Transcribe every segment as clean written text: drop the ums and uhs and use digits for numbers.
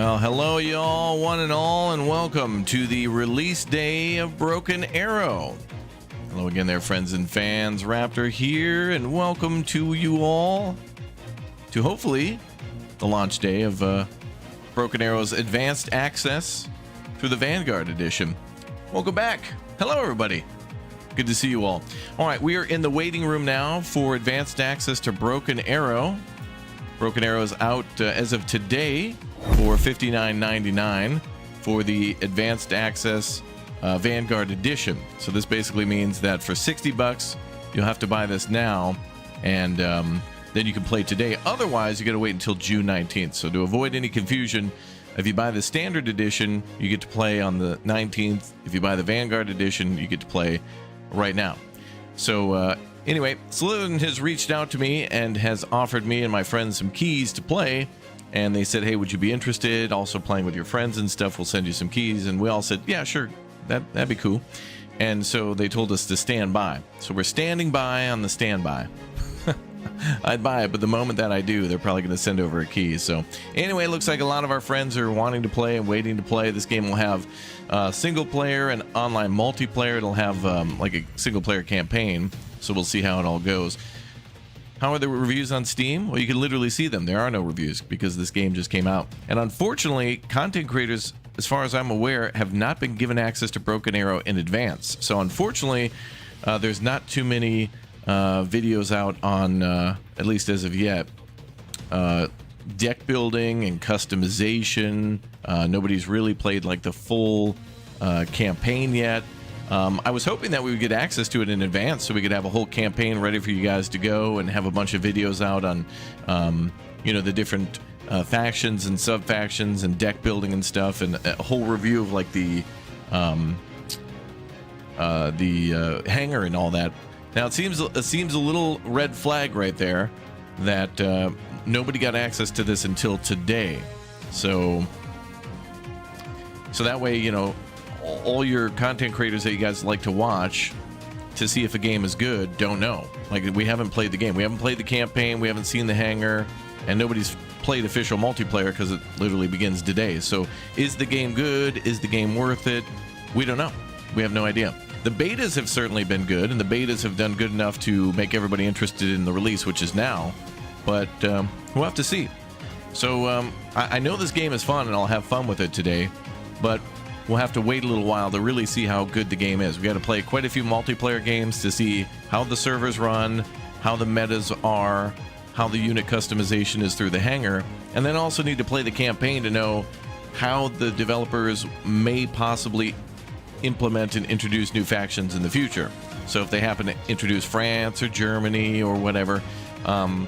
Well, hello, y'all, one and all, and welcome to the release day of Broken Arrow. Hello again there, friends and fans. Raptor here, and welcome to you all to hopefully the launch day of Broken Arrow's Advanced Access through the Vanguard edition. Welcome back. Hello, everybody. Good to see you all. All right, we are in the waiting room now for Advanced Access to Broken Arrow. Broken Arrow is out as of today for $59.99 for the Advanced Access Vanguard Edition. So this basically means that for $60, you'll have to buy this now, and then you can play today. Otherwise, you got to wait until June 19th. So to avoid any confusion, if you buy the Standard Edition, you get to play on the 19th. If you buy the Vanguard Edition, you get to play right now. So anyway, Slytherin has reached out to me and has offered me and my friends some keys to play. And they said, hey, would you be interested? Also playing with your friends and stuff. We'll send you some keys. And we all said, yeah, sure. That'd be cool. And so they told us to stand by. So we're standing by on the standby. I'd buy it, but the moment that I do, they're probably going to send over a key. So anyway, it looks like a lot of our friends are wanting to play and waiting to play. This game will have single player and online multiplayer. It'll have like a single player campaign. So we'll see how it all goes. How are the reviews on Steam? Well, you can literally see them. There are no reviews because this game just came out. And unfortunately, content creators, as far as I'm aware, have not been given access to Broken Arrow in advance. So unfortunately, there's not too many videos out on, at least as of yet, deck building and customization. Nobody's really played like the full campaign yet. I was hoping that we would get access to it in advance so we could have a whole campaign ready for you guys to go and have a bunch of videos out on, you know, the different factions and sub-factions and deck building and stuff, and a whole review of like the hangar and all that. Now it seems a little red flag right there that nobody got access to this until today. So that way, you know, all your content creators that you guys like to watch to see if a game is good don't know. Like, we haven't played the game, we haven't played the campaign, we haven't seen the hangar, and nobody's played official multiplayer because it literally begins today. So is the game good? Is the game worth it? We don't know. We have no idea. The betas have certainly been good, and the betas have done good enough to make everybody interested in the release, which is now, but we'll have to see. So I know this game is fun and I'll have fun with it today, but we'll have to wait a little while to really see how good the game is. We got to play quite a few multiplayer games to see how the servers run, how the metas are, how the unit customization is through the hangar, and then also need to play the campaign to know how the developers may possibly implement and introduce new factions in the future. So if they happen to introduce France or Germany or whatever, I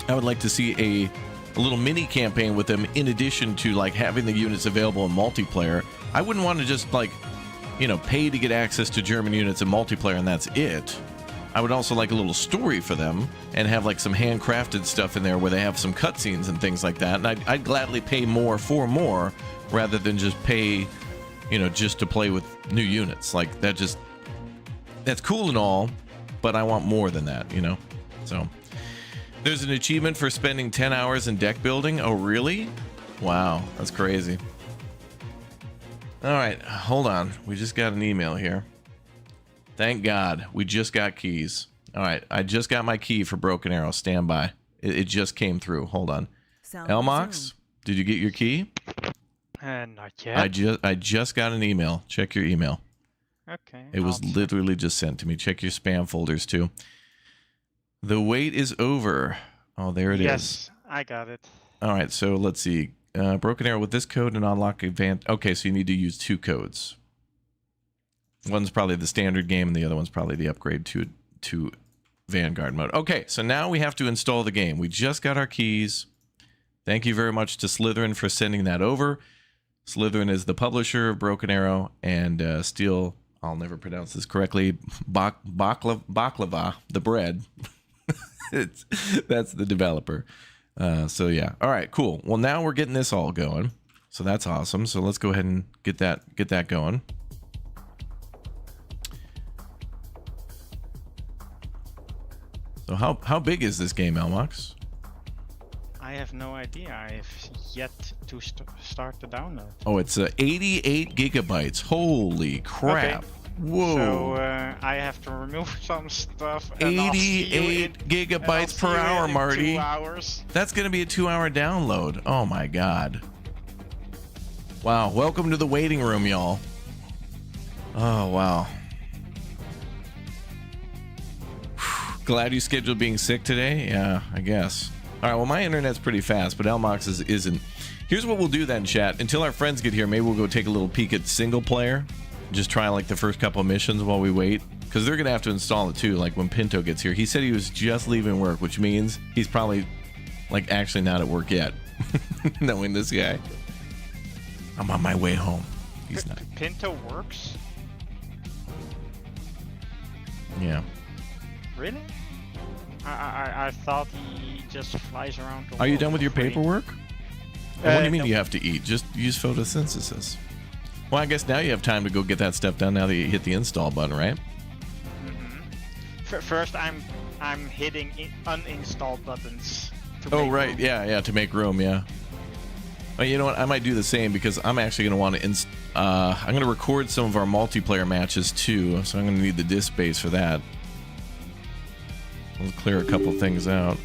would like to see a little mini campaign with them in addition to like having the units available in multiplayer. I wouldn't want to just like, you know, pay to get access to German units in multiplayer and that's it. I would also like a little story for them and have like some handcrafted stuff in there where they have some cutscenes and things like that. And I'd gladly pay more for more rather than just pay, you know, just to play with new units. Like that's cool and all, but I want more than that, you know? So there's an achievement for spending 10 hours in deck building. Oh, really? Wow, that's crazy. All right, hold on. We just got an email here. Thank God, we just got keys. All right, I just got my key for Broken Arrow. Stand by. It just came through. Hold on. Elmox, did you get your key? Not yet. I just got an email. Check your email. Okay. It was literally just sent to me. Check your spam folders too. The wait is over. Oh, there it is. Yes, I got it. All right, so let's see. Broken Arrow with this code and unlock advanced. Okay, so you need to use two codes. One's probably the standard game, and the other one's probably the upgrade to Vanguard mode. Okay, so now we have to install the game. We just got our keys. Thank you very much to Slytherin for sending that over. Slytherin is the publisher of Broken Arrow, and Steel, I'll never pronounce this correctly, baklava, the bread. That's the developer. So yeah. All right, cool. Well, now we're getting this all going. So that's awesome. So let's go ahead and get that going. So how big is this game, Elmox? I I have no idea. I have yet to start the download. Oh, it's 88 gigabytes. Holy crap. Okay. Whoa. So I have to remove some stuff. And 88 gigabytes per hour, Marty. 2 hours. That's going to be a 2-hour download. Oh my god. Wow. Welcome to the waiting room, y'all. Oh, wow. Glad you scheduled being sick today? Yeah, I guess. All right, well, my internet's pretty fast, but Elmox's isn't. Here's what we'll do then, chat. Until our friends get here, maybe we'll go take a little peek at single player. Just try like the first couple of missions while we wait. Because they're going to have to install it too, like when Pinto gets here. He said he was just leaving work, which means he's probably like actually not at work yet. Knowing this guy. I'm on my way home. He's not. Pinto works? Yeah. Really? I thought he just flies around the Are you world done with for your free. paperwork? What do you mean no. you have to eat? Just use photosynthesis. Well, I guess now you have time to go get that stuff done now that you hit the install button, right? Mm-hmm. First, I'm hitting uninstall buttons. To Oh, make right. room. Yeah, to make room, yeah. Well, you know what? I might do the same because I'm actually going to want to... I'm going to record some of our multiplayer matches too, so I'm going to need the disk space for that. We'll clear a couple things out.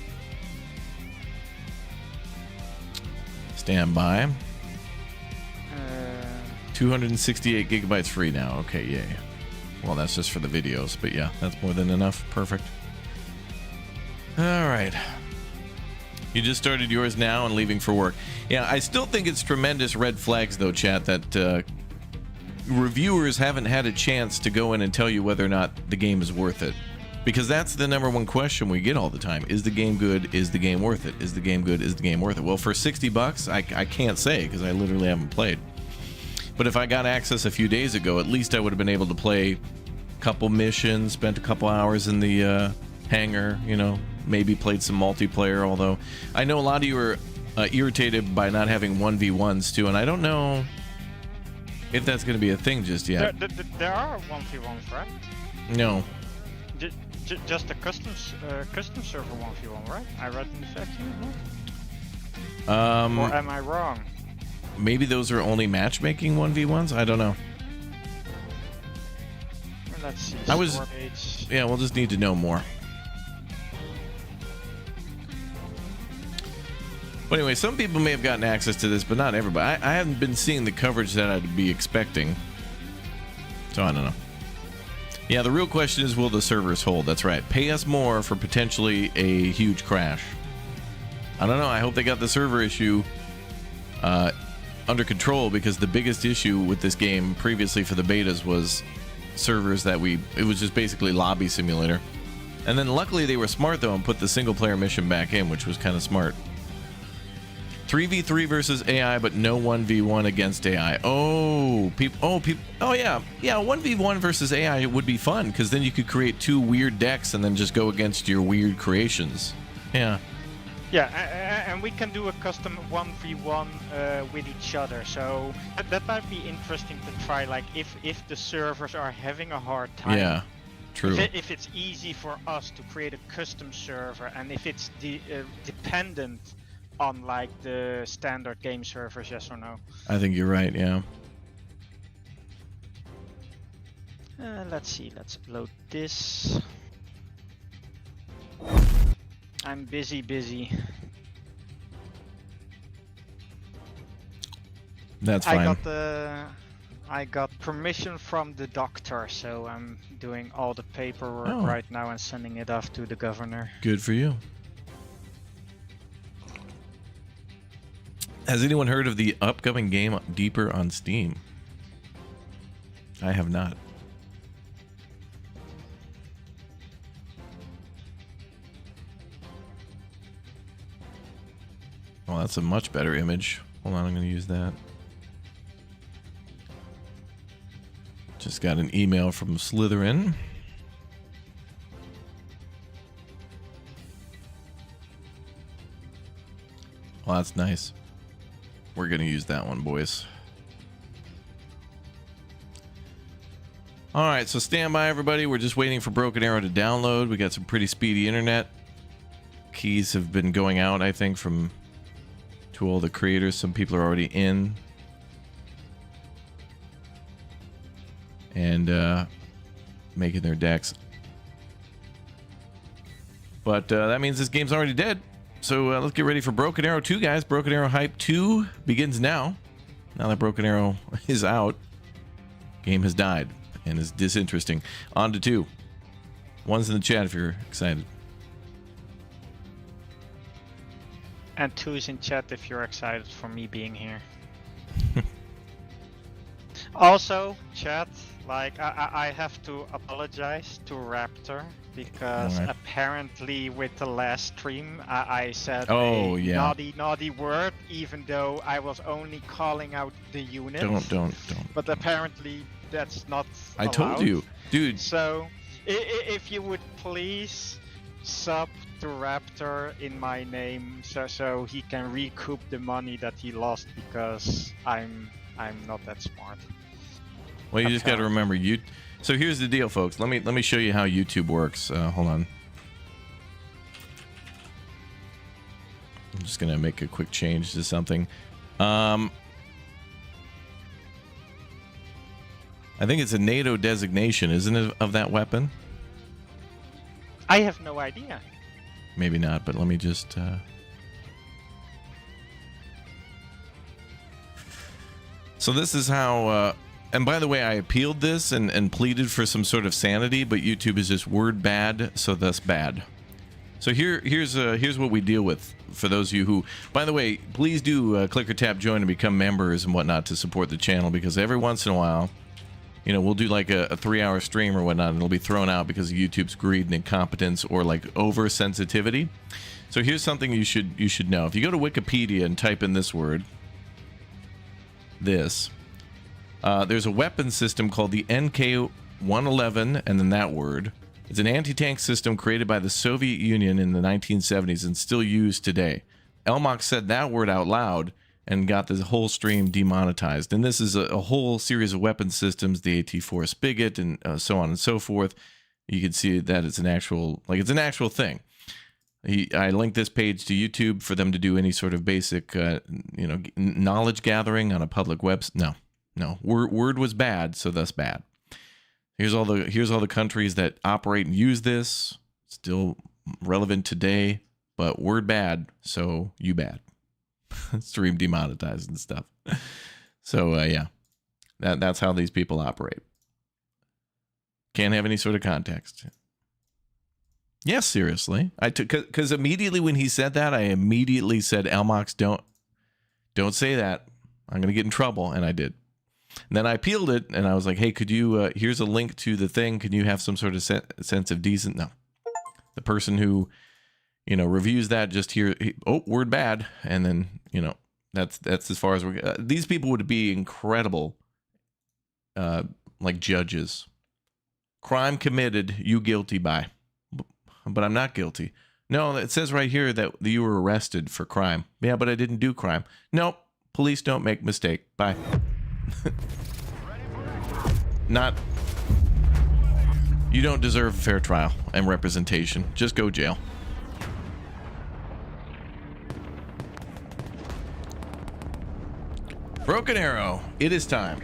Stand by. 268 gigabytes free now. Okay, yay. Well, that's just for the videos, but yeah, that's more than enough. Perfect. All right. You just started yours now and leaving for work. Yeah, I still think it's tremendous red flags, though, chat, that reviewers haven't had a chance to go in and tell you whether or not the game is worth it. Because that's the number one question we get all the time. Is the game good? Is the game worth it? Is the game good? Is the game worth it? Well, for 60 bucks, I can't say because I literally haven't played. But if I got access a few days ago, at least I would have been able to play a couple missions, spent a couple hours in the hangar, you know, maybe played some multiplayer, although I know a lot of you are irritated by not having 1v1s too, and I don't know if that's going to be a thing just yet. There are 1v1s, right? No. Just a custom server 1v1, right? I read in the fact sheet, no? Or am I wrong? Maybe those are only matchmaking 1v1s? I don't know. Let's see. Yeah, we'll just need to know more. But anyway, some people may have gotten access to this, but not everybody. I haven't been seeing the coverage that I'd be expecting. So I don't know. Yeah, the real question is, will the servers hold? That's right. Pay us more for potentially a huge crash. I don't know. I hope they got the server issue under control, because the biggest issue with this game previously for the betas was servers that it was just basically lobby simulator. And then luckily they were smart, though, and put the single player mission back in, which was kind of smart. 3v3 versus AI, but no 1v1 against AI. Oh, people. Oh, yeah. 1v1 versus AI would be fun, because then you could create 2 weird decks and then just go against your weird creations. Yeah. Yeah, and we can do a custom 1v1 with each other. So that might be interesting to try. Like if the servers are having a hard time. Yeah. True. If it's easy for us to create a custom server, and if it's dependent on like the standard game servers, yes or no? I think you're right, yeah. Let's see, let's load this. I'm busy. That's fine. I got permission from the doctor, so I'm doing all the paperwork Oh. right now and sending it off to the governor. Good for you. Has anyone heard of the upcoming game Deeper on Steam? I have not. Well, that's a much better image. Hold on, I'm going to use that. Just got an email from Slytherin. Well, that's nice. We're going to use that one, boys. All right, so stand by, everybody. We're just waiting for Broken Arrow to download. We got some pretty speedy internet. Keys have been going out, I think, from to all the creators. Some people are already in. And making their decks. But that means this game's already dead. So let's get ready for Broken Arrow 2, guys. Broken Arrow Hype 2 begins now. Now that Broken Arrow is out, game has died and is disinteresting. On to 2. One's in the chat if you're excited. And 2 is in chat if you're excited for me being here. Also, chat, like I have to apologize to Raptor because apparently with the last stream I said naughty word, even though I was only calling out the unit. Don't. But apparently that's not allowed. I told you, dude. So if you would please sub to Raptor in my name so he can recoup the money that he lost because I'm not that smart. Well, you just got to remember So here's the deal, folks. Let me show you how YouTube works. Hold on. I'm just gonna make a quick change to something. I think it's a NATO designation, isn't it, of that weapon? I have no idea. Maybe not, but let me just. So this is how. And by the way, I appealed this and pleaded for some sort of sanity, but YouTube is just word bad, so thus bad. So here's what we deal with for those of you who, by the way, please do click or tap join and become members and whatnot to support the channel, because every once in a while, you know, we'll do like a 3-hour stream or whatnot, and it'll be thrown out because of YouTube's greed and incompetence or like oversensitivity. So here's something you should know. If you go to Wikipedia and type in this word, there's a weapon system called the NK-111, and then that word. It's an anti-tank system created by the Soviet Union in the 1970s and still used today. Elmox said that word out loud and got the whole stream demonetized. And this is a whole series of weapon systems, the AT-4 Spigot, and so on and so forth. You can see that it's an actual thing. I linked this page to YouTube for them to do any sort of basic, knowledge gathering on a public website. No, word was bad, so thus bad. Here's all the countries that operate and use this, still relevant today, but word bad, so you bad. Stream demonetized and stuff. So yeah, that's how these people operate. Can't have any sort of context. Yes, seriously. I took because immediately when he said that, I immediately said, Elmox, don't say that. I'm gonna get in trouble, and I did. And then I appealed it, and I was like, hey, could you, here's a link to the thing. Can you have some sort of sense of decent? No. The person who, reviews that just word bad. And then, that's as far as we're, these people would be incredible, like judges. Crime committed, you guilty by. But I'm not guilty. No, it says right here that you were arrested for crime. Yeah, but I didn't do crime. Nope. Police don't make mistake. Bye. You don't deserve a fair trial and representation. Just go jail. Broken Arrow, it is time.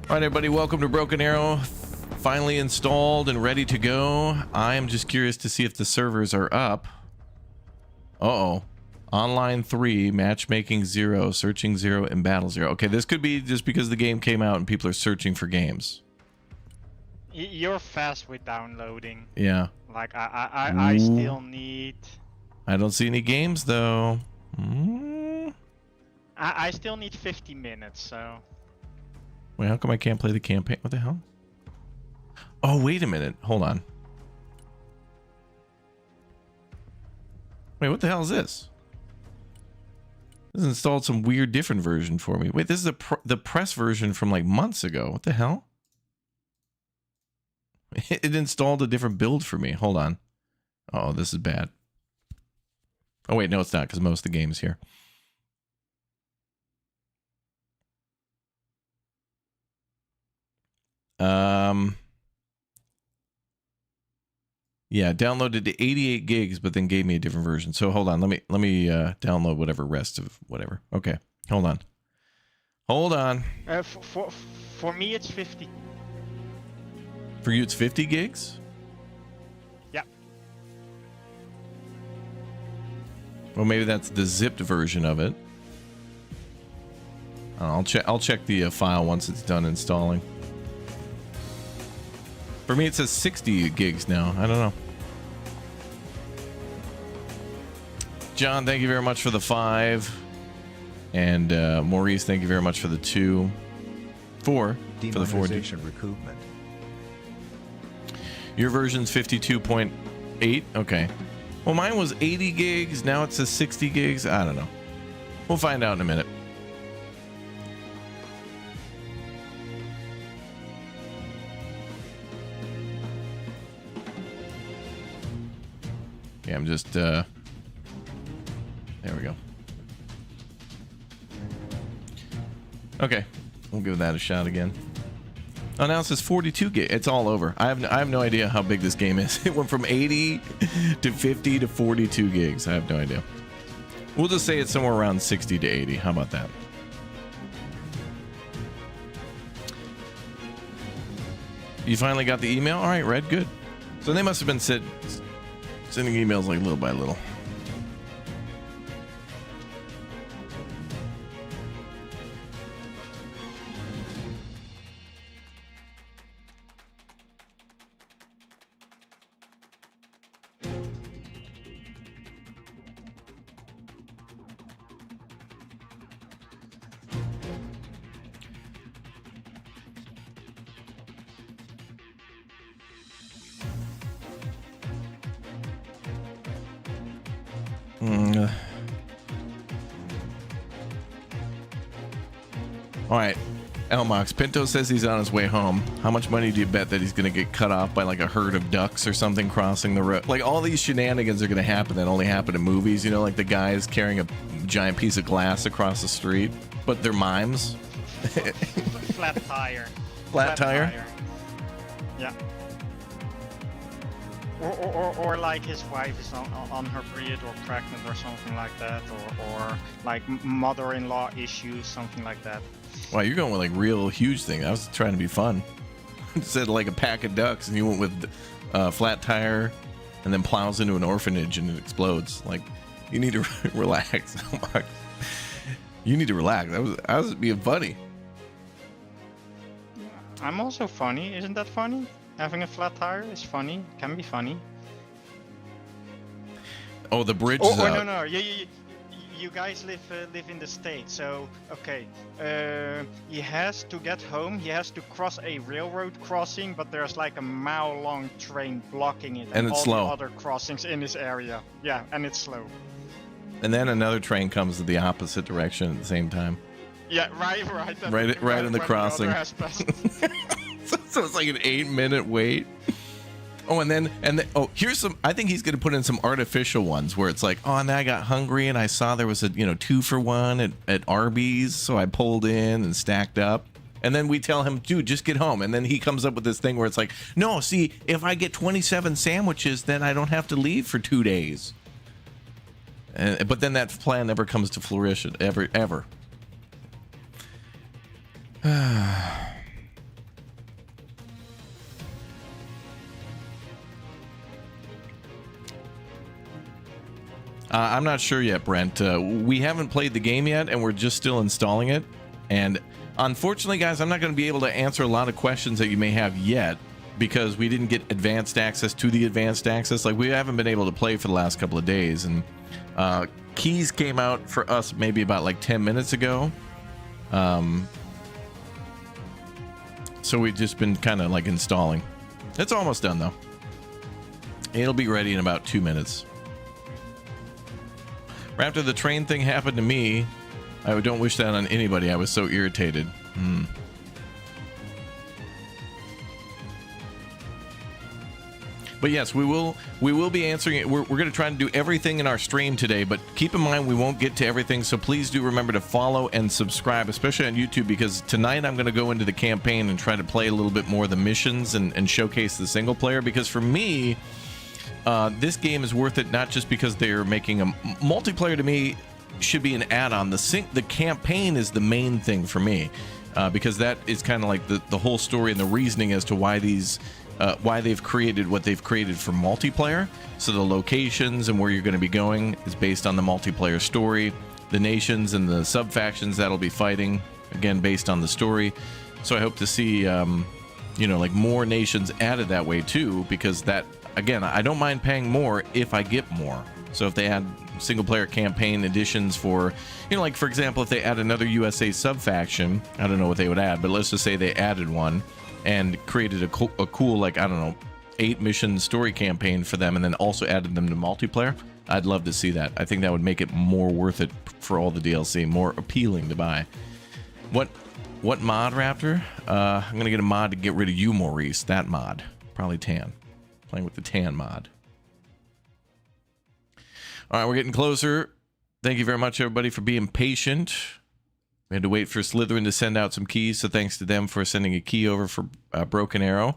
All right, everybody, welcome to Broken Arrow. Finally installed and ready to go. I am just curious to see if the servers are up. Uh-oh. Online 3, matchmaking 0, searching 0, and battle 0. Okay, this could be just because the game came out and people are searching for games. You're fast with downloading. Yeah. Like, I still need... I don't see any games, though. I still need 50 minutes, so... Wait, how come I can't play the campaign? What the hell? Oh, wait a minute. Hold on. Wait, what the hell is this? This installed some weird different version for me. Wait, this is the press version from like months ago. What the hell? It installed a different build for me. Hold on. Oh, this is bad. Oh, wait, no, it's not, because most of the game's here. Yeah, downloaded to 88 gigs, but then gave me a different version. So hold on, let me download whatever rest of whatever. Okay, hold on. For me, it's 50. For you, it's 50 gigs? Yeah. Well, maybe that's the zipped version of it. I'll check the file once it's done installing. For me, it says 60 gigs now. I don't know. John, thank you very much for the 5. And Maurice, thank you very much for the 2. 4 for the 4. Recoupment. Your version's 52.8. Okay. Well, mine was 80 gigs. Now it says 60 gigs. I don't know. We'll find out in a minute. Yeah, I'm just there we go. Okay, we'll give that a shot again. Oh, now it says 42 gig. It's all over. I have no idea how big this game is. It went from 80 to 50 to 42 gigs. I have no idea. We'll just say it's somewhere around 60 to 80. How about that? You finally got the email? All right, Red, good. So they must have been sending emails like little by little. All right, Elmox. Pinto says he's on his way home. How much money do you bet that he's going to get cut off by like a herd of ducks or something crossing the road? Like all these shenanigans are going to happen that only happen in movies. You know, like the guys carrying a giant piece of glass across the street, but they're mimes. Flat tire. Flat tire? Yeah. Or like his wife is on her period or pregnant or something like that, or like mother-in-law issues, something like that. Wow, you're going with like real huge thing. I was trying to be fun. Said like a pack of ducks, and you went with flat tire, and then plows into an orphanage and it explodes. Like, you need to relax. You need to relax. I was being funny. I'm also funny. Isn't that funny? Having a flat tire is funny. Can be funny. Oh, the bridge is out. No. You guys live in the States, so okay. He has to get home. He has to cross a railroad crossing, but there's like a mile-long train blocking it, and it's all slow. The other crossings in this area. Yeah, and it's slow. And then another train comes in the opposite direction at the same time. Yeah, right in the crossing. So it's like an 8-minute wait. Oh, and then here's some. I think he's going to put in some artificial ones where it's like, oh, and then I got hungry and I saw there was a 2-for-1 at Arby's, so I pulled in and stacked up. And then we tell him, dude, just get home. And then he comes up with this thing where it's like, no, see, if I get 27 sandwiches, then I don't have to leave for 2 days. But then that plan never comes to fruition, ever. I'm not sure yet, Brent. We haven't played the game yet, and we're just still installing it. And unfortunately, guys, I'm not going to be able to answer a lot of questions that you may have yet because we didn't get advanced access to the advanced access. Like, we haven't been able to play for the last couple of days. And keys came out for us maybe about like 10 minutes ago. So we've just been kind of like installing. It's almost done, though. It'll be ready in about 2 minutes. After the train thing happened to me, I don't wish that on anybody. I was so irritated. But yes, we will be answering it. We're going to try to do everything in our stream today, but keep in mind we won't get to everything, so please do remember to follow and subscribe, especially on YouTube, because tonight I'm going to go into the campaign and try to play a little bit more of the missions and showcase the single player, because for me, this game is worth it not just because they're making a multiplayer. To me, should be an add-on. The campaign is the main thing for me, because that is kind of like the whole story and the reasoning as to why why they've created what they've created for multiplayer. So the locations and where you're going to be going is based on the multiplayer story. The nations and the sub-factions that'll be fighting, again, based on the story. So I hope to see, like more nations added that way too, because that, again, I don't mind paying more if I get more. So if they add single-player campaign editions for, like, for example, if they add another USA sub-faction, I don't know what they would add, but let's just say they added one and created a cool, like, I don't know, 8-mission story campaign for them and then also added them to multiplayer, I'd love to see that. I think that would make it more worth it for all the DLC, more appealing to buy. What mod, Raptor? I'm going to get a mod to get rid of you, Maurice. That mod. Probably tan. Playing with the tan mod. All right, we're getting closer. Thank you very much, everybody, for being patient. We had to wait for Slytherin to send out some keys, so thanks to them for sending a key over for Broken Arrow.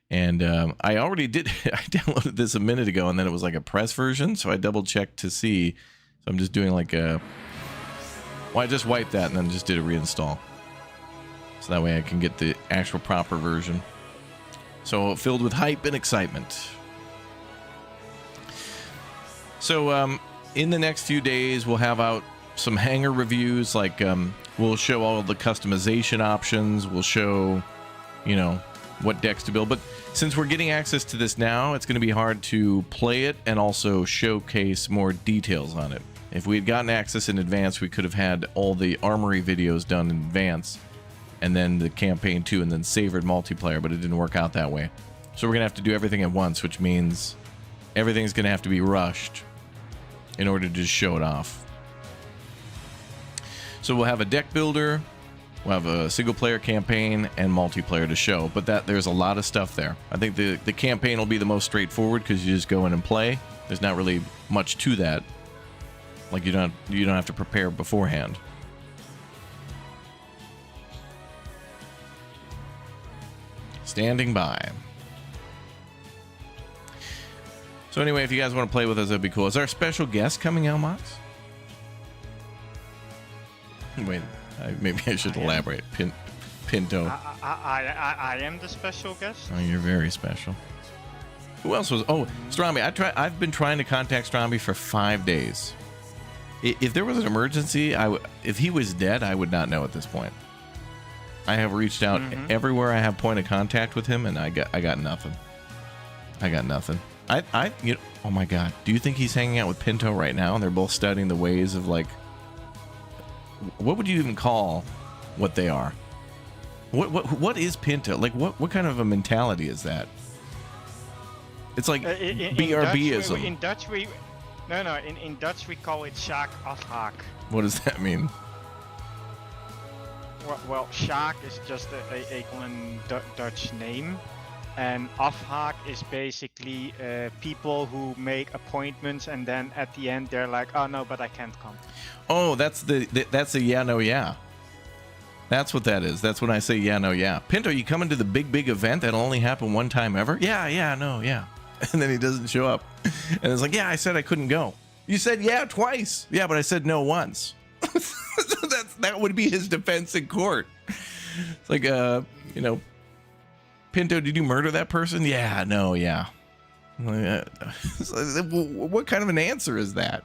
And I already did. I downloaded this a minute ago, and then it was like a press version, so I double-checked to see. So I'm just doing like a... Well, I just wiped that and then just did a reinstall. So that way I can get the actual proper version. So filled with hype and excitement. So in the next few days, we'll have out some hangar reviews. Like we'll show all the customization options. We'll show, what decks to build. But since we're getting access to this now, it's going to be hard to play it and also showcase more details on it. If we had gotten access in advance, we could have had all the armory videos done in advance, and then the campaign too, and then savored multiplayer, but it didn't work out that way. So we're going to have to do everything at once, which means everything's going to have to be rushed in order to just show it off. So we'll have a deck builder, we'll have a single player campaign, and multiplayer to show, but there's a lot of stuff there. I think the campaign will be the most straightforward because you just go in and play. There's not really much to that. Like you don't have to prepare beforehand. Standing by. So anyway, if you guys want to play with us, that'd be cool. Is our special guest coming out, Mox? Wait, maybe I should elaborate. Pinto. I am the special guest. Oh, you're very special. Who else was? Oh, Stromby. I've been trying to contact Stromby for 5 days. If there was an emergency, if he was dead, I would not know at this point. I have reached out everywhere I have point of contact with him, and I got nothing. I got nothing. Oh my God, do you think he's hanging out with Pinto right now, and they're both studying the ways of, like, what would you even call what they are? What is Pinto? Like, what kind of a mentality is that? It's like BRBism. In Dutch, in Dutch we call it Sjaak afhaak. What does that mean? Well, Sjaak is just a common Dutch name, and afhaak is basically people who make appointments and then at the end they're like, oh no, but I can't come. Oh, that's a yeah, no, yeah. That's what that is. That's when I say yeah, no, yeah. Pinto, you coming to the big event that'll only happen one time ever? Yeah, no, yeah. And then he doesn't show up. And it's like, yeah, I said I couldn't go. You said yeah twice. Yeah, but I said no once. That would be his defense in court. It's like, Pinto, did you murder that person? Yeah, no, yeah. What kind of an answer is that?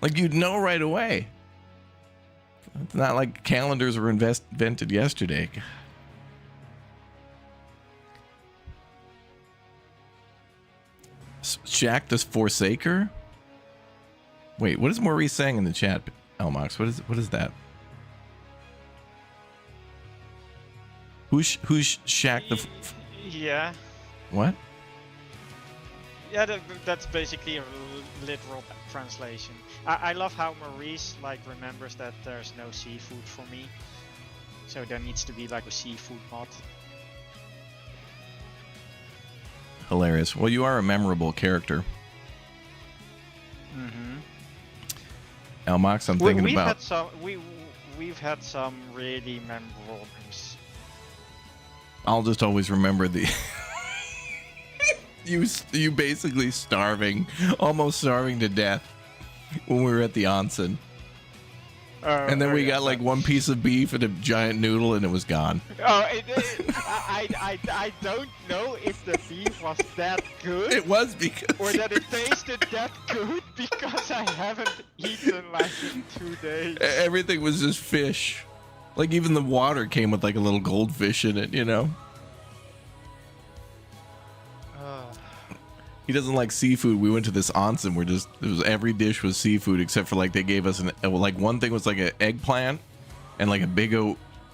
Like, you'd know right away. It's not like calendars were invented yesterday. Sjaak the Forsaker? Wait, what is Maurice saying in the chat, Elmox? What is that? Who's Sjaak the... Yeah. What? Yeah, that's basically a literal translation. I love how Maurice remembers that there's no seafood for me, so there needs to be like a seafood mod. Hilarious. Well, you are a memorable character. Elmox, I'm thinking about... We've had some really memorable names. I'll just always remember the... you basically almost starving to death when we were at the onsen. And then we got like one piece of beef and a giant noodle, and it was gone. I don't know if the beef was that good. It was because... Or that it tasted that good, because I haven't eaten like in 2 days. Everything was just fish. Like even the water came with like a little goldfish in it, you know? He doesn't like seafood. We went to this onsen where every dish was seafood except for like they gave us one thing was like an eggplant and like a big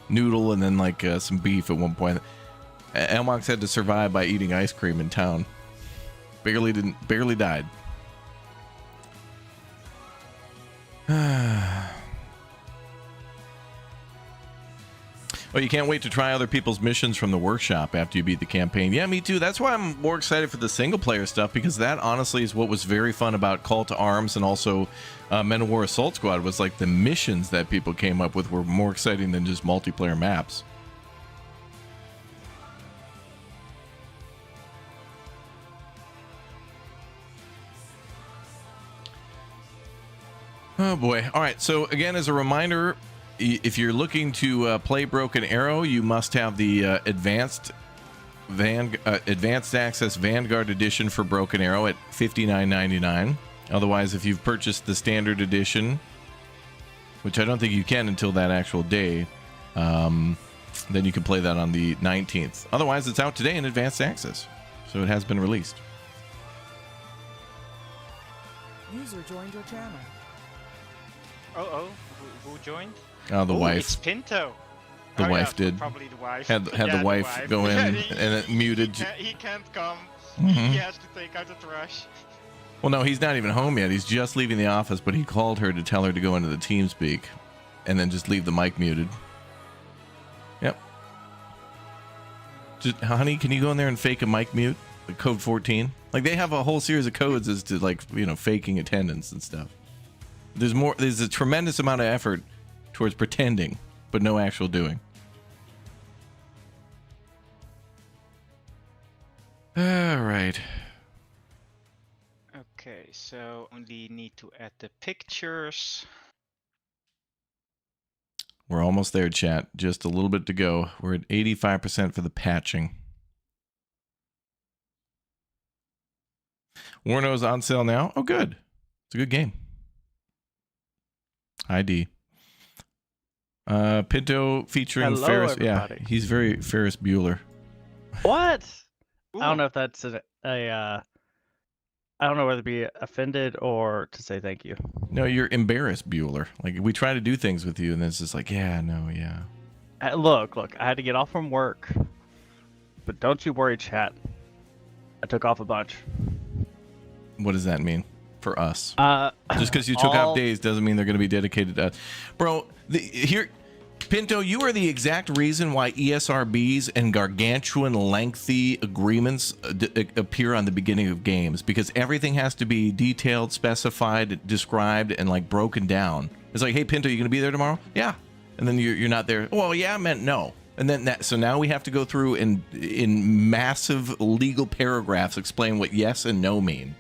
noodle and then like some beef at one point. Elmox had to survive by eating ice cream in town. Barely died. Well, you can't wait to try other people's missions from the workshop after you beat the campaign. Yeah, me too. That's why I'm more excited for the single player stuff, because that honestly is what was very fun about Call to Arms and also Men of War Assault Squad, was like the missions that people came up with were more exciting than just multiplayer maps. Oh boy. All right. So again, as a reminder, if you're looking to play Broken Arrow, you must have the advanced access Vanguard edition for Broken Arrow at $59.99. Otherwise, if you've purchased the standard edition, which I don't think you can until that actual day, then you can play that on the 19th. Otherwise, it's out today in advanced access, so it has been released. User joined your channel. Who joined? Oh, the wife. It's Pinto. The wife did. Probably the wife. Had the wife go in and it muted. He can't come. Mm-hmm. He has to take out the trash. Well, no, he's not even home yet. He's just leaving the office, but he called her to tell her to go into the TeamSpeak and then just leave the mic muted. Yep. Just, honey, can you go in there and fake a mic mute? Like code 14? Like they have a whole series of codes as to like, you know, faking attendance and stuff. There's a tremendous amount of effort towards pretending, but no actual doing. All right. Okay, so only need to add the pictures. We're almost there, chat. Just a little bit to go. We're at 85% for the patching. Warno's on sale now. Oh, good. It's a good game. ID. Pinto featuring Hello, Ferris. everybody. Yeah, he's very Ferris Bueller. What? Ooh. I don't know if that's I don't know whether to be offended or to say thank you. No, you're embarrassed Bueller. Like we try to do things with you, and it's just like, yeah, no, yeah. Look, I had to get off from work, but don't you worry, chat. I took off a bunch. What does that mean for us? Just because you took off days doesn't mean they're going to be dedicated to us. Bro, here, Pinto, you are the exact reason why ESRBs and gargantuan lengthy agreements appear on the beginning of games, because everything has to be detailed, specified, described, and like broken down. It's like, hey, Pinto, you going to be there tomorrow? Yeah. And then you're not there. Well, yeah, I meant no. And then so now we have to go through and in massive legal paragraphs explain what yes and no mean.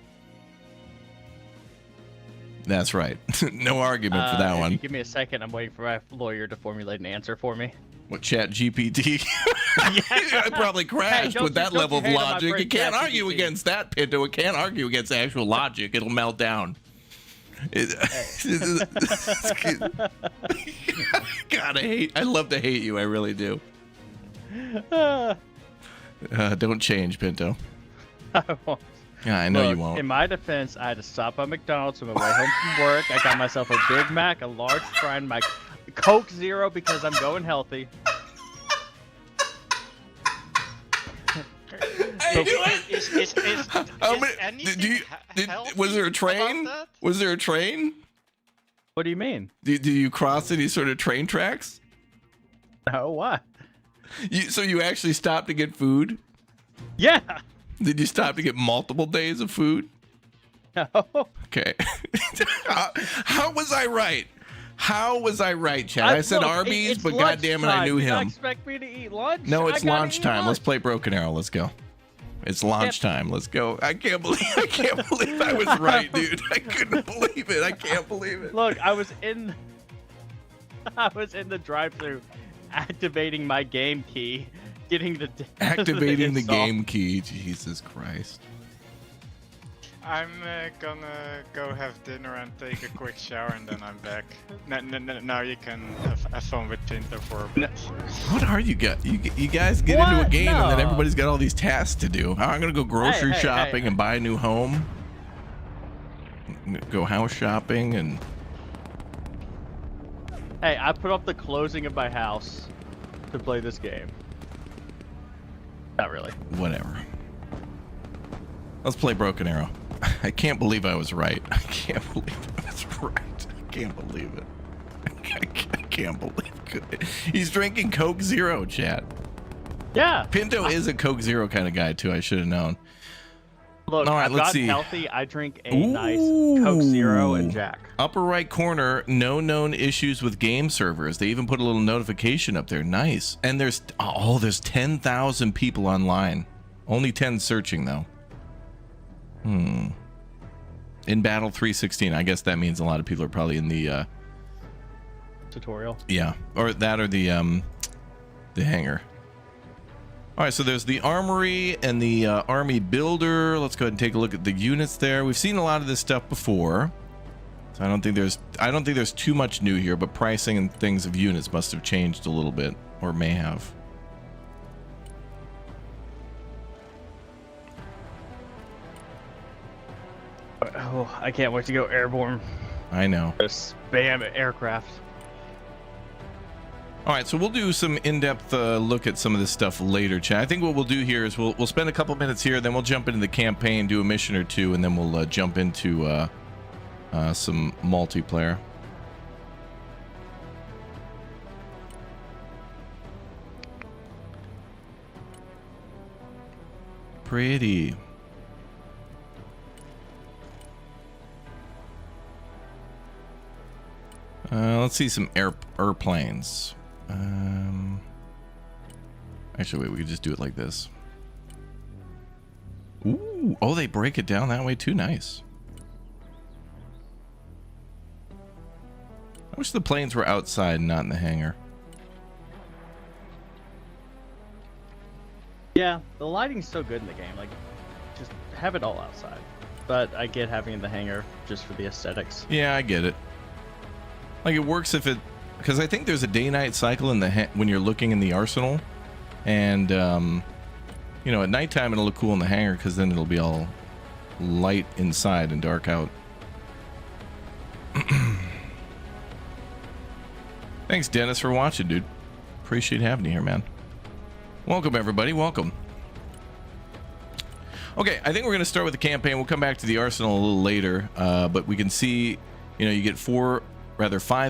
That's right. No argument for that one. You give me a second. I'm waiting for my lawyer to formulate an answer for me. What, Chat GPT? I probably crashed with that level of logic. It can't argue against that, Pinto. It can't argue against actual logic. It'll melt down. God, I love to hate you. I really do. Don't change, Pinto. I won't. Yeah, I know you won't. In my defense, I had to stop at McDonald's on my way home from work. I got myself a Big Mac, a large fry, and my Coke Zero because I'm going healthy. Was there a train? Was there a train? What do you mean? Do you cross any sort of train tracks? No, what? So you actually stopped to get food? Yeah. Did you stop to get multiple days of food? No. Okay. How was I right? How was I right, Chad? I said Arby's, but goddamn it, I knew him. You expect me to eat lunch? No, it's lunchtime. Let's play Broken Arrow. Let's go. It's launch time. Let's go. I can't believe I was right, dude. I couldn't believe it. I can't believe it. Look, I was in the drive-thru, activating my game key, getting the activating the game key. Jesus Christ. I'm gonna go have dinner and take a quick shower, and then I'm back. Now you can have fun with Pinto for a bit. What are you guys? You guys get into a game and then everybody's got all these tasks to do. I'm gonna go grocery shopping and buy a new home. Go house shopping and. Hey, I put up the closing of my house to play this game. Not really. Whatever. Let's play Broken Arrow. I can't believe I was right. I can't believe I was right. I can't believe it. I can't believe it. He's drinking Coke Zero, chat. Yeah. Pinto is a Coke Zero kind of guy, too. I should have known. Look, all right, I've let's gotten see. healthy. I drink a nice Coke Zero and Jack. Upper right corner, no known issues with game servers. They even put a little notification up there. Nice. And there's 10,000 people online. Only 10 searching, though. In battle 316, I guess that means a lot of people are probably in the tutorial. Yeah, or that or the hangar. All right, so there's the armory and the army builder. Let's go ahead and take a look at the units there. We've seen a lot of this stuff before, so I don't think there's too much new here. But pricing and things of units must have changed a little bit, or may have. Oh, I can't wait to go airborne. I know. Just spam aircraft. All right, so we'll do some in-depth look at some of this stuff later, chat. I think what we'll do here is we'll spend a couple minutes here, then we'll jump into the campaign, do a mission or two, and then we'll jump into some multiplayer. Pretty. Let's see some airplanes. Actually, wait, we could just do it like this. Ooh, oh, they break it down that way too. Nice. I wish the planes were outside, not in the hangar. Yeah, the lighting's so good in the game. Like, just have it all outside. But I get having it in the hangar just for the aesthetics. Yeah, I get it. Like, it works if it, because I think there's a day-night cycle in the when you're looking in the arsenal, and you know, at nighttime it'll look cool in the hangar because then it'll be all light inside and dark out. Thanks, Dennis, for watching, dude. Appreciate having you here, man. Welcome, everybody. Welcome. Okay, I think we're going to start with the campaign. We'll come back to the arsenal a little later, but we can see, you know, you get 5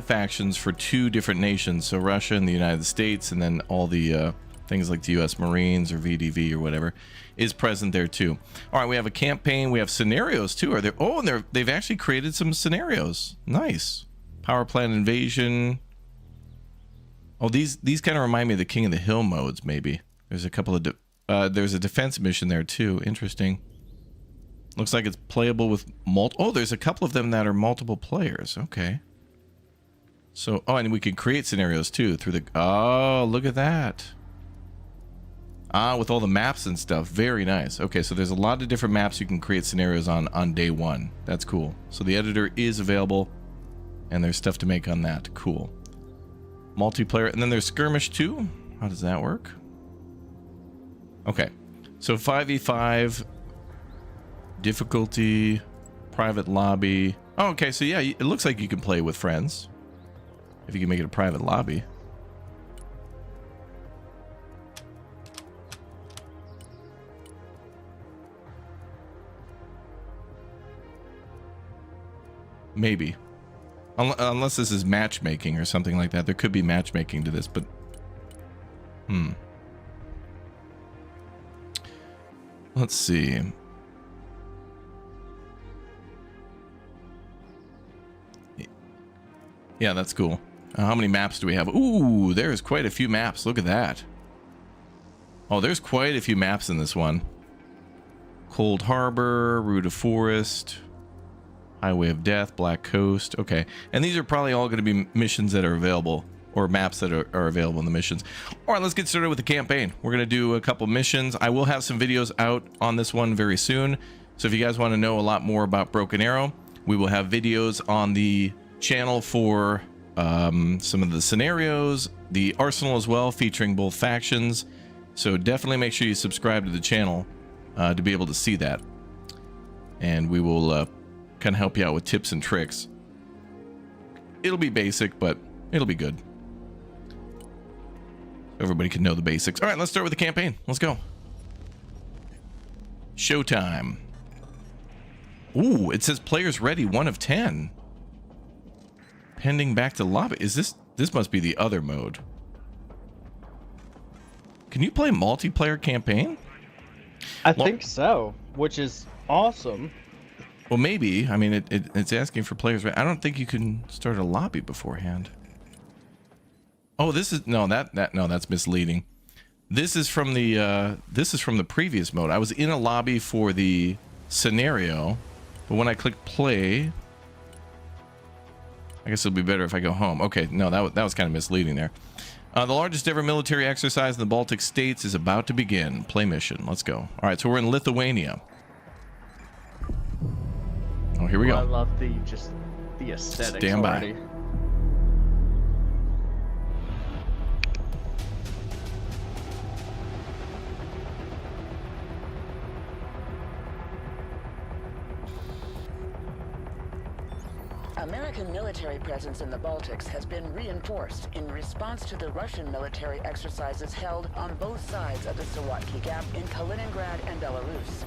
factions for 2 different nations. So Russia and the United States, and then all the things like the U.S. Marines or VDV or whatever is present there too. All right, we have a campaign. We have scenarios too. Are there? Oh, and they've actually created some scenarios. Nice. Power plant invasion. Oh, these kind of remind me of the King of the Hill modes. Maybe there's a couple of there's a defense mission there too. Interesting. Looks like it's playable with oh, there's a couple of them that are multiple players. Okay. So, oh, and we can create scenarios too through the, oh, look at that. Ah, with all the maps and stuff. Very nice. Okay, so there's a lot of different maps you can create scenarios on day 1. That's cool. So the editor is available, and there's stuff to make on that. Cool. Multiplayer, and then there's skirmish too. How does that work? Okay, so 5v5, difficulty, private lobby. Oh, okay, so yeah, it looks like you can play with friends if you can make it a private lobby. Maybe. Unless this is matchmaking or something like that. There could be matchmaking to this, but... Let's see. Yeah, that's cool. How many maps do we have? Ooh, there's quite a few maps. Look at that. Oh, there's quite a few maps in this one. Cold Harbor, Route of Forest, Highway of Death, Black Coast. Okay, and these are probably all going to be missions that are available, or maps that are available in the missions. All right, let's get started with the campaign. We're going to do a couple missions. I will have some videos out on this one very soon. So if you guys want to know a lot more about Broken Arrow, we will have videos on the channel for some of the scenarios, the arsenal as well, featuring both factions. So definitely make sure you subscribe to the channel to be able to see that. And we will kind of help you out with tips and tricks. It'll be basic, but it'll be good. Everybody can know the basics. All right, let's start with the campaign. Let's go. Showtime. Ooh, it says players ready, 1 of 10. Pending back to lobby. Is this must be the other mode. Can you play multiplayer campaign? I think so, which is awesome. Well, maybe. I mean, it's asking for players. I don't think you can start a lobby beforehand. Oh, this is no, that's misleading. This is from the previous mode. I was in a lobby for the scenario, but when I click play, I guess it'll be better if I go home. Okay, no, that was kind of misleading there. The largest ever military exercise in the Baltic states is about to begin. Play mission. Let's go. All right, so we're in Lithuania. Oh, here we go. I love the aesthetics. Stand by. Already. American military presence in the Baltics has been reinforced in response to the Russian military exercises held on both sides of the Sawatki Gap in Kaliningrad and Belarus.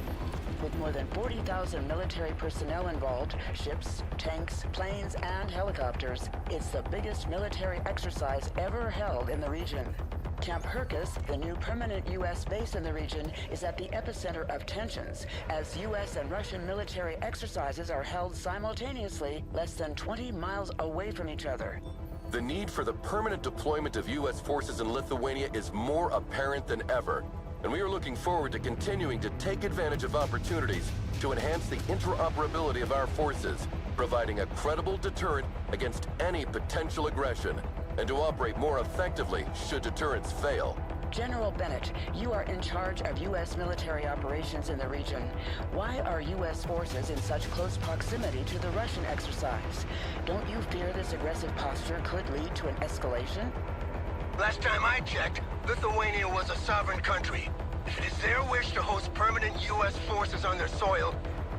With more than 40,000 military personnel involved, ships, tanks, planes, and helicopters, it's the biggest military exercise ever held in the region. Camp Hercus, the new permanent U.S. base in the region, is at the epicenter of tensions, as U.S. and Russian military exercises are held simultaneously less than 20 miles away from each other. The need for the permanent deployment of U.S. forces in Lithuania is more apparent than ever, and we are looking forward to continuing to take advantage of opportunities to enhance the interoperability of our forces, providing a credible deterrent against any potential aggression, and to operate more effectively should deterrents fail. General Bennett, you are in charge of U.S. military operations in the region. Why are U.S. forces in such close proximity to the Russian exercise? Don't you fear this aggressive posture could lead to an escalation? Last time I checked, Lithuania was a sovereign country. If it is their wish to host permanent U.S. forces on their soil,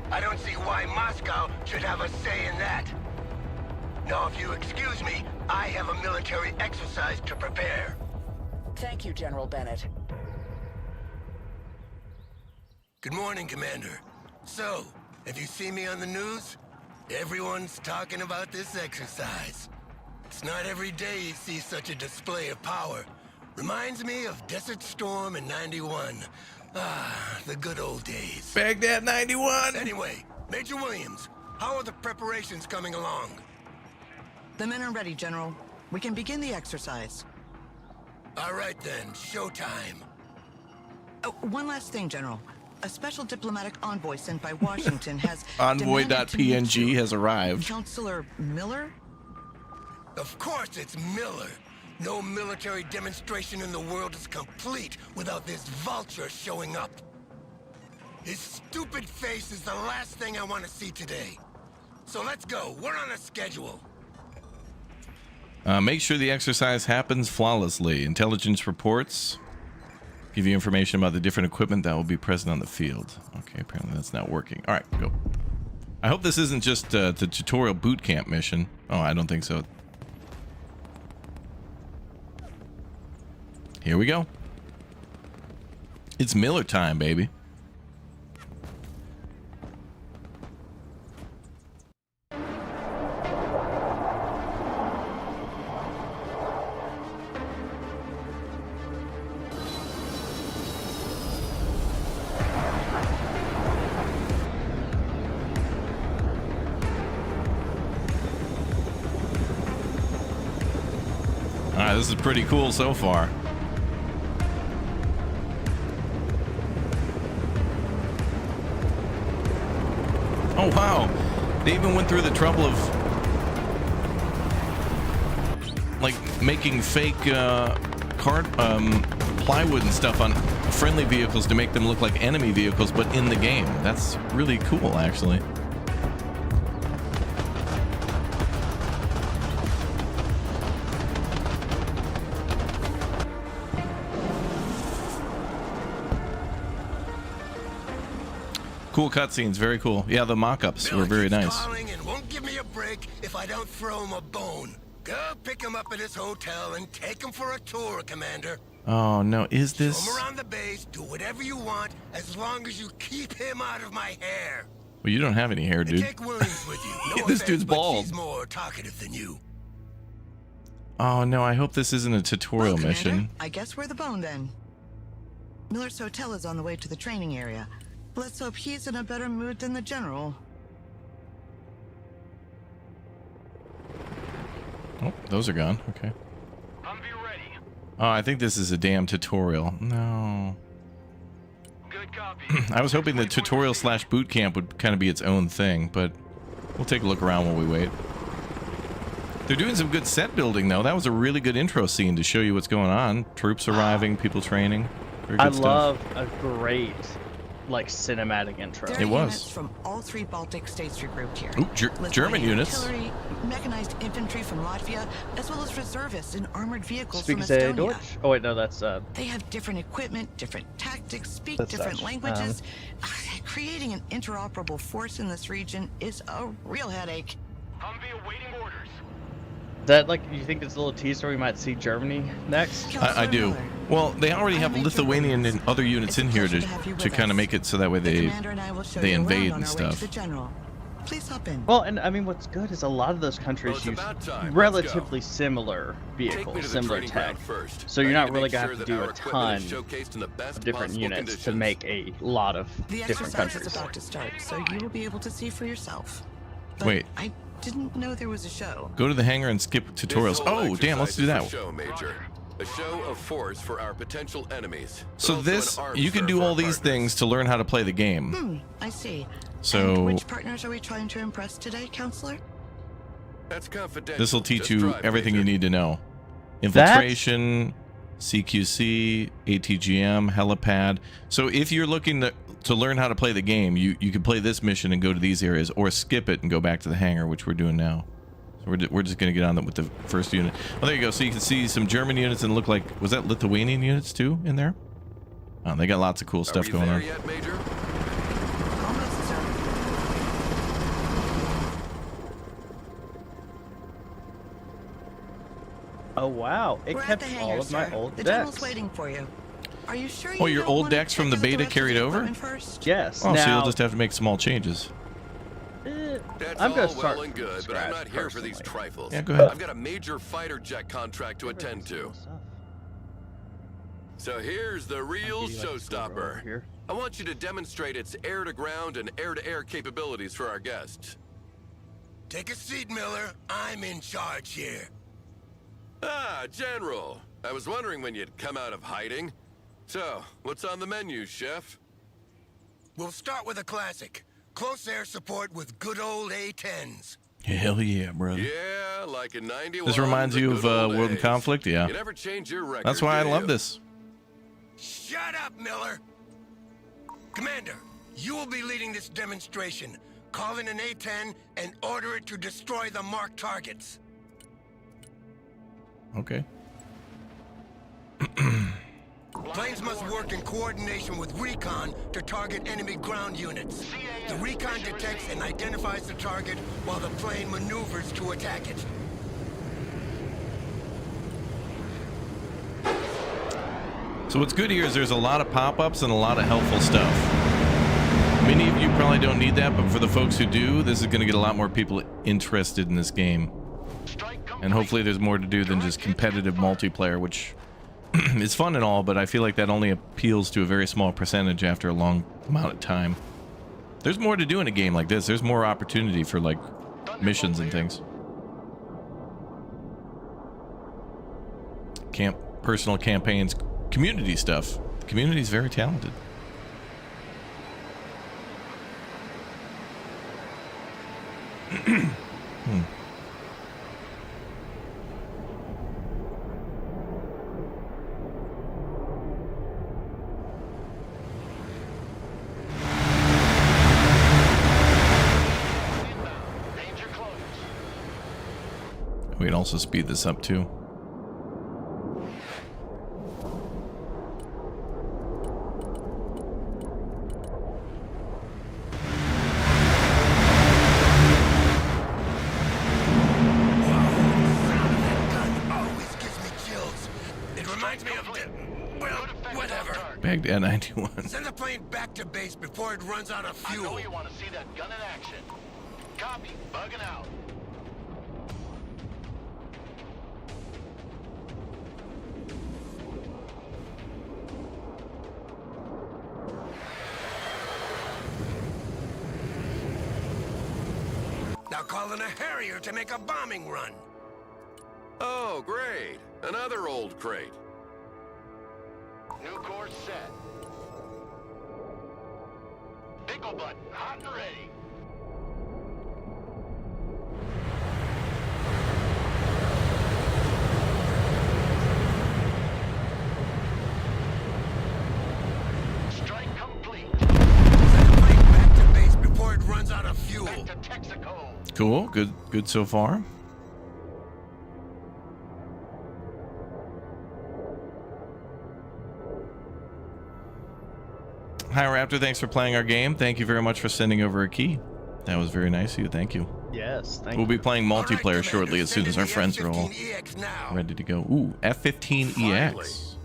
I don't see why Moscow should have a say in that. Now, if you excuse me, I have a military exercise to prepare. Thank you, General Bennett. Good morning, Commander. So, have you seen me on the news? Everyone's talking about this exercise. It's not every day you see such a display of power. Reminds me of Desert Storm in '91. Ah, the good old days. Baghdad 91! Anyway, Major Williams, how are the preparations coming along? The men are ready, General. We can begin the exercise. All right then, showtime. Oh, one last thing, General. A special diplomatic envoy sent by Washington has Envoy.png has arrived. Counselor Miller? Of course it's Miller. No military demonstration in the world is complete without this vulture showing up. His stupid face is the last thing I want to see today. So let's go. We're on a schedule. Make sure the exercise happens flawlessly. Intelligence reports give you information about the different equipment that will be present on the field. Okay, apparently that's not working. All right, go. I hope this isn't just the tutorial boot camp mission. Oh, I don't think so. Here we go. It's Miller time, baby. Alright, this is pretty cool so far. Oh, wow. They even went through the trouble of, like, making fake plywood and stuff on friendly vehicles to make them look like enemy vehicles, but in the game. That's really cool, actually. Cool cutscenes, very cool. Yeah, the mock-ups were very nice. Calling and won't give me a break if I don't throw him a bone. Go pick him up at his hotel and take him for a tour, Commander. Oh no, is this? Show him around the base, do whatever you want, as long as you keep him out of my hair. Well, you don't have any hair, dude. Take Williams with you. No This offense, dude's but bald. she's more talkative than you. Oh no, I hope this isn't a tutorial Well, mission. Commander, I guess we're the bone then. Miller's hotel is on the way to the training area. Let's hope he's in a better mood than the general. Oh, those are gone. Okay. Oh, I think this is a damn tutorial. No. Good copy. I was hoping the tutorial slash boot camp would kind of be its own thing, but we'll take a look around while we wait. They're doing some good set building, though. That was a really good intro scene to show you what's going on. Troops arriving, people training. Very good stuff. love a great, like, cinematic intro. There are It was. units from all 3 Baltic states regrouped here. Ooh, German Lithuanian units. Artillery, mechanized infantry from Latvia, as well as reservists and armored vehicles Speak from say Estonia. Deutsch? Oh wait, no, that's They have different equipment, different tactics, speak That's different Dutch. languages. Creating an interoperable force in this region is a real headache. Humvee awaiting orders. that, like, you think it's a little teaser we might see Germany next? I do. Miller. Well, they already have Lithuanian and other units in here to kind of make it so that way The they commander and I will show they you around invade on and our way to stuff. the general. Please hop in. Well, and I mean, what's good is a lot of those countries Well, it's use about time. Let's relatively similar Take me vehicles, to the similar training tech. ground first. So you're I not need really make gonna sure have to that do our a equipment is ton showcased in the best of different possible units to conditions. make a lot of The different exercise countries. is about to start, so you will be able to see for yourself. But Wait. I didn't know there was a show. Go to the hangar and skip tutorials. This whole Oh, damn, let's exercise do is that. A show, Major. A show of force for our potential enemies. but So also this, an arms you can serve do for all our these partners. things to learn how to play the game. I see. So- And which partners are we trying to impress today, Counselor? That's confidential. This will teach Just you drive, everything Major. you need to know. Infiltration, CQC, ATGM, helipad. So if you're looking to learn how to play the game, you can play this mission and go to these areas, or skip it and go back to the hangar, which we're doing now. So we're just going to get on with the first unit. Oh, there you go. So you can see some German units and look like, was that Lithuanian units too in there? Oh, they got lots of cool Are stuff we going there on. yet, Major? Almost, sir. Oh wow, it We're at kept the all hangar, of my sir. old The general's decks. waiting for you. Are you sure Oh, you your don't old wanna decks from check the out beta rest of carried the over? equipment first? Yes. Oh, now, so you'll just have to make small changes. That's I'm all gonna start well and from good, but I'm scratch not here for these personally. trifles. Yeah, go ahead. I've got a major fighter jet contract to attend to. So here's the real showstopper. Here. I want you to demonstrate its air-to-ground and air-to-air capabilities for our guests. Take a seat, Miller. I'm in charge here. Ah, General. I was wondering when you'd come out of hiding. So, what's on the menu, Chef? We'll start with a classic. Close air support with good old A-10s. Hell yeah, brother. Yeah, like in 91. This reminds the you of good old World in days. Conflict? Yeah. You never change your record, That's why I do love you? this. Shut up, Miller! Commander, you will be leading this demonstration. Call in an A-10 and order it to destroy the marked targets. Okay. Planes must work in coordination with recon to target enemy ground units. The recon detects and identifies the target while the plane maneuvers to attack it. So what's good here is there's a lot of pop-ups and a lot of helpful stuff. Many of you probably don't need that, but for the folks who do, this is going to get a lot more people interested in this game. And hopefully there's more to do than just competitive multiplayer, which is fun and all, but I feel like that only appeals to a very small percentage after a long amount of time. There's more to do in a game like this. There's more opportunity for, like, missions and things. Personal campaigns, community stuff. The community is very talented. We can also speed this up too. Baghdad 91. Send the plane back to base before it runs out of fuel. I know you want to see that gun in action. Copy. Bugging out. Now call in a Harrier to make a bombing run. Oh, great. Another old crate. New course set. Pickle button, hot and ready. Strike complete. Send the plane back to base before it runs out of fuel. Back to Texaco. Cool. Good so far. Hi, Raptor. Thanks for playing our game. Thank you very much for sending over a key. That was very nice of you. Thank you. Yes, thank We'll be you. playing multiplayer All right, shortly Commander, as soon as send our in the friends are all F-15EX now. ready to go. Ooh, F-15EX.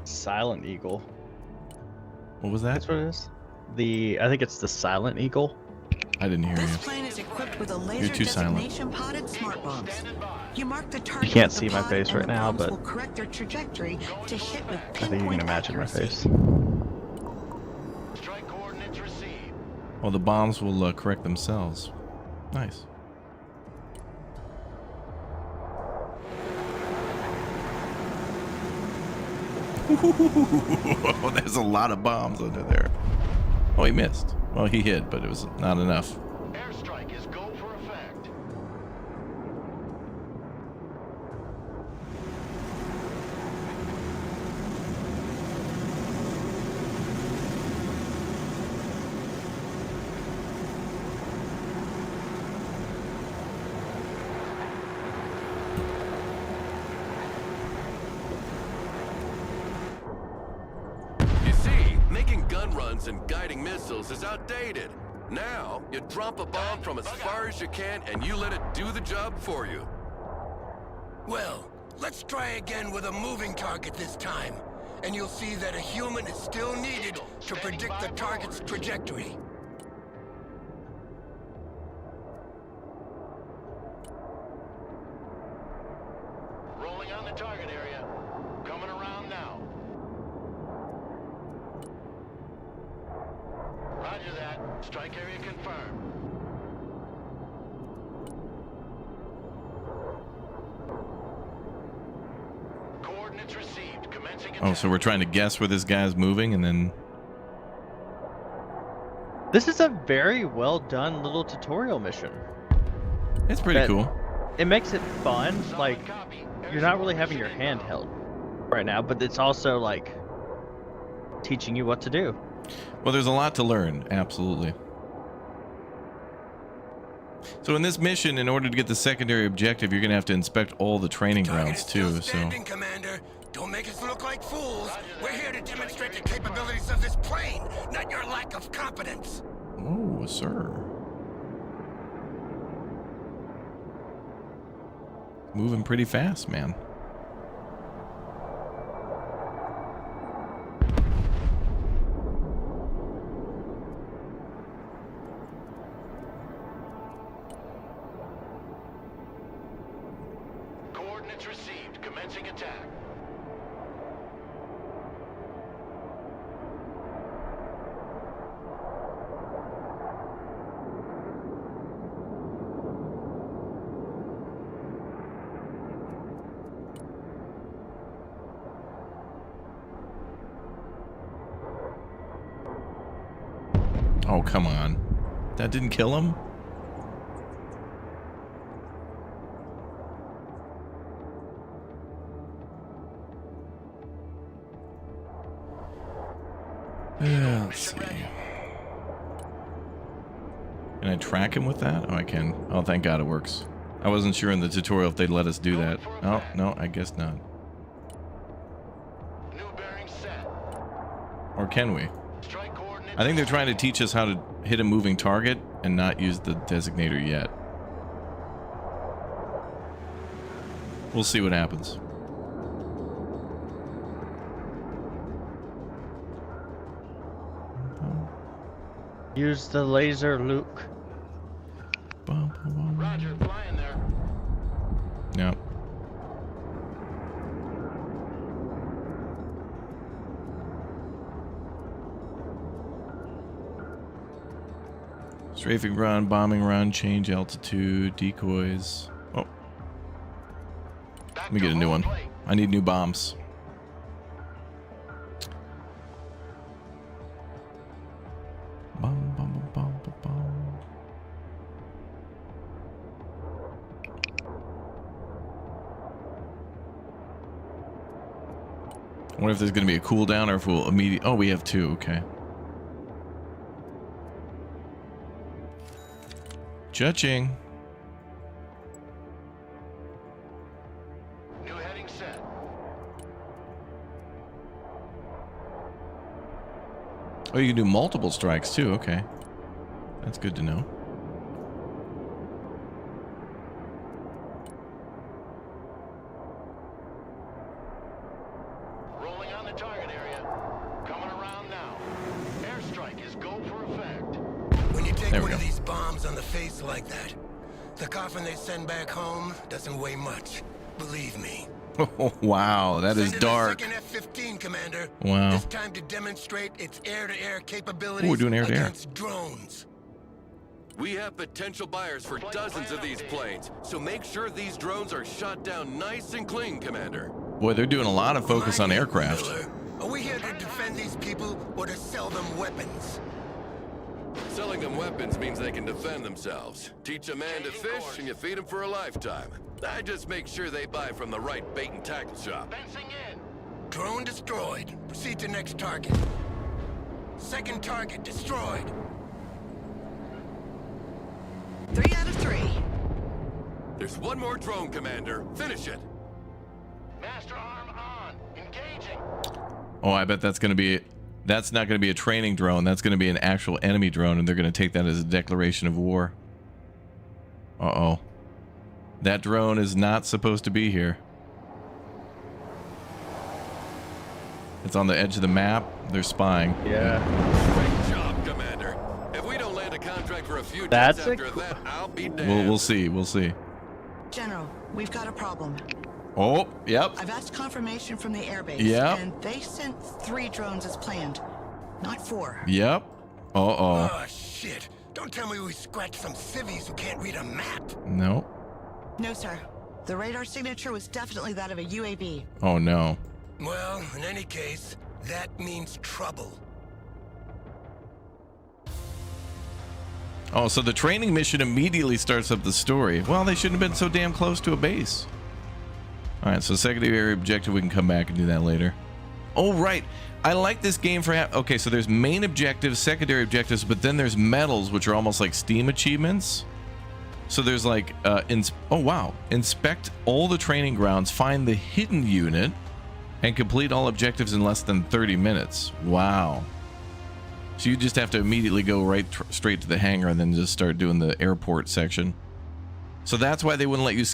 Silent Eagle. What was that? That's what it is. I think it's the Silent Eagle. I didn't hear This you. plane is equipped with a laser You're too silent. designation podded smart bombs. You mark the target. can't with the see my pod face and right the now, bombs but- will correct their trajectory to hit with I think you pinpoint can imagine my accuracy. face. Strike coordinates received. Well, the bombs will correct themselves. Nice. There's a lot of bombs under there. Oh, he missed. Well, he hit, but it was not enough. Airstrike is go for effect. You see, making gun runs and guiding missiles is outdated. Now, you drop a bomb from as far as you can and you let it do the job for you. Well, let's try again with a moving target this time. And you'll see that a human is still needed to predict the target's trajectory. Rolling on the target area. Coming around now. Roger that. Strike area confirmed. Coordinates received. Commencing attack. Oh, so we're trying to guess where this guy's moving, and then... This is a very well done little tutorial mission. It's pretty That- cool. It makes it fun. Solid Like, copy. you're not really Airstrike having your is hand inbound. held right now, but it's also like teaching you what to do. Well, there's a lot to learn. Absolutely. So in this mission, in order to get the secondary objective, you're going to have to inspect all the training Target grounds is still too. So standing, Commander. Don't make us look like fools. We're here to demonstrate the capabilities of this plane, not your lack of competence. oh, sir. Moving pretty fast, man. Coordinates received. Commencing attack. Oh, come on. That didn't kill him? Let's see. Can I track him with that? Oh, I can. Oh, thank God it works. I wasn't sure in the tutorial if they'd let us do that. Oh, no, I guess not. New bearing set. Or can we? Strike coordinates. I think they're trying to teach us how to hit a moving target and not use the designator yet. We'll see what happens. Use the laser, Luke. Roger, flying there. Yep. Strafing run, bombing run, change altitude, decoys. Oh. Let me get a new one. I need new bombs. Bum, bum, bum, bum, bum, bum. I wonder if there's going to be a cooldown or if we'll immediately... Oh, we have two. Okay. Judging. New heading set. Oh, you can do multiple strikes too. Okay. That's good to know. Rolling on the target area. Coming around now. Airstrike is go for effect. When you take There we one of go. these bombs on the face like that, the coffin they send back home doesn't weigh much. Believe me. Oh, wow, that is Send in dark. a second F-15, Commander. Wow. This time to demonstrate its air-to-air capabilities Ooh, we're doing air-to-air. against drones. We have potential buyers for dozens of these planes, so make sure these drones are shot down nice and clean, Commander. Boy, they're doing a lot of focus on Mind you, aircraft. Miller, are we here to defend these people or to sell them weapons? Selling them weapons means they can defend themselves. Teach a man to fish and you feed him for a lifetime. I just make sure they buy from the right bait and tackle shop. Fencing in. Drone destroyed. Proceed to next target. Second target destroyed. 3 out of 3. There's one more drone, Commander. Finish it. Master arm on. Engaging. Oh, I bet that's going to be... That's not going to be a training drone. That's going to be an actual enemy drone, and they're going to take that as a declaration of war. Uh-oh. That drone is not supposed to be here. It's on the edge of the map. They're spying. Yeah. Great job, Commander. If we don't land a contract for a few That's days a after cool- that, I'll be damned. We'll see. We'll see. General, we've got a problem. Oh, yep. I've asked confirmation from the airbase, Yep. and they sent 3 drones as planned, not 4. Yep. Uh-oh. Oh, shit. Don't tell me we scratched some civvies who can't read a map. No. No, sir. The radar signature was definitely that of a UAV. Oh, no. Well, in any case, that means trouble. Oh, so the training mission immediately starts up the story. Well, they shouldn't have been so damn close to a base. All right, so secondary objective, we can come back and do that later. Oh, right. I like this game for... Okay, so there's main objectives, secondary objectives, but then there's medals, which are almost like Steam achievements. So there's like... oh, wow. Inspect all the training grounds, find the hidden unit, and complete all objectives in less than 30 minutes. Wow. So you just have to immediately go right straight to the hangar and then just start doing the airport section. So that's why they wouldn't let you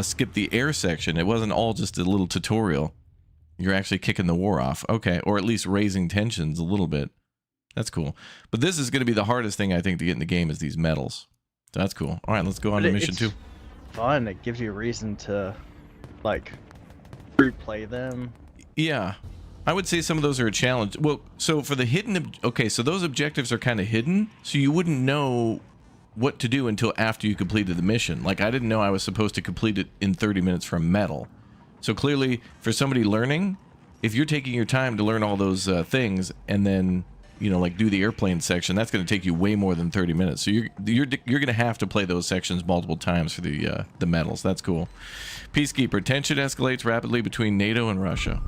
skip the air section. It wasn't all just a little tutorial. You're actually kicking the war off. Okay, or at least raising tensions a little bit. That's cool. But this is going to be the hardest thing, I think, to get in the game is these medals. So that's cool. All right, let's go on to mission 2. Fun. It gives you a reason to, like, replay them. Yeah. I would say some of those are a challenge. Well, so for the hidden... Okay, so those objectives are kind of hidden, so you wouldn't know what to do until after you completed the mission. Like, I didn't know I was supposed to complete it in 30 minutes for a medal. So clearly, for somebody learning, if you're taking your time to learn all those things and then, you know, like do the airplane section, that's going to take you way more than 30 minutes. So you're going to have to play those sections multiple times for the medals. That's cool. Peacekeeper, tension escalates rapidly between NATO and Russia.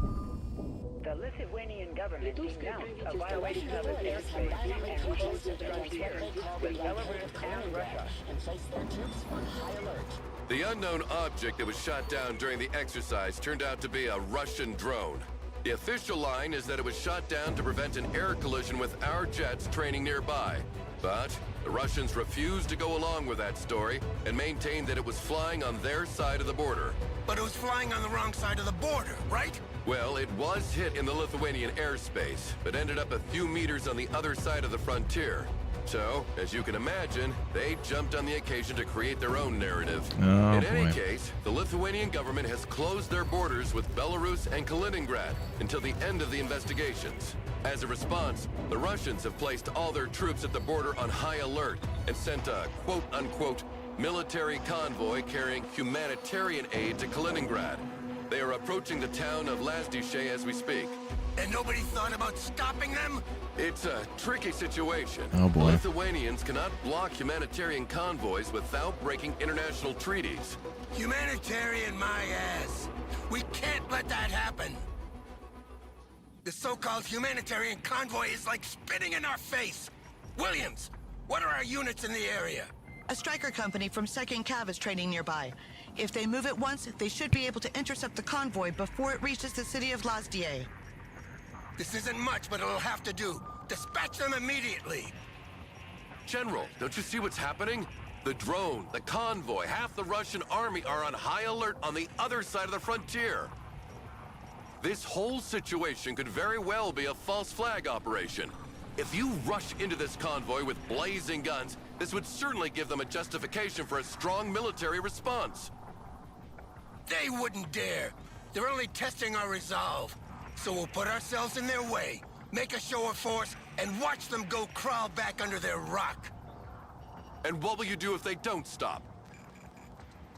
The Lithuanian government denounced a violation Russian authorities have violently protested against what they call the blockade of Kaliningrad and placed their troops on high alert. The unknown object that was shot down during the exercise turned out to be a Russian drone. The official line is that it was shot down to prevent an air collision with our jets training nearby. But the Russians refused to go along with that story and maintained that it was flying on their side of the border. But it was flying on the wrong side of the border, right? Well, it was hit in the Lithuanian airspace, but ended up a few meters on the other side of the frontier. So, as you can imagine, they jumped on the occasion to create their own narrative. In any case, the Lithuanian government has closed their borders with Belarus and Kaliningrad until the end of the investigations. As a response, the Russians have placed all their troops at the border on high alert and sent a quote-unquote military convoy carrying humanitarian aid to Kaliningrad. They are approaching the town of Lazdiche as we speak. And nobody thought about stopping them? It's a tricky situation. Oh boy. Lithuanians cannot block humanitarian convoys without breaking international treaties. Humanitarian my ass. We can't let that happen. The so-called humanitarian convoy is like spitting in our face. Williams, what are our units in the area? A striker company from 2nd Cav is training nearby. If they move it once, they should be able to intercept the convoy before it reaches the city of Lazdiche. This isn't much, but it'll have to do. Dispatch them immediately. General, don't you see what's happening? The drone, the convoy, half the Russian army are on high alert on the other side of the frontier. This whole situation could very well be a false flag operation. If you rush into this convoy with blazing guns, this would certainly give them a justification for a strong military response. They wouldn't dare. They're only testing our resolve. So we'll put ourselves in their way, make a show of force, and watch them go crawl back under their rock. And what will you do if they don't stop?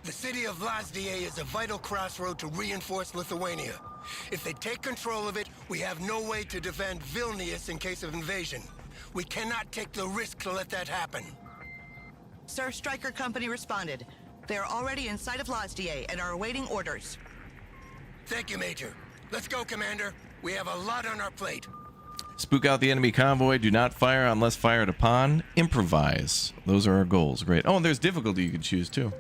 The city of Lazdiche is a vital crossroad to reinforce Lithuania. If they take control of it, we have no way to defend Vilnius in case of invasion. We cannot take the risk to let that happen. Sir, Striker Company responded. They are already inside of Lazdiche and are awaiting orders. Thank you, Major. Let's go, Commander. We have a lot on our plate. Spook out the enemy convoy. Do not fire unless fired upon. Improvise. Those are our goals. Great. Oh, and there's difficulty you can choose too.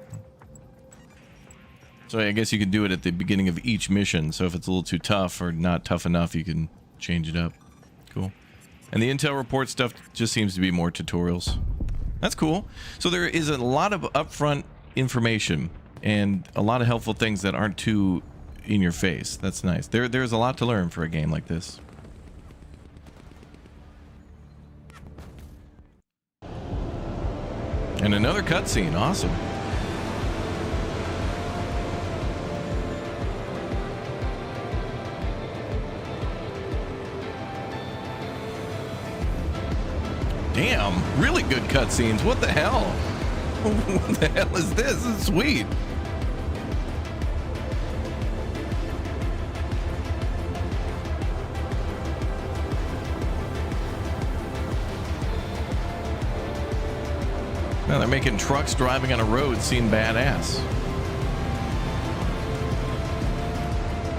So I guess you can do it at the beginning of each mission. So if it's a little too tough or not tough enough, you can change it up. Cool. And the intel report stuff just seems to be more tutorials. That's cool. So there is a lot of upfront information and a lot of helpful things that aren't too in your face. That's nice. There's a lot to learn for a game like this. And another cutscene. Awesome. Damn, really good cutscenes. What the hell? What the hell is this? This is sweet. Now they're making trucks driving on a road seem badass.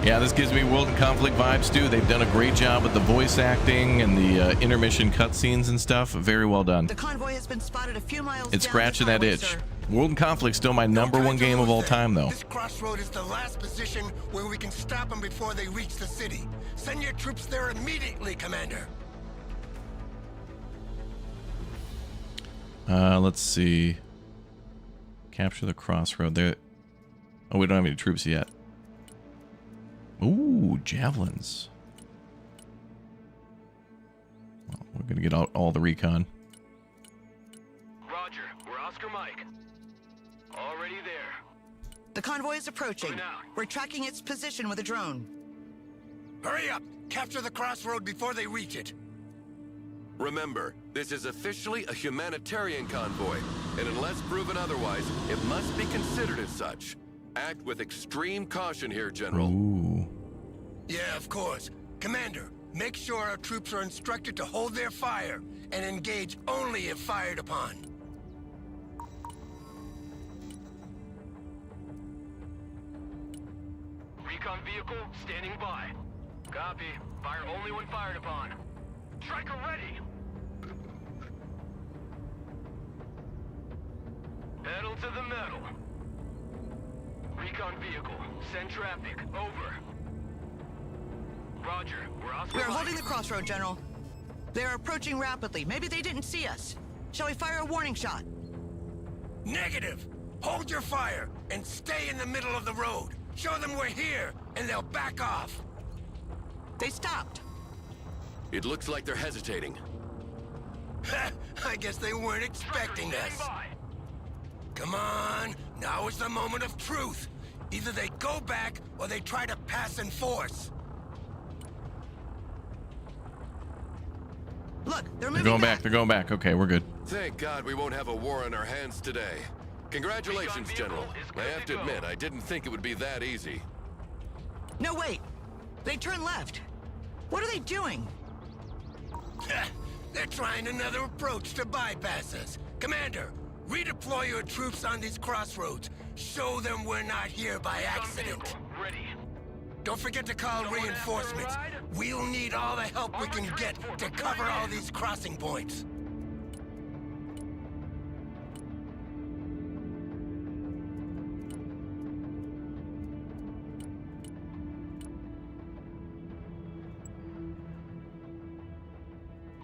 Yeah, this gives me World and Conflict vibes too. They've done a great job with the voice acting and the intermission cutscenes and stuff. Very well done. The convoy has been spotted a few miles. It's scratching that itch. Sir. World and Conflict's still my #1 game of all time, though. This crossroad is the last position where we can stop them before they reach the city. Send your troops there immediately, Commander. Let's see. Capture the crossroad there. Oh, we don't have any troops yet. Ooh, javelins. Well, we're gonna get out all the recon. Roger, we're Oscar Mike. Already there. The convoy is approaching. We're tracking its position with a drone. Hurry up! Capture the crossroad before they reach it. Remember, this is officially a humanitarian convoy, and unless proven otherwise, it must be considered as such. Act with extreme caution here, General. Ooh. Yeah, of course. Commander, make sure our troops are instructed to hold their fire and engage only if fired upon. Recon vehicle standing by. Copy. Fire only when fired upon. Striker ready. Pedal to the metal. Recon vehicle. Send traffic. Over. Roger. We're Oscar. We are holding the crossroad, General. They are approaching rapidly. Maybe they didn't see us. Shall we fire a warning shot? Negative. Hold your fire and stay in the middle of the road. Show them we're here, and they'll back off. They stopped. It looks like they're hesitating. I guess they weren't expecting us. Come on, now is the moment of truth. Either they go back, or they try to pass in force. Look, they're They're moving going back. They're going back. Okay, we're good. Thank God we won't have a war on our hands today. Congratulations, General. I have to admit, I didn't think it would be that easy. No, wait. They turned left. What are they doing? They're trying another approach to bypass us. Commander, redeploy your troops on these crossroads. Show them we're not here by accident. Ready. Don't forget to call reinforcements. We'll need all the help we can get to cover all these crossing points.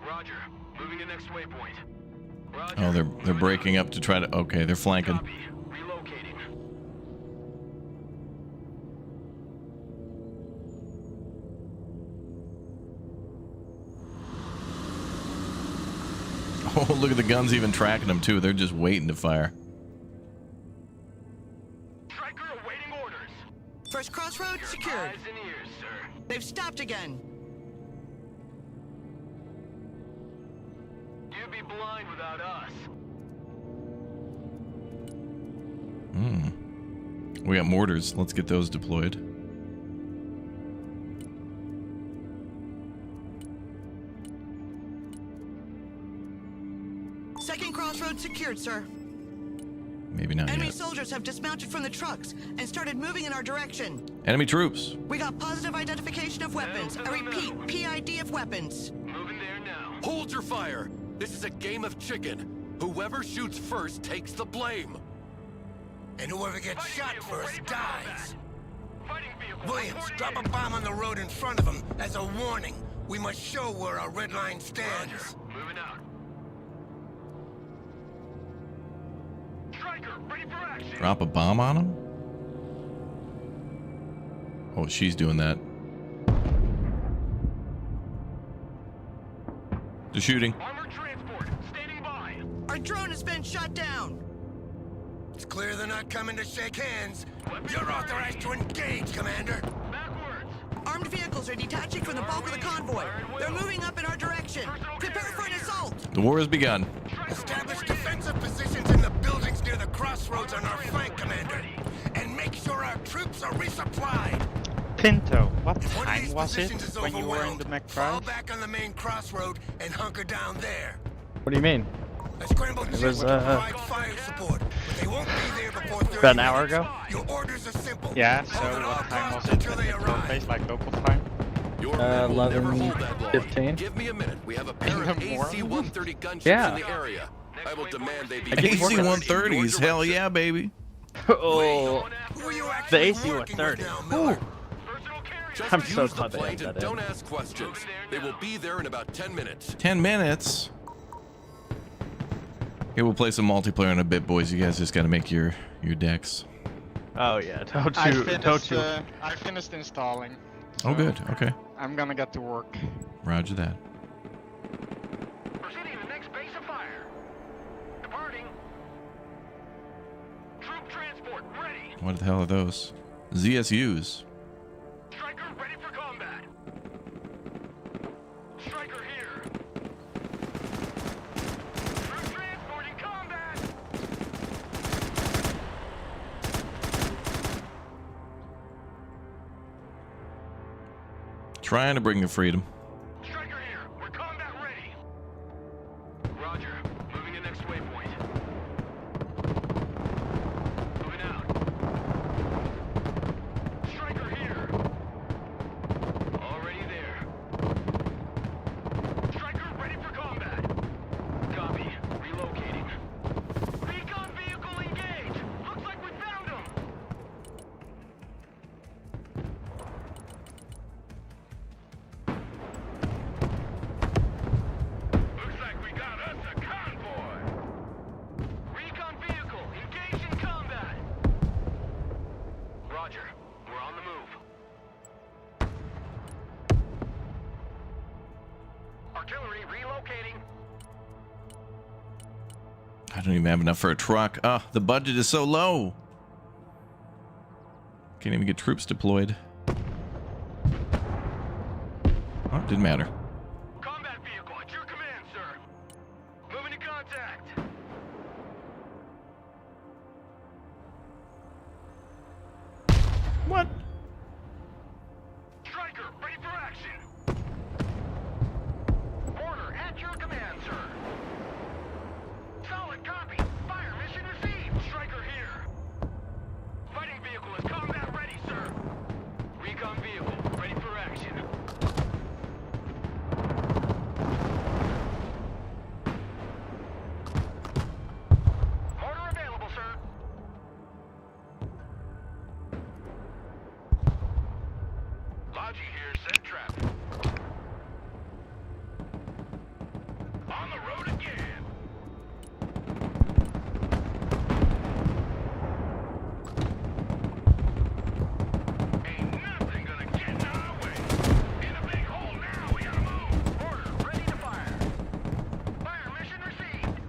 Roger. Moving to next waypoint. Roger. Oh, they're breaking up to try to. Okay, they're flanking. Copy. Relocating. Oh, look at the guns even tracking them too. They're just waiting to fire. Striker awaiting orders. First crossroad secured. Eyes and ears, sir. They've stopped again. You'd be blind without us. We got mortars. Let's get those deployed. Second crossroad secured, sir. Maybe not Enemy yet. soldiers have dismounted from the trucks and started moving in our direction. Enemy troops. We got positive identification of weapons. I repeat, PID of weapons. Moving there now. Hold your fire! This is a game of chicken. Whoever shoots first takes the blame. And whoever gets Fighting shot vehicle first ready for dies. combat. Fighting vehicle Williams, reporting drop a in. bomb on the road in front of them as a warning. We must show where our red line stands. Roger. Moving out. Striker, ready for action. Drop a bomb on them? Oh, she's doing that. They're shooting. Armored transport, standing by. Our drone has been shot down. It's clear they're not coming to shake hands. You're authorized to engage, Commander. Backwards. Armed vehicles are detaching from the bulk of the convoy. They're moving up in our direction. Prepare for an assault. The war has begun. Establish defensive positions in the buildings near the crossroads on our flank, Commander. And make sure our troops are resupplied. Pinto, what If one of time these was it positions is when you were in the overwhelmed, fall McBride? back on the main crossroad and hunker down there. What do you mean? A scrambled It jet was, will provide fire support, but they won't be there before 30 About an hour minutes. ago? Your orders are simple. Yeah, so Hold at all what time was costs it until at they the arrive. base, like local time? Your men will never hold that long. 11:15. Give me a minute. We have a pair of In the morning? AC-130 gunships Yeah. in the area. I will demand they be AC-130s. Hell yeah, baby. Oh, Who are you the actually AC working with 130. now, Miller? Personal carrier. Just I'm use so the glad they planes have and that don't in. ask questions. They will be there in about 10 minutes. 10 minutes. Okay, we'll play some multiplayer in a bit, boys. You guys just gotta make your decks. oh yeah, don't I you, finished, don't you? I finished installing. Oh, so good. Okay. I'm gonna get to work. Roger that. Proceeding to the next base of fire. Departing. Troop transport ready. What the hell are those? ZSUs. Striker ready for combat. Striker here. Troop transport in combat. Trying to bring the freedom. Striker here. We're combat ready. Roger. Moving to next waypoint. Moving out. Striker here. Already there. Striker artillery relocating. I don't even have enough for a truck. Oh, the budget is so low. Can't even get troops deployed. Oh, didn't matter. Combat vehicle at your command, sir. Moving to contact. What? Striker, ready for action. Order at your command, sir. Solid copy. Fire mission received. Striker here. Fighting vehicle is combat ready, sir. Recon vehicle ready for action. Order available, sir. Logi here, set trap. On the road again. Ain't nothing gonna get in our way. In a big hole now, we gotta move. Order, ready to fire. Fire mission received.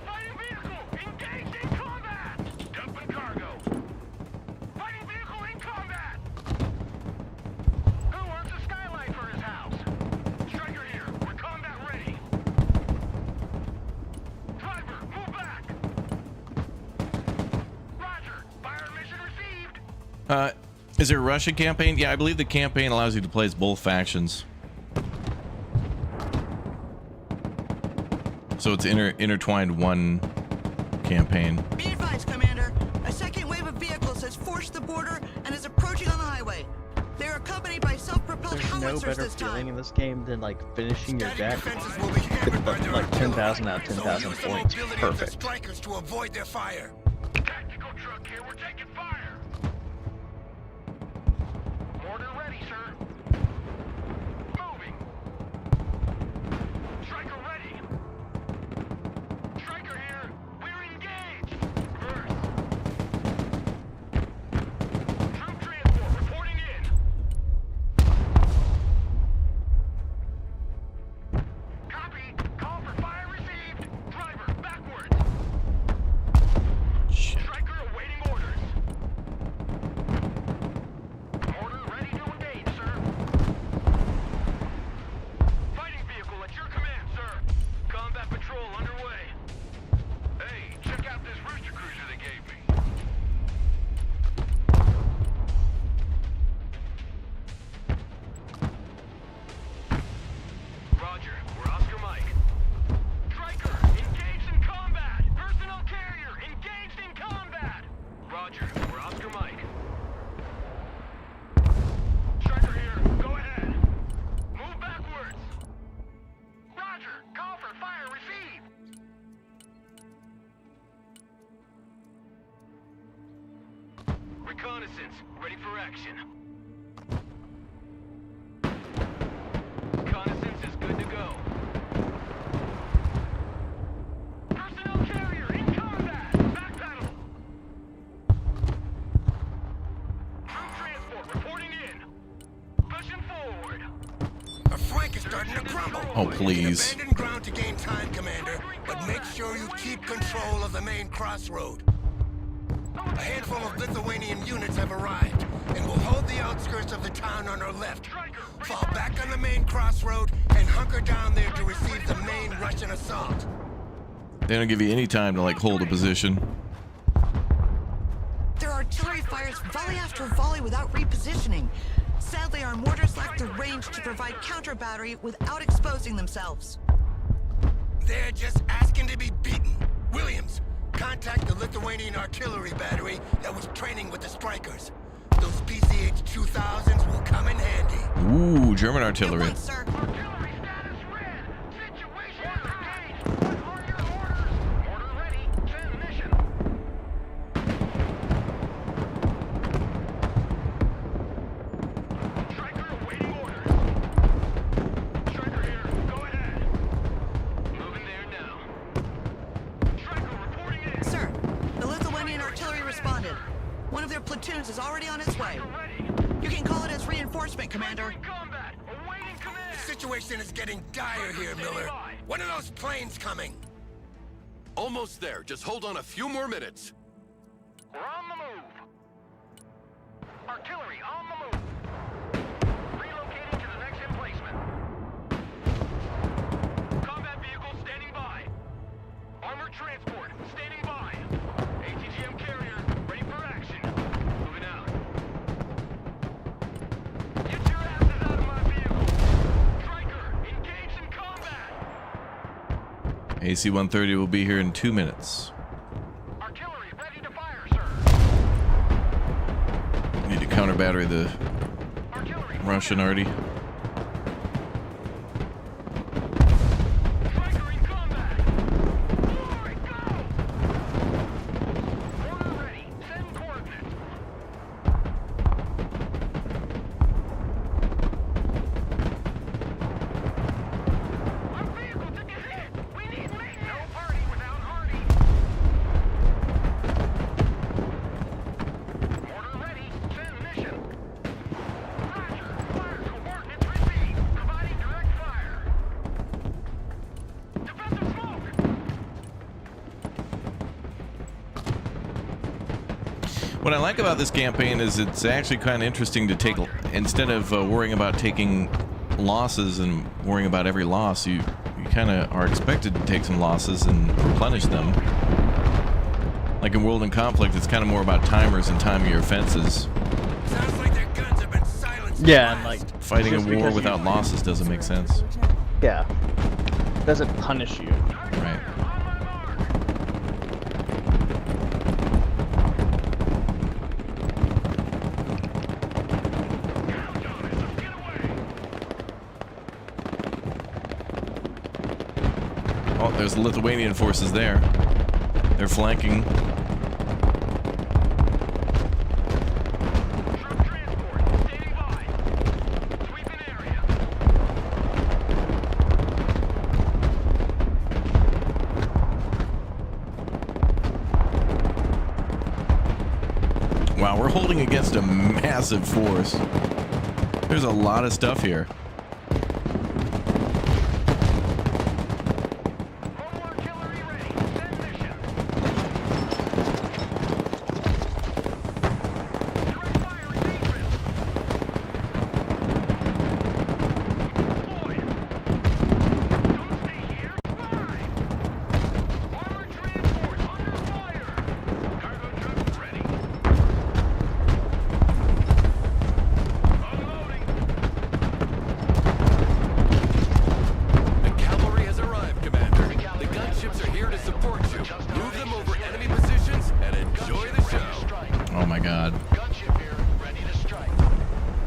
Fighting vehicle, engaged in combat. Dumping cargo. Fighting vehicle in combat. Who wants a skylight for his house? Striker here, we're combat ready. Driver, move back. Roger, fire mission received. Is there a Russian campaign? Yeah, I believe the campaign allows you to play as both factions. So it's intertwined one campaign. Be advised, Commander. A second wave of vehicles has forced the border and is approaching on the highway. They're accompanied by self-propelled There's no howitzers better this feeling time. in this game than like finishing your deck. Defenses will be hammered by their Like 10,000 artillery, out of so 10,000 use the points. mobility of the Perfect. strikers to avoid their fire. Tactical truck here, we're taking fire. Order ready, sir. Moving. Striker ready. Striker here. We're engaged. Reverse. Troop transport reporting in. Copy. Call for fire received. Driver, backwards. Shit. Striker awaiting orders. Order ready to engage, sir. Fighting vehicle at your command, sir. Combat patrol underway. Hey, check out this rooster cruiser they gave me. Roger, we're Oscar Mike. Striker, engaged in combat! Personnel carrier, engaged in combat! Roger, we're Oscar Mike. Striker here, go ahead. Move backwards. Roger, call for fire received. Reconnaissance, ready for action. Reconnaissance is good to go. Personnel carrier in combat! Backpedal! Troop transport reporting in. Pushing forward. A flank is starting to crumble. Oh, You can please. abandon ground to gain time, Commander, but make sure you keep control of the main crossroad. A handful of Lithuanian units have arrived, and will hold the outskirts of the town on our left. Fall back on the main crossroad and hunker down there to receive the main Russian assault. They don't give you any time to like hold a position. Their artillery fires volley after volley without repositioning. Sadly, our mortars lack the range to provide counter battery without exposing themselves. They're just asking to be beaten. Williams, contact the Lithuanian artillery battery that was training with the strikers. Those PCH-2000s will come in handy. Ooh, German Good artillery. one, sir. Artillery status red. Situation engaged. What are your orders? Order ready. Transmission. Striker awaiting orders. Striker here. Go ahead. Moving there now. Striker reporting in. Sir, the Lithuanian artillery responded. One of their platoons is already on its way. Striker ready. You can call it as reinforcement, Commander. Combat! Awaiting command! The situation is getting dire here, Miller. When are those planes coming? Almost there. Just hold on a few more minutes. We're on the move. Artillery on the move. Relocating to the next emplacement. Combat vehicle standing by. Armored transport standing by. ATGM carrier ready for action. Moving out. Get your asses out of my vehicle. Striker, engaged in combat. AC-130 will be here in 2 minutes. Artillery ready to fire, sir. Need to counter battery the Artillery. Russian arty. Striker in combat. Forward, go. Order ready. Send coordinates. Our vehicle took a hit. We need maintenance. No party without Hardy. Order ready. Send mission. Roger. Fire coordinates received. Providing direct fire. Defensive smoke. What I like about this campaign is it's actually kind of interesting to take, instead of worrying about taking losses and worrying about every loss, you kind of are expected to take some losses and replenish them. Like in World and Conflict, it's kind of more about timers and timing your offenses. Sounds like their guns have been silenced. Yeah, and like Fighting a just war because without losses doesn't make sense. yeah, doesn't punish you. Right. Oh, there's Lithuanian forces there. They're flanking. Troop transport standing by. Sweeping area. Wow, we're holding against a massive force. There's a lot of stuff here. Mobile artillery ready. Send mission. Direct fire engagement. Deployed. Don't stay here. Fire. Armored transport under fire. Cargo truck ready. Unloading. The cavalry has arrived, Commander. The gunships are here to support you. Move them over enemy positions and enjoy the show. Oh my god. Gunship here, ready to strike.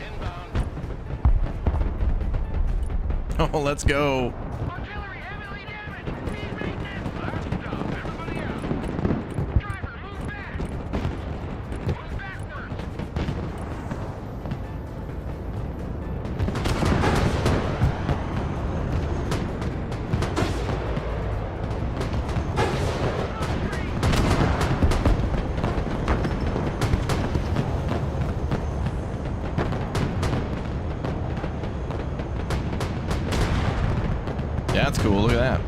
Inbound. Oh, let's go. Artillery heavily damaged. Need maintenance. Last stop. Everybody out. Driver, move back. Move backwards. That's cool. Look at that.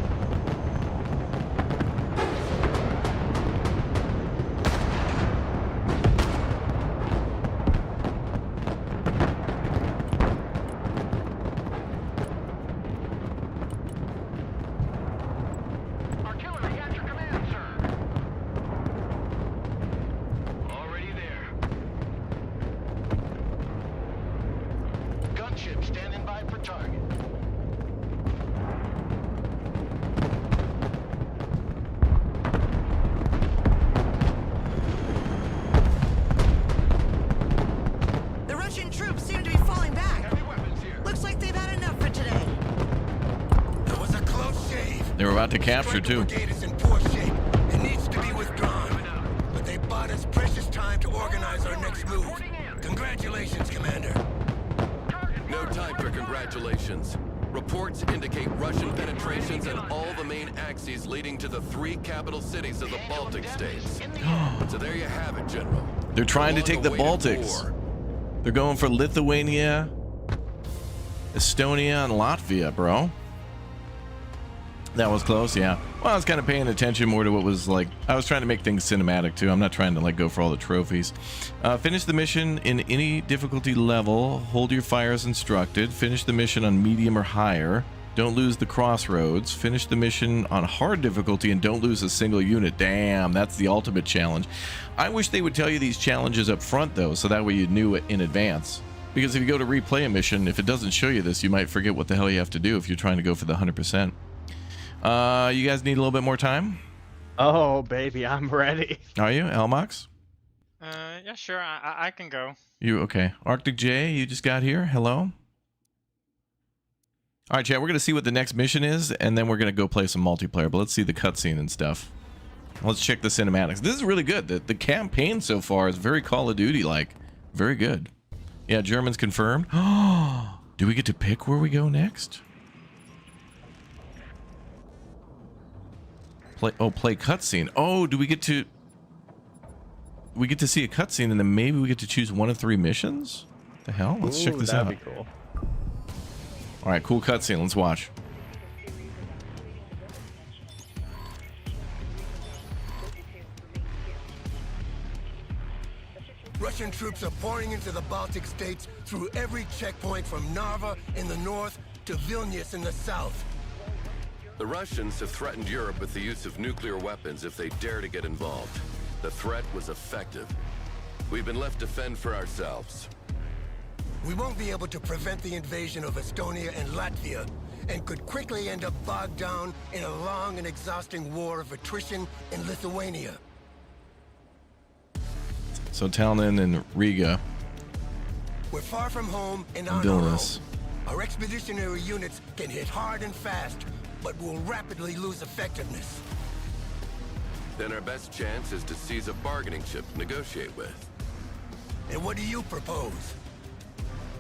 Artillery at your command, sir. Already there. Gunship standing by for target. The Russian troops seem to be falling back. Heavy weapons here. Looks like they've had enough for today. That was a close shave. They were about to capture too. The brigade is in poor shape. It needs to be withdrawn. But they bought us precious time to organize our next move. Congratulations, Commander. No time for congratulations. Reports indicate Russian penetrations in all the main axes leading to the 3 capital cities of the Baltic states. So there you have it, General. They're trying to take the Long-awaited Baltics. war. They're going for Lithuania, Estonia, and Latvia, bro. That was close, yeah. Well, I was kind of paying attention more to what was like. I was trying to make things cinematic too. I'm not trying to like go for all the trophies. Finish the mission in any difficulty level. Hold your fire as instructed. Finish the mission on medium or higher. Don't lose the crossroads. Finish the mission on hard difficulty and don't lose a single unit. Damn, that's the ultimate challenge. I wish they would tell you these challenges up front though, so that way you knew it in advance. Because if you go to replay a mission, if it doesn't show you this, you might forget what the hell you have to do if you're trying to go for the 100%. You guys need a little bit more time? Oh, baby, I'm ready. Are you, Elmox? Yeah, sure. I can go. You okay? Arctic J, you just got here. Hello. All right, chat. We're gonna see what the next mission is, and then we're gonna go play some multiplayer. But let's see the cutscene and stuff. Let's check the cinematics. This is really good. The campaign so far is very Call of Duty like. Very good. Yeah, Germans confirmed. Oh, do we get to pick where we go next? Play cutscene. Oh, do we get to see a cutscene and then maybe we get to choose one of 3 missions? The hell? Let's check this out. That'd be cool. All right, cool cutscene. Let's watch. Russian troops are pouring into the Baltic states through every checkpoint from Narva in the north to Vilnius in the south. The Russians have threatened Europe with the use of nuclear weapons if they dare to get involved. The threat was effective. We've been left to fend for ourselves. We won't be able to prevent the invasion of Estonia and Latvia, and could quickly end up bogged down in a long and exhausting war of attrition in Lithuania. So Tallinn and Riga. We're far from home and on our own. Our expeditionary units can hit hard and fast, but will rapidly lose effectiveness. Then our best chance is to seize a bargaining chip to negotiate with. And what do you propose?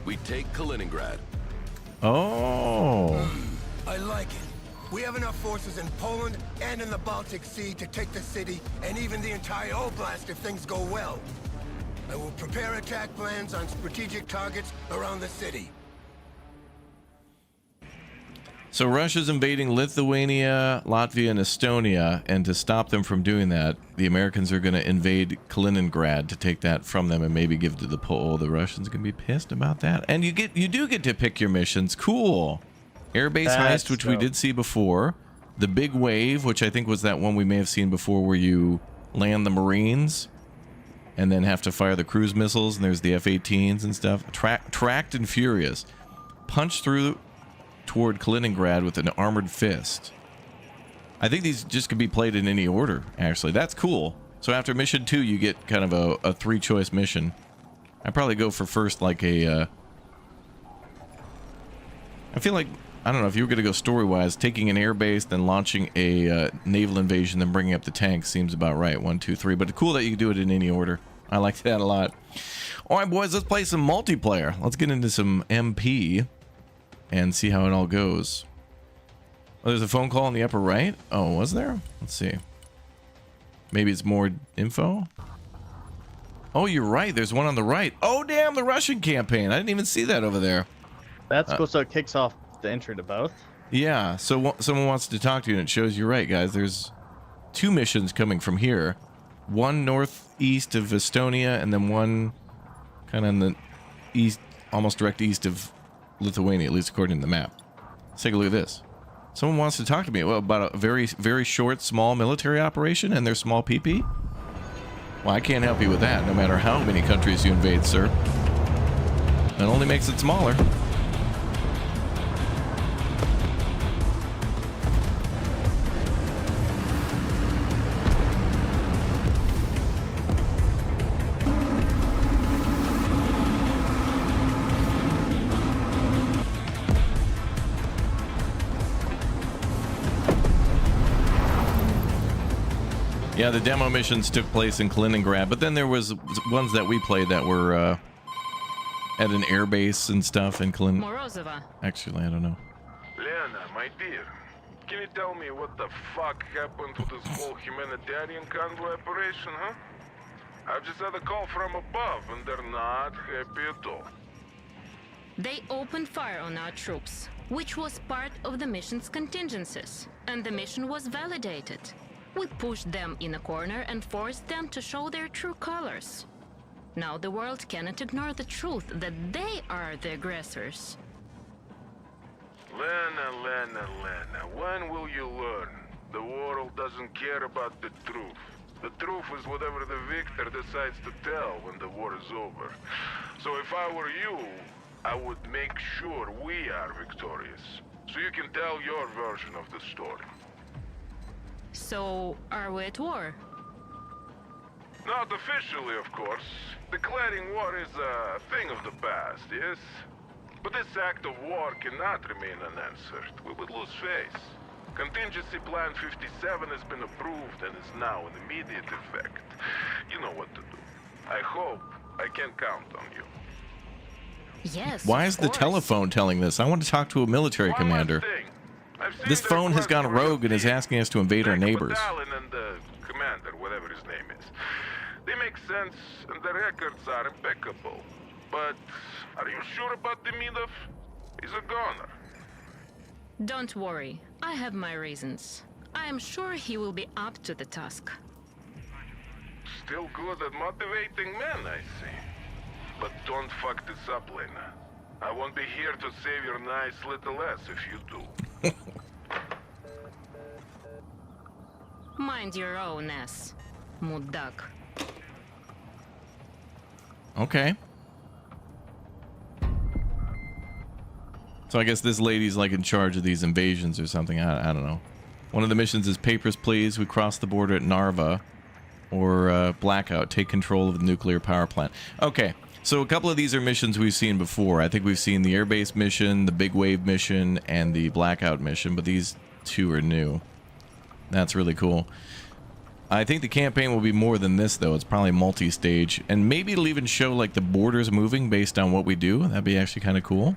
We take Kaliningrad. Oh. I like it. We have enough forces in Poland and in the Baltic Sea to take the city and even the entire Oblast if things go well. I will prepare attack plans on strategic targets around the city. So Russia's invading Lithuania, Latvia, and Estonia, and to stop them from doing that, the Americans are going to invade Kaliningrad to take that from them and maybe give it to the Poles. The Russians are going to be pissed about that. And you do get to pick your missions. Cool. Airbase heist, which we did see before. The big wave, which I think was that one we may have seen before, where you land the Marines and then have to fire the cruise missiles, and there's the F-18s and stuff. Tracked and Furious. Punch through toward Kaliningrad with an armored fist. I think these just could be played in any order, actually. That's cool. So after mission 2, you get kind of a 3-choice mission. I'd probably go for first like a... I feel like, I don't know, if you were going to go story-wise, taking an airbase, then launching a naval invasion, then bringing up the tanks seems about right. 1, 2, 3. But cool that you can do it in any order. I like that a lot. All right, boys, let's play some multiplayer. Let's get into some MP and see how it all goes. Oh, there's a phone call in the upper right. Oh, was there? Let's see. Maybe it's more info. Oh, you're right. There's one on the right. Oh, damn, the Russian campaign. I didn't even see that over there. That's cool. So it kicks off the entry to both. Yeah. So someone wants to talk to you, and it shows you're right, guys. There's 2 missions coming from here. One northeast of Estonia, and then one kind of in the east, almost direct east of Lithuania, at least according to the map. Let's take a look at this. Someone wants to talk to me about a very, very short, small military operation and their small PP. Well, I can't help you with that, no matter how many countries you invade, sir. That only makes it smaller. Yeah, the demo missions took place in Kaliningrad, but then there was ones that we played that were at an airbase and stuff in Kaliningrad. Actually, I don't know. Lena, my dear, can you tell me what the fuck happened to this whole humanitarian convoy operation, huh? I've just had a call from above, and they're not happy at all. They opened fire on our troops, which was part of the mission's contingencies, and the mission was validated. We pushed them in a corner and forced them to show their true colors. Now the world cannot ignore the truth that they are the aggressors. Lena, when will you learn? The world doesn't care about the truth. The truth is whatever the victor decides to tell when the war is over. So if I were you, I would make sure we are victorious, so you can tell your version of the story. So, are we at war? Not officially, of course. Declaring war is a thing of the past, yes? But this act of war cannot remain unanswered. We would lose face. Contingency Plan 57 has been approved and is now in immediate effect. You know what to do. I hope I can count on you. Yes. Why is the telephone telling this? I want to talk to a military commander. This phone has gone rogue and is asking us to invade our neighbors. And the commander, whatever his name is. They make sense and the records are impeccable. But are you sure about Demidov? He's a goner. Don't worry. I have my reasons. I am sure he will be up to the task. Still good at motivating men, I see. But don't fuck this up, Lena. I won't be here to save your nice little ass if you do. Mind your own ass, mudak. Okay. So I guess this lady's like in charge of these invasions or something. I don't know. One of the missions is Papers, Please. We cross the border at Narva. Or Blackout. Take control of the nuclear power plant. Okay. So a couple of these are missions we've seen before. I think we've seen the airbase mission, the big wave mission, and the Blackout mission. But these two are new. That's really cool. I think the campaign will be more than this, though. It's probably multi-stage. And maybe it'll even show like the borders moving based on what we do. That'd be actually kind of cool.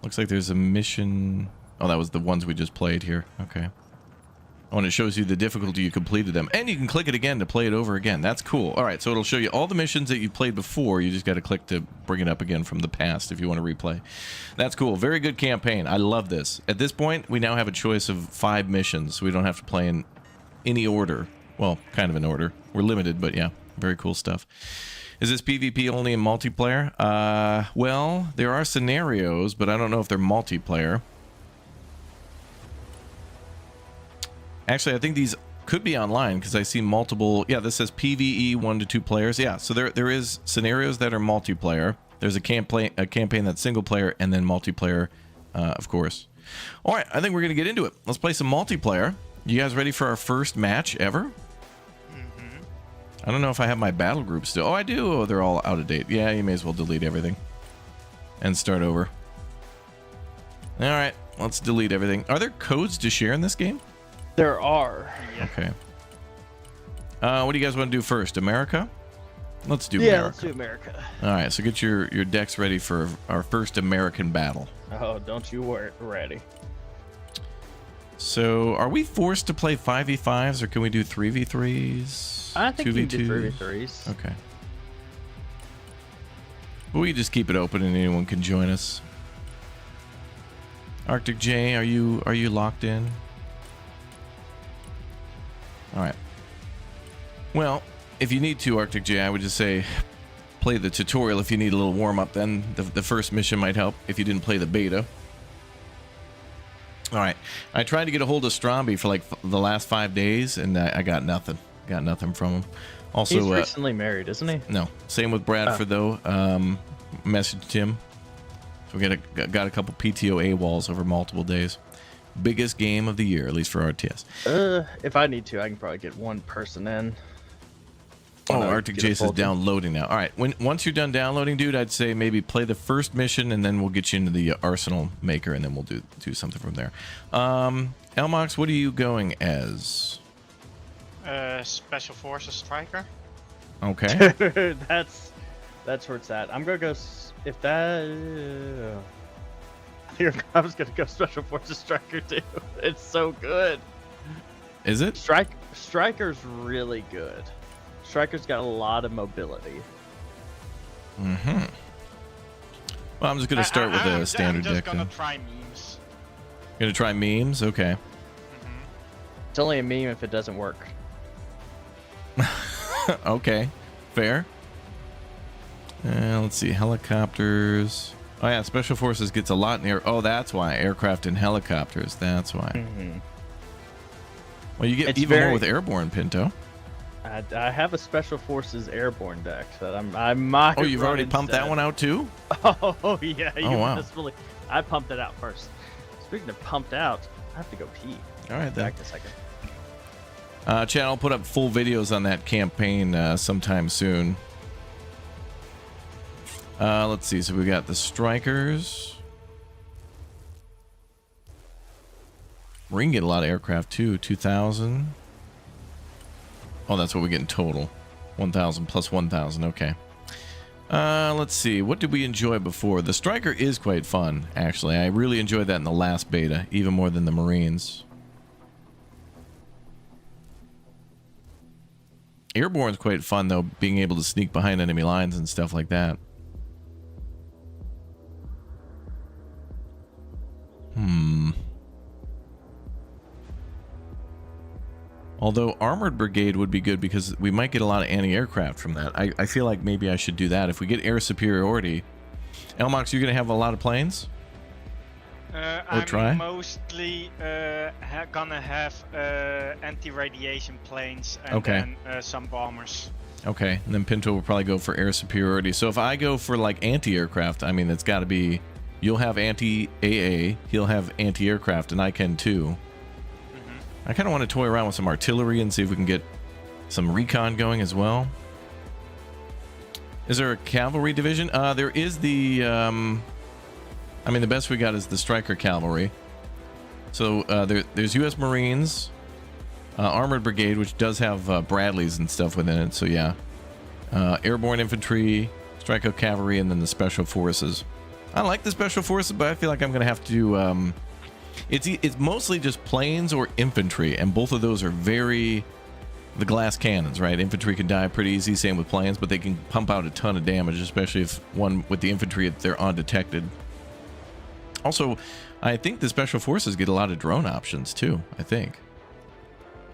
Looks like there's a mission. Oh, that was the ones we just played here. Okay. Oh, and it shows you the difficulty you completed them. And you can click it again to play it over again. That's cool. All right, so it'll show you all the missions that you played before. You just got to click to bring it up again from the past if you want to replay. That's cool. Very good campaign. I love this. At this point, we now have a choice of 5 missions. So we don't have to play in any order. Well, kind of in order. We're limited, but yeah, very cool stuff. Is this PvP only in multiplayer? Well, there are scenarios, but I don't know if they're multiplayer. Actually, I think these could be online because I see multiple. Yeah, this says PvE 1 to 2 players. Yeah, so there is scenarios that are multiplayer. There's a campaign that's single player and then multiplayer, of course. All right, I think we're gonna get into it. Let's play some multiplayer. You guys ready for our first match ever? I don't know if I have my battle group still. Oh, I do. Oh, they're all out of date. Yeah, you may as well delete everything and start over. All right, let's delete everything. Are there codes to share in this game? There are. Okay. What do you guys want to do first? America? Let's do America. Let's do America. All right, so get your decks ready for our first American battle. Oh, don't you worry. Ready. So, are we forced to play 5v5s or can we do 3v3s? I think 2v2s? you can do 3v3s. Okay. But we just keep it open and anyone can join us. Arctic J, are you locked in? All right. Well, if you need to, Arctic J, I would just say play the tutorial if you need a little warm-up. Then the first mission might help if you didn't play the beta. All right. I tried to get a hold of Stromby for like the last 5 days, and I got nothing. Got nothing from him. Also, he's recently married, isn't he? No. Same with Bradford, though. Messaged him. So we got a couple PTO AWOLs over multiple days. Biggest game of the year, at least for RTS. If I need to, I can probably get one person in. Oh, Arctic Jace is downloading now. All right, once you're done downloading, dude, I'd say maybe play the first mission, and then we'll get you into the Arsenal Maker, and then we'll do something from there. Elmox, what are you going as? Special Forces Striker. Okay. that's where it's at. I'm gonna go if that. I was gonna go Special Forces Striker too. It's so good. Is it? Striker's really good. Striker's got a lot of mobility. Mm-hmm. Well, I'm just gonna start with a standard deck. I'm just gonna try memes. Gonna try memes? Okay. It's only a meme if it doesn't work. Okay, fair. Let's see, helicopters. Oh yeah, Special Forces gets a lot in air. Oh, that's why, aircraft and helicopters. That's why. Mm-hmm. Well, you get even more with airborne, Pinto. I have a Special Forces airborne deck that I might. Oh, you've already pumped that one out too? Oh yeah. Wow. I pumped it out first. Speaking of pumped out, I have to go pee. All right, then. Back in a second. Chad, I'll put up full videos on that campaign sometime soon. Let's see. So we got the Strikers. We're gonna get a lot of aircraft too. 2,000. Oh, that's what we get in total. 1,000 plus 1,000. Okay. Let's see. What did we enjoy before? The Striker is quite fun, actually. I really enjoyed that in the last beta, even more than the Marines. Airborne's quite fun, though, being able to sneak behind enemy lines and stuff like that. Although Armored Brigade would be good because we might get a lot of anti-aircraft from that. I feel like maybe I should do that. If we get air superiority... Elmox, you're going to have a lot of planes? I'm mostly gonna have anti-radiation planes and then some bombers. Okay, and then Pinto will probably go for air superiority. So if I go for like anti-aircraft, I mean, it's got to be... You'll have anti-AA, he'll have anti-aircraft, and I can too. I kind of want to toy around with some artillery and see if we can get some recon going as well. Is there a cavalry division? There is the... I mean, the best we got is the Striker Cavalry. So there's U.S. Marines, Armored Brigade, which does have Bradleys and stuff within it. So yeah, Airborne Infantry, Striker Cavalry, and then the Special Forces. I like the Special Forces, but I feel like I'm gonna have to. It's mostly just planes or infantry, and both of those are very the glass cannons, right? Infantry can die pretty easy, same with planes, but they can pump out a ton of damage, especially if one with the infantry they're undetected. Also, I think the Special Forces get a lot of drone options too, I think.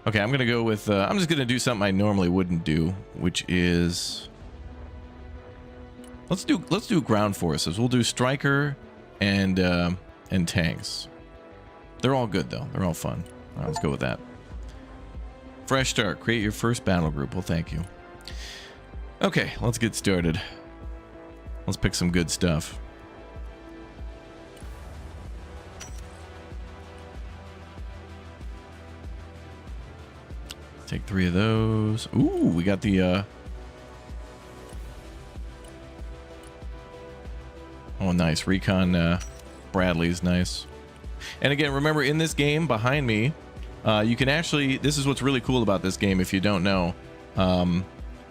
Okay, I'm gonna go with I'm just gonna do something I normally wouldn't do, which is let's do ground forces. We'll do Striker and tanks. They're all good though. They're all fun. All right, let's go with that. Fresh start. Create your first battle group. Well, thank you. Okay, let's get started. Let's pick some good stuff. Take 3 of those. Ooh, we got the oh, nice. Recon Bradley's nice. And again, remember, in this game behind me, you can actually, this is what's really cool about this game if you don't know,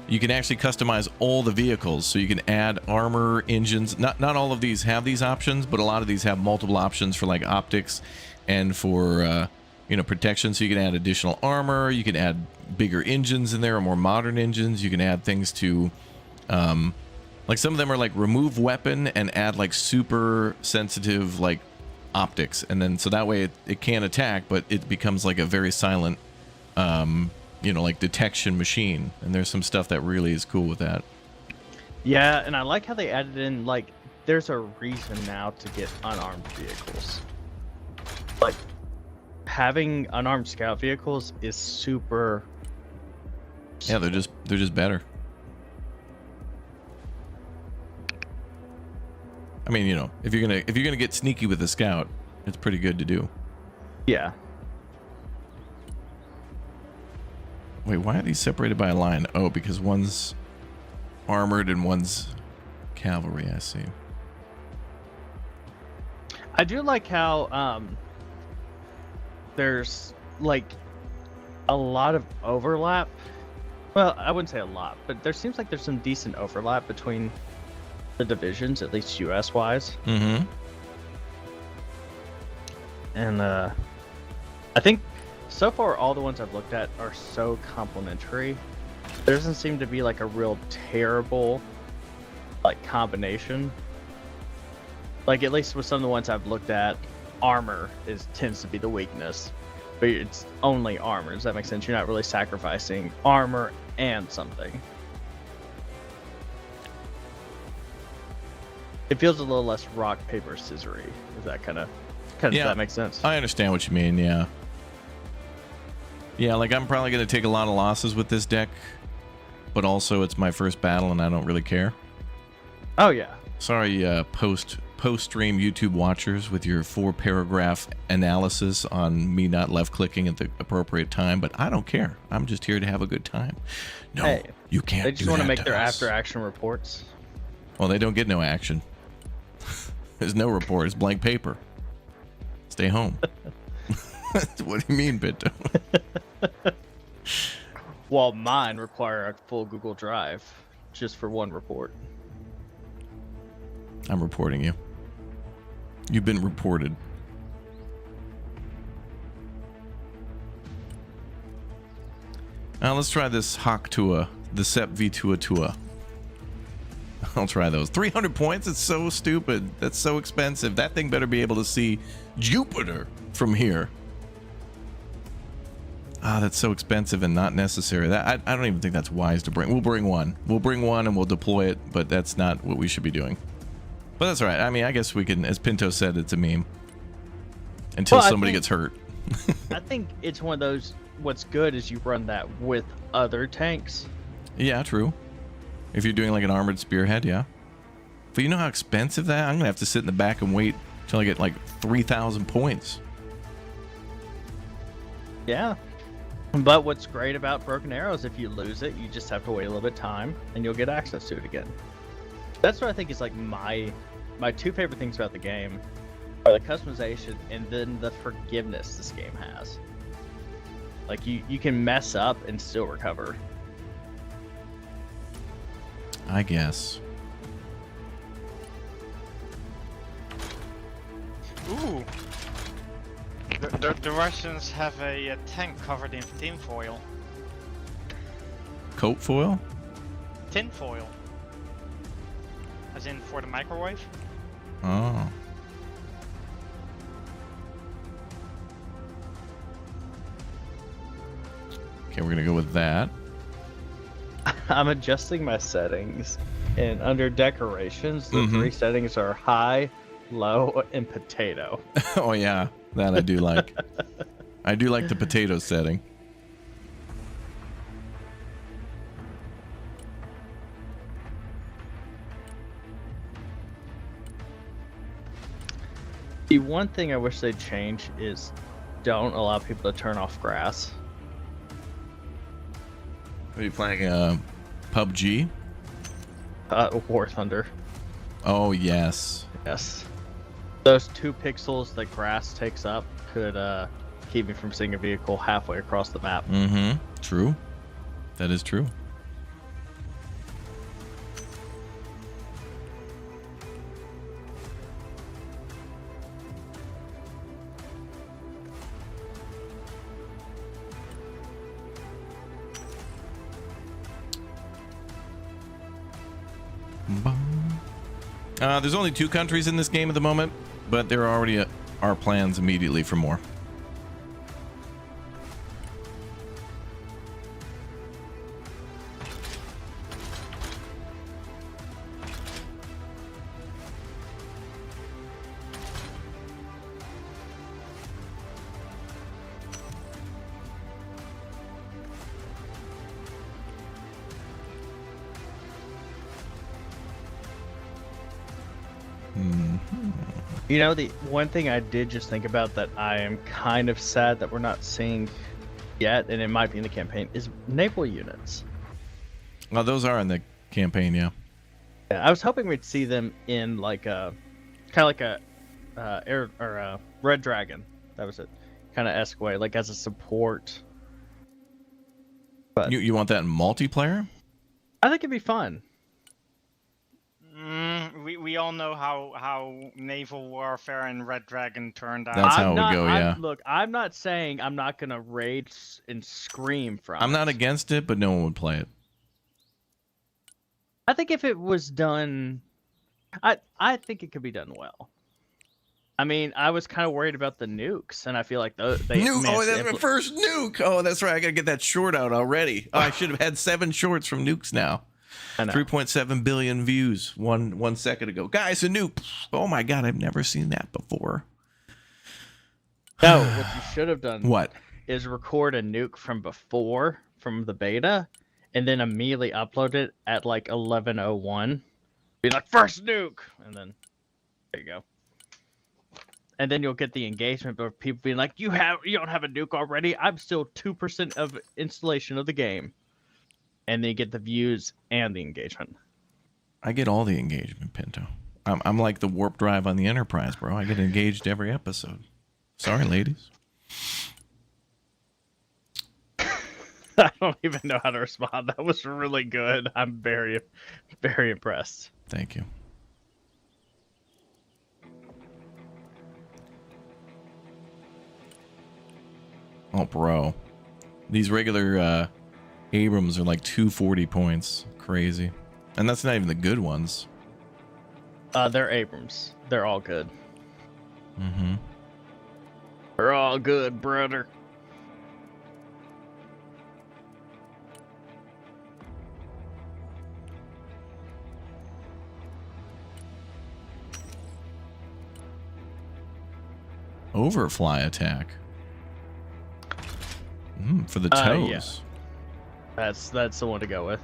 you can actually customize all the vehicles. So you can add armor, engines. Not all of these have these options, but a lot of these have multiple options for like optics and for protection. So you can add additional armor, you can add bigger engines in there, or more modern engines. You can add things to like some of them are like remove weapon and add like super sensitive like optics, and then so that way it can't attack, but it becomes like a very silent like detection machine. And there's some stuff that really is cool with that. Yeah, and I like how they added in, like, there's a reason now to get unarmed vehicles. Like, having unarmed scout vehicles is super. Yeah, they're just better. I mean, if you're gonna get sneaky with the scout, it's pretty good to do. Yeah. Wait, why are these separated by a line? Oh, because one's armored and one's cavalry. I see. I do like how there's like a lot of overlap. Well, I wouldn't say a lot, but there seems like there's some decent overlap between the divisions, at least US wise. Mm-hmm. And I think so far all the ones I've looked at are so complementary There doesn't seem to be like a real terrible like combination. Like at least with some of the ones I've looked at, armor tends to be the weakness, but it's only armor. Does that make sense? You're not really sacrificing armor and something. It feels a little less rock paper scissory. Is that kind of does that make sense? I understand what you mean. Yeah. Yeah, like I'm probably gonna take a lot of losses with this deck, but also it's my first battle and I don't really care. Oh yeah. Sorry, post-stream YouTube watchers with your 4-paragraph analysis on me not left-clicking at the appropriate time, but I don't care. I'm just here to have a good time. No, hey, you can't. They just want to make their after-action reports. Well, they don't get no action. There's no report. It's blank paper. Stay home. What do you mean, Pinto? Well, mine require a full Google Drive just for one report. I'm reporting you. You've been reported. Now let's try this Hawk Tua, the Sep V Tua Tua. I'll try those. 300 points? It's so stupid. That's so expensive. That thing better be able to see Jupiter from here. Ah, that's so expensive and not necessary. That I don't even think that's wise to bring. We'll bring one. We'll bring one and we'll deploy it, but that's not what we should be doing. But that's all right. I mean, I guess we can, as Pinto said, it's a meme. Until somebody gets hurt. I think it's one of those, what's good is you run that with other tanks. Yeah, true. If you're doing like an armored spearhead, yeah. But you know how expensive that? I'm going to have to sit in the back and wait until I get like 3,000 points. Yeah. But what's great about Broken Arrow is if you lose it, you just have to wait a little bit of time and you'll get access to it again. That's what I think is like my two favorite things about the game are the customization and then the forgiveness this game has. Like you can mess up and still recover. I guess. Ooh. The Russians have a tank covered in tinfoil. Coat foil? Tinfoil. As in for the microwave? Oh. Okay, we're gonna go with that. I'm adjusting my settings, and under decorations, the three settings are high, low, and potato. Oh yeah, that I do like. I do like the potato setting. The one thing I wish they'd change is don't allow people to turn off grass. Are you playing PUBG? War Thunder. Oh yes. Yes. Those 2 pixels that grass takes up could keep me from seeing a vehicle halfway across the map. Mm-hmm. True. That is true. There's only 2 countries in this game at the moment, but there already are plans immediately for more. You know, the one thing I did just think about that I am kind of sad that we're not seeing yet, and it might be in the campaign, is naval units. Well, those are in the campaign, yeah. Yeah, I was hoping we'd see them in like a kind of like a air or a Red Dragon. That was it, kind of esque way, like as a support. But you want that in multiplayer? I think it'd be fun. We all know how naval warfare and Red Dragon turned out. That's how it would go, yeah. Look, I'm not saying I'm not gonna raid and scream from I'm it. not against it, but no one would play it. I think if it was done, I think it could be done well. I mean, I was kind of worried about the nukes, and I feel like they nuke. Oh, that's my first nuke. Oh, that's right. I gotta get that short out already. Oh, I should have had 7 shorts from nukes now. 3.7 billion views 1 second ago. Guys, a nuke. Oh my god, I've never seen that before. No, what you should have done is record a nuke from the beta, and then immediately upload it at like 11:01. Be like, first nuke, and then there you go. And then you'll get the engagement of people being like, you don't have a nuke already. I'm still 2% of installation of the game. And then you get the views and the engagement. I get all the engagement, Pinto. I'm like the warp drive on the Enterprise, bro. I get engaged every episode. Sorry, ladies. I don't even know how to respond. That was really good. I'm very, very impressed. Thank you. Oh, bro. These regular Abrams are like 240 points. Crazy. And that's not even the good ones. They're Abrams. They're all good. Mm-hmm. They're all good, brother. Overfly attack. For the toes. Yeah. That's the one to go with.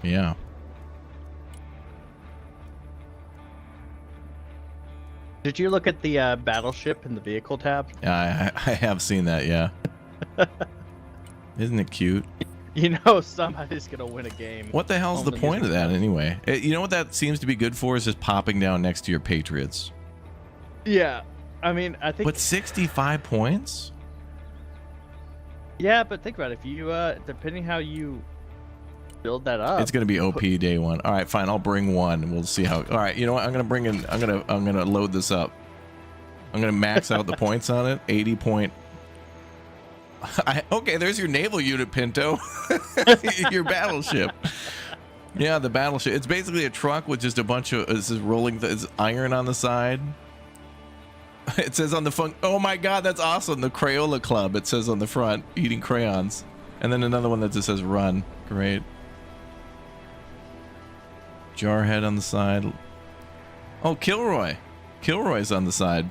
Yeah. Did you look at the battleship in the vehicle tab? Yeah, I have seen that, yeah. Isn't it cute? You know somebody's going to win a game. What the hell's the point of that anyway? You know what that seems to be good for is just popping down next to your Patriots. Yeah. I mean, I think... But 65 points? Yeah, but think about it. If you, depending how you build that up... It's going to be OP day one. All right, fine. I'll bring one and we'll see how... All right, you know what? I'm going to bring in... I'm going to load this up. I'm going to max out the points on it. 80 point... Okay, there's your naval unit, Pinto. Your battleship. Yeah, the battleship. It's basically a truck with just a bunch of... This is rolling... It's iron on the side. It says on the front, oh my god, that's awesome. The Crayola Club, it says on the front, eating crayons. And then another one that just says run. Great. Jarhead on the side. Oh, Kilroy. Kilroy's on the side.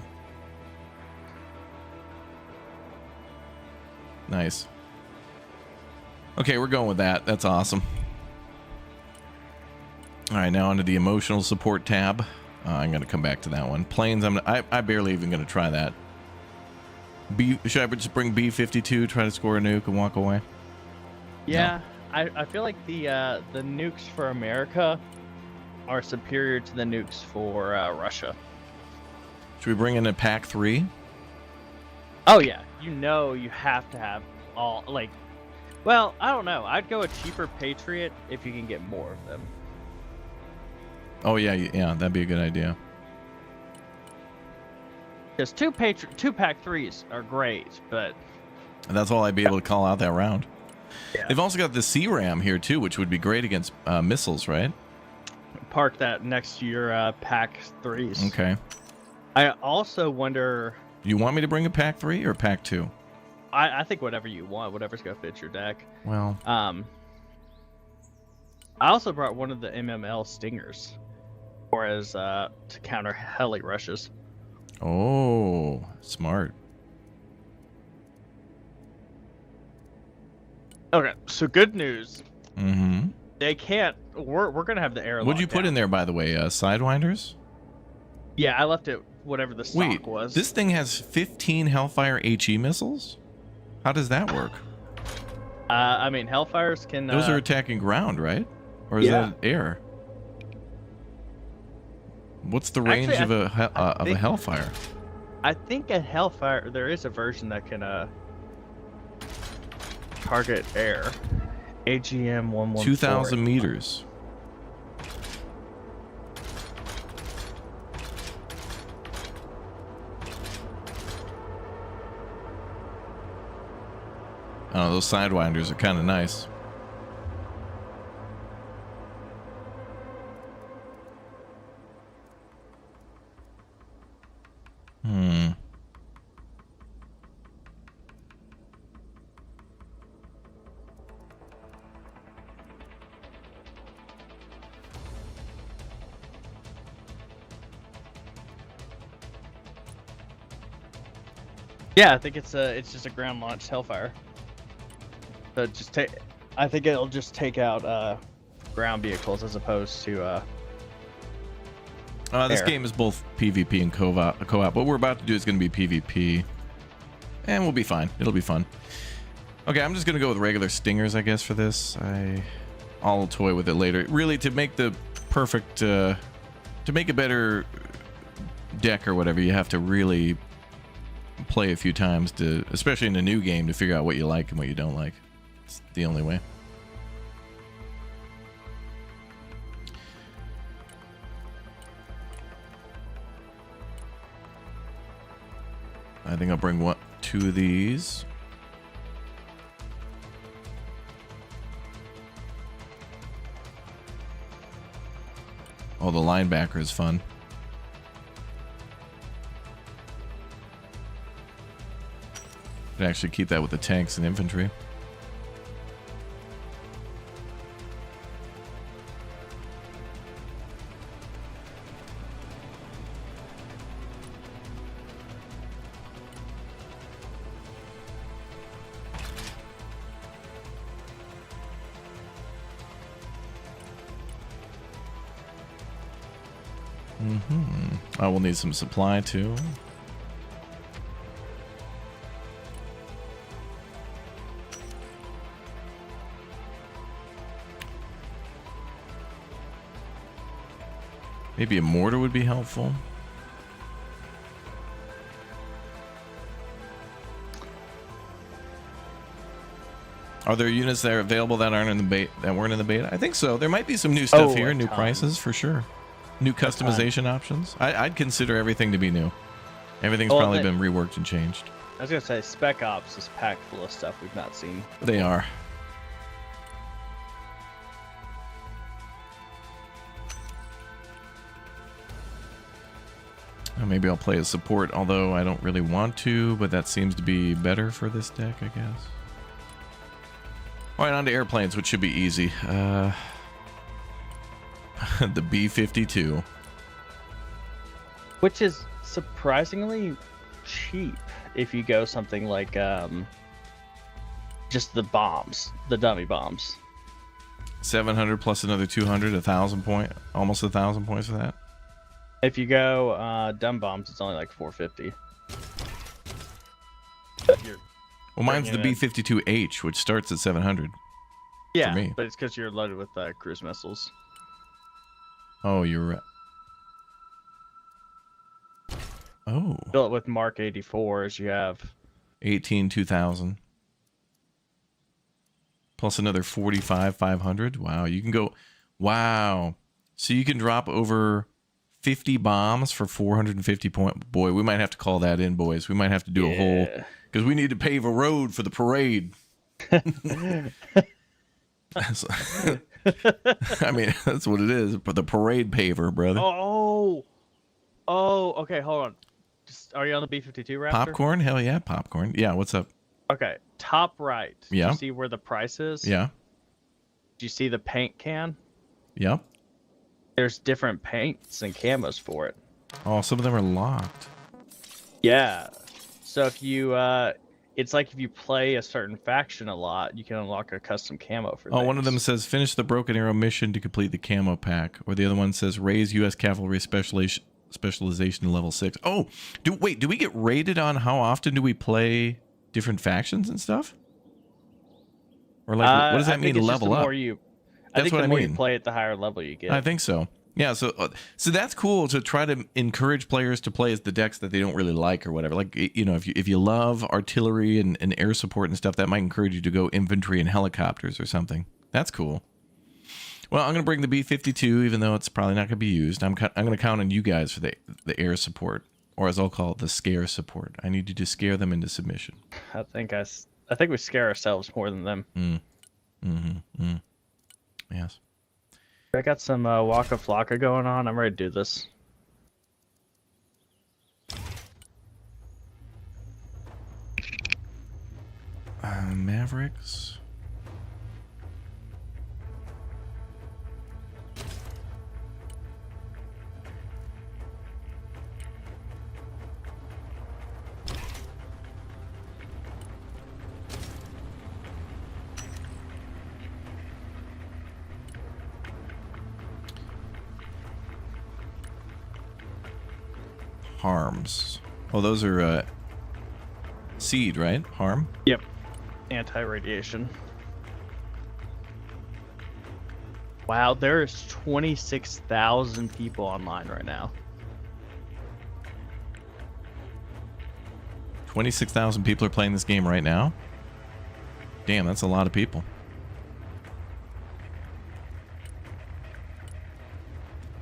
Nice. Okay, we're going with that. That's awesome. All right, now onto the emotional support tab. I'm going to come back to that one. Planes, I barely even going to try that. Should I just bring B-52, try to score a nuke and walk away? Yeah, no. I feel like the nukes for America are superior to the nukes for Russia. Should we bring in a Pack 3? Oh, yeah. You have to have all, like... Well, I don't know. I'd go a cheaper Patriot if you can get more of them. Oh yeah, that'd be a good idea. Because two Pack 3s are great, but that's all I'd be able to call out that round. Yeah. They've also got the C-RAM here too, which would be great against missiles, right? Park that next to your Pack 3s. Okay. I also wonder. You want me to bring a Pack 3 or Pack 2? I think whatever you want, whatever's gonna fit your deck. Well. I also brought one of the MML Stingers. Or as to counter heli rushes. Oh, smart. Okay, so good news. Mm-hmm. They can't. We're gonna have the air. What'd you put in there, by the way? Sidewinders? Yeah, I left it whatever the stock was. This thing has 15 Hellfire HE missiles. How does that work? I mean, Hellfires can. Those are attacking ground, right? Or is that air? What's the range of a Hellfire? I think a Hellfire, there is a version that can target air. AGM 114. 2,000 meters. Oh, those Sidewinders are kind of nice. Yeah, I think it's just a ground launched Hellfire. So I think it'll just take out ground vehicles as opposed to This air. game is both PvP and co-op. What we're about to do is going to be PvP, and we'll be fine. It'll be fun. Okay, I'm just going to go with regular stingers, I guess, for this. I'll toy with it later. Really, to make the perfect, to make a better deck or whatever, you have to really play a few times to, especially in a new game, to figure out what you like and what you don't like. It's the only way. I think I'll bring two of these. Oh, the linebacker is fun. Could actually keep that with the tanks and infantry. Oh, we'll need some supply too. Maybe a mortar would be helpful. Are there units that are available that aren't in the beta, that weren't in the beta? I think so. There might be some new stuff here, new prices for sure. New customization options. I'd consider everything to be new. Everything's probably been reworked and changed. I was gonna say Spec Ops is packed full of stuff we've not seen before. They are. Maybe I'll play as support, although I don't really want to, but that seems to be better for this deck, I guess. All right, on to airplanes, which should be easy. The B-52. Which is surprisingly cheap if you go something like just the bombs, the dummy bombs. 700 plus another 200, 1,000 point, almost 1,000 points for that. If you go dumb bombs, it's only like 450. Well, mine's the B-52H, which starts at 700. Yeah, for me. but it's because you're loaded with cruise missiles. Oh, you're right. Oh. Built with Mark 84s, you have 18,000. Plus another 45,500. Wow, you can go. Wow. So you can drop over 50 bombs for 450 points. Boy, we might have to call that in, boys. We might have to do a whole, because we need to pave a road for the parade. I mean, that's what it is. But the parade paver, brother. Oh, okay, hold on. Are you on the B-52 Raptor? Popcorn? Hell yeah, popcorn. Yeah, what's up? Okay, top right. Yeah. Do you see where the price is? Yeah. Do you see the paint can? Yep. There's different paints and camos for it. Oh, some of them are locked. Yeah. So if you, it's like if you play a certain faction a lot, you can unlock a custom camo for one of them says finish the Broken Arrow mission to complete the camo pack, or the other one says raise U.S. cavalry specialization to level 6. Oh, do we get rated on how often do we play different factions and stuff? Or like, what does that mean to level up? I think the more you play it, the higher level you get. I think so. Yeah, so that's cool to try to encourage players to play as the decks that they don't really like or whatever. Like, you know, if you love artillery and air support and stuff, that might encourage you to go infantry and helicopters or something. That's cool. Well, I'm going to bring the B-52, even though it's probably not going to be used. I'm going to count on you guys for the air support, or as I'll call it, the scare support. I need you to scare them into submission. I think we scare ourselves more than them. Yes. I got some Waka Flocka going on. I'm ready to do this. Mavericks. harms? Oh, those are seed, right? Harm? Yep. Anti-radiation. Wow, there's 26,000 people online right now. 26,000 people are playing this game right now? Damn, that's a lot of people.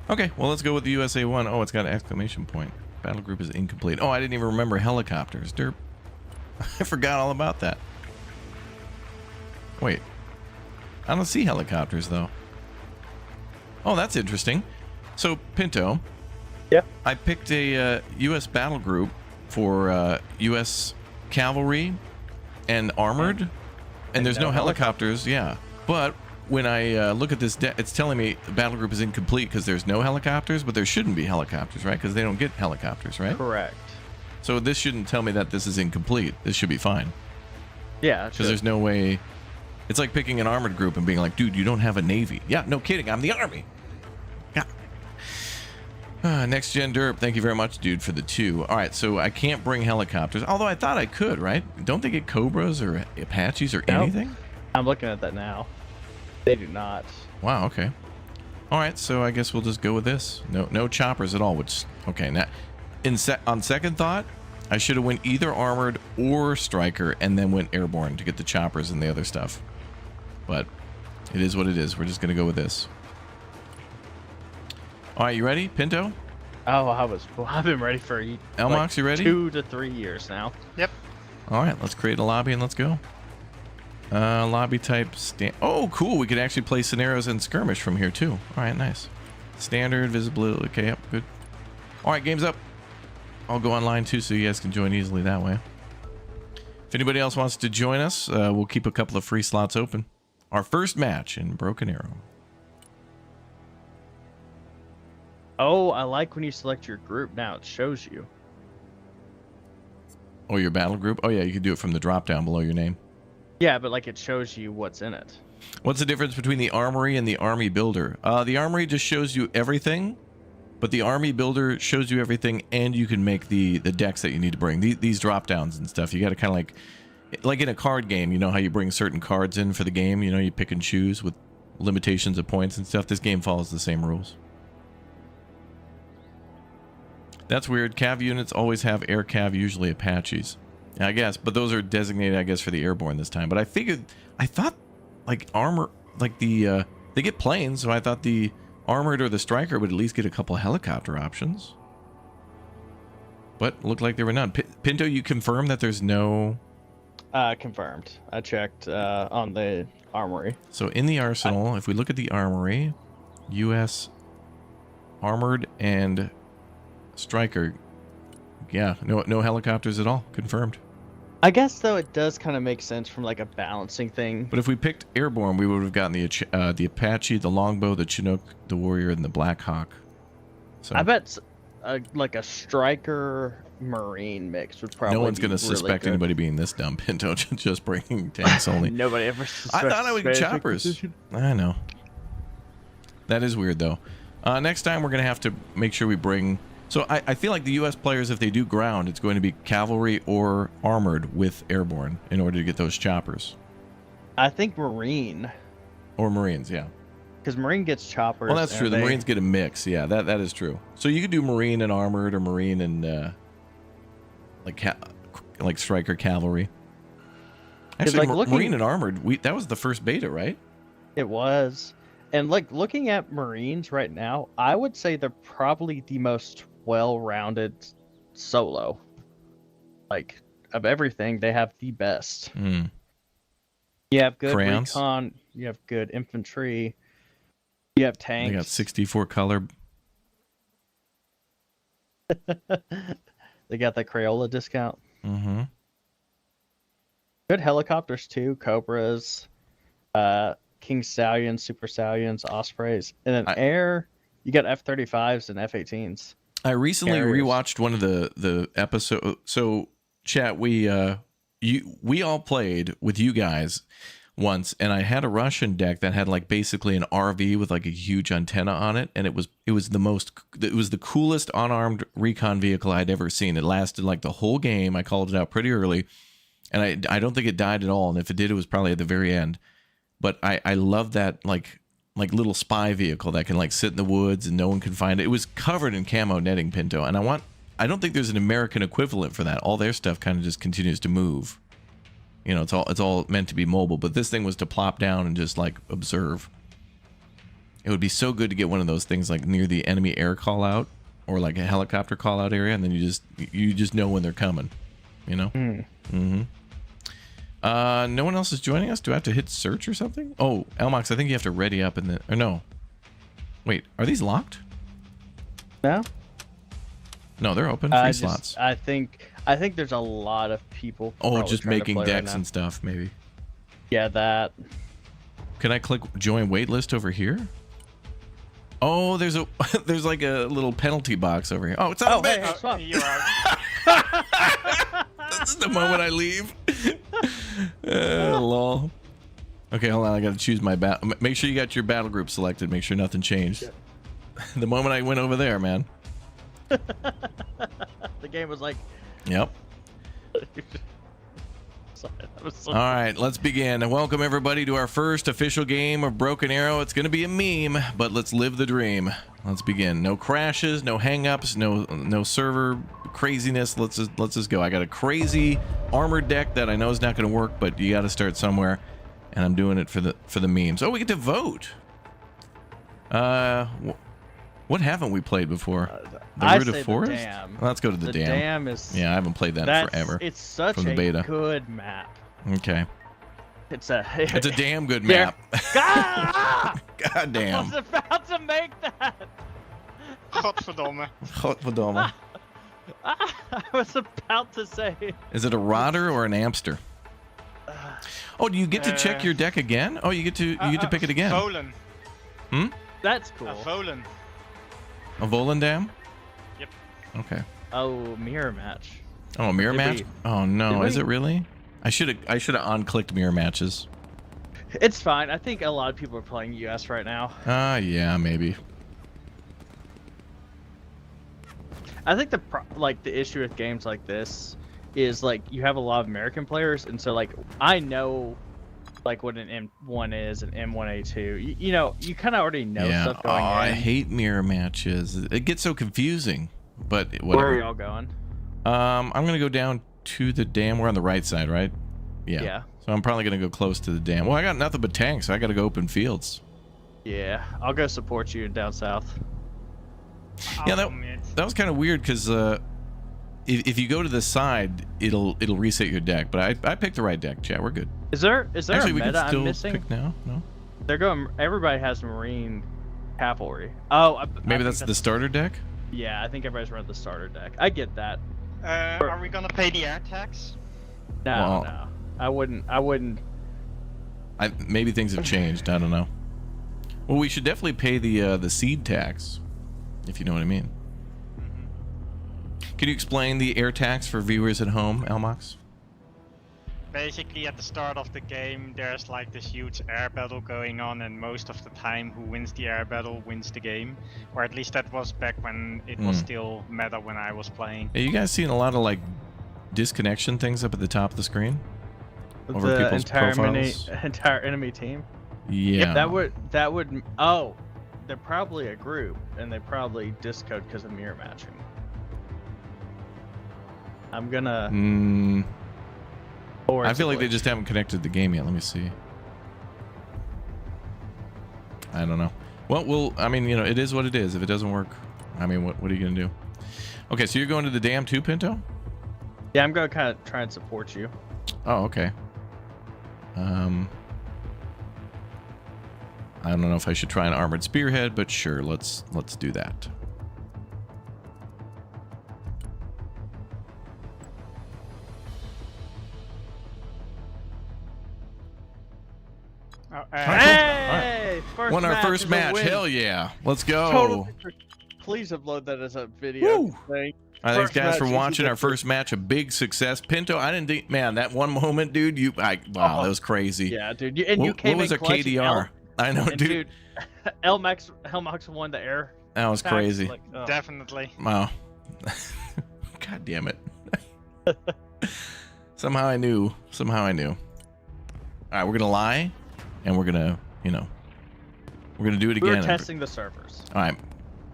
Okay, well, let's go with the USA 1. Oh, it's got an exclamation point. Battle group is incomplete. Oh, I didn't even remember helicopters. Derp. I forgot all about that. Wait. I don't see helicopters, though. Oh, that's interesting. So, Pinto. Yep. I picked a U.S. battle group for U.S. cavalry and armored. And there's no helicopters, yeah. But when I look at this, it's telling me the battle group is incomplete because there's no helicopters, but there shouldn't be helicopters, right? Because they don't get helicopters, right? Correct. So this shouldn't tell me that this is incomplete. This should be fine. Yeah. Because there's no way. It's like picking an armored group and being like, dude, you don't have a navy. Yeah, no kidding. I'm the army. Yeah. Next Gen Derp, thank you very much, dude, for the 2. All right, so I can't bring helicopters, although I thought I could, right? Don't they get Cobras or Apaches or anything? I'm looking at that now. They do not. Wow, okay. All right, so I guess we'll just go with this. No choppers at all, which, okay. Now, on second thought, I should have went either armored or striker and then went airborne to get the choppers and the other stuff. But it is what it is. We're just going to go with this. All right, you ready, Pinto? Oh, I've been ready for Elmox, you ready? 2 to 3 years now. Yep. All right, let's create a lobby and let's go. Lobby type oh, cool. We could actually play scenarios and skirmish from here too. All right, nice. Standard visibility. Okay, yep, good. All right, game's up. I'll go online too, so you guys can join easily that way. If anybody else wants to join us, we'll keep a couple of free slots open. Our first match in Broken Arrow. Oh, I like when you select your group. Now it shows you. Oh, your battle group? Oh, yeah, you can do it from the drop down below your name. Yeah, but like it shows you what's in it. What's the difference between the armory and the army builder? The armory just shows you everything, but the army builder shows you everything, and you can make the decks that you need to bring. These drop downs and stuff, you got to kind of like in a card game, you know how you bring certain cards in for the game, you know, you pick and choose with limitations of points and stuff. This game follows the same rules. That's weird. Cav units always have air cav, usually Apaches. I guess, but those are designated, I guess, for the airborne this time. But I thought, like, armor, like they get planes, so I thought the armored or the striker would at least get a couple helicopter options. But looked like there were none. Pinto, you confirm that there's no... Confirmed. I checked on the armory. So in the arsenal, if we look at the armory, U.S. armored and striker, yeah, no helicopters at all. Confirmed. I guess, though, it does kind of make sense from, like, a balancing thing. But if we picked airborne, we would have gotten the Apache, the longbow, the Chinook, the warrior, and the Black Hawk. So I bet like a striker marine mix would probably. No one's going to really suspect good. anybody being this dumb, Pinto, just bringing tanks only. Nobody ever. I thought I would get choppers. I know. That is weird, though. Next time, we're going to have to make sure we bring... So I feel like the U.S. players, if they do ground, it's going to be cavalry or armored with airborne in order to get those choppers. I think marine. Or marines, yeah. Because marine gets choppers. Well, that's true. The marines get a mix. Yeah, that is true. So you could do marine and armored, or marine and like striker cavalry. Actually, like marine and armored. That was the first beta, right? It was. And like looking at marines right now, I would say they're probably the most well-rounded solo. Like of everything, they have the best. Mm. You have good Crayons. recon. You have good infantry. You have tanks. They got 64 color. They got that Crayola discount. Mm-hmm. Good helicopters too. Cobras, King Stallions, Super Stallions, Ospreys, and then air. You got F-35s and F-18s. I recently Carriers. rewatched one of the episodes. So, chat, we all played with you guys once, and I had a Russian deck that had like basically an RV with like a huge antenna on it, and it was the coolest unarmed recon vehicle I'd ever seen. It lasted like the whole game. I called it out pretty early, and I don't think it died at all. And if it did, it was probably at the very end. But I love that like little spy vehicle that can like sit in the woods and no one can find it. It was covered in camo netting, Pinto, and I don't think there's an American equivalent for that. All their stuff kind of just continues to move. You know, it's all meant to be mobile, but this thing was to plop down and just like observe. It would be so good to get one of those things like near the enemy air call out or like a helicopter call out area, and then you just know when they're coming. You know. No one else is joining us. Do I have to hit search or something? Oh, Elmox, I think you have to ready up in the. Or no. Wait, are these locked? No. No, they're open. Free slots. I think there's a lot of people. Oh, just making decks and stuff, maybe. Yeah, that. Can I click join waitlist over here? Oh, there's like a little penalty box over here. Oh, it's on hey, you're out. This is the moment I leave. Lol. Okay, hold on. I gotta choose my battle. Make sure you got your battle group selected. Make sure nothing changed. The moment I went over there, man. The game was like. Yep. Sorry, that was so All right, let's begin. Welcome everybody to our first official game of Broken Arrow. It's going to be a meme, but let's live the dream. Let's begin. No crashes, no hangups, no server craziness. Let's just go. I got a crazy armored deck that I know is not going to work, but you got to start somewhere, and I'm doing it for the memes. Oh, we get to vote. What haven't we played before? The Root of Forest? Dam. Let's go to the Dam. The Dam is. Yeah, I haven't played that forever. It's such from the beta. A good map. Okay. It's a damn good map. God damn. I was about to make that. Godverdomme. Godverdomme. I was about to say. Is it a rotter or an Amster? Oh, do you get to check your deck again? Oh, you get to pick it again. Volen. That's cool. A Volen. A Volen Dam? Yep. Okay. Oh, mirror match. Oh, a mirror match? Oh no, is it really? I should have unclicked mirror matches. It's fine. I think a lot of people are playing US right now. Yeah, maybe. I think the issue with games like this is like you have a lot of American players, and so like I know like what an M1 is, an M1A2. You know, you kind of already know stuff going in. I hate mirror matches. It gets so confusing. But whatever. Where are y'all going? I'm gonna go down to the dam. We're on the right side, right? Yeah. So I'm probably gonna go close to the dam. Well, I got nothing but tanks, so I gotta go open fields. Yeah, I'll go support you down south. Yeah, that was kind of weird because if you go to the side, it'll reset your deck. But I picked the right deck, chat. We're good. Is there Actually, a we meta can still I'm missing? Pick now? No. They're going. Everybody has Marine cavalry. Oh, maybe that's the starter deck. Yeah, I think everybody's running the starter deck. I get that. Are we gonna pay the air tax? No, I wouldn't. Maybe things have changed. I don't know. Well, we should definitely pay the seed tax, if you know what I mean. Can you explain the air tax for viewers at home, Elmox? Basically, at the start of the game, there's like this huge air battle going on, and most of the time, who wins the air battle wins the game. Or at least that was back when it was still meta when I was playing. Are you guys seeing a lot of like disconnection things up at the top of the screen? Over the people's profiles? entire enemy team. Yeah. That would. Oh, they're probably a group, and they probably discode because of mirror matching. I'm gonna. I feel like they just haven't connected the game yet. Let me see. I don't know. Well, I mean, you know, it is what it is. If it doesn't work, I mean, what are you gonna do? Okay, so you're going to the dam too, Pinto? Yeah, I'm gonna kind of try and support you. Oh, okay. I don't know if I should try an armored spearhead, but sure, let's do that. Hey! Won our first match. Hell yeah. Let's go. Total. Please upload that as a video. Woo! Thing. All right, thanks guys for match, watching our first match. A big success. Pinto, I didn't think, man, that one moment, dude, wow, that was crazy. Yeah, dude. What was our KDR? I know, dude. Helmax won the air. That was crazy. Like, oh. Definitely. Wow. God damn it. Somehow I knew. All right, we're gonna lie, and we're gonna, we're gonna do it again. We're testing the servers. All right.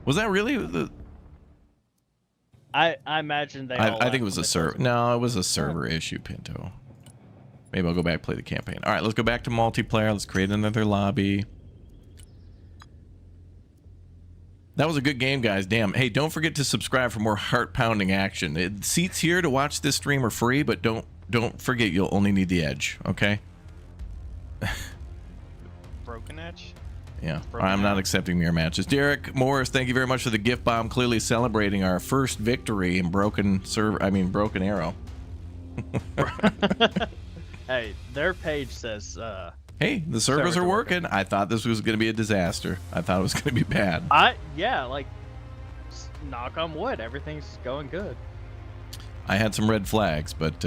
Was that really the? I imagine they. I think it was a server. No, it was a server issue, Pinto. Maybe I'll go back and play the campaign. All right, let's go back to multiplayer. Let's create another lobby. That was a good game, guys. Damn. Hey, don't forget to subscribe for more heart-pounding action. Seats here to watch this stream are free, but don't forget you'll only need the edge, okay? Broken edge? Yeah. I'm not accepting mirror matches. Derek Morris, thank you very much for the gift bomb. Clearly celebrating our first victory in Broken Arrow. Hey, their page says hey, the servers are working. I thought this was going to be a disaster. I thought it was going to be bad. Yeah, like, knock on wood, everything's going good. I had some red flags, but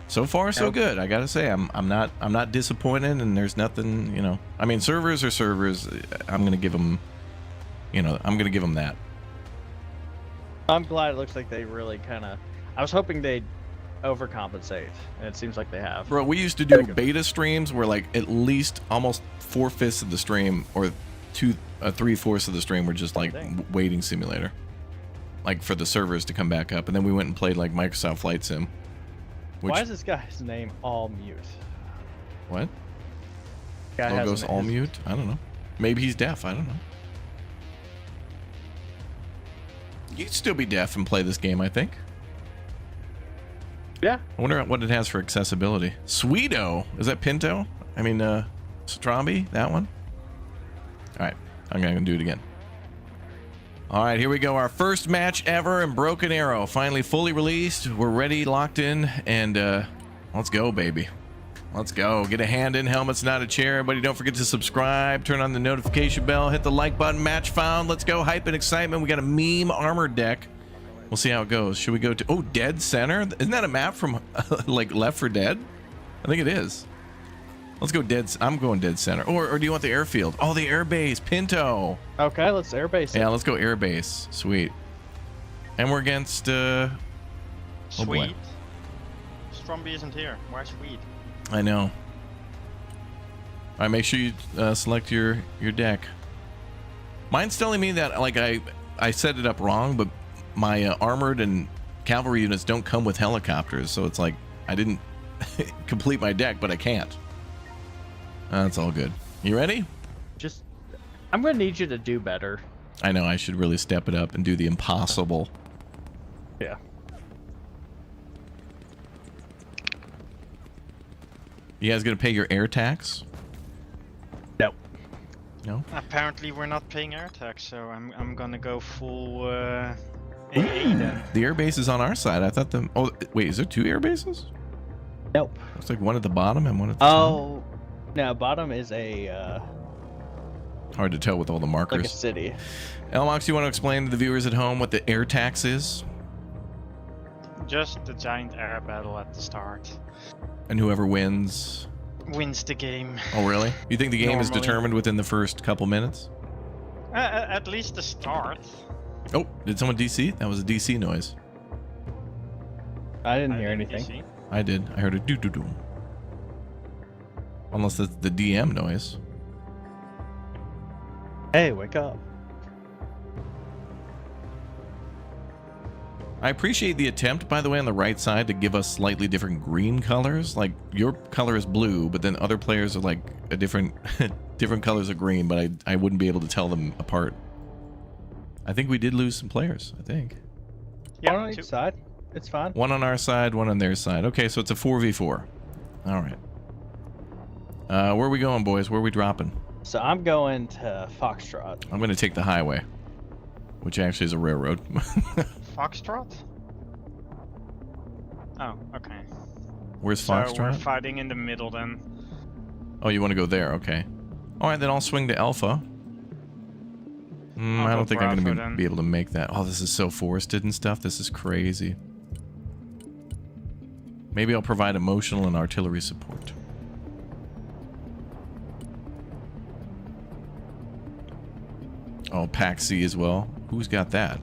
so far so good. I gotta say, I'm not disappointed, and there's nothing, I mean, servers are servers. I'm gonna give them, that. I'm glad it looks like they really kind of. I was hoping they'd overcompensate, and it seems like they have. Bro, we used to do beta streams where like at least almost 4/5 of the stream or 3/4 of the stream were just like waiting simulator, like for the servers to come back up, and then we went and played like Microsoft Flight Sim. Why is this guy's name all mute? What? Guy Logo's all mute? I don't know. Maybe he's deaf. I don't know. You'd still be deaf and play this game, I think. Yeah. I wonder what it has for accessibility. Sweeto. Is that Pinto? I mean, Strambi? That one? All right. I'm going to do it again. All right, here we go. Our first match ever in Broken Arrow. Finally fully released. We're ready, locked in, and let's go, baby. Let's go. Get a hand in. Helmet's not a chair. Everybody, don't forget to subscribe. Turn on the notification bell. Hit the like button. Match found. Let's go. Hype and excitement. We got a meme armored deck. We'll see how it goes. Should we go to... Oh, Dead Center? Isn't that a map from, like, Left 4 Dead? I think it is. Let's go Dead... I'm going Dead Center. Or do you want the airfield? Oh, the airbase. Pinto. Okay, let's airbase it. Yeah, let's go airbase. Sweet. And we're against... Sweet. Stromby isn't here. Where's Sweet? I know. All right, make sure you select your deck. Mine's telling me that, like, I set it up wrong, but my armored and cavalry units don't come with helicopters, so it's like I didn't complete my deck, but I can't. That's all good. You ready? I'm gonna need you to do better. I know, I should really step it up and do the impossible. Yeah. You guys gonna pay your air tax? No. No? Apparently we're not paying air tax, so I'm gonna go full AA then. The air base is on our side. I thought the... Oh, wait, is there 2 air bases? Nope. Looks like one at the bottom and one at the top. Oh, no, bottom is a... Hard to tell with all the markers. Like a city. Elmox, you want to explain to the viewers at home what the air tax is? Just the giant air battle at the start. And whoever wins... wins the game. Oh, really? You think the game is determined within the first couple minutes? At least the start. Oh, did someone DC? That was a DC noise. I didn't hear anything. DC. I did. I heard a doo-doo-doo. Unless that's the DM noise. Hey, wake up. I appreciate the attempt, by the way, on the right side to give us slightly different green colors. Like, your color is blue, but then other players are like a different colors of green, but I wouldn't be able to tell them apart. I think we did lose some players, I think. Yeah, one on each side. It's fine. One on our side, one on their side. Okay, so it's a 4v4. All right. Where are we going, boys? Where are we dropping? So I'm going to Foxtrot. I'm going to take the highway, which actually is a railroad. Foxtrot? Oh, okay. Where's So Foxtrot? we're fighting in the middle then. Oh, you want to go there? Okay. All right, then I'll swing to Alpha. I don't think I'm going to be able to make that. Oh, this is so forested and stuff. This is crazy. Maybe I'll provide emotional and artillery support. Oh, Pack C as well. Who's got that?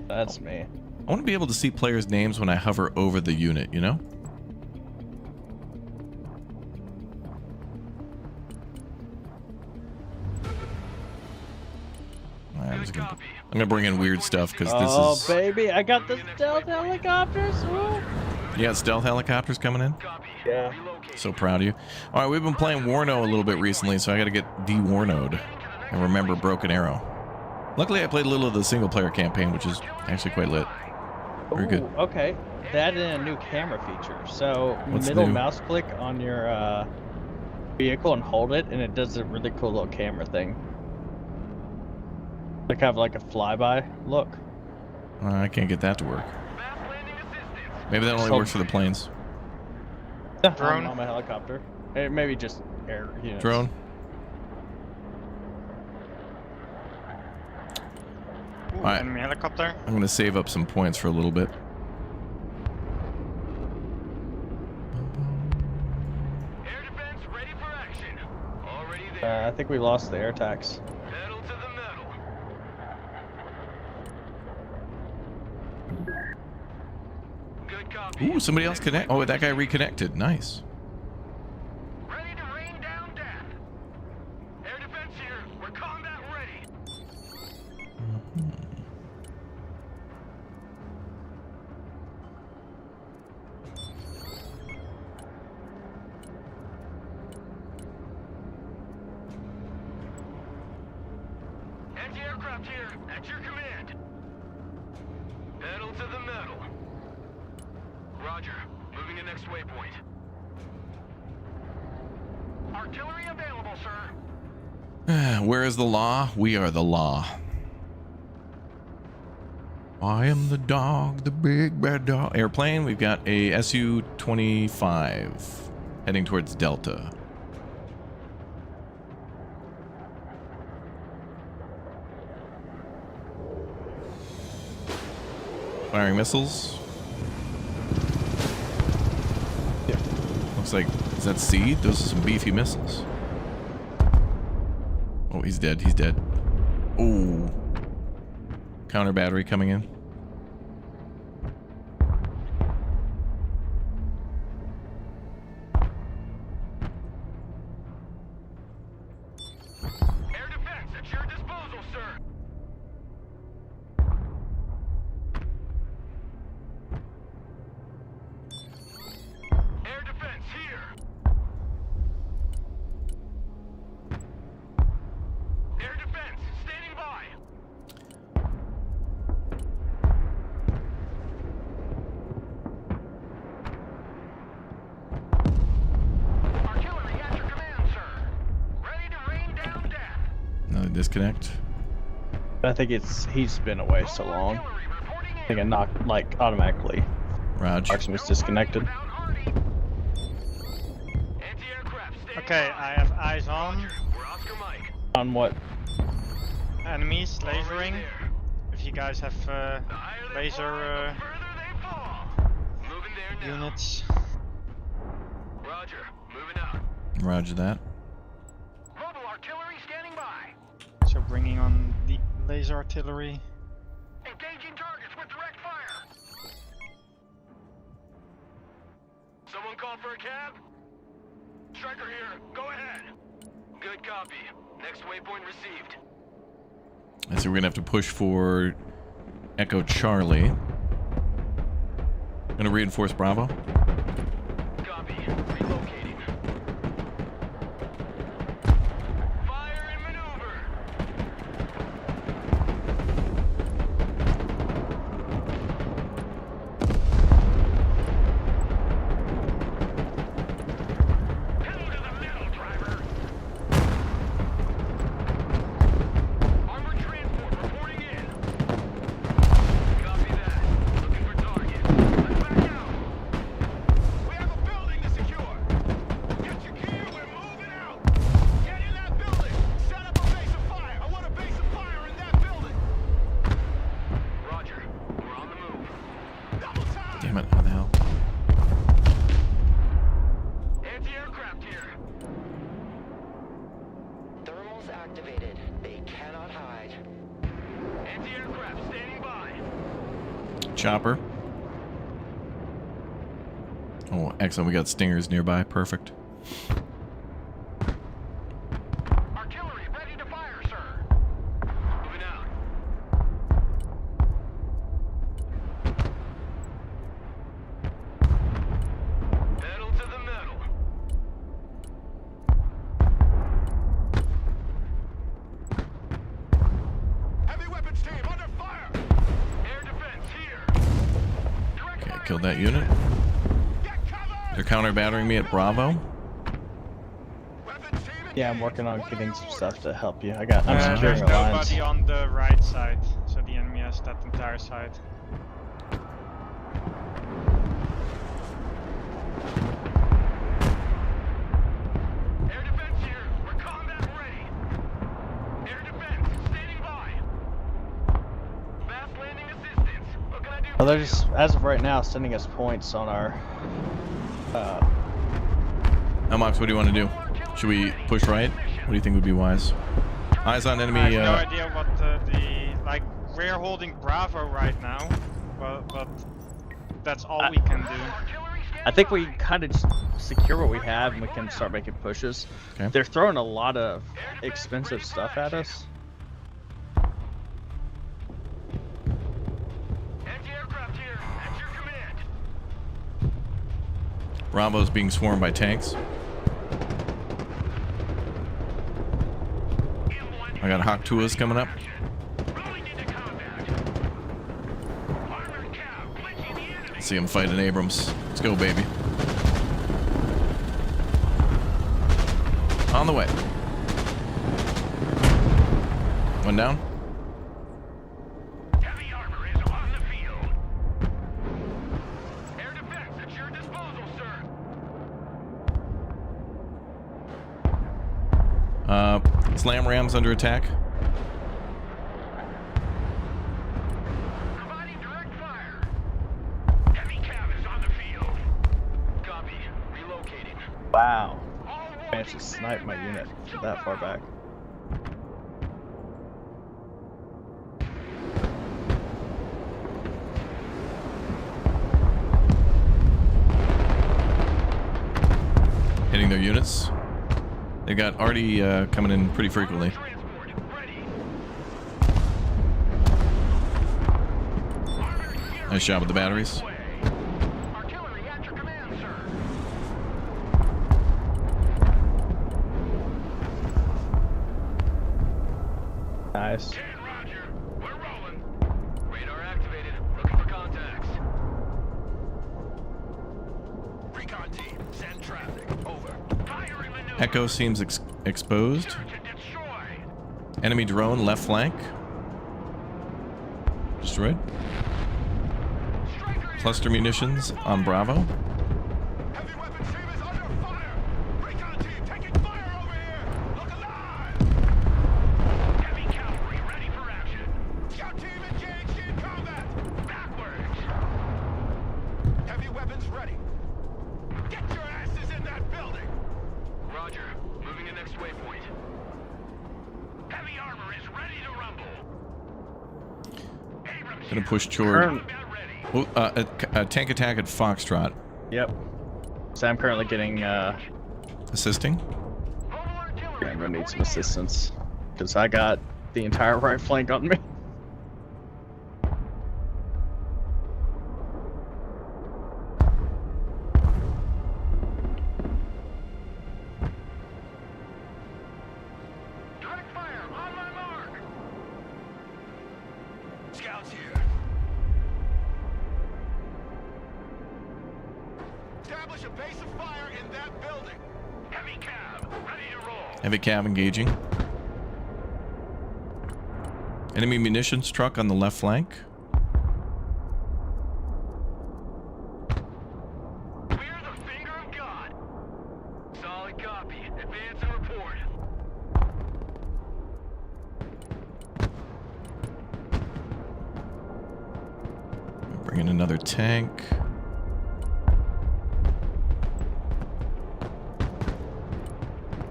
That's me. I want to be able to see players' names when I hover over the unit, you know? I'm gonna bring in weird stuff because this is. Oh baby, I got the stealth helicopters. Woo. You got stealth helicopters coming in? Yeah. So proud of you. All right, we've been playing Warno a little bit recently, so I got to get de-Warnoed and remember Broken Arrow. Luckily, I played a little of the single-player campaign, which is actually quite lit. Very good. Okay, they added in a new camera feature. So What's middle new? mouse click on your vehicle and hold it, and it does a really cool little camera thing. Like have like a flyby look. I can't get that to work. Maybe that only works for the planes. Drone on my helicopter. Maybe just air units. Drone. Ooh, Alright. enemy helicopter. I'm going to save up some points for a little bit. Air defense ready for action. Already there. I think we lost the air tax. Pedal to the metal. Good copy. Ooh, somebody else connect. Oh, that guy reconnected. Nice. Ready to rain down death. Air defense here. We're combat ready. Anti-aircraft here. At your command. Pedal to the metal. Roger. Moving to next waypoint. Artillery available, sir. Where is the law? We are the law. I am the dog, the big bad dog. Airplane, we've got a Su-25 heading towards Delta. Firing missiles. Yeah. Looks like, is that seed? Those are some beefy missiles. Oh, he's dead. He's dead. Ooh. Counter battery coming in. Air defense at your disposal, sir. Air defense here. Air defense standing by. Artillery at your command, sir. Ready to rain down death. Another disconnect. I think he's been away so long. I think I knocked like automatically. Raj. Marksman was disconnected. Okay, I have eyes on On what? enemies lasering. If you guys have laser units. Roger, moving out. Roger that. Mobile artillery standing by. So bringing on the laser artillery. Engaging targets with direct fire. Someone call for a cab? Striker here, go ahead. Good copy. Next waypoint received. So we're gonna have to push for Echo Charlie. Gonna reinforce Bravo. Copy. Relocating. Fire and maneuver. Pedal to the metal, driver. Armored transport reporting in. Copy that. Looking for target. Let's back out. We have a building to secure. Chopper. Oh, excellent. We got Stingers nearby. Perfect. Artillery ready to fire, sir. Moving out. Pedal to the metal. Heavy weapons team under fire. Air defense here. Okay, killed that unit. They're counter-battering me at Bravo. Yeah, I'm working on getting some stuff to help you. I'm securing there's the lines. nobody on the right side, so the enemy has that entire side. Air defense here. We're combat ready. Air defense standing by. Fast landing assistance. What can I do? Well, they're just, as of right now, sending us points on our. Now, Mox, what do you want to do? Should we push right? What do you think would be wise? Eyes on enemy. I have no idea what like. We're holding Bravo right now, but that's all we can do. I think we kind of just secure what we have and we can start making pushes. Okay. They're throwing a lot of expensive stuff at us. Anti-aircraft here. At your command. Bravo's being swarmed by tanks. I got Hawk Tuas coming up. Let's see him fighting Abrams. Let's go, baby. On the way. One down. Heavy armor is on the field. Air defense at your disposal, sir. Slam Rams under attack. Providing direct fire. Heavy cav is on the field. Copy. Relocating. Wow. Managed to snipe my unit that far back. Hitting their units. They got Artie coming in pretty frequently. Nice job with the batteries. Artillery at your command, sir. Nice. Roger. We're rolling. Radar activated. Looking for contacts. Recon team, send traffic. Over. Fire and maneuver. Echo seems exposed. Search and destroy. Enemy drone left flank. Destroyed. Cluster munitions on Bravo. Heavy weapons team is under fire. Recon team taking fire over here. Look alive. Heavy cavalry ready for action. Scout team engaged in combat. Backwards. Heavy weapons ready. Get your asses in that building. Roger. Moving to next waypoint. Heavy armor is ready to rumble. Abrams Gonna push toward. Oh, a tank attack at Foxtrot. Yep. So I'm currently getting Assisting. I'm gonna need some assistance because I got the entire right flank on me. Direct fire on my mark. Scouts here. Establish a base of fire in that building. Heavy cab, ready to roll. Heavy cav engaging. Enemy munitions truck on the left flank. We're the finger of God. Solid copy. Advance and report. Bring in another tank.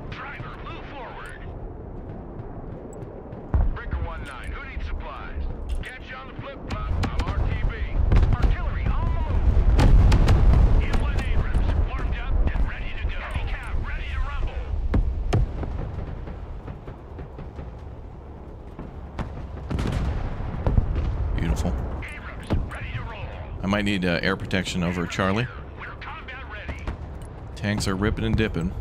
Driver, move forward. Breaker 1-9, who needs supplies? Get Beautiful. I might need air protection over Charlie. Tanks are ripping and dipping.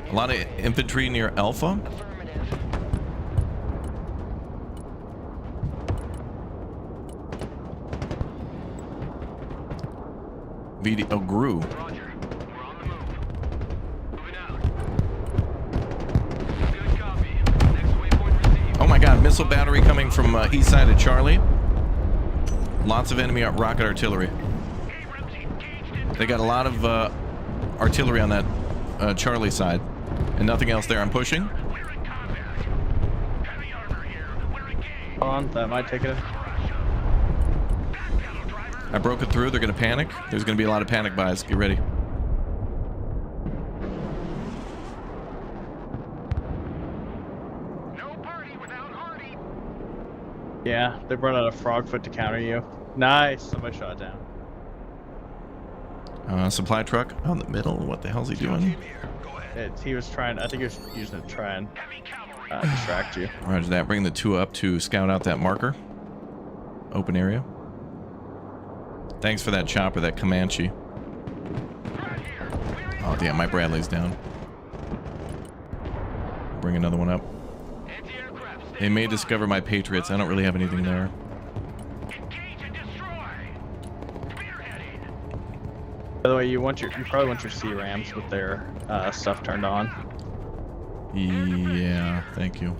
A lot of infantry near Alpha. GRU. Oh my god, missile battery coming from east side of Charlie. Lots of enemy rocket artillery. They got a lot of artillery on that Charlie side. And nothing else there. I'm pushing. Hold on, that might take it. I broke it through. They're going to panic. There's going to be a lot of panic buys. Get ready. Yeah, they brought out a frogfoot to counter you. Nice. Somebody shot it down. Supply truck on the middle. What the hell's he doing? He was trying. I think he was using it to try and distract you. Roger that. Bring the 2 up to scout out that marker. Open area. Thanks for that chopper, that Comanche. Oh, damn, my Bradley's down. Bring another one up. They may discover my Patriots. I don't really have anything there. By the way, you probably want your C-Rams with their stuff turned on. Yeah, thank you.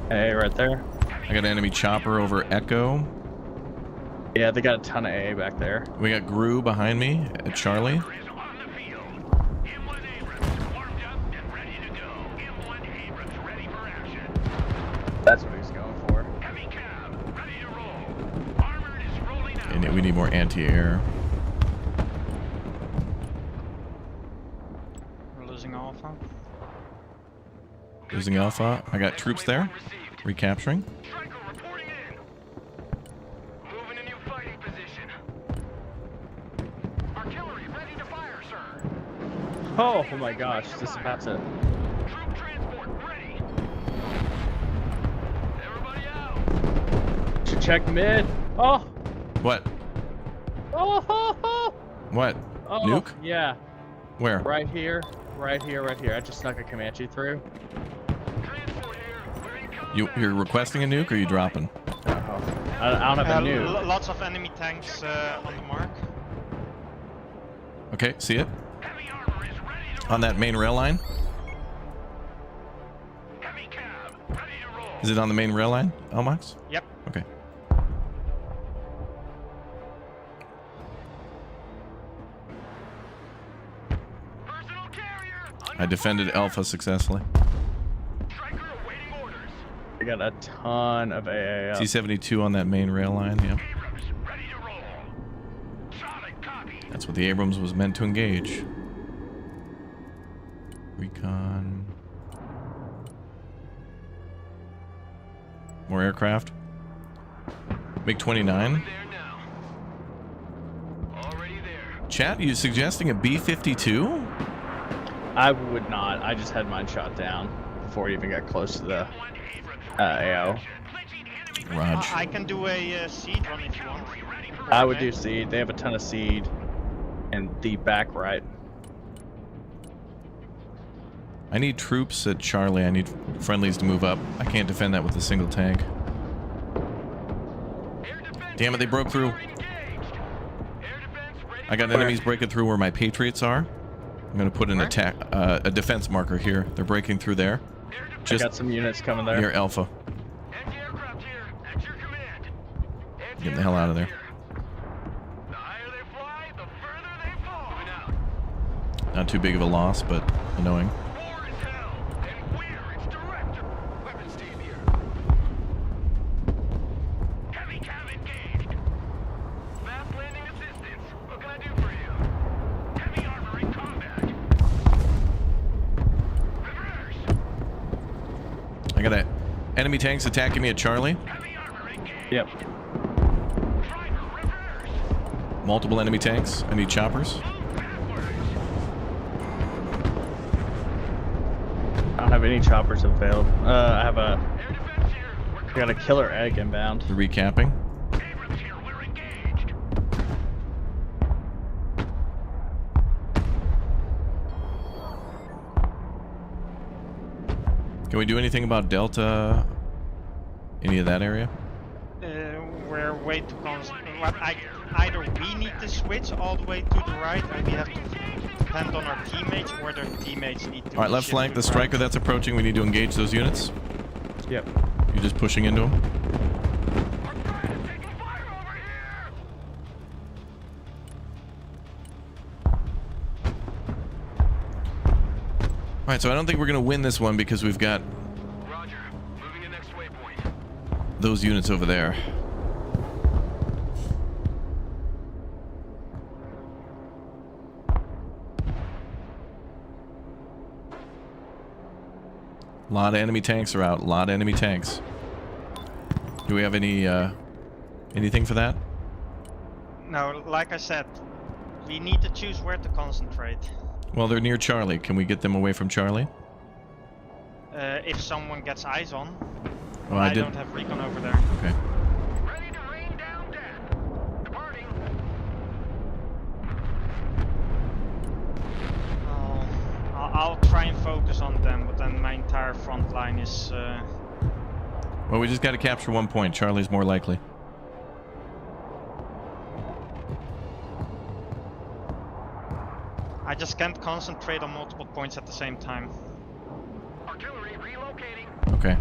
Hey, right there. I got an enemy chopper over Echo. Yeah, they got a ton of AA back there. We got GRU behind me at Charlie. That's what he's going for. And we need more anti-air. We're losing Alpha. Losing Alpha. I got troops there. Recapturing. Oh my gosh, this is about to... Should check mid. Oh! What? Oh! What? Oh, Nuke? Yeah. Where? Right here. Right here, right here. I just snuck a Comanche through. You're requesting a nuke or are you dropping? I don't have a nuke. Lots of enemy tanks on the mark. Okay, see it? On that main rail line? Is it on the main rail line, Elmox? Yep. Okay. I defended Alpha successfully. I got a ton of AA up. C-72 on that main rail line, yeah. That's what the Abrams was meant to engage. Recon. More aircraft. MiG-29. Chat, you suggesting a B-52? I would not. I just had mine shot down before it even got close to the AO. Raj. I can do a seed run if you want. I would do seed. They have a ton of seed. And the back right. I need troops at Charlie. I need friendlies to move up. I can't defend that with a single tank. Damn it, they broke through. I got enemies breaking through where my Patriots are. I'm going to put an attack, a defense marker here. They're breaking through there. Just got some units coming there. Near Alpha. Get the hell out of there. Not too big of a loss, but annoying. got enemy tanks attacking me at Charlie. Yep. Multiple enemy tanks. I need choppers. I don't have any choppers available. I got a killer egg inbound. Recapping. Can we do anything about Delta? Any of that area? We're way too constant. Either we need to switch all the way to the right, and we have to depend on our teammates, or their teammates need to. All right, left flank. The striker that's approaching. We need to engage those units. Yep. You're just pushing into them. All right, so I don't think we're going to win this one because we've got those units over there. A lot of enemy tanks are out. A lot of enemy tanks. Do we have any anything for that? No, like I said, we need to choose where to concentrate. Well, they're near Charlie. Can we get them away from Charlie? If someone gets eyes on. Well, I don't have recon over there. Okay. Ready to rain down death. Departing. I'll try and focus on them, but then my entire front line is... Well, we just got to capture 1 point. Charlie's more likely. I just can't concentrate on multiple points at the same time. Artillery relocating. Okay.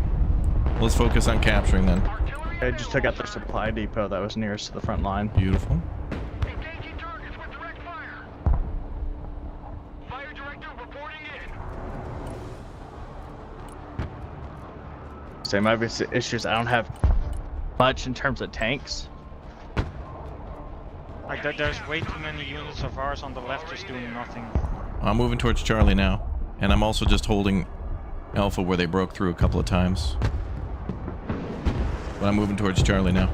Let's focus on capturing then. I just took out their supply depot that was nearest to the front line. Beautiful. Engaging targets with direct fire. Fire director reporting in. Same obvious issues. I don't have much in terms of tanks. Like, there's way too many units of ours on the left just doing nothing. I'm moving towards Charlie now. And I'm also just holding Alpha where they broke through a couple of times. But I'm moving towards Charlie now.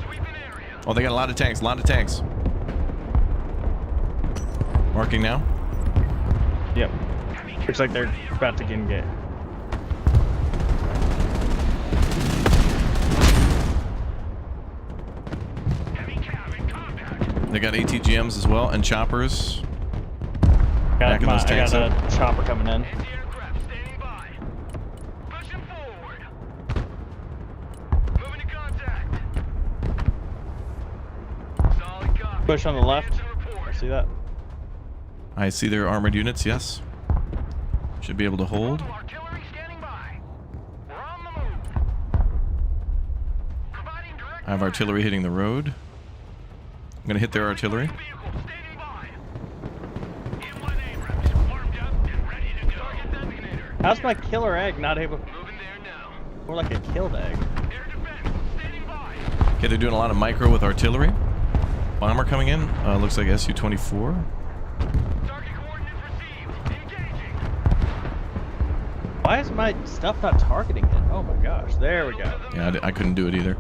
Oh, they got a lot of tanks. A lot of tanks. Marking now. Yep. Looks like they're about to get. They got ATGMs as well and choppers. Got those tanks I got a chopper coming in. Push on the left. I see that. I see their armored units, yes. Should be able to hold. I have artillery hitting the road. I'm gonna hit their artillery. How's my killer egg not able? More like a killed egg. Okay, they're doing a lot of micro with artillery. Bomber coming in. Looks like Su-24. Why is my stuff not targeting it? Oh my gosh, there we go. Yeah, I couldn't do it either.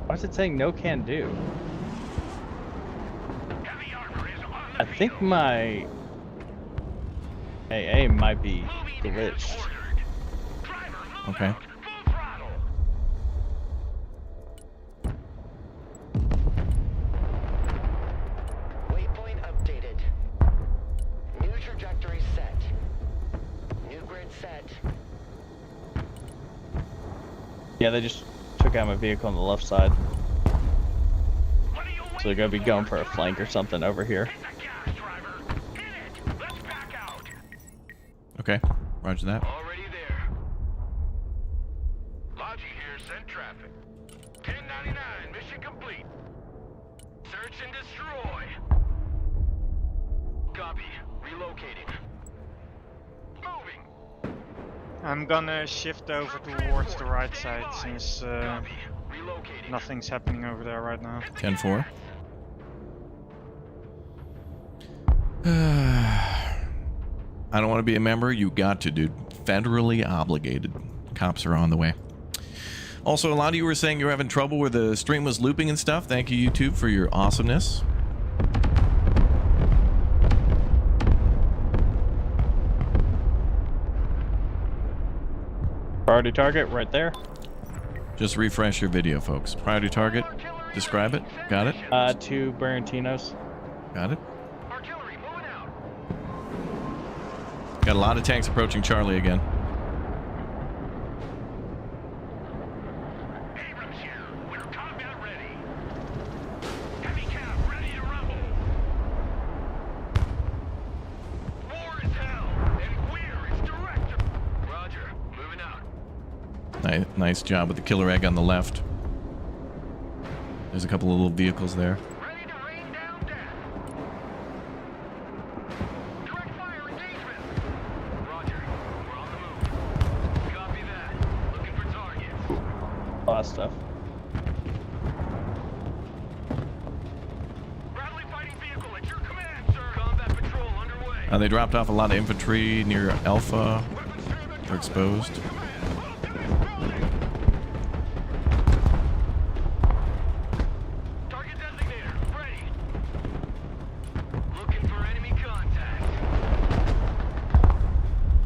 Why is it saying no can do? I think my AA might be glitched. Okay. Waypoint updated. New trajectory set. New grid set. Yeah, they just took out my vehicle on the left side. So they're gonna be going for a flank or something over here. Okay, roger that. Already there. Logi here, send traffic. 1099, mission complete. Search and destroy. Copy. Relocating. Moving. I'm gonna shift over towards the right side since nothing's happening over there right now. 10-4. I don't want to be a member. You got to, dude. Federally obligated. Cops are on the way. Also, a lot of you were saying you were having trouble where the stream was looping and stuff. Thank you, YouTube, for your awesomeness. Priority target right there. Just refresh your video, folks. Priority target. Describe it. Got it? 2 Barantinos. Got it. Got a lot of tanks approaching Charlie again. Nice job with the killer egg on the left. There's a couple of little vehicles there. A lot of stuff. They dropped off a lot of infantry near Alpha. They're exposed.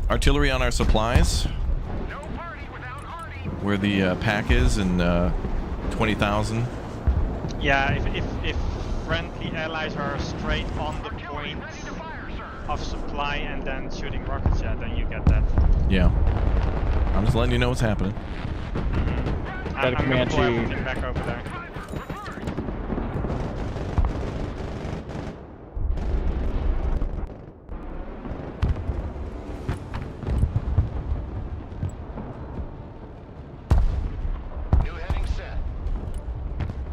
Artillery on our supplies. Where the pack is and 20,000. Yeah, if friendly allies are straight on the point of supply and then shooting rockets, yeah, then you get that. Yeah. I'm just letting you know what's happening. Got a Comanche. Everything back over there.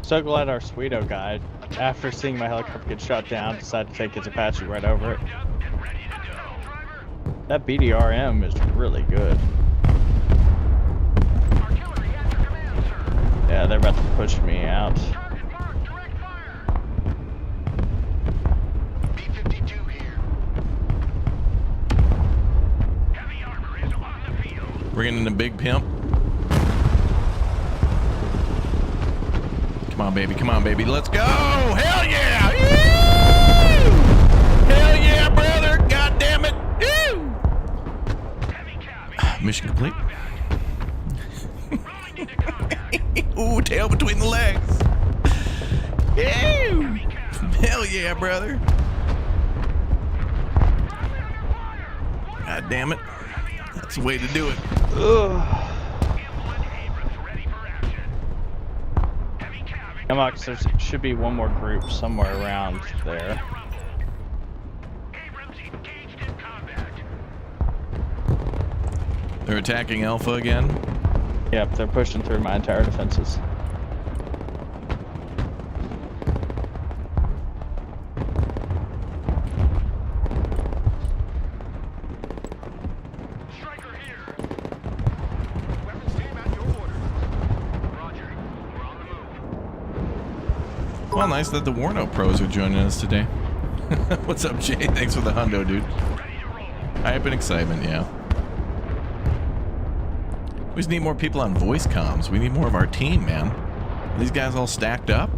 So glad our Sweeto guy, after seeing my helicopter get shot down, decided to take his Apache right over it. That BDRM is really good. Yeah, they're about to push me out. Bringing in the big pimp. Come on, baby. Come on, baby. Let's go. Hell yeah. Woo! Hell yeah, brother. God damn it. Woo! Mission complete. Ooh, tail between the legs. Ew. Hell yeah, brother. God damn it. That's the way to do it. Ugh. Mox, there should be one more group somewhere around there. They're attacking Alpha again? Yep, they're pushing through my entire defenses. Well, nice that the Warno pros are joining us today. What's up, Jay? Thanks for the hundo, dude. Hype and excitement, yeah. We just need more people on voice comms. We need more of our team, man. Are these guys all stacked up?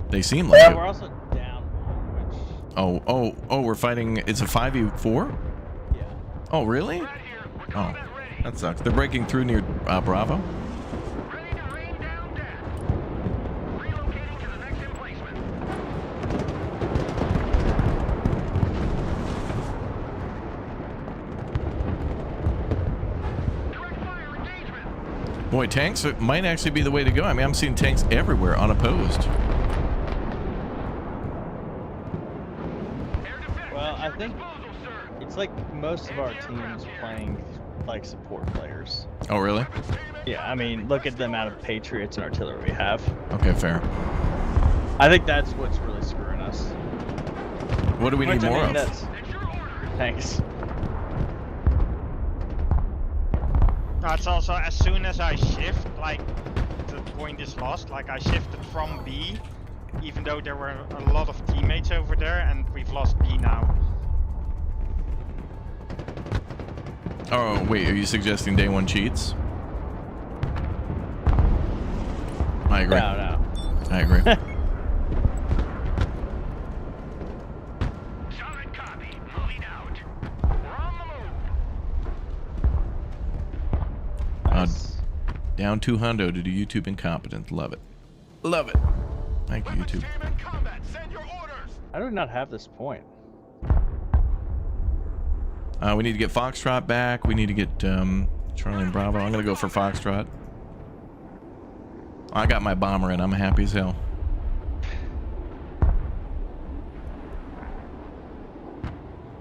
They seem like it. We're also down one, which... Oh, we're fighting... It's a 5v4? Yeah. Oh, really? Oh, that sucks. They're breaking through near Bravo? Boy, tanks might actually be the way to go. I mean, I'm seeing tanks everywhere unopposed. Well, I think it's like most of our teams playing like support players. Oh, really? Yeah, I mean, look at the amount of Patriots and artillery we have. Okay, fair. I think that's what's really screwing us. What do we need more of? Thanks. It's also as soon as I shift, like the point is lost. Like I shifted from B, even though there were a lot of teammates over there, and we've lost B now. Oh wait, are you suggesting day one cheats? I agree. No. I agree. Solid copy. Moving out. We're on the move. Down 200 due to YouTube incompetence. Love it. Love it. Thank you, YouTube. Send your orders. I do not have this point. We need to get Foxtrot back. We need to get Charlie and Bravo. I'm gonna go for Foxtrot. I got my bomber in. I'm happy as hell.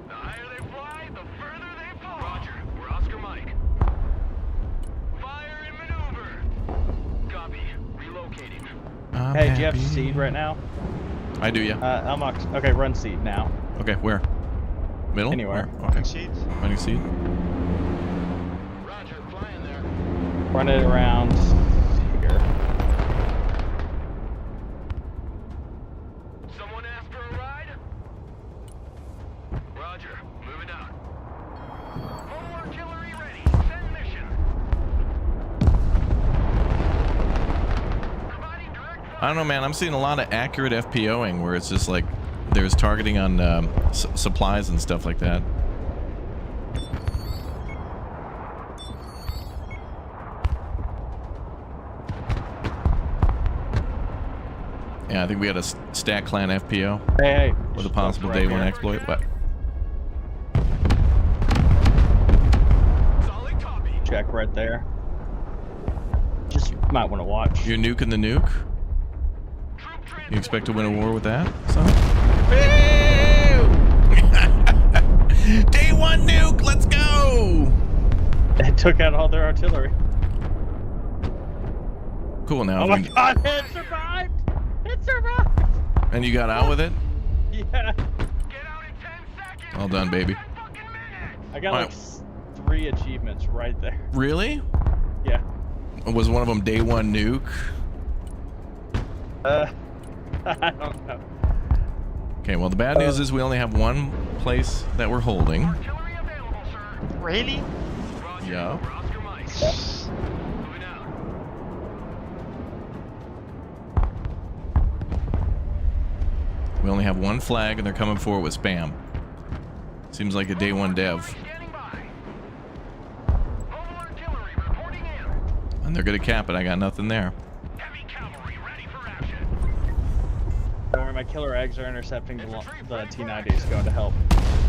The higher they fly, the further they fall. Roger. We're Oscar Mike. Fire and maneuver. Copy. Relocating. Hey, do you have seed right now? I do, yeah. Elmox. Okay, run seed now. Okay, where? Middle? Anywhere. Where? Okay. Seed. Running seed. Roger. Flying there. Run it around here. Someone asked for a ride? Roger. Moving out. Mobile artillery ready. Send mission. Providing direct I don't know, man. I'm seeing a lot of accurate FPOing where it's just like there's targeting on supplies and stuff like that. Yeah, I think we had a Stack Clan FPO Hey. with a possible day one exploit. What? solid copy. Check right there. Just might want to watch. You're nuking the nuke? Troop transport. You expect to win a war with that? So? Day one nuke, let's go! They took out all their artillery. Cool, now. Oh my god, it survived! It survived! And you got out with it? Yeah. Get out in 10 seconds. Well done, baby. 10 fucking minutes. I got Wow. like 3 achievements right there. Really? Yeah. Was one of them day one nuke? I don't know. Okay, well the bad news is we only have one place that we're holding. Artillery available, sir. Really? Roger. Yeah. We're Oscar Mike. Moving out. We only have one flag and they're coming forward with spam. Seems like a day one dev. Standing by. Mobile artillery reporting in. And they're gonna cap it, I got nothing there. Heavy cavalry ready for action. Don't worry, my killer eggs are intercepting the T-90 is going to help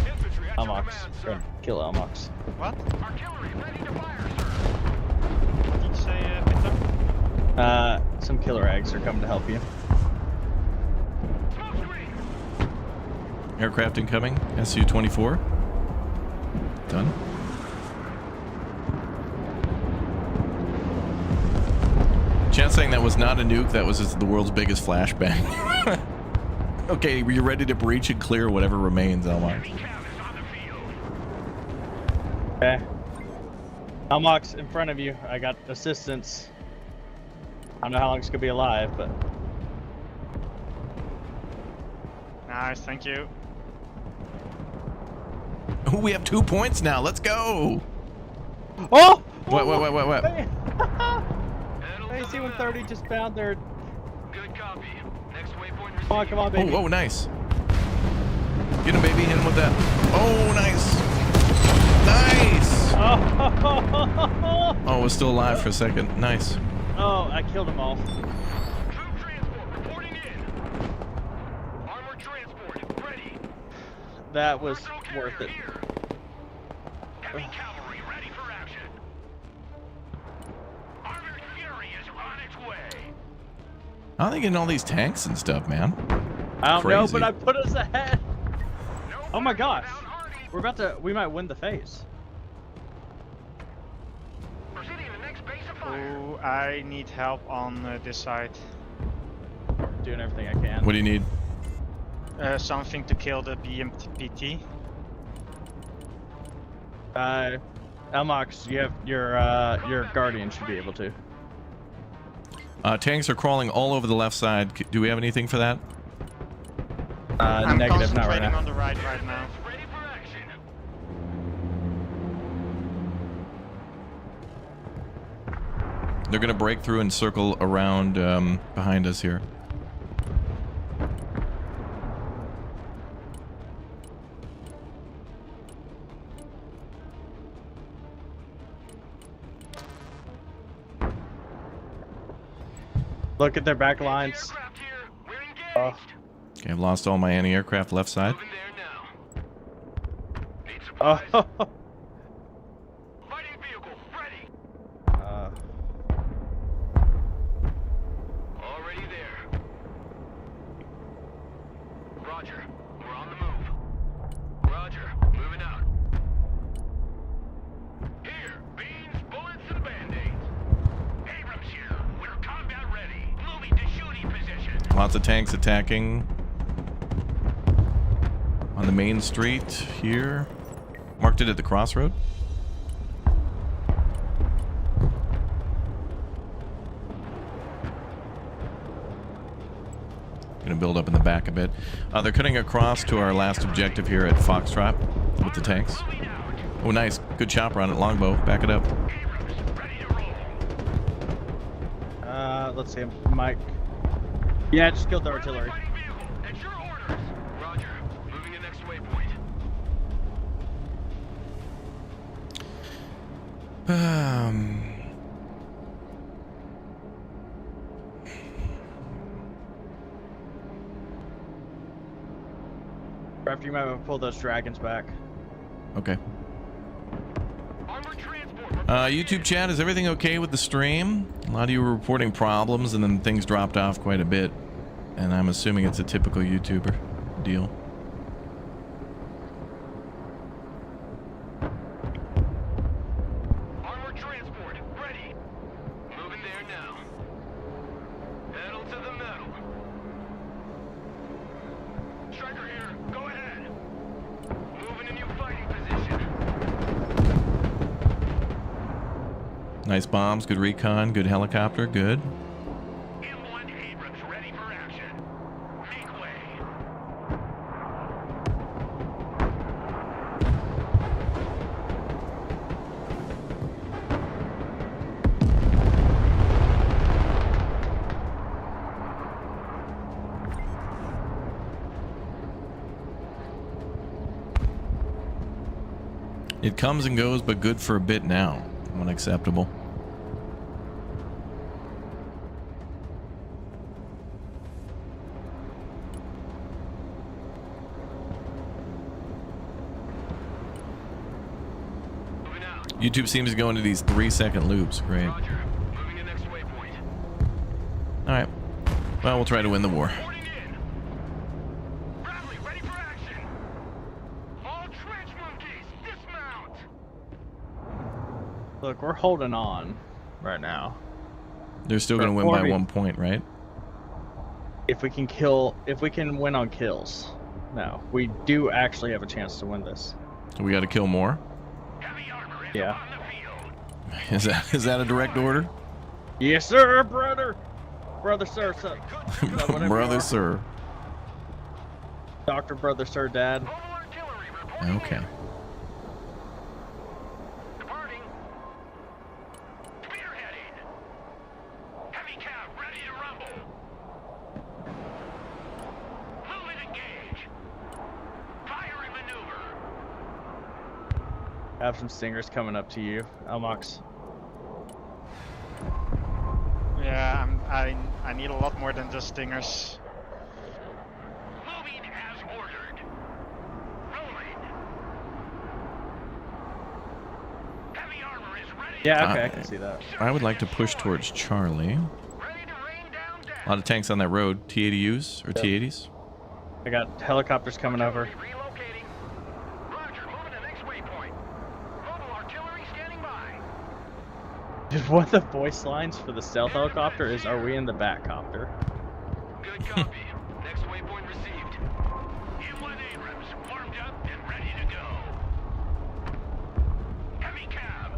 Infantry at your Elmox. command, sir. Kill Elmox. What? Artillery ready to fire, sir. Did you say, Peter? Some killer eggs are coming to help you. Smoke screen. Aircraft incoming, SU-24. Done. Chat saying that was not a nuke, that was just the world's biggest flashbang. Okay, you're ready to breach and clear whatever remains, Elmox. Heavy cav is on the field. Okay. Elmox, in front of you. I got assistance. I don't know how long it's gonna be alive, but Nice, thank you. Ooh, we have 2 points now, let's go! oh! What? Hey, Handle hey, to the C-130 just found their. Good copy. Next waypoint received. Come on, baby. Oh, nice. Get him, baby, hit him with that. Oh, nice! Nice! Oh, we're still alive for a second. Nice. Oh, I killed them all. Troop transport reporting in. Armored transport ready. That was Personal worth carrier it. here. Heavy cavalry ready for action. Armored Fury is on its way. How are they getting all these tanks and stuff, man? I don't know, Crazy. but I put us ahead. No Oh my orders gosh. without Hardy. We're about to. We might win the phase. Proceeding to the next base of fire. Oh, I need help on this side. Doing everything I can. What do you need? Something to kill the BMPT. Elmox, you have your Guardian should be able to. Tanks are crawling all over the left side. Do we have anything for that? I'm Negative, not right concentrating now. on the right now. They're gonna break through and circle around behind us here. Look at their back lines. Okay, I've lost all my anti-aircraft left side. Oh. Already there. Roger. We're on the move. Roger. Moving out. Here. Beans, bullets, and band-aids. Abrams here. We're combat ready. Moving to shooting position. Lots of tanks attacking on the main street here. Marked it at the crossroad. Gonna build up in the back a bit. They're cutting across to our last objective here at Foxtrot with the tanks. Oh, nice. Good chopper on it. Longbow. Back it up. Let's see, Mike. Yeah, just killed the artillery. Roger. Moving to next waypoint. After you might have to pull those dragons back. Okay. YouTube chat, is everything okay with the stream? A lot of you were reporting problems and then things dropped off quite a bit. And I'm assuming it's a typical YouTuber deal. Armored transport, ready. Moving there now. Pedal to the metal. Striker here, go ahead. Moving to new fighting position. Nice bombs, good recon, good helicopter, good. M1 Abrams ready for action. Make way. It comes and goes, but good for a bit now. Unacceptable. YouTube seems to go into these 3-second loops. Great. Roger. Moving to next waypoint. Alright. Well, we'll try to win the war. Reporting in. Bradley, ready for action. All trench monkeys, dismount. Look, we're holding on right now. They're still going to win by 1 point, right? If we can win on kills. No, we do actually have a chance to win this. So we got to kill more? Yeah. Is that a direct order? Yes, sir, brother. Brother, sir, son. Brother, sir. Doctor, brother, sir, dad. Okay. Departing. Spearheading. Heavy cab ready to rumble. Move and engage. Fire and maneuver. I have some stingers coming up to you, Elmox. Yeah, I need a lot more than just stingers. Moving as ordered. Rolling. Heavy armor is ready. Yeah, okay, I can see that. I would like to push towards Charlie. Ready to rain down death. A lot of tanks on that road. T-80Us or T-80s. I got helicopters coming over. Relocating. Roger, moving to next waypoint. Mobile artillery standing by. One of the voice lines for the stealth helicopter is, "Are we in the Batcopter?" Good copy. Next waypoint received. M1 Abrams warmed up and ready to go. Heavy cab.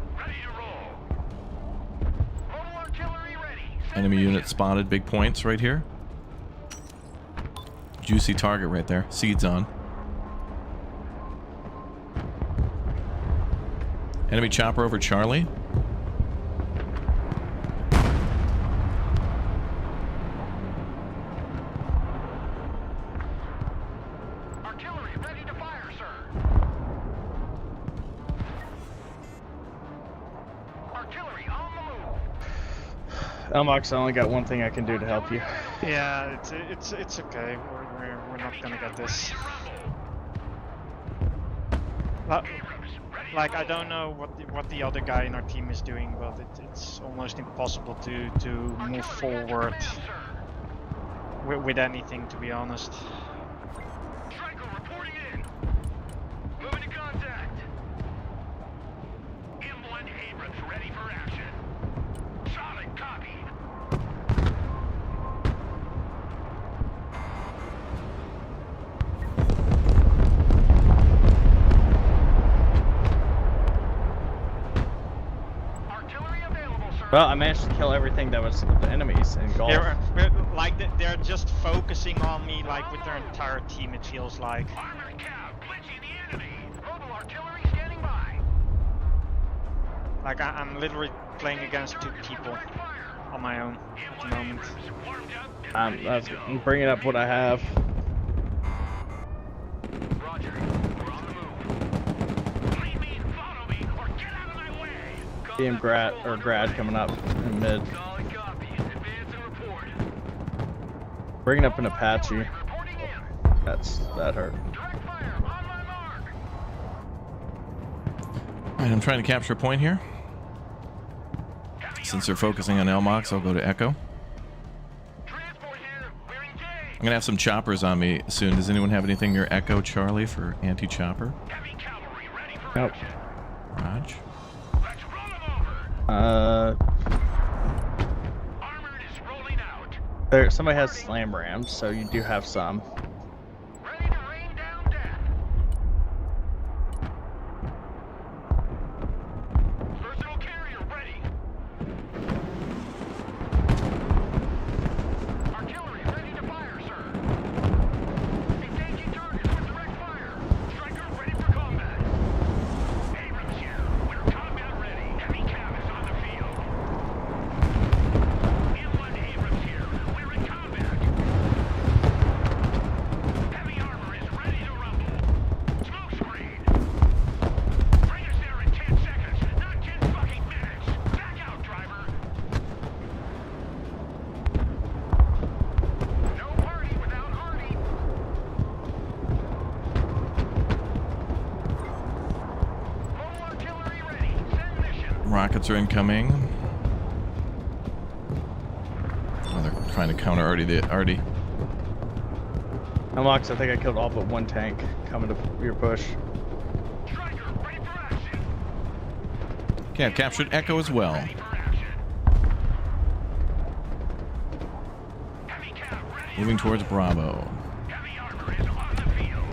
Enemy unit spotted. Big points right here. Juicy target right there. Seeds on. Enemy chopper over Charlie. Artillery ready to fire, sir. Artillery on the move. Elmox, I only got one thing I can do to help you. Yeah, it's okay. We're not gonna get this. Like I don't know what the other guy in our team is doing, but it's almost impossible to move forward with anything, to be honest. Striker reporting in. Moving to contact. M1 Abrams ready for action. Solid copy. Well, I managed to kill everything that was the enemies in golf. Like they're just focusing on me, like with their entire team. It feels like. Armored cab glitching the enemy. Mobile artillery standing by. Like I'm literally playing against 2 people on my own at the moment. I'm bringing up what I have. Roger. We're on the move. Lead me, follow me, or get out of my way. DM grad coming up in mid. Solid copy. Advance and report. Bringing up an Apache. That hurt. Direct fire on my mark. Alright, I'm trying to capture a point here. Since they're focusing on Elmox, I'll go to Echo. Transport here. We're engaged. I'm gonna have some choppers on me soon. Does anyone have anything near Echo, Charlie, for anti-chopper? Heavy cavalry ready for Nope. action. Raj? Let's run them over. Armored is rolling out. Somebody has slam rams, so you do have some. Ready to rain down death. Versatile carrier ready. Artillery ready to fire, sir. Engaging targets with direct fire. Striker ready for combat. Abrams here. We're combat ready. Heavy cab is on the field. M1 Abrams here. We're in combat. Heavy armor is ready to rumble. Smoke screen. Bring us there in 10 seconds, not 10 fucking minutes. Back out, driver. No party without Arnie. Mobile artillery ready. Send mission. Rockets are incoming. Oh, they're trying to counter Artie. Elmox, I think I killed all but one tank coming to your push. Striker ready for action. Okay, I've captured Echo as well. Ready for action. Heavy cab ready. Moving towards Bravo. Heavy armor is on the field.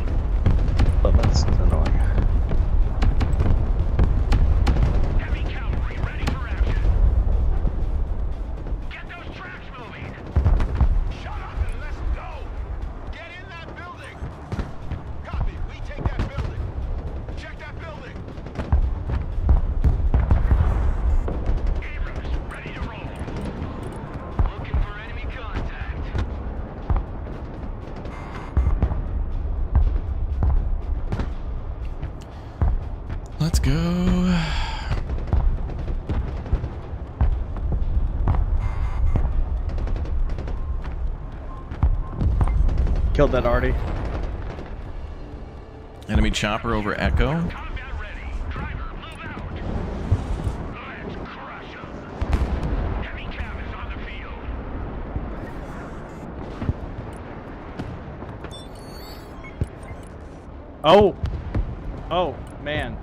Oh, that's annoying. Heavy cavalry ready for action. Get those tracks moving. Shut up and let's go. Get in that building. Copy. We take that building. Check that building. Abrams ready to roll. Looking for enemy contact. Let's go. Killed that Artie. Enemy chopper over Echo. Combat ready. Driver, move out. Let's crush 'em. Heavy cab is on the field. Oh man,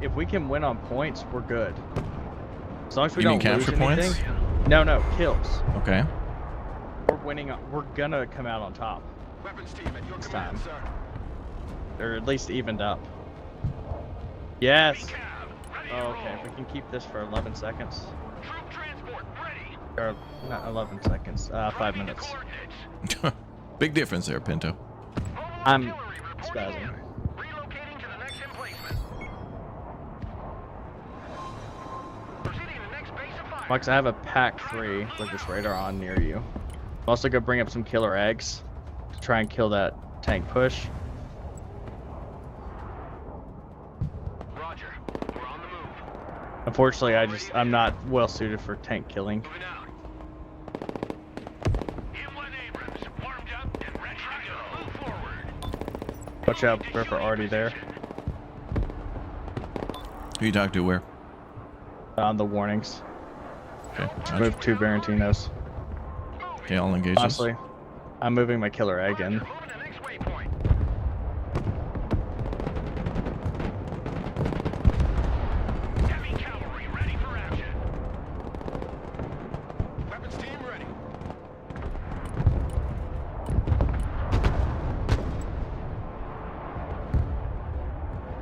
if we can win on points, we're good. As long as we You mean don't lose capture anything. points? No, kills. Okay. We're winning. We're gonna come out on top Weapons team at your this command, time, sir. or at least evened up. Yes. Cab, ready to Oh, okay. roll. If we can keep this for 11 seconds. Troop transport ready. Or not 11 seconds. 5 minutes. Big difference there, Pinto. I'm spazzing. Relocating to the next emplacement. Proceeding to the next base of fire. Max, I have a pack 3 with this radar on near you. I'm also gonna bring up some killer eggs to try and kill that tank push. Roger. We're on the move. Unfortunately, I'm not well suited for tank killing. Moving out. M1 Abrams, warmed up and ready to go. Move forward. Watch out, Ripper already there. Who you talking to? Where? On the warnings. Okay. Move 2 Barentinos. Okay, I'll engage this. Honestly, I'm moving my killer egg in. Moving to the next waypoint. Heavy cavalry ready for action. Weapons team ready.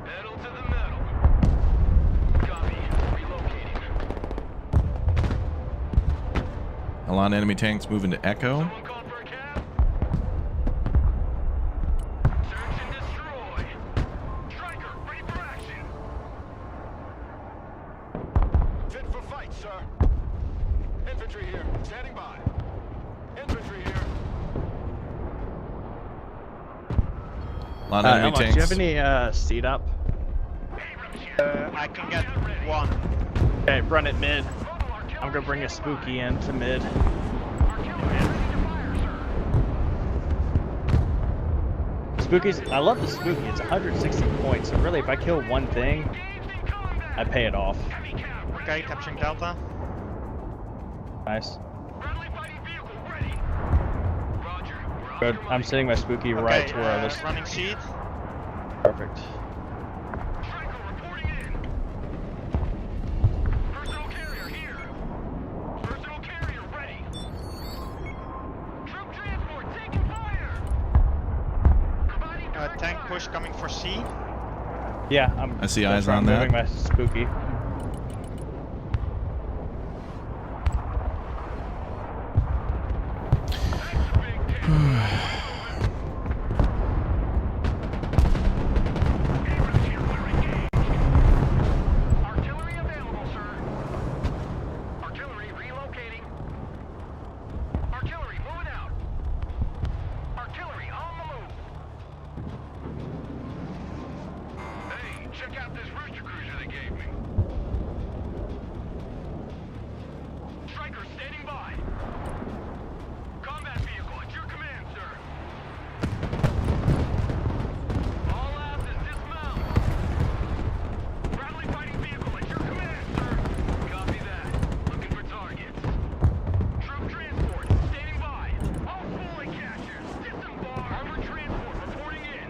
Pedal to the metal. Copy. Relocating. A lot of enemy tanks moving to Echo. Someone called for a cab? Search and destroy. Striker, ready for action. Fit for fight, sir. Infantry here, standing by. Infantry here. A lot of enemy Elmo, tanks. do you have any seat up? I can get one. Okay, run it mid. I'm gonna bring a spooky in to mid. Spooky's, I love the spooky. It's 160 points. So really, if I kill one thing, I pay it off. Okay, capturing Delta. Nice. Friendly fighting vehicle ready. Roger. Good. I'm sending my spooky right Okay, to where I was. running seed. Perfect. Striker reporting in. Personal carrier here. Personal carrier ready. Troop transport taking fire. Providing Tank push coming for C. Yeah, I see that's eyes where on I'm that. moving my spooky. Artillery available, sir. Artillery relocating. Artillery moving out. Artillery on the move. Hey, check out this rooster cruiser they gave me. Striker standing by. Combat vehicle at your command, sir. All asses dismount. Friendly fighting vehicle at your command, sir. Copy that. Looking for targets. Troop transport standing by. All fully catchers. Disembark. Armored transport reporting in.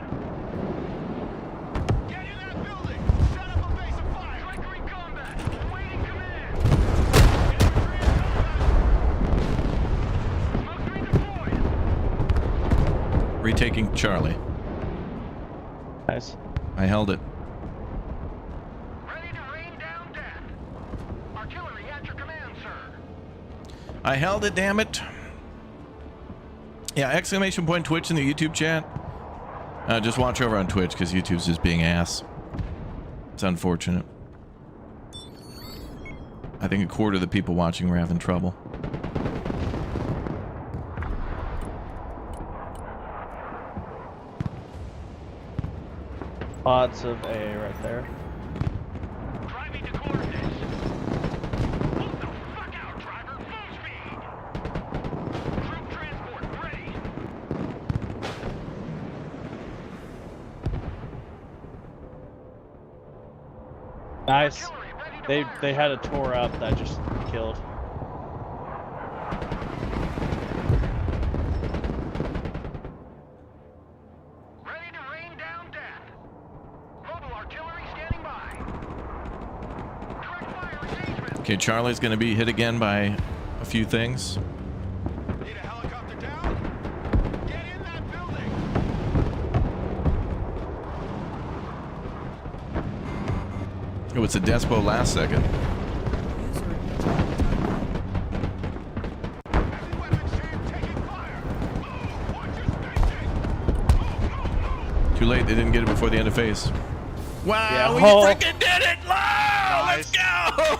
Get in that building. Set up a base of fire. Striker in combat. Awaiting command. Infantry in combat. Smoke screen deployed. Retaking Charlie. Nice. I held it. Ready to rain down death. Artillery at your command, sir. I held it, damn it. Yeah, exclamation point Twitch in the YouTube chat. Just watch over on Twitch because YouTube's just being ass. It's unfortunate. I think a quarter of the people watching were having trouble. Lots of A right there. Driving to coordinates. Move the fuck out, driver. Full speed. Troop transport ready. Nice. Artillery ready to fire. They had a tour up that I just killed. Ready to rain down death. Mobile artillery standing by. Direct fire engagement. Okay, Charlie's going to be hit again by a few things. Need a helicopter down? Get in that building. It was a Despo last second. User in your channel timeout. Too late. They didn't get it before the end of phase. Wow, Yeah. we freaking did it! Wow, Nice. let's go!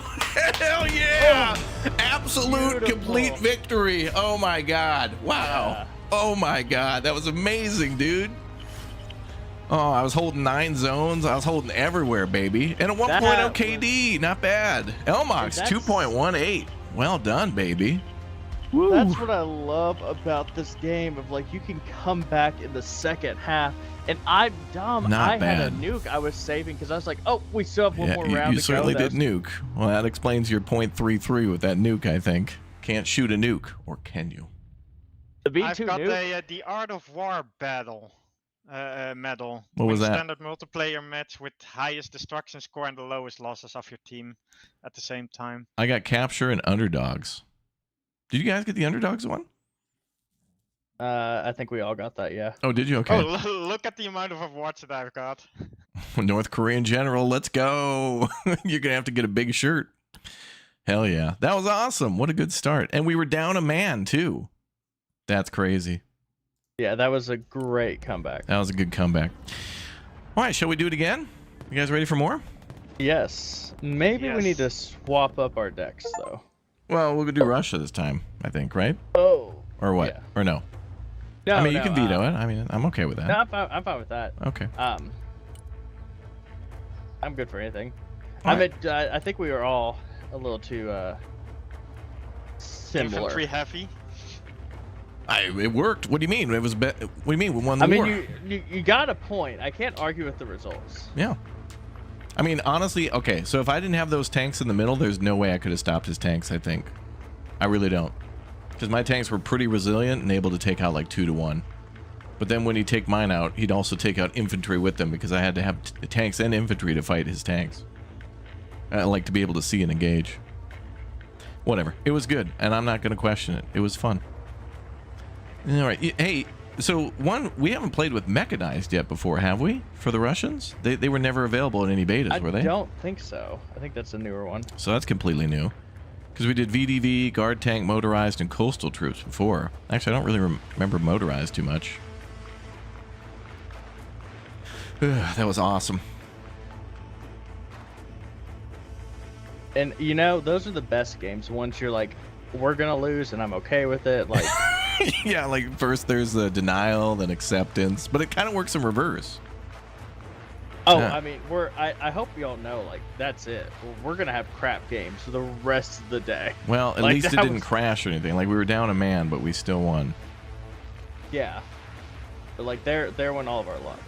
Hell yeah! Absolute Beautiful. complete victory. Oh my god. Wow. Yeah. Oh my god. That was amazing, dude. Oh, I was holding 9 zones. I was holding everywhere, baby. And a 1.0 That KD. Not bad. Elmox, That's- 2.18. Well done, baby. Woo. That's what I love about this game. Of like, you can come back in the second half, and I'm dumb. Not I had a bad. nuke I was saving because I was like, oh, we still have one Yeah, more you, round you to certainly go. did nuke. Well, that explains your .33 with that nuke, I think. Can't shoot a nuke, or can you? The I've V2 got nuke. the Art of War battle medal. What was Win that? Standard multiplayer match with highest destruction score and the lowest losses of your team at the same time. I got capture and underdogs. Did you guys get the underdogs one? I think we all got that. Yeah. Oh, did you? Okay. Oh, look at the amount of awards that I've got. North Korean general, let's go. You're gonna have to get a big shirt. Hell yeah, that was awesome. What a good start. And we were down a man too. That's crazy. Yeah, that was a great comeback. That was a good comeback. All right, shall we do it again? You guys ready for more? Yes. Maybe we Yes. need to swap up our decks though. Well, we'll do Russia this time, I think, right? Oh. Or what? Yeah. Or no? No, I mean, you no, can veto it. I mean, I'm okay with that. No, I'm fine with that. Okay. I'm good for anything. All I think we were all a little too similar. Infantry heavy. It worked. What do you mean? It was. What do you mean? We won the I war. mean, you got a point. I can't argue with the results. Yeah. I mean, honestly, okay, so if I didn't have those tanks in the middle, there's no way I could have stopped his tanks, I think. I really don't. Because my tanks were pretty resilient and able to take out like 2 to 1. But then when he'd take mine out, he'd also take out infantry with them because I had to have tanks and infantry to fight his tanks. I like to be able to see and engage. Whatever. It was good, and I'm not going to question it. It was fun. All right. Hey, so we haven't played with mechanized yet before, have we? For the Russians? They were never available in any betas, were they? I don't think so. I think that's a newer one. So that's completely new. Because we did VDV, guard tank, motorized, and coastal troops before. Actually, I don't really remember motorized too much. That was awesome. And you know, those are the best games. Once you're like, we're gonna lose, and I'm okay with it. Like, Yeah, like first there's the denial, then acceptance, but it kind of works in reverse. oh, Yeah. I mean, I hope y'all know, like, that's it. We're gonna have crap games for the rest of the day. Well, at Like, least it that didn't was- crash or anything. Like we were down a man, but we still won. Yeah. But like, there went all of our luck.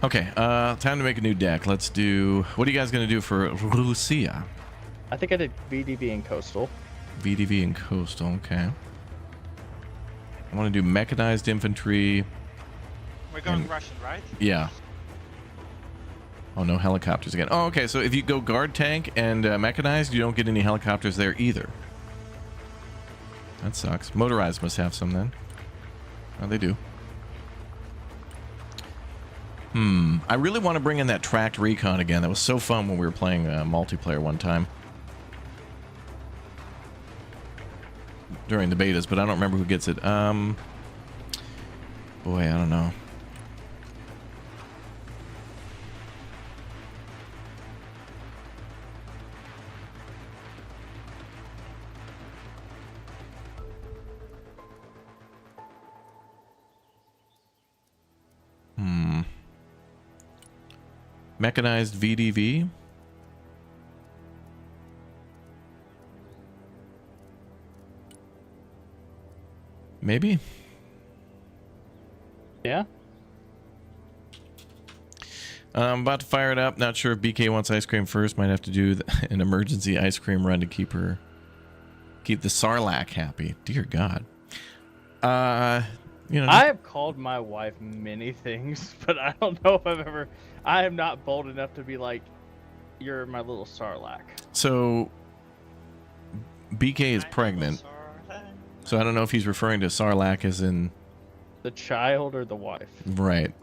Okay, time to make a new deck. Let's do. What are you guys gonna do for Russia? I think I did VDV and coastal. VDV and coastal. Okay. I want to do mechanized infantry. We're going Russian, right? Yeah. Oh, no helicopters again. Oh, okay. So if you go guard tank and mechanized, you don't get any helicopters there either. That sucks. Motorized must have some then. Oh, they do. I really want to bring in that tracked recon again. That was so fun when we were playing multiplayer one time. During the betas, but I don't remember who gets it. Boy, I don't know. Mechanized VDV. Maybe. Yeah. I'm about to fire it up. Not sure if BK wants ice cream first. Might have to do an emergency ice cream run to keep the Sarlacc happy. Dear God. You know, I have called my wife many things, but I don't know if I am not bold enough to be like, you're my little Sarlacc. so BK is pregnant. So I don't know if he's referring to Sarlacc as in The child or the wife? right.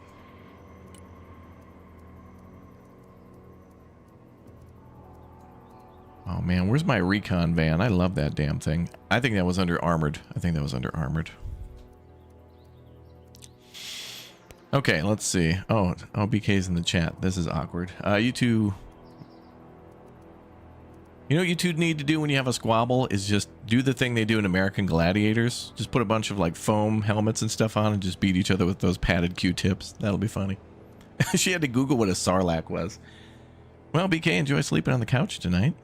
Oh man, where's my recon van? I love that damn thing. I think that was under armored. Okay, Okay, let's see. Oh, BK's in the chat. This is awkward. You two... You know what you two need to do when you have a squabble is just do the thing they do in American Gladiators. Just put a bunch of like foam helmets and stuff on and just beat each other with those padded Q-tips. That'll be funny. She had to Google what a sarlacc was. Well, BK, enjoy sleeping on the couch tonight.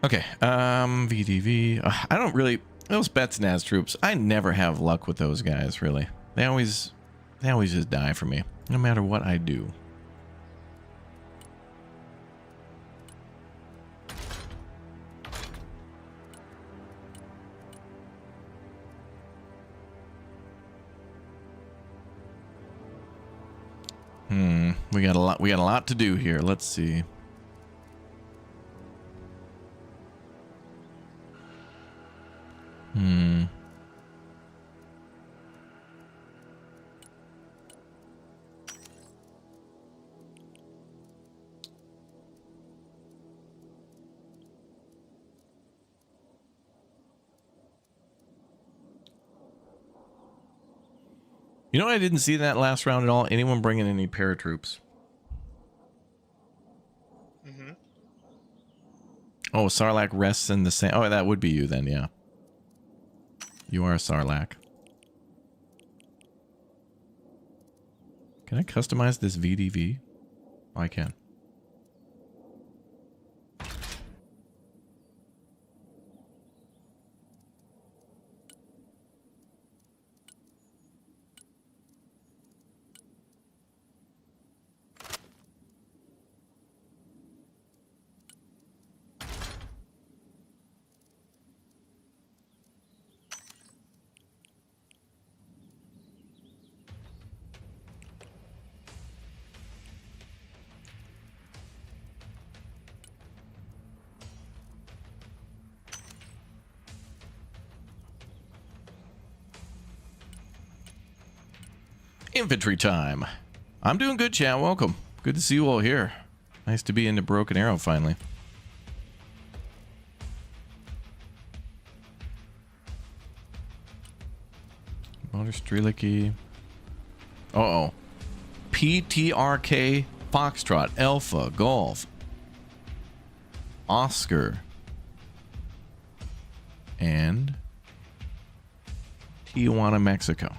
Okay, VDV. I don't really... Those Spetsnaz troops, I never have luck with those guys, really. They always just die for me, no matter what I do. We got a lot to do here. Let's see. You know what I didn't see that last round at all? Anyone bringing any paratroops? Oh, Sarlacc rests in the sand. Oh, that would be you then, yeah. You are a Sarlacc. Can I customize this VDV? Oh, I can. Infantry time. I'm doing good, chat. Welcome. Good to see you all here. Nice to be into Broken Arrow finally. Motor Strelicky. Uh-oh. PTRK Foxtrot Alpha Golf Oscar and Tijuana, Mexico.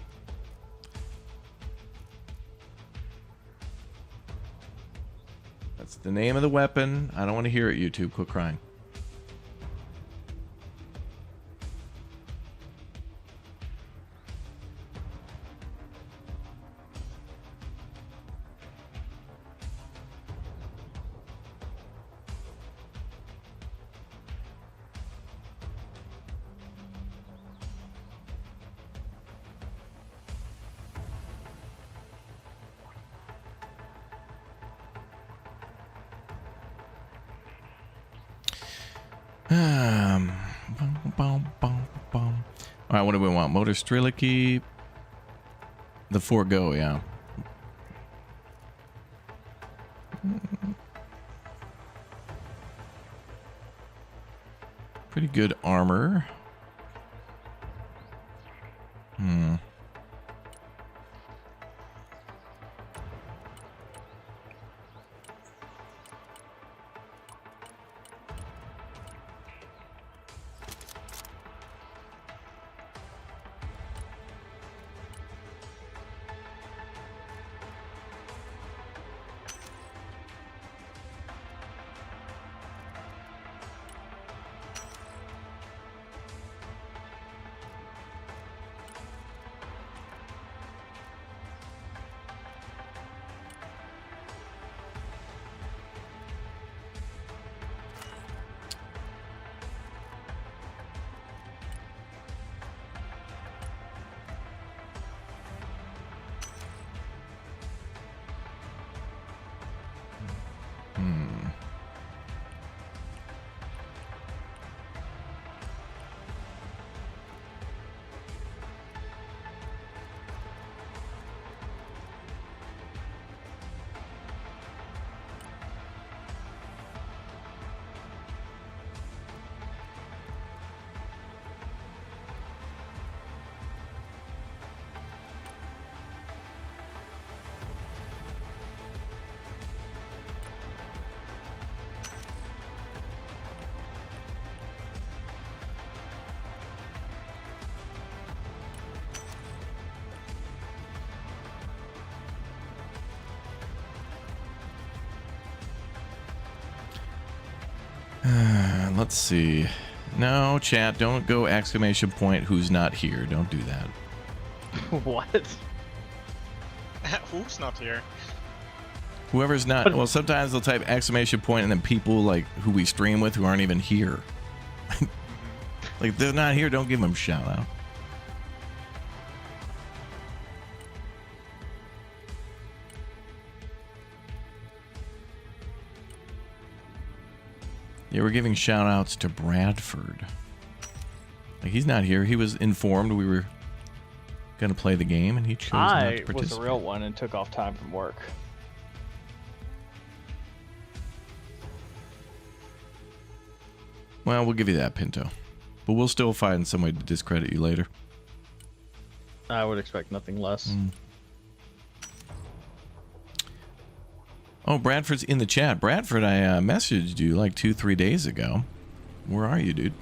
That's the name of the weapon. I don't want to hear it, YouTube. Quit crying. All right, what do we want? Motor Strelicky. The Forgo, yeah. Pretty good armor. Let's see. No, chat, don't go exclamation point who's not here. Don't do that. What? Who's not here? Whoever's not. Well, sometimes they'll type exclamation point and then people like who we stream with who aren't even here. Like, they're not here, don't give them a shout out. Yeah, we're giving shout outs to Bradford. Like, he's not here. He was informed we were going to play the game and he chose not to participate. I was the real one and took off time from work. Well, we'll give you that, Pinto. But we'll still find some way to discredit you later. I would expect nothing less. Oh, Bradford's in the chat. Bradford, I messaged you like 2-3 days ago. Where are you, dude?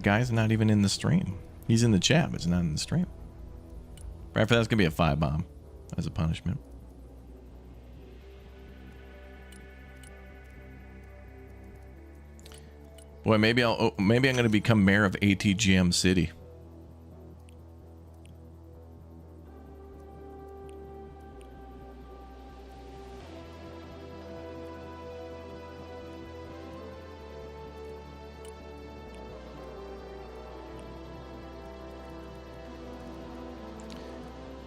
Guy's not even in the stream. He's in the chat, but he's not in the stream. Bradford, that's going to be a 5-bomb as a punishment. Boy, maybe I'm going to become mayor of ATGM City.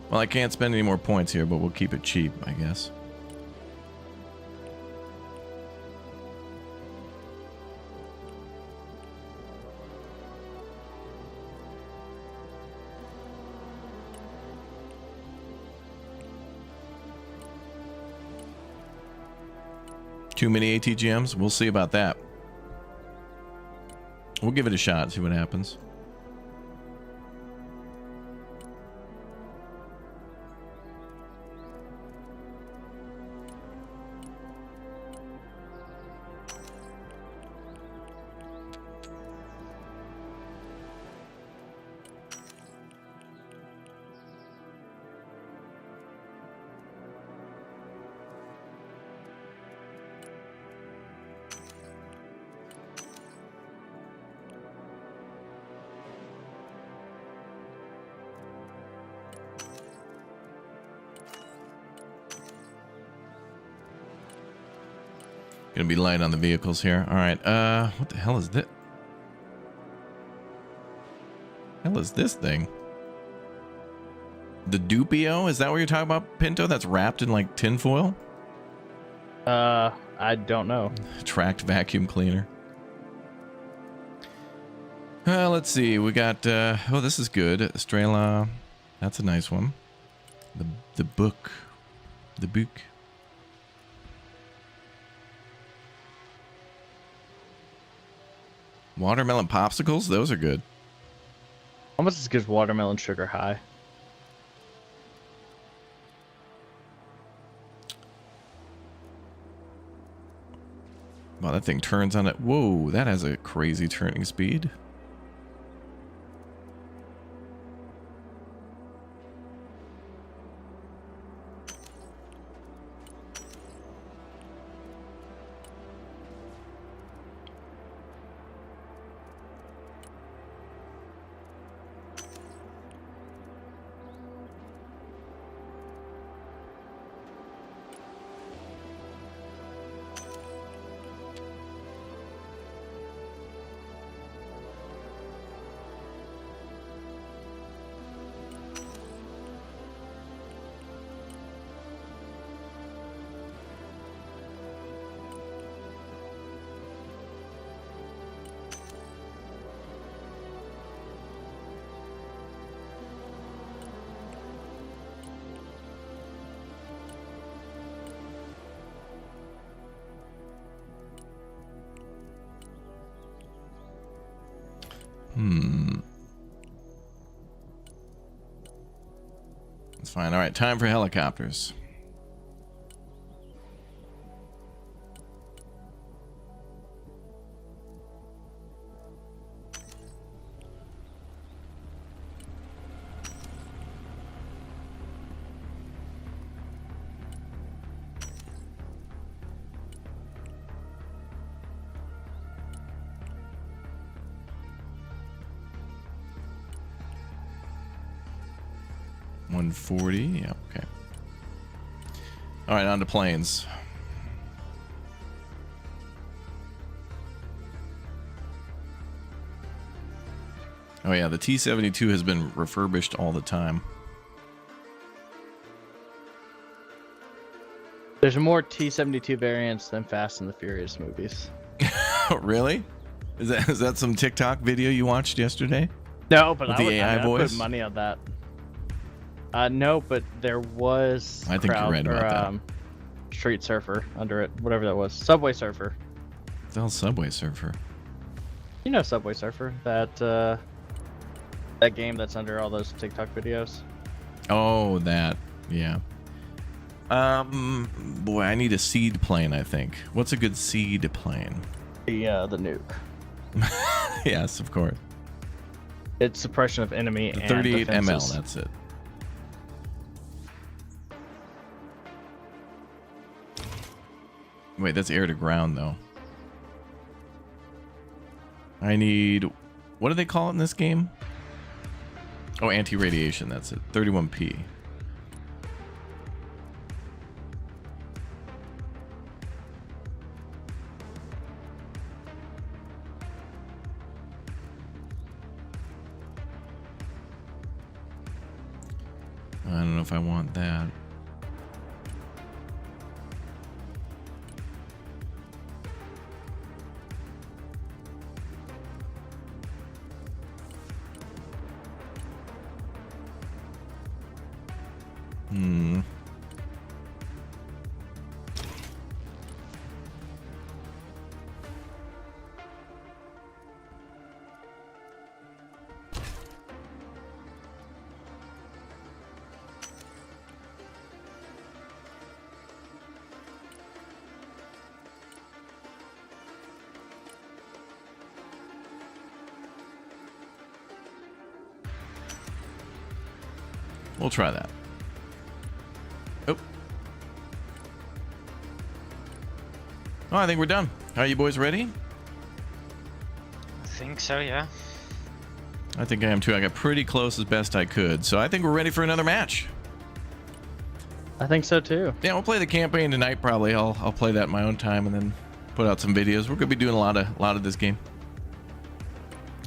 Well, I can't spend any more points here, but we'll keep it cheap, I guess. Too many ATGMs? We'll see about that. We'll give it a shot, see what happens. Gonna be light on the vehicles here. All right. What the hell is this? Hell is this thing? The Dupio? Is that what you're talking about, Pinto? That's wrapped in like tinfoil? I don't know. Tracked vacuum cleaner. Let's see. We got. Oh, this is good. Estrella. That's a nice one. The book. The book. Watermelon popsicles? Those are good. Almost as good as watermelon sugar high. Wow, that thing turns on it. Whoa, that has a crazy turning speed. That's fine. All right, time for helicopters. 140. Yeah, okay. All right, on to planes. Oh yeah, the T-72 has been refurbished all the time. There's more T-72 variants than Fast and the Furious movies. Really? Is that some TikTok video you watched yesterday? No, but with the AI voice? I'd put money on that. No, but there was. I think you're right about that. Street Surfer under it, whatever that was. Subway Surfer. What the hell's Subway Surfer? You know Subway Surfer, that game that's under all those TikTok videos. Oh, that. Yeah. Boy, I need a seed plane, I think. What's a good seed plane? The nuke. Yes, of course. It's suppression of enemy The and 38 ml, defenses. that's it. Wait, that's air to ground, though. I need... What do they call it in this game? Oh, anti-radiation, that's it. 31P. I don't know if I want that. We'll try that. Oh. Oh, I think we're done. Are you boys ready? I think so, yeah. I think I am too. I got pretty close as best I could. So I think we're ready for another match. I think so too. Yeah, we'll play the campaign tonight probably. I'll play that in my own time and then put out some videos. We're going to be doing a lot of this game.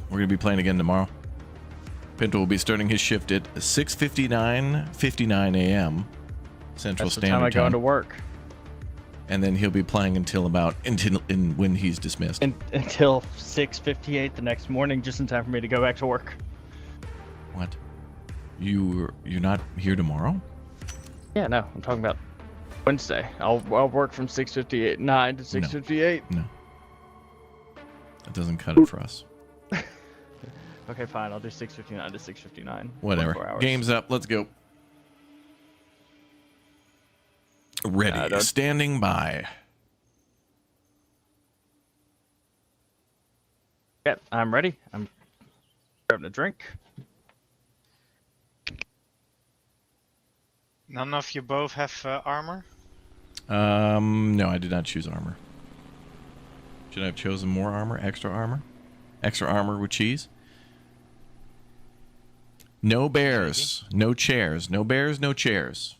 We're going to be playing again tomorrow. Pinto will be starting his shift at 6:59 a.m. Central That's the Standard time I go Time. into work. And then he'll be playing until when he's dismissed. Until 6:58 the next morning, just in time for me to go back to work. What? You're not here tomorrow? Yeah, no, I'm talking about Wednesday. I'll work from 9 to 6:58. No. That doesn't cut it for us. Okay, fine. I'll do 6:59 to 6:59. Whatever. Game's up. Let's go. Ready. Standing by. Yeah, I'm ready. I'm grabbing a drink. None of you both have armor? No, I did not choose armor. Should I have chosen more armor? Extra armor? Extra armor with cheese? No bears, no chairs. No bears, no chairs.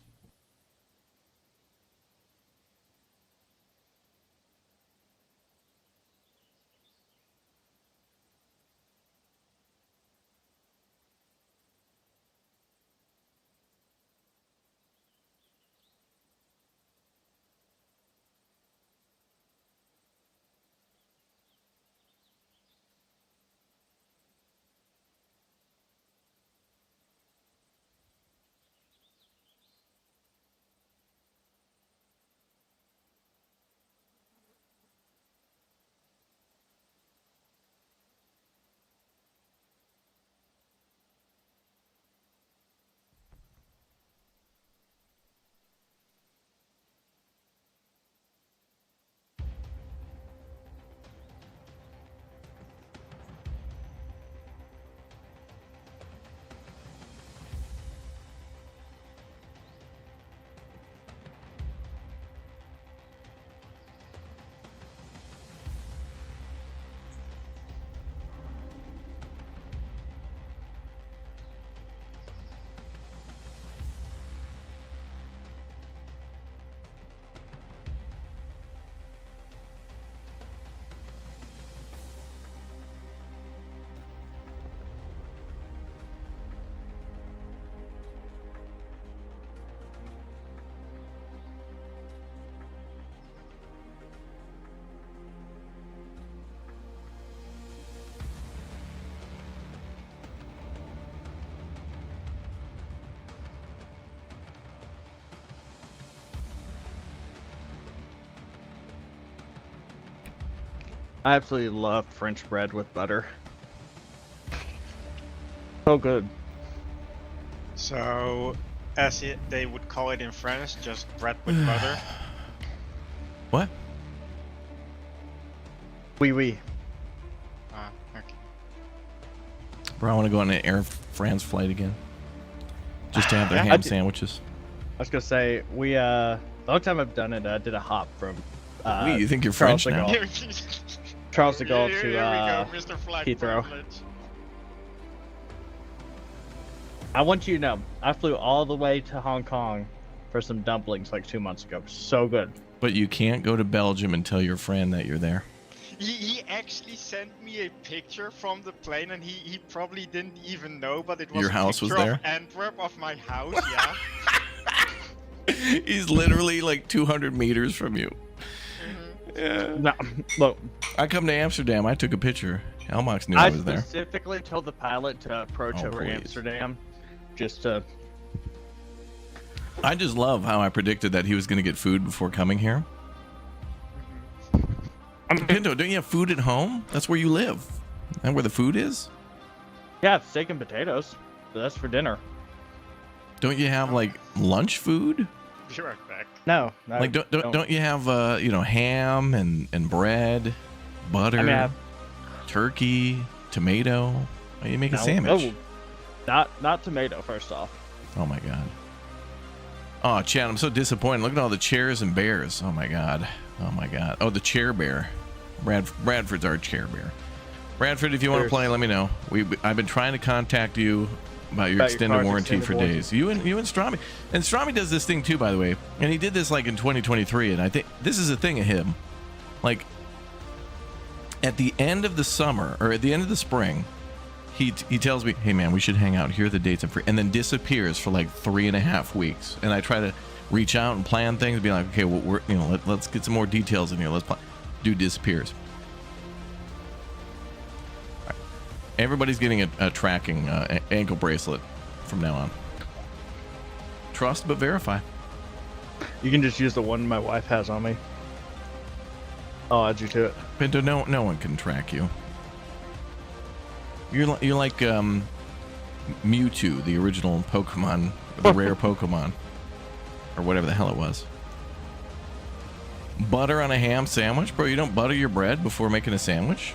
I absolutely love French bread with butter. So good. So, they would call it in France, just bread with butter. What? Oui, oui. Okay. Bro, I want to go on an Air France flight again. Just to have their ham sandwiches. I was gonna say the only time I've done it, I did a hop from. You think you're Charles French now? Charles de Gaulle to Here we go, Mr. Flag Heathrow. privilege. I want you to know, I flew all the way to Hong Kong for some dumplings like 2 months ago. So good. But you can't go to Belgium and tell your friend that you're there. He actually sent me a picture from the plane, and he probably didn't even know, but it was Your a house was picture there? of Antwerp, of my house, yeah. He's literally like 200 meters from you. Yeah. No, look, I come to Amsterdam. I took a picture. Elmox knew I was there. specifically told the pilot to approach over please. Amsterdam, just to. I just love how I predicted that he was going to get food before coming here. Pinto, don't you have food at home? That's where you live. And where the food is? Yeah, steak and potatoes. But that's for dinner. Don't you have like lunch food? Be right back. No, Like don't you have ham and bread, butter, turkey, tomato? Why don't you make a sandwich? Oh, not tomato. First off. Oh my god. Oh, Chad, I'm so disappointed. Look at all the chairs and bears. Oh my god. Oh my god. Oh, the chair bear. Bradford's our chair bear. Bradford, if you want to play, let me know. I've been trying to contact you about your extended warranty for days. You and Strami. And Strami does this thing too, by the way. And he did this like in 2023. And I think this is a thing of him. Like at the end of the summer or at the end of the spring, he tells me, "Hey man, we should hang out. Here are the dates I'm free," and then disappears for like 3.5 weeks. And I try to reach out and plan things, and be like, "Okay, well, let's get some more details in here. Let's plan." Dude disappears. Right. Everybody's getting a tracking ankle bracelet from now on. Trust but verify. You can just use the one my wife has on me. I'll add you to it. Pinto, no one can track you. You're like Mewtwo, the original Pokemon, the rare Pokemon, or whatever the hell it was. Butter on a ham sandwich? Bro, you don't butter your bread before making a sandwich?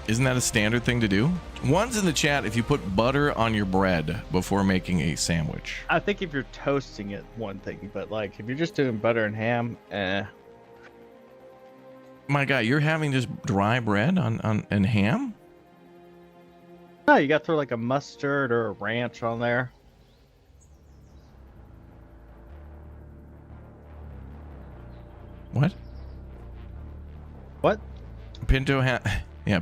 Isn't that a standard thing to do? One's in the chat if you put butter on your bread before making a sandwich. I think if you're toasting it, one thing, but like if you're just doing butter and ham, My God, you're having just dry bread and ham? No, you got to throw like a mustard or a ranch on there. What? What? Pinto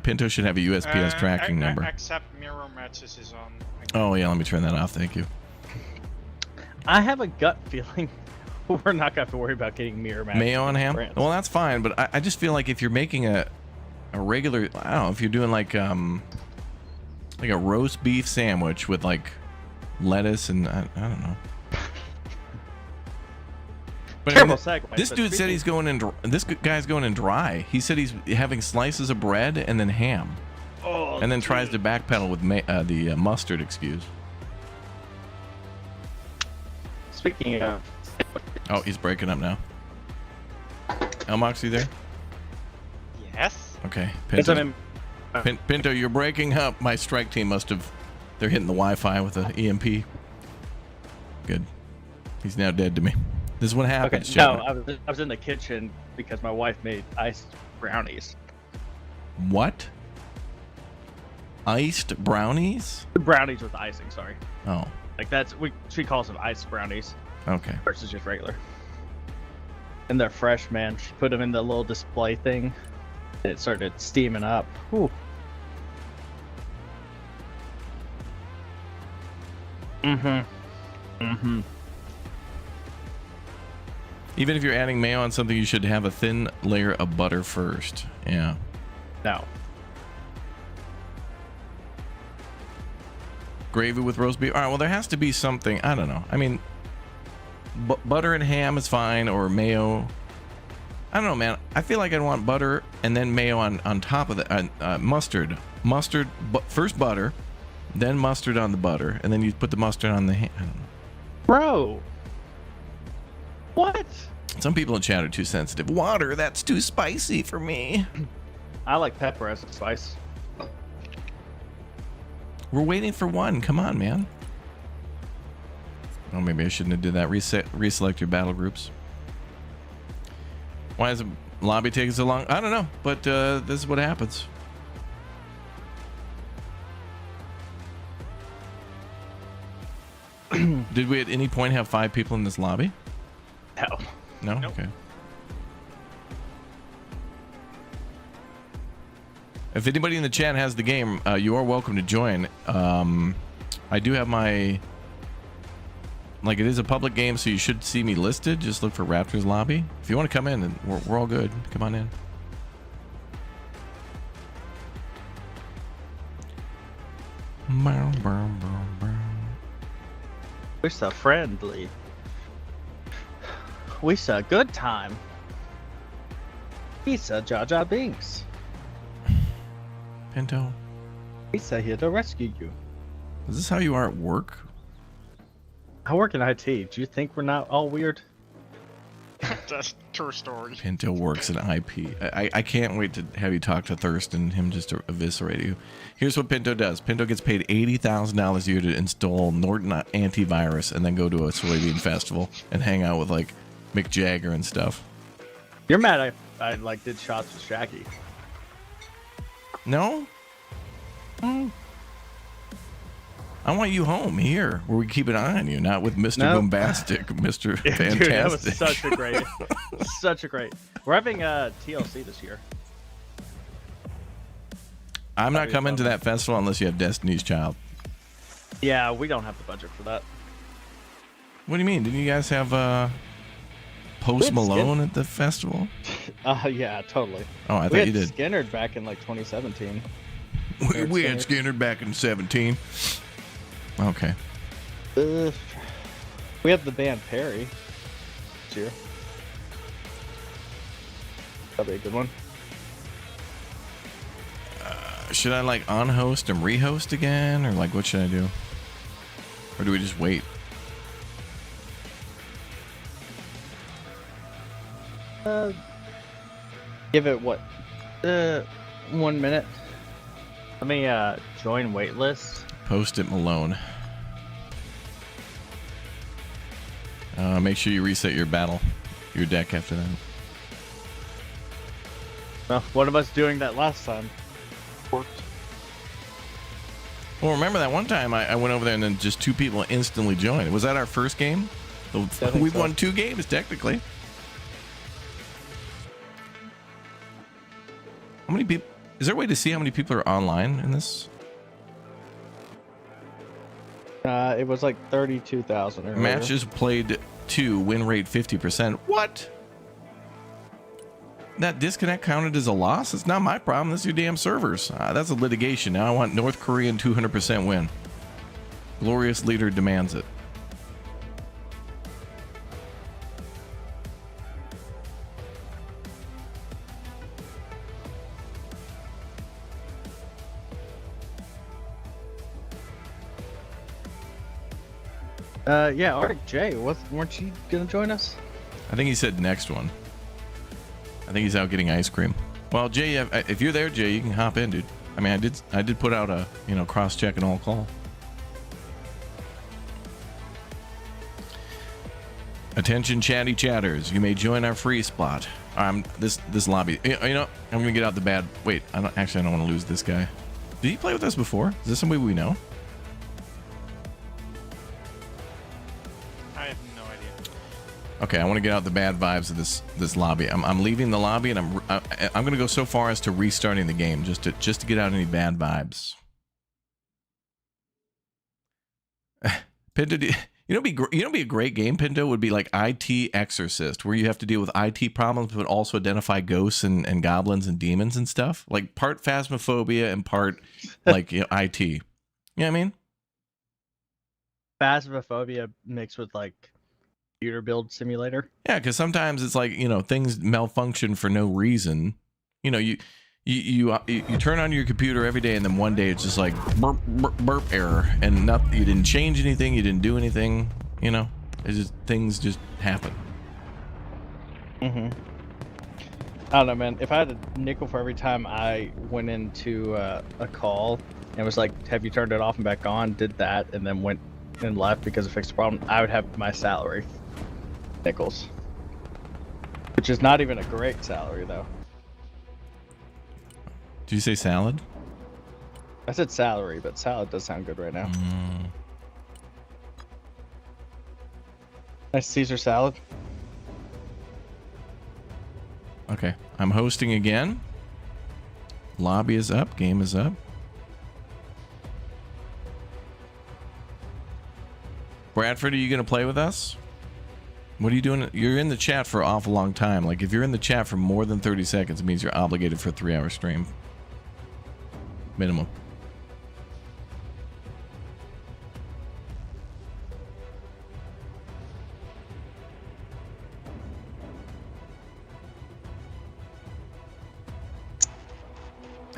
Pinto should have a USPS tracking number. Except mirror matches is on. Oh yeah, let me turn that off. Thank you. I have a gut feeling we're not going to have to worry about getting mirror matches. Mayo on ham? Well, that's fine, but I just feel like if you're making a regular, I don't know, if you're doing like a roast beef sandwich with like lettuce and I don't know. But Terrible segue, this dude said he's going in. This guy's going in dry. He said he's having slices of bread and then ham, and then tries to backpedal with the mustard excuse. Speaking of, oh, he's breaking up now. Elmox, you there? Yes. Okay, Pinto, you're breaking up. My strike team must have. They're hitting the Wi-Fi with an EMP. Good. He's now dead to me. This is what happens. Okay, no, I was in the kitchen because my wife made iced brownies. What? Iced brownies? Brownies with icing, sorry. Oh. Like she calls them iced brownies. Okay. Versus just regular. And they're fresh, man. She put them in the little display thing. And it started steaming up. Whew. Even if you're adding mayo on something, you should have a thin layer of butter first. Yeah. No. Gravy with roast beef. All right, well, there has to be something. I don't know. I mean, butter and ham is fine, or mayo. I don't know, man. I feel like I'd want butter and then mayo on top of the mustard. Mustard, first butter, then mustard on the butter, and then you put the mustard on the I don't know. Bro. What? Some people in chat are too sensitive. Water, that's too spicy for me. I like pepper as a spice. We're waiting for one. Come on, man. Oh, maybe I shouldn't have did that. Reselect your battle groups. Why is the lobby taking so long? I don't know, but this is what happens. Did we at any point have 5 people in this lobby? No. No? Nope. Okay. If anybody in the chat has the game, you are welcome to join. I do have my... Like, it is a public game, so you should see me listed. Just look for Raptors Lobby. If you want to come in, and we're all good. Come on in. We're so friendly. We saw good time. He said Jar Jar Binks. Pinto. He said here to rescue you. Is this how you are at work? I work in IT. Do you think we're not all weird? That's true story. Pinto works in IP. I can't wait to have you talk to Thurston and him just to eviscerate you. Here's what Pinto does. Pinto gets paid $80,000 a year to install Norton antivirus and then go to a soybean festival and hang out with like Mick Jagger and stuff. You're mad I like did shots with Shaggy. No? I want you home here, where we keep an eye on you, not with Mr. Nope. Bombastic, Mr. Fantastic. Dude, that was such a great. We're having TLC this year. I'm not coming to that festival unless you have Destiny's Child. Yeah, we don't have the budget for that. What do you mean? Didn't you guys have Post Malone at the festival? Yeah, totally. Oh, I thought you did. Skinner back in like 2017. We had Skinner back in 17. Okay. We have the band Perry this year. That'll be a good one. Should I like on-host and re-host again? Or like what should I do? Or do we just wait? Give it what? 1 minute. Let me join waitlist. Post-it Malone. Make sure you reset your deck after that. Well, one of us doing that last time worked. Well, remember that one time I went over there and then just 2 people instantly joined. Was that our first game? We've won 2 games, technically. How many people... Is there a way to see how many people are online in this? It was like 32,000 earlier. Matches played 2, win rate 50%. What? That disconnect counted as a loss? It's not my problem. That's your damn servers. That's a litigation. Now I want North Korean 200% win. Glorious leader demands it. Yeah, Arctic J, weren't you gonna join us? I think he said next one. I think he's out getting ice cream. Well, Jay, if you're there, Jay, you can hop in, dude. I mean, I did put out a cross check and all call. Attention, chatty chatters! You may join our free spot. This lobby. You know, I'm gonna get out the bad. Wait, I don't want to lose this guy. Did he play with us before? Is this somebody we know? I have no idea. Okay, I want to get out the bad vibes of this lobby. I'm leaving the lobby, and I'm going to go so far as to restarting the game just to get out any bad vibes. Pinto, be a great game. Pinto would be like IT Exorcist, where you have to deal with IT problems, but also identify ghosts and goblins and demons and stuff. Like part Phasmophobia and part like IT. You know what I mean? Phasmophobia mixed with like computer build simulator. Yeah, because sometimes it's like, things malfunction for no reason. You turn on your computer every day, and then one day it's just like burp, burp, burp error, and nothing. You didn't change anything, you didn't do anything. It's just things just happen. I don't know, man. If I had a nickel for every time I went into a call and was like, "Have you turned it off and back on?" Did that, and then went and left because it fixed the problem, I would have my salary nickels, which is not even a great salary though. Did you say salad? I said salary, but salad does sound good right now. Nice Caesar salad. Okay, I'm hosting again. Lobby is up, game is up. Bradford, are you going to play with us? What are you doing? You're in the chat for an awful long time. Like, if you're in the chat for more than 30 seconds, it means you're obligated for a 3-hour stream. Minimum.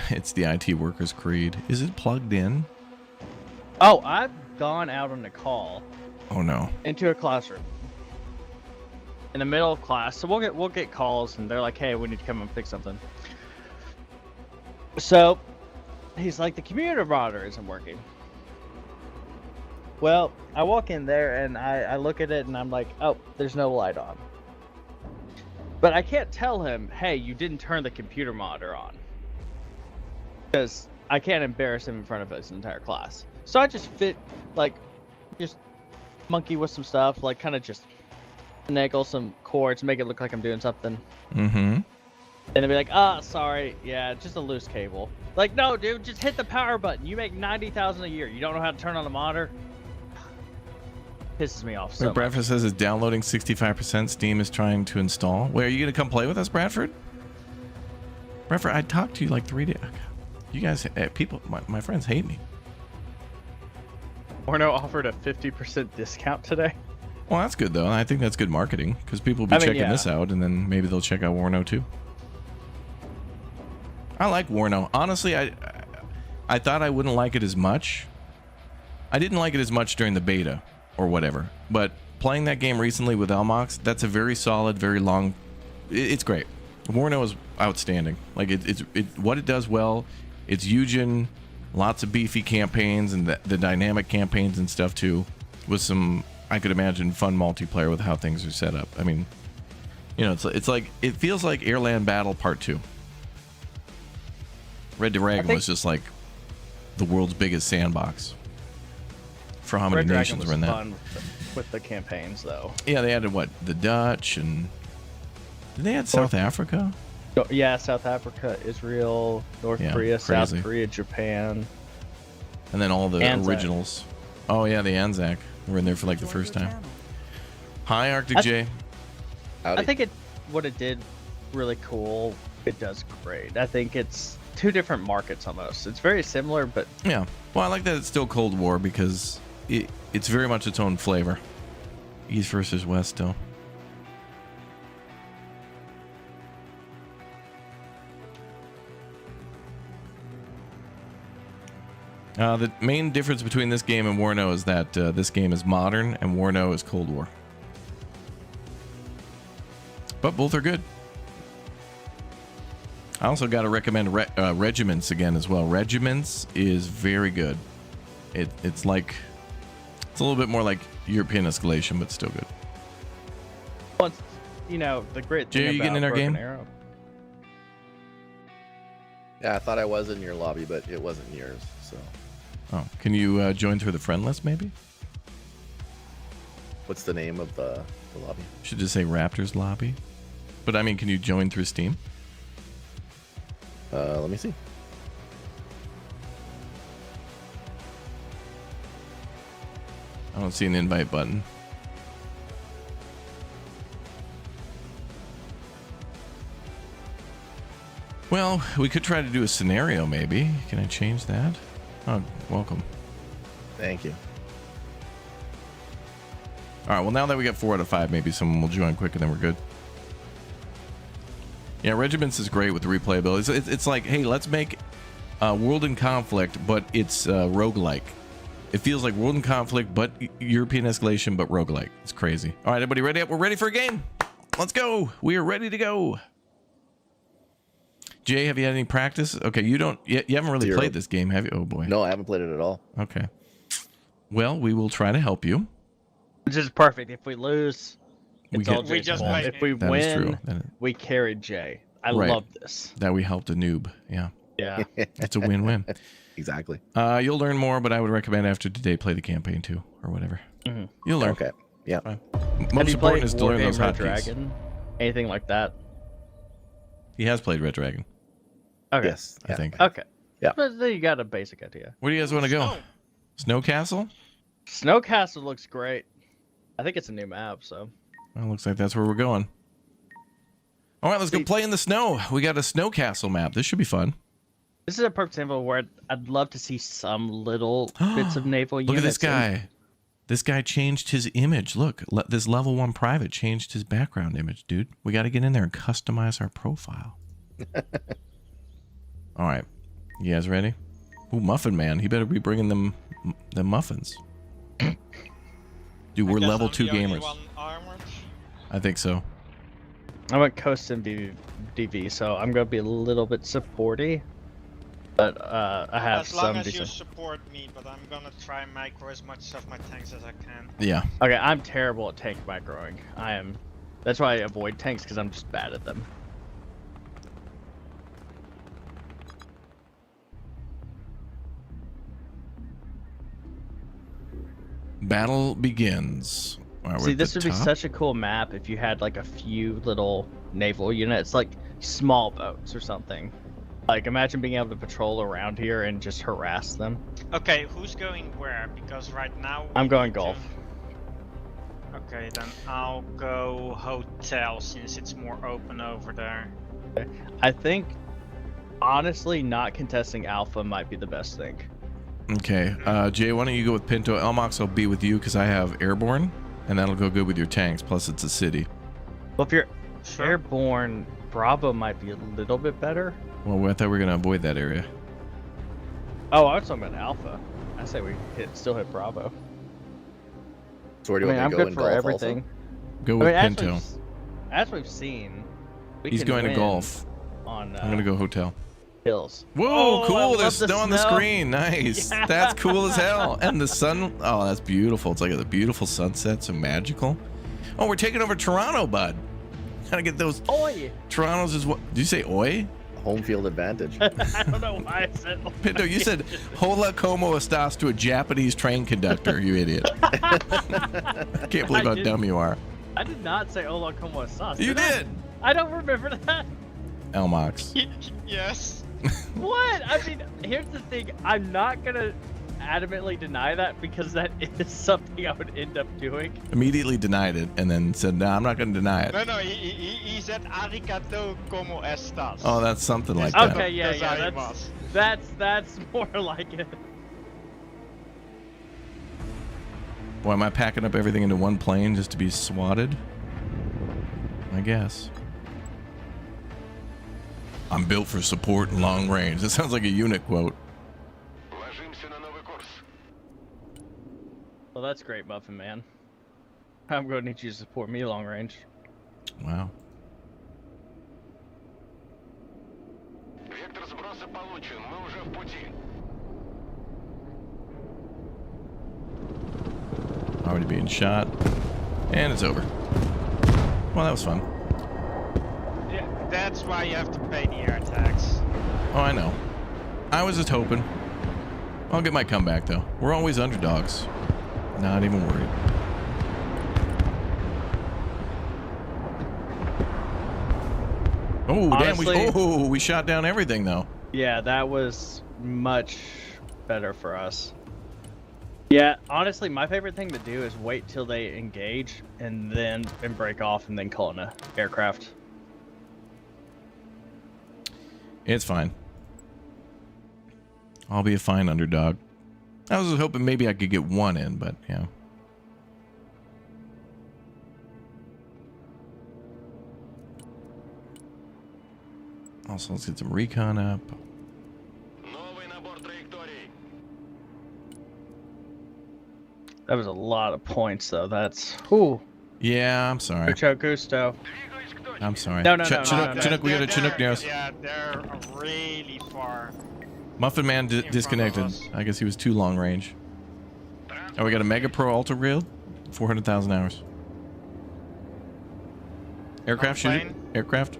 It's the IT workers creed. Is it plugged in? Oh, I've gone out on a call. Oh no. Into a classroom. In the middle of class. So we'll get calls and they're like, "Hey, we need to come and fix something." So he's like, "The computer monitor isn't working." Well, I walk in there and I look at it and I'm like, "Oh, there's no light on." But I can't tell him, "Hey, you didn't turn the computer monitor on." Because I can't embarrass him in front of his entire class. So I just just monkey with some stuff, like kind of just finagle some cords, make it look like I'm doing something. And they'll be like, sorry, yeah, just a loose cable. Like, no, dude, just hit the power button. You make $90,000 a year. You don't know how to turn on a monitor? Pisses me off so much. Bradford says it's downloading 65%. Steam is trying to install. Wait, are you going to come play with us, Bradford? Bradford, I talked to you like 3 days. You guys, people, my friends hate me. Orno offered a 50% discount today. Well, that's good, though. I think that's good marketing, because people will be checking this out, and then maybe they'll check out Warno, too. I like Warno. Honestly, I thought I wouldn't like it as much. I didn't like it as much during the beta, or whatever. But playing that game recently with Elmox, that's a very solid, very long... It's great. Warno is outstanding. Like, what it does well... It's Eugen, lots of beefy campaigns and the dynamic campaigns and stuff too, with some, I could imagine, fun multiplayer with how things are set up. I mean, it's like, it feels like Airland Battle Part 2. Red Dragon was just like the world's biggest sandbox for how many nations were in that. Fun with the campaigns though. Yeah, they added the Dutch and did they add South Africa? Yeah, South Africa, Israel, North Korea, crazy. South Korea, Japan. And then all the Anzac. originals. Oh, yeah, the Anzac. We're in there for like the first time. Hi, Arctic J. I think what it did really cool. It does great. I think it's two different markets almost. It's very similar, but... Yeah. Well, I like that it's still Cold War because it's very much its own flavor. East versus West still. The main difference between this game and Warno is that this game is modern and Warno is Cold War. But both are good. I also got to recommend Regiments again as well. Regiments is very good. It's a little bit more like European Escalation, but still good. Well, the great thing Jay, are you getting in our game? Arrow. Yeah, I thought I was in your lobby, but it wasn't yours, so... Oh, can you join through the friend list, maybe? What's the name of the lobby? Should just say Raptors Lobby. But I mean, can you join through Steam? Let me see. I don't see an invite button. Well, we could try to do a scenario, maybe. Can I change that? Oh, welcome. Thank you. All right, well, now that we got 4 out of 5, maybe someone will join quick and then we're good. Yeah, Regiments is great with the replayability. It's like, hey, let's make World in Conflict, but it's roguelike. It feels like World in Conflict, but European Escalation, but roguelike. It's crazy. All right, everybody ready up? We're ready for a game. Let's go. We are ready to go. Jay, have you had any practice? Okay, you haven't really played this game, have you? Oh, boy. No, I haven't played it at all. Okay. Well, we will try to help you. Which is perfect. If we lose, it's all we Jay's just fault. play. If we win, we carried Jay. I love this. That we helped a noob. Yeah. Yeah. It's a win-win. Exactly. You'll learn more, but I would recommend after today play the campaign too, or whatever. Mm-hmm. You'll learn. Okay. Yeah. Most important is to learn those hotkeys. Dragon? Anything like that? He has played Red Dragon. Okay. Yes. I think. Okay. Yeah. But then you got a basic idea. Where do you guys want to go? Snow Castle? Snow Castle looks great. I think it's a new map, so. Well, looks like that's where we're going. All right, let's go play in the snow. We got a Snow Castle map. This should be fun. This is a perfect example where I'd love to see some little bits of naval units. Look at this guy. This guy changed his image. Look, this level 1 private changed his background image, dude. We got to get in there and customize our profile. All right. You guys ready? Ooh, Muffin Man. He better be bringing them muffins. Dude, we're level 2 gamers. I think so. I went Coast and DV, so I'm going to be a little bit supporty. But I have as long as decent... you support me, but I'm gonna try and micro as much of my tanks as I can. Yeah. Okay, I'm terrible at tank microing. That's why I avoid tanks, because I'm just bad at them. Battle begins. Right, see, this would be such a cool map if you had like a few little naval units, like small boats or something. Like, imagine being able to patrol around here and just harass them. Okay, who's going where? Because right now... I'm going Gulf. Okay, then I'll go Hotel, since it's more open over there. I think, honestly, not contesting Alpha might be the best thing. Okay, Jay, why don't you go with Pinto? Elmox will be with you, because I have Airborne, and that'll go good with your tanks, plus it's a city. Well, if you're Airborne, Bravo might be a little bit better. Well, I thought we were going to avoid that area. Oh, I was talking about Alpha. I say we still hit Bravo. So where do you want me to go in Gulf everything. Also? Go with Pinto. As we've seen, he's going to Gulf. I'm going to go Hotel. Hills. Whoa, cool. There's snow on the screen. Nice. Yeah. That's cool as hell. And the sun. Oh, that's beautiful. It's like a beautiful sunset. So magical. Oh, we're taking over Toronto, bud. Gotta get those. Oi. Toronto's is what? Did you say oi? Home field advantage. I don't know why I said Pinto, you said hola como estas to a Japanese train conductor, you idiot. I can't believe how dumb you are. I did not say hola como estas. You did. I don't remember that. Elmox. Yes. What? I mean, here's the thing. I'm not going to adamantly deny that, because that is something I would end up doing. Immediately denied it and then said, no, I'm not going to deny it. No, he said arigato como estas. Oh, that's something like that. Okay, yeah, that's more like it. Boy, am I packing up everything into one plane just to be swatted? I guess. I'm built for support and long range. That sounds like a unit quote. Well, that's great, Muffin Man. I'm going to need you to support me long range. Wow. Already being shot. And it's over. Well, that was fun. Yeah, that's why you have to pay the air tax. Oh, I know. I was just hoping. I'll get my comeback, though. We're always underdogs. Not even worried. Oh, damn. We shot down everything, though. Yeah, that was much better for us. Yeah, honestly, my favorite thing to do is wait till they engage and break off and then call in an aircraft. It's fine. I'll be a fine underdog. I was hoping maybe I could get one in, but yeah. Also, let's get some recon up. That was a lot of points, though. That's whew. Yeah, I'm sorry. Mucho gusto. I'm sorry. No. Chinook, we got a Chinook near us. Yeah, they're really far. Muffin Man disconnected. I guess he was too long range. Oh, we got a Mega Pro Ultra Rail, 400,000 hours. Aircraft shooting. Aircraft.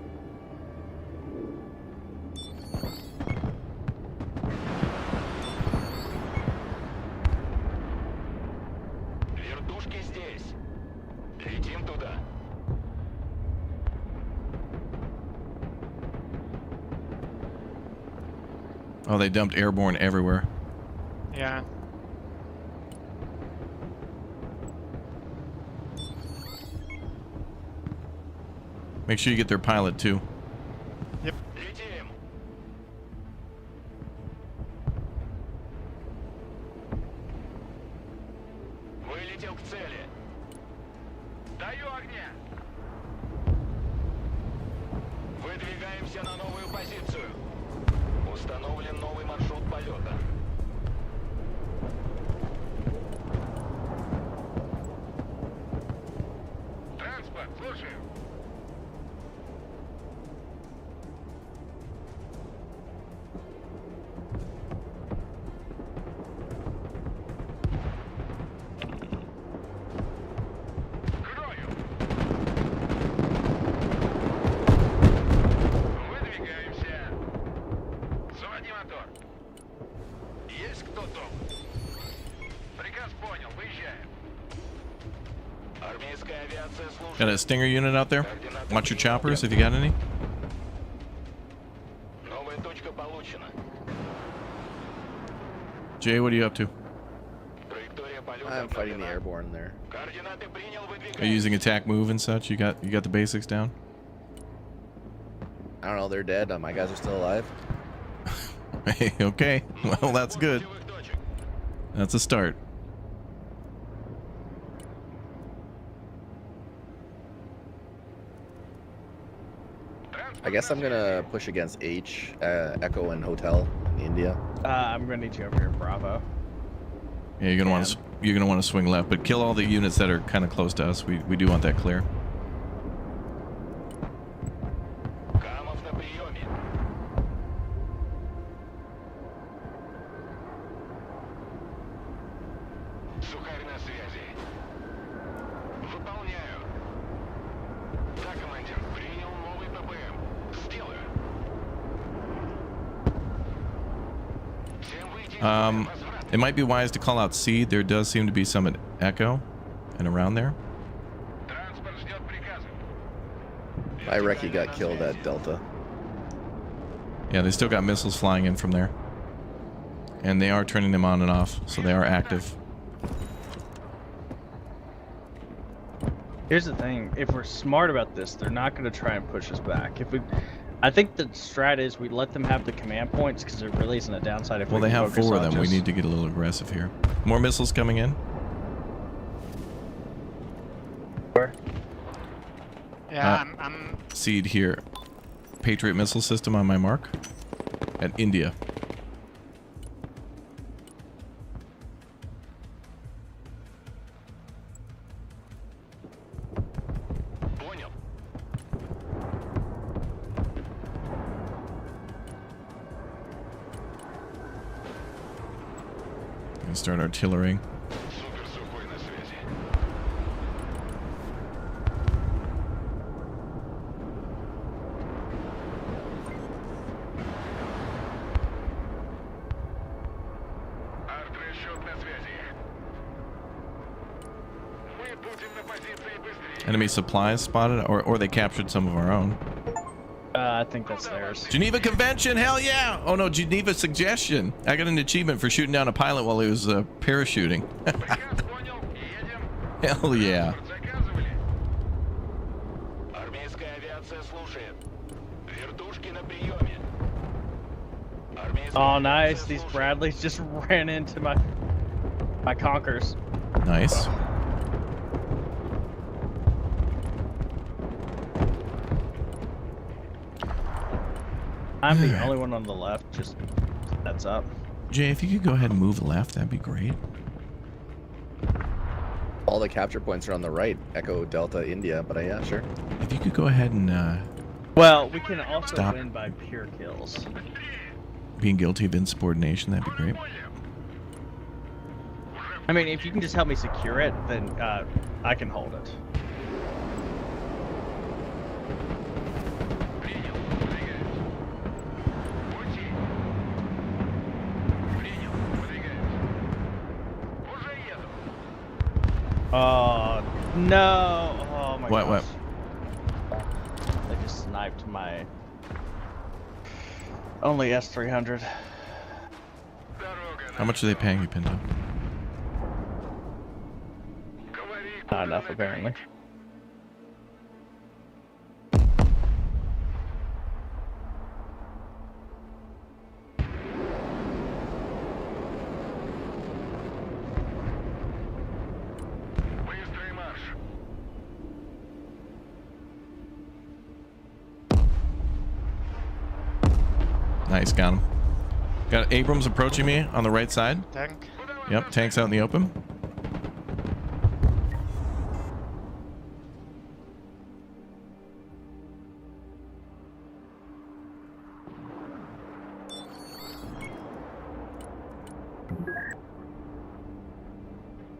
Oh, they dumped airborne everywhere. Yeah. Make sure you get their pilot too. Yep. Got a Stinger unit out there. Watch your choppers if you got any. Jay, what are you up to? I'm fighting the airborne there. Are you using attack move and such? You got the basics down? I don't know, they're dead. My guys are still alive. Hey, okay. Well, that's good. That's a start. I guess I'm gonna push against H, Echo, and Hotel in India. I'm gonna need you over here, Bravo. Yeah, you're gonna want to swing left, but kill all the units that are kind of close to us. We do want that clear. It might be wise to call out seed. There does seem to be some at Echo and around there. My recce got killed at Delta. Yeah, they still got missiles flying in from there. And they are turning them on and off, so they are active. Here's the thing. If we're smart about this, they're not going to try and push us back. I think the strat is we let them have the command points because there really isn't a downside if well, they have 4 of them. We need to get a little aggressive here. More missiles coming in. Where? Yeah, I'm... Seed here. Patriot missile system on my mark. At India. Start artillerying. Enemy supplies spotted, or they captured some of our own. I think that's theirs. Geneva Convention, hell yeah! Oh no, Geneva Suggestion. I got an achievement for shooting down a pilot while he was parachuting. Hell yeah. Oh, nice. These Bradleys just ran into my Conkers. Nice. I'm the only one on the left, just heads up. Jay, if you could go ahead and move left, that'd be great. All the capture points are on the right. Echo, Delta, India, but yeah, sure. If you could go ahead and well, we can also stop win by pure kills. being guilty of insubordination, that'd be great. I mean, if you can just help me secure it, then I can hold it. Oh no! Oh my god! What? They just sniped my only S300. How much are they paying you, Pinto? Not enough, apparently. Nice, got him. Got Abrams approaching me on the right side. Tank. Yep, tank's out in the open.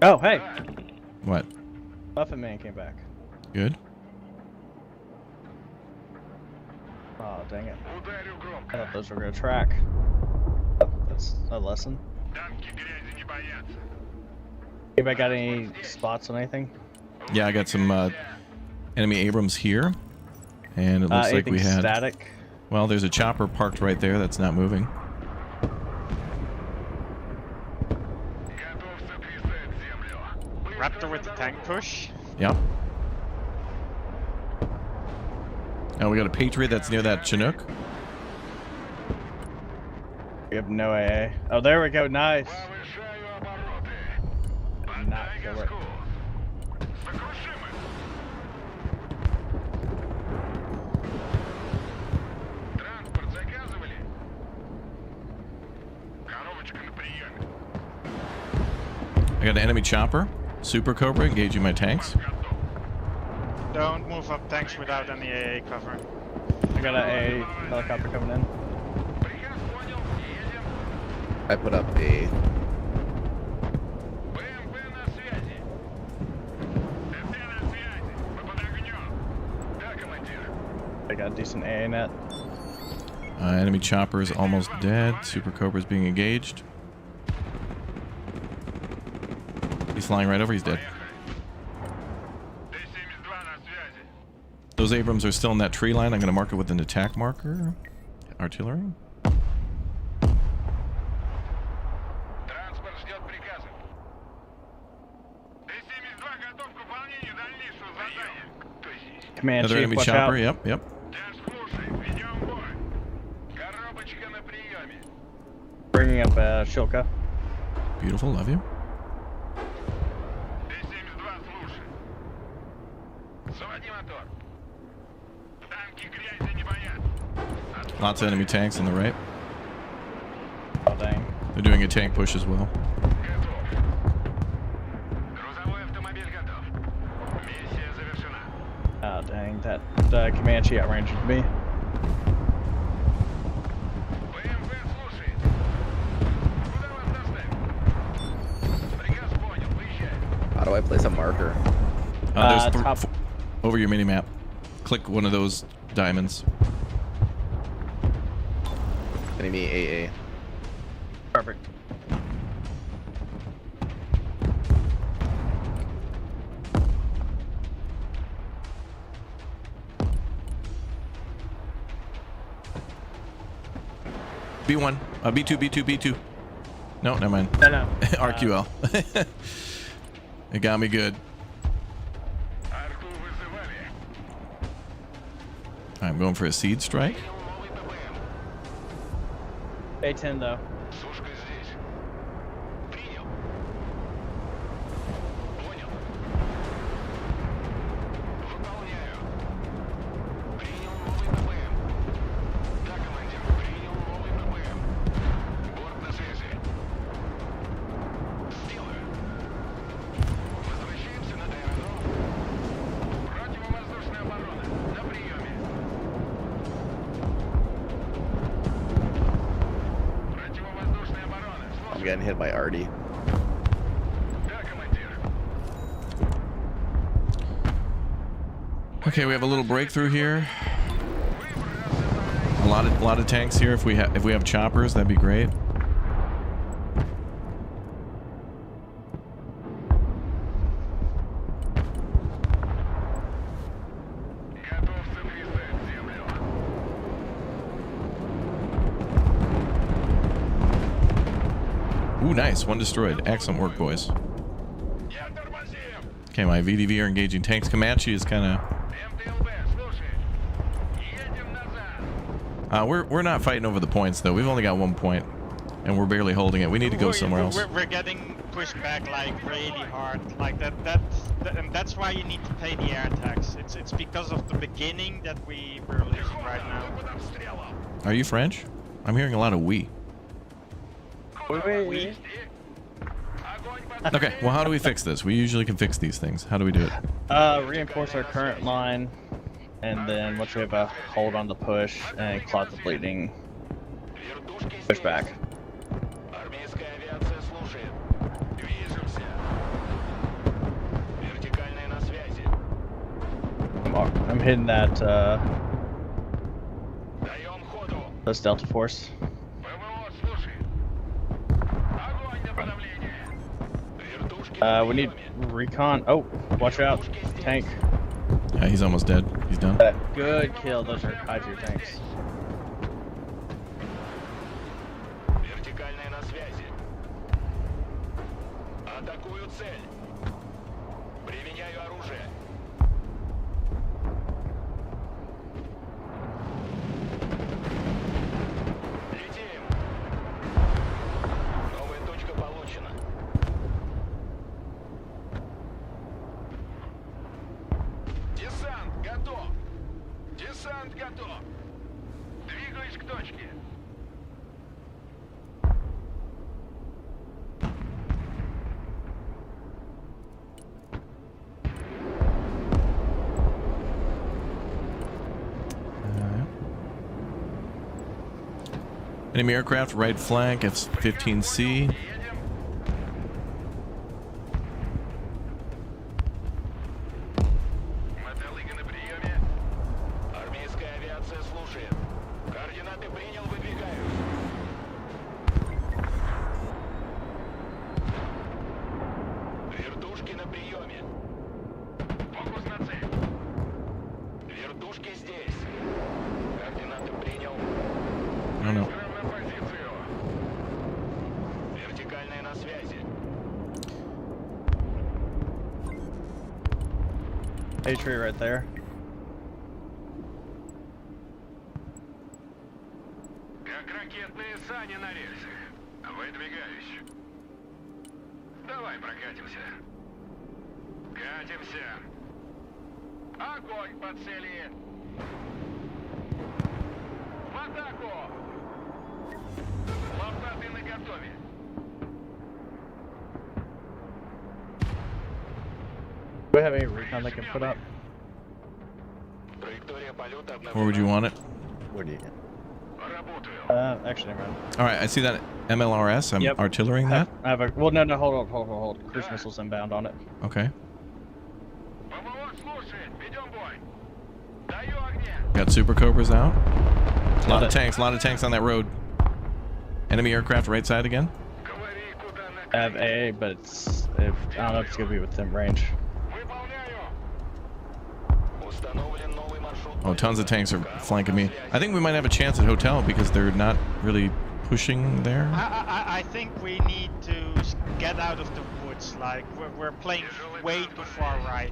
Oh, hey! What? Muffin Man came back. Good. Oh, dang it. I thought those were gonna track. Oh, that's a lesson. Anybody got any spots on anything? Yeah, I got some enemy Abrams here. And it looks like we had... static? Well, there's a chopper parked right there that's not moving. Raptor with the tank push. Yep. And we got a Patriot that's near that Chinook. We have no AA. Oh, there we go. Nice. Not kill it. I got an enemy chopper. Super Cobra engaging my tanks. Don't move up tanks without any AA cover. I got an AA helicopter coming in. I put up a... I got a decent AA net. Enemy chopper is almost dead. Super Cobra is being engaged. He's flying right over. He's dead. Those Abrams are still in that tree line. I'm going to mark it with an attack marker. Artillery. Command Another chief, enemy watch chopper. out. Yep. Bringing up Shilka. Beautiful. Love you. Lots of enemy tanks on the right. Oh, dang. They're doing a tank push as well. Oh, dang. That Comanche outranged me. How do I place a marker? There's top. over your mini map. Click one of those diamonds. Enemy AA. Perfect. B1. B2, B2, B2. No, never mind. No. RQL. It got me good. I'm going for a seed strike. A10 though. I'm getting hit by Artie. Okay, we have a little breakthrough here. A lot of tanks here. If we have choppers, that'd be great. Ooh, nice. One destroyed. Excellent work, boys. Okay, my VDV are engaging tanks. Comanche is kind of... we're not fighting over the points, though. We've only got 1 point, and we're barely holding it. We need to go somewhere else. We're getting pushed back, like, really hard. Like, and that's why you need to pay the air tax. It's because of the beginning that we're losing right now. Are you French? I'm hearing a lot of we. We? Okay, well, how do we fix this? We usually can fix these things. How do we do it? Reinforce our current line, and then once we have a hold on the push and clot the bleeding, push back. I'm hitting that, this Delta Force. We need recon. Oh, watch out. Tank. Yeah, he's almost dead. He's done. Good kill. Those are kaiju tanks. Enemy aircraft, right flank, F-15C. I don't know. A-tree right there. Как ракетные сани на рельсах. Выдвигаюсь. Давай прокатимся. Катимся. Огонь по цели. В атаку. Лопаты наготове. Do we have any recon they can put up? Where would you want it? Where do you? Actually, never mind. All right, I see that MLRS. I'm artillerying that. I have a. Well, no, hold. Cruise missiles inbound on it. Okay. Got Super Cobras out. A lot of tanks on that road. Enemy aircraft right side again. I have AA, but it's. I don't know if it's gonna be within range. Oh, tons of tanks are flanking me. I think we might have a chance at hotel because they're not really pushing there. I think we need to get out of the woods. Like, we're playing way too far right.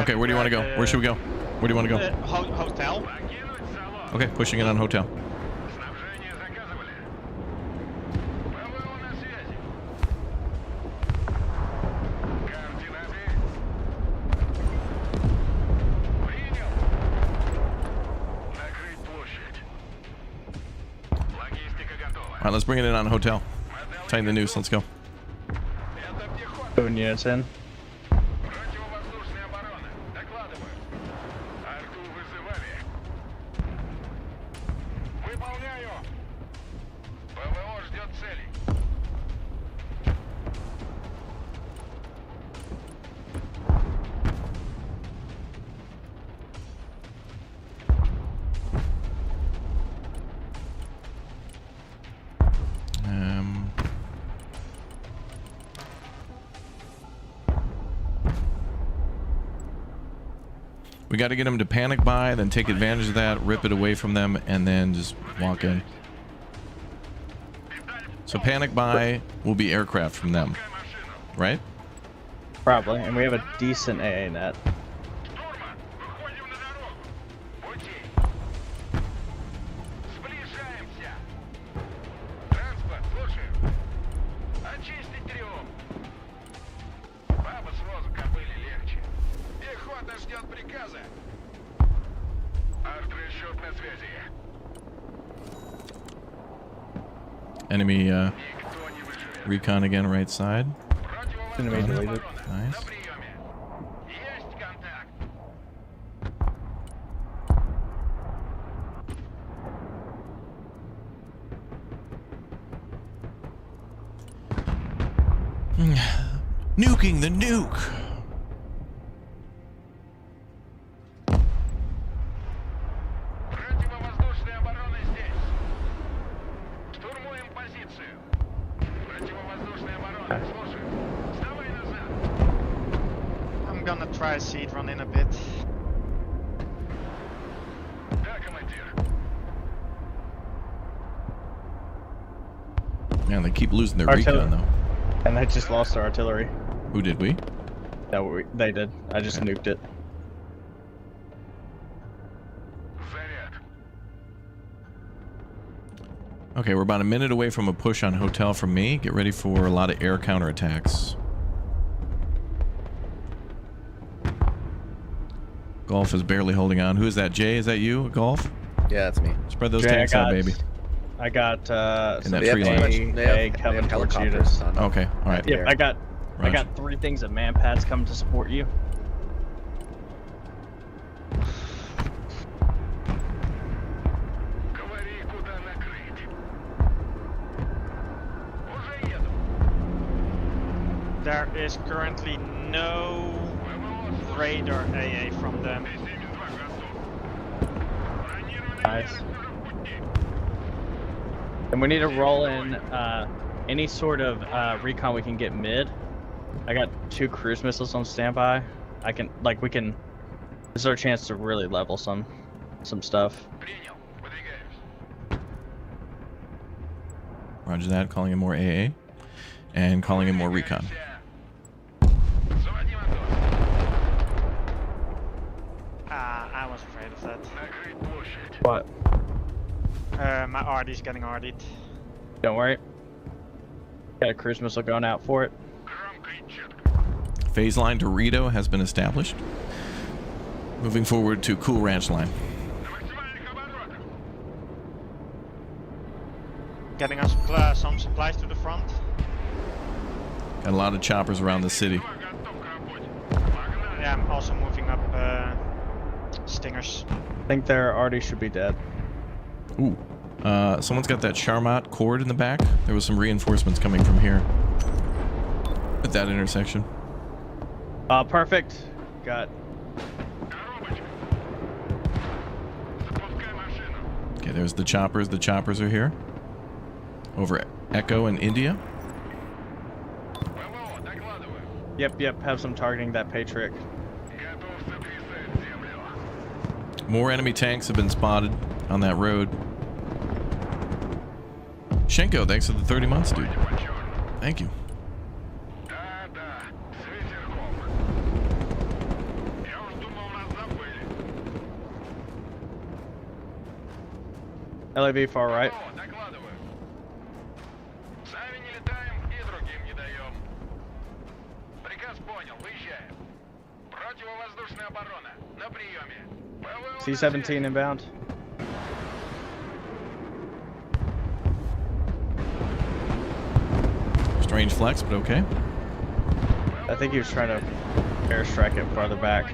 Okay, where do you want to go? Where should we go? Where do you want to go? Hotel. Okay, pushing in on hotel. All right, let's bring it in on hotel. Tighten the noose. Let's go. Putting units in. We got to get them to panic buy, then take advantage of that, rip it away from them, and then just walk in. So panic buy will be aircraft from them, right? Probably, and we have a decent AA net. Enemy recon again, right side. Enemy deleted. Nice. Nuking the nuke. I'm gonna try seed run in a bit. Man, they keep losing their recon though. And they just lost their artillery. Who did we? They did. I just nuked it. Okay, we're about a minute away from a push on hotel from me. Get ready for a lot of air counterattacks. Golf is barely holding on. Who is that? Jay, is that you? Golf? Yeah, that's me. Spread those tanks out, baby. I got in that tree line. They have helicopters. Okay, all right. Yep, I got 3 things of manpads coming to support you. There is currently no radar AA from them. Nice. And we need to roll in any sort of recon we can get mid. I got 2 cruise missiles on standby. We can. This is our chance to really level some stuff. Roger that. Calling in more AA. And calling in more recon. I was afraid of that. What? My RD's getting RD'd. Don't worry. Got a cruise missile going out for it. Phase line Dorito has been established. Moving forward to Cool Ranch line. Getting us some supplies to the front. Got a lot of choppers around the city. Yeah, I'm also moving up stingers. I think there already should be dead. Ooh. Someone's got that Charmot cord in the back. There was some reinforcements coming from here. At that intersection. Perfect. Got. Okay, there's the choppers. The choppers are here. Over Echo in India. Yep, have some targeting that Patriot. More enemy tanks have been spotted on that road. Shenko, thanks for the 30 months, dude. Thank you. LAV far right. C-17 inbound. Strange flex, but okay. I think he was trying to airstrike it farther back.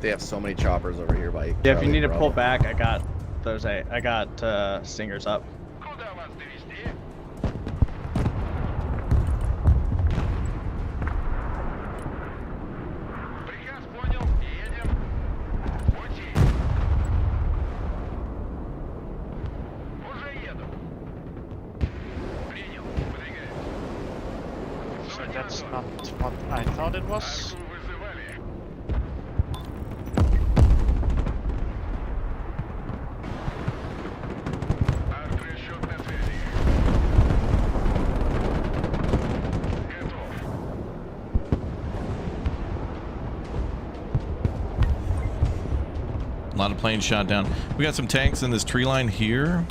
They have so many choppers over here by. Yeah, if you need to pull back, I got those. I got stingers up. it was. A lot of planes shot down. We got some tanks in this tree line here.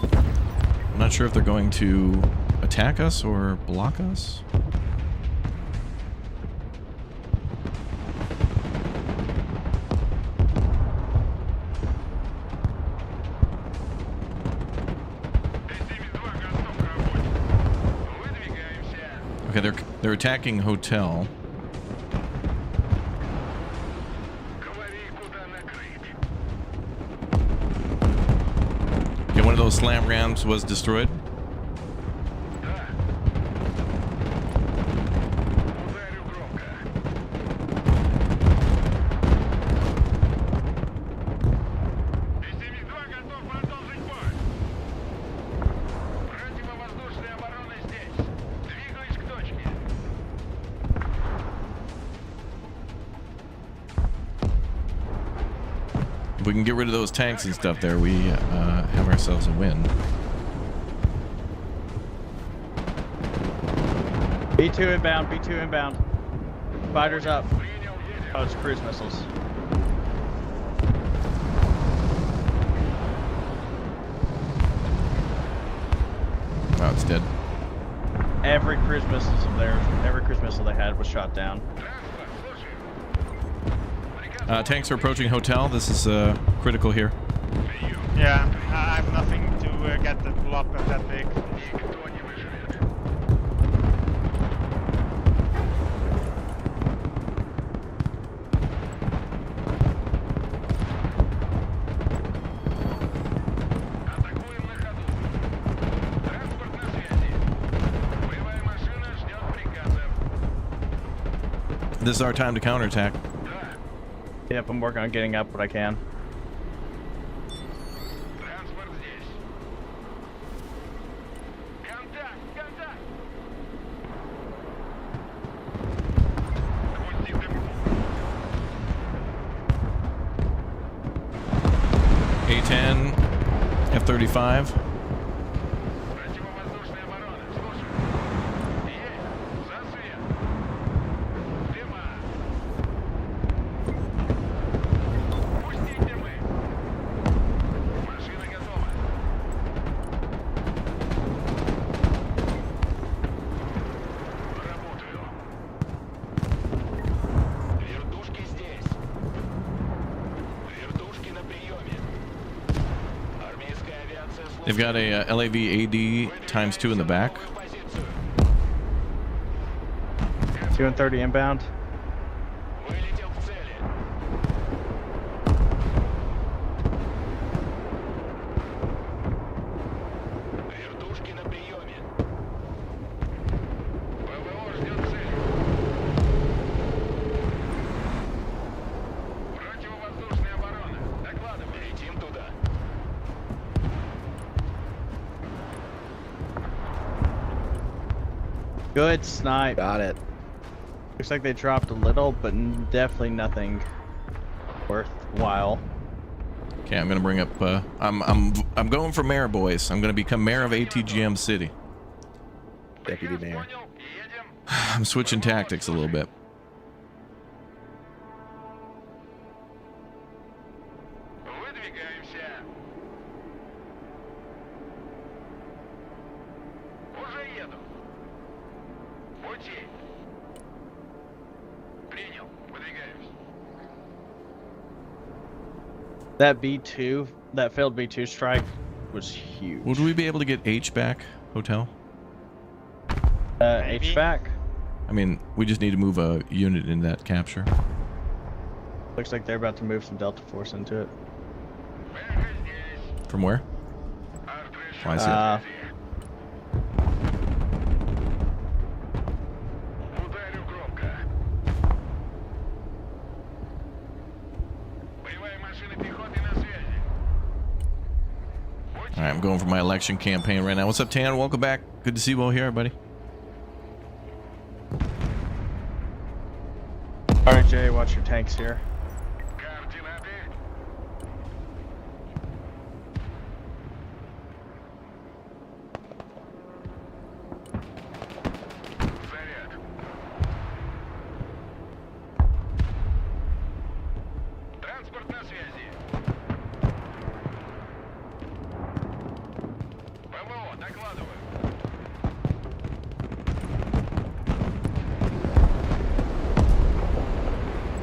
I'm not sure if they're going to attack us or block us. Okay, they're attacking hotel. Okay, one of those slam rams was destroyed. If we can get rid of those tanks and stuff there, we have ourselves a win. B2 inbound, B2 inbound. Fighters up. Oh, it's cruise missiles. Oh, it's dead. Every cruise missile of theirs, every cruise missile they had was shot down. Tanks are approaching hotel. This is critical here. Yeah, I have nothing to get the blob that big. This is our time to counterattack. Yep, I'm working on getting up what I can. A-10, F-35. They've got a LAV AD ×2 in the back. 2 and 30 inbound. Good snipe. Got it. Looks like they dropped a little, but definitely nothing worthwhile. Okay, I'm gonna bring up. I'm going for mayor, boys. I'm gonna become mayor of ATGM City. Deputy mayor. I'm switching tactics a little bit. That B2, that failed B2 strike was huge. Would we be able to get H back, hotel? H back? I mean, we just need to move a unit in that capture. Looks like they're about to move some Delta Force into it. From where? Oh, I see. Alright, I'm going for my election campaign right now. What's up, Tan? Welcome back. Good to see you all here, buddy. Alright, Jay, watch your tanks here.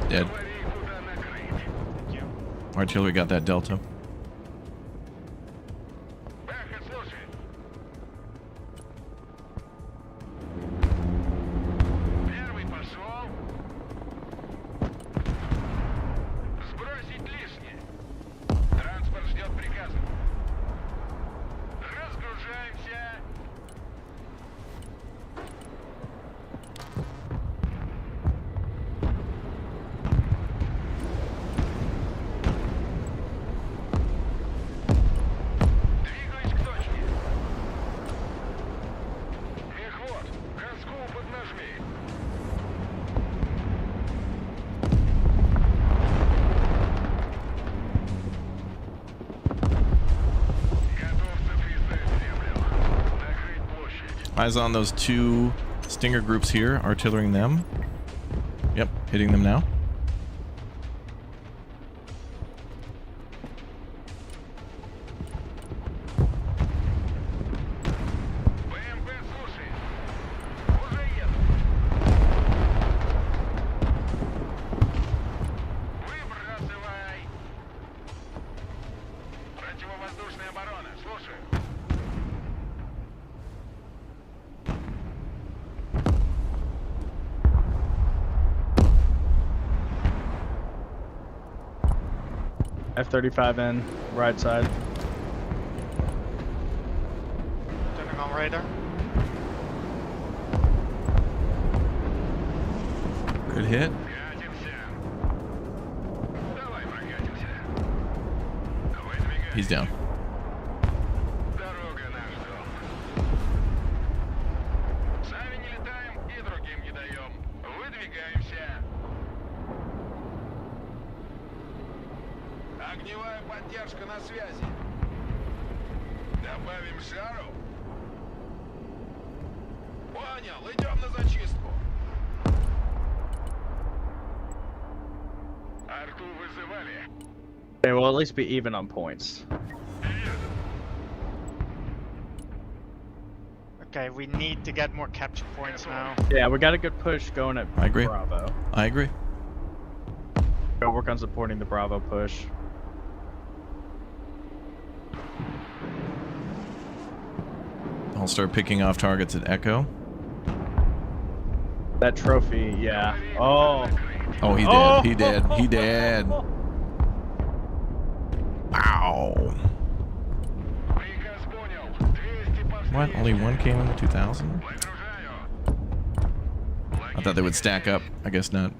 Dead. Artillery got that Delta. Eyes on those two Stinger groups here, artillerying them. Yep, hitting them now. F-35 in, right side. Turning on radar. Good hit. He's down. Огневая поддержка на связи. Добавим жару. Понял, идем на зачистку. Арту вызывали. Okay, we'll at least be even on points. Okay, we need to get more capture points now. Yeah, we got a good push going at I agree. Bravo. I agree. Go work on supporting the Bravo push. I'll start picking off targets at Echo. That trophy, yeah. Oh. Oh, he did. Oh! He did. He did. Wow. What? Only one came in the 2000? I thought they would stack up. I guess not.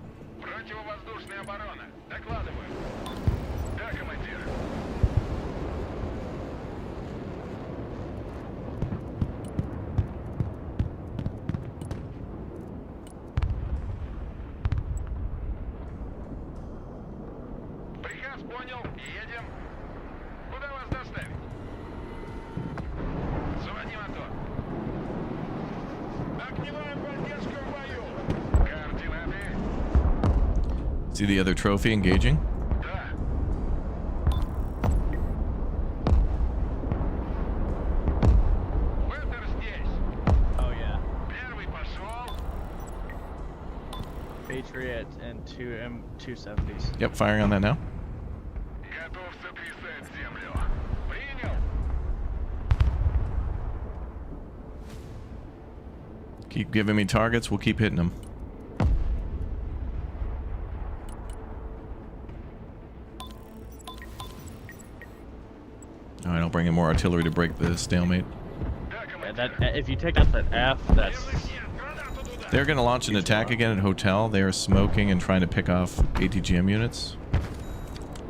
See the other trophy engaging? Oh yeah. Patriot and two M270s. Yep, firing on that now. Keep giving me targets, we'll keep hitting them. Alright, I'll bring in more artillery to break the stalemate. Yeah, that if you take out that F, that's... They're going to launch an attack again at Hotel. They are smoking and trying to pick off ATGM units.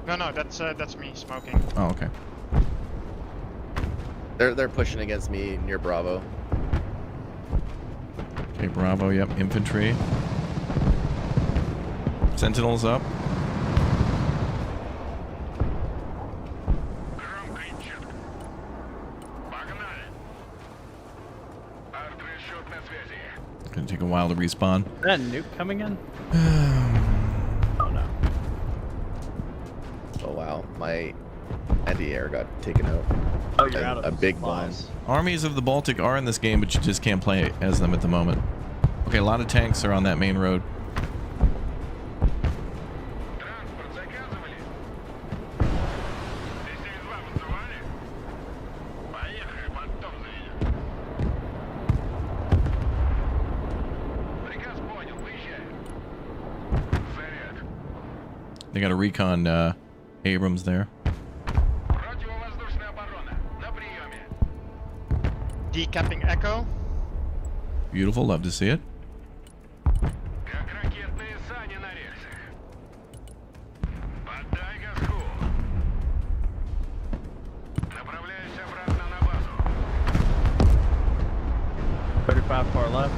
No, that's me smoking. Oh, okay. They're pushing against me near Bravo. Okay, Bravo, yep, infantry. Sentinels up. Gonna take a while to respawn. Is that nuke coming in? Oh no. Oh wow, my anti-air got taken out. Oh, you're out of a big supplies. Armies of the Baltic are in this game, but you just can't play as them at the moment. Okay, a lot of tanks are on that main road. They got a recon Abrams there. Decapping Echo. Beautiful, love to see it. Far left.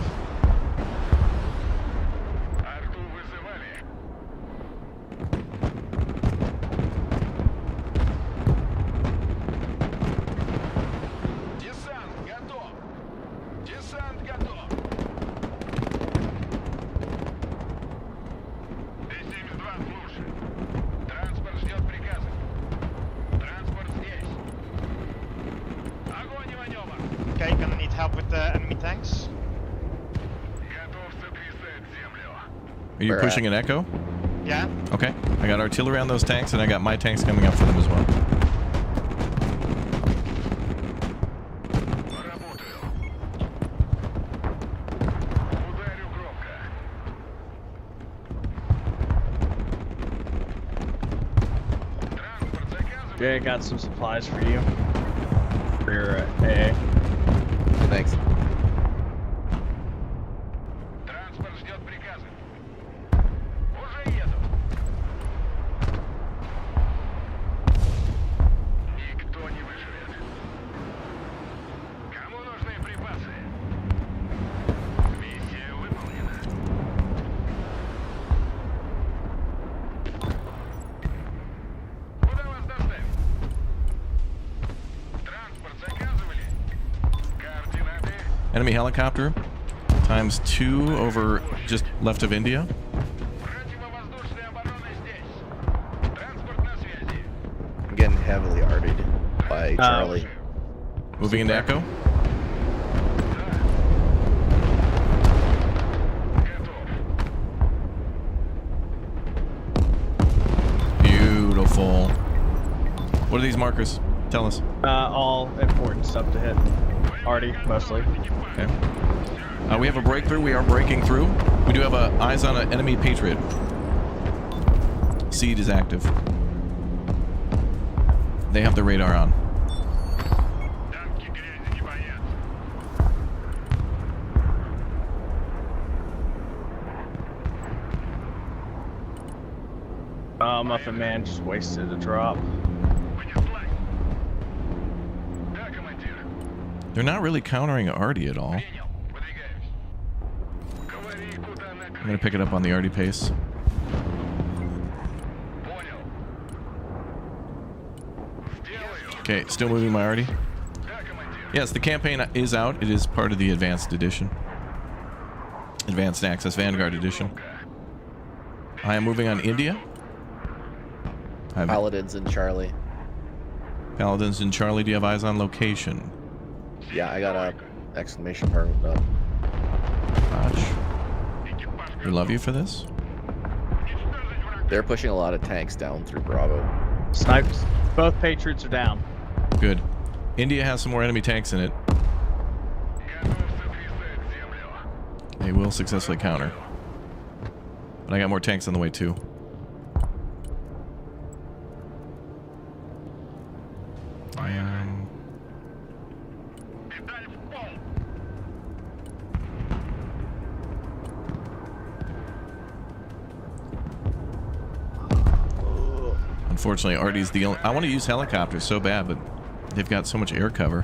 Okay, gonna need help with the enemy tanks. Are you pushing an Echo? Yeah. Okay. I got artillery on those tanks, and I got my tanks coming up for them as well. Jay, I got some supplies for you. For your AA. Thanks. Enemy helicopter times 2 over just left of India. I'm getting heavily arted by Charlie. Moving into Echo. Beautiful. What are these markers? Tell us. All important stuff to hit. Arty, mostly. Okay. We have a breakthrough. We are breaking through. We do have eyes on an enemy Patriot. Seed is active. They have the radar on. Muffin Man just wasted a drop. They're not really countering Arty at all. I'm gonna pick it up on the Arty pace. Okay, still moving my Arty. Yes, the campaign is out. It is part of the Advanced Edition. Advanced Access Vanguard Edition. I am moving on India. Paladins and Charlie. Paladins and Charlie, do you have eyes on location? Yeah, I got a exclamation mark up. Gosh. We love you for this. They're pushing a lot of tanks down through Bravo. Snipes. Both Patriots are down. Good. India has some more enemy tanks in it. They will successfully counter. But I got more tanks on the way too. Unfortunately, Arty's the only... I want to use helicopters so bad, but they've got so much air cover.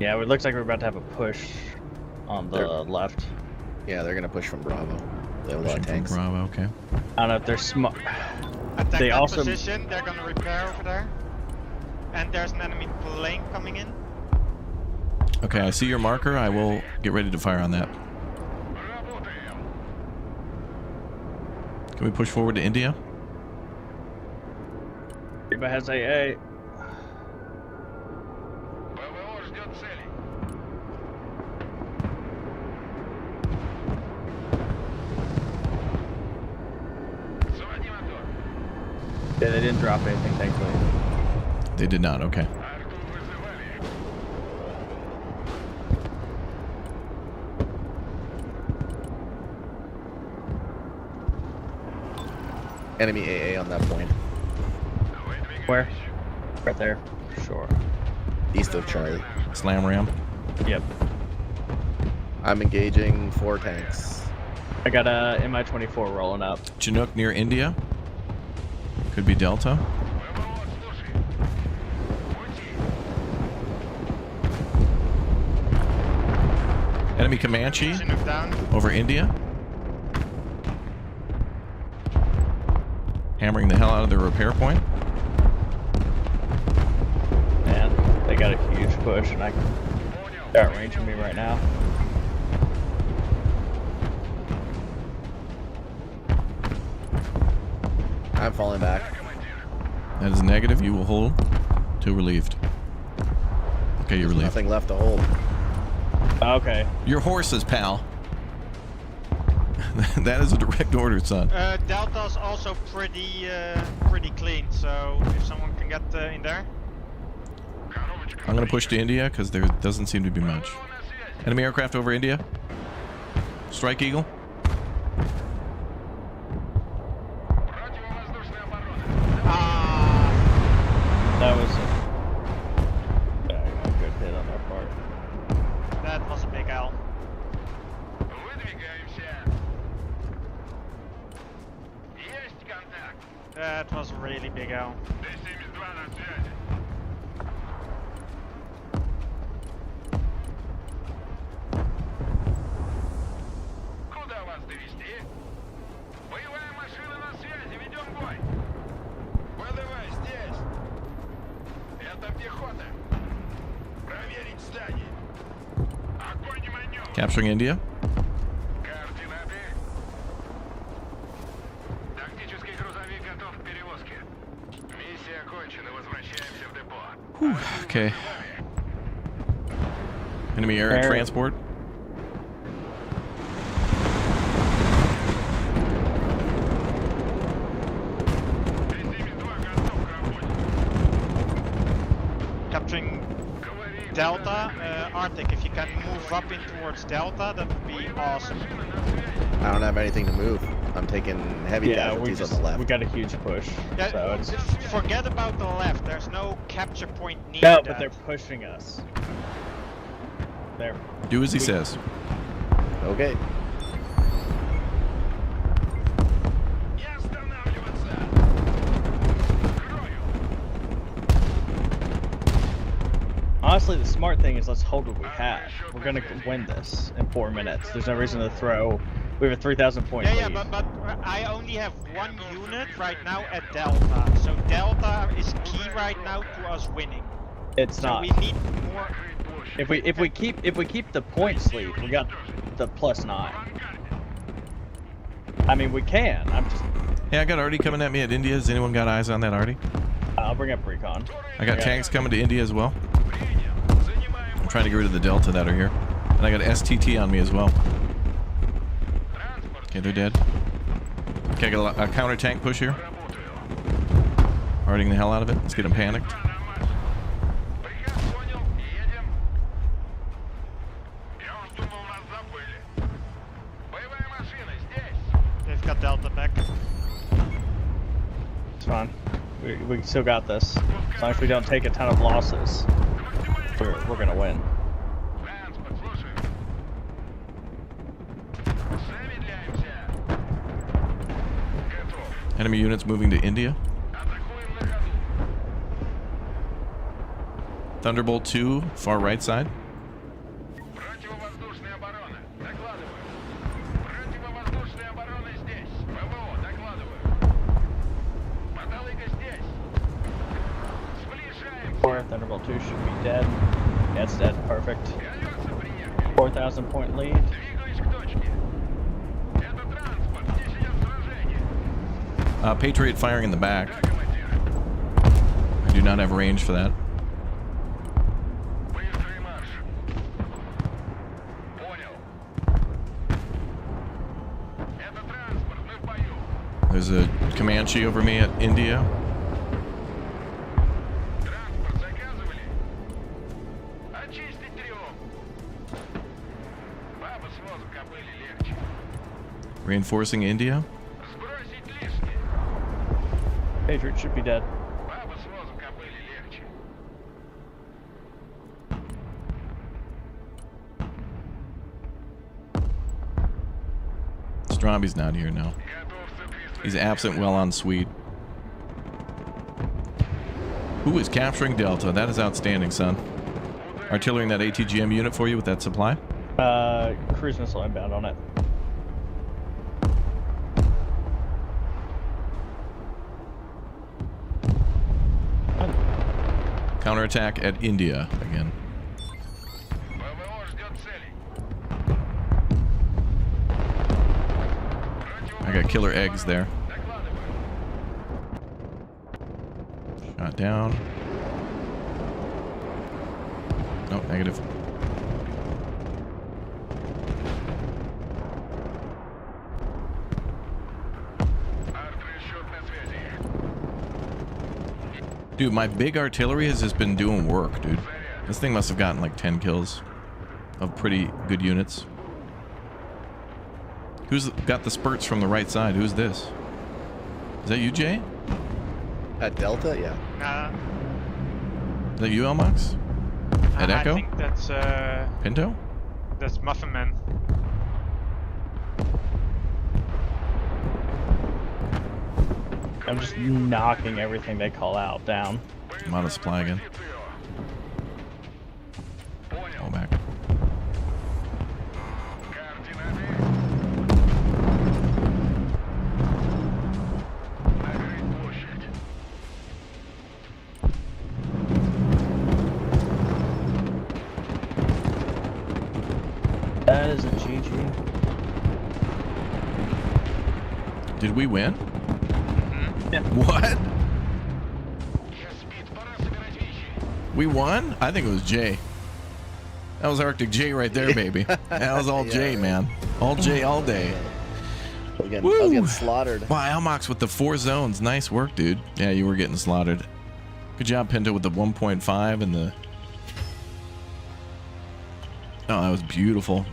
Yeah, it looks like we're about to have a push on the left. Yeah, they're going to push from Bravo. They have a lot of tanks. Bravo, okay. I don't know if they're smart. Attack They that also position. They're gonna repair over there. And there's an enemy plane coming in. Okay, I see your marker. I will get ready to fire on that. Can we push forward to India? Everybody has AA. Yeah, they didn't drop anything, thankfully. They did not, okay. Enemy AA on that point. Where? Right there. Sure. East of Charlie. Slam ram. Yep. I'm engaging 4 tanks. I got a Mi-24 rolling up. Chinook near India. Could be Delta. Enemy Comanche over India. Hammering the hell out of their repair point. Man, they got a huge push, and they're outranging me right now. I'm falling back. That is a negative. You will hold till relieved. Okay, you're relieved. Nothing left to hold. Okay. Your horses, pal. That is a direct order, son. Delta's also pretty clean, so if someone can get in there. I'm going to push to India because there doesn't seem to be much. Enemy aircraft over India. Strike Eagle. That was a good hit on their part. That was a big L. That was a really big L. Capturing India. Whew, okay. Enemy air transport. Capturing Delta, Arctic, if you can move up in towards Delta, that would be awesome. I don't have anything to move. I'm taking heavy casualties on the left. We got a huge push. Yeah, So it's... Forget about the left. There's no capture point near No, that. but they're pushing us. There. Do as he says. Okay. Honestly, the smart thing is let's hold what we have. We're gonna win this in 4 minutes. There's no reason to throw. We have a 3,000 point lead. Yeah, but I only have 1 unit right now at Delta. So Delta is key right now to us winning. It's so not. We need more. If we keep the points lead, we got the +9. I mean, we can. I'm just. Yeah, I got Artie coming at me at India. Has anyone got eyes on that Artie? I'll bring up recon. I got tanks coming to India as well. I'm trying to get rid of the Delta that are here. And I got STT on me as well. Okay, they're dead. Okay, I got a counter tank push here. Arting the hell out of it. Let's get them panicked. They've got Delta back. It's fine. We still got this. As long as we don't take a ton of losses, we're gonna win. Enemy units moving to India. Thunderbolt 2, far right side. Thunderbolt 2 should be dead. Yeah, it's dead. Perfect. 4,000 point lead. Patriot firing in the back. I do not have range for that. There's a Comanche over me at India. Reinforcing India. Patriot should be dead. Stromby's not here now. He's absent well on suite. Who is capturing Delta? That is outstanding, son. Artillery in that ATGM unit for you with that supply? Cruise missile inbound on it. Counterattack at India again. I got killer eggs there. Shot down. Nope, negative. Dude, my big artillery has just been doing work, dude. This thing must have gotten like 10 kills of pretty good units. Who's got the spurts from the right side? Who's this? Is that you, Jay? At Delta, yeah. Is that you, Elmox? At Echo? I think that's Pinto? That's Muffin Man. I'm just knocking everything they call out down. I'm out of supply again. Go back. That is a GG. Did we win? Yeah. What? We won? I think it was Jay. That was Arctic Jay right there, baby. That was all Jay, man. All Jay all day. I was getting slaughtered. Wow, Elmox with the 4 zones. Nice work, dude. Yeah, you were getting slaughtered. Good job, Pinto, with the 1.5 and the... Oh, that was beautiful.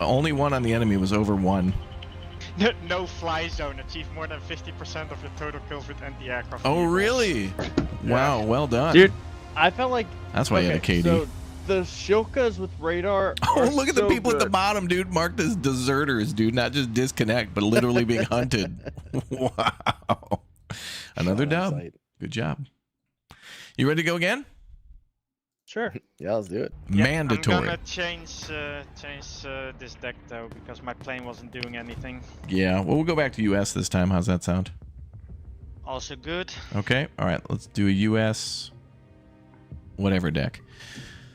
Only one on the enemy was over 1. No fly zone. Achieve more than 50% of your total kills with anti-aircraft. Oh, really? Wow, well done. Dude, I felt like... That's why you had a KD. So the Shilkas with radar Oh, look at the people at the bottom, dude. Marked as deserters, dude. Not just disconnect, but literally being hunted. Wow. Another dub. Good job. You ready to go again? Sure. Yeah, let's do it. Yeah, Mandatory. I'm gonna change this deck though because my plane wasn't doing anything. Yeah, well, we'll go back to US this time. How's that sound? Also good. Okay, all right. Let's do a US whatever deck.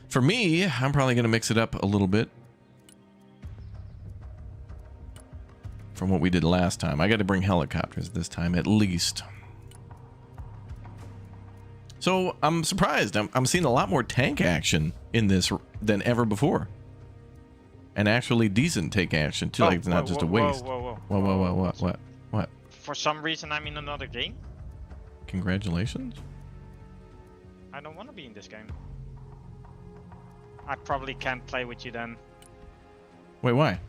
For me, I'm probably gonna mix it up a little bit from what we did last time. I got to bring helicopters this time at least. So I'm surprised. I'm seeing a lot more tank action in this than ever before, and actually decent tank action too. Like it's not just a waste. What? For some reason, I'm in another game. Congratulations. I don't want to be in this game. I probably can't play with you then. Wait, why?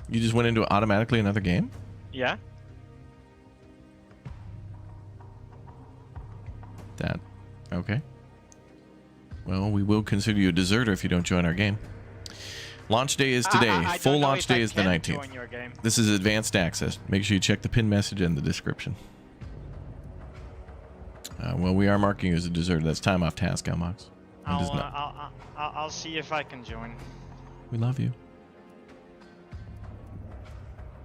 You just went into automatically another game? Yeah. That. Okay. Well, we will consider you a deserter if you don't join our game. Launch day is today. I Full don't know launch if day I is the can 19th. join your game. This is advanced access. Make sure you check the pin message in the description. Well, we are marking you as a deserter. That's time off task, Elmox. I'll see if I can join. We love you.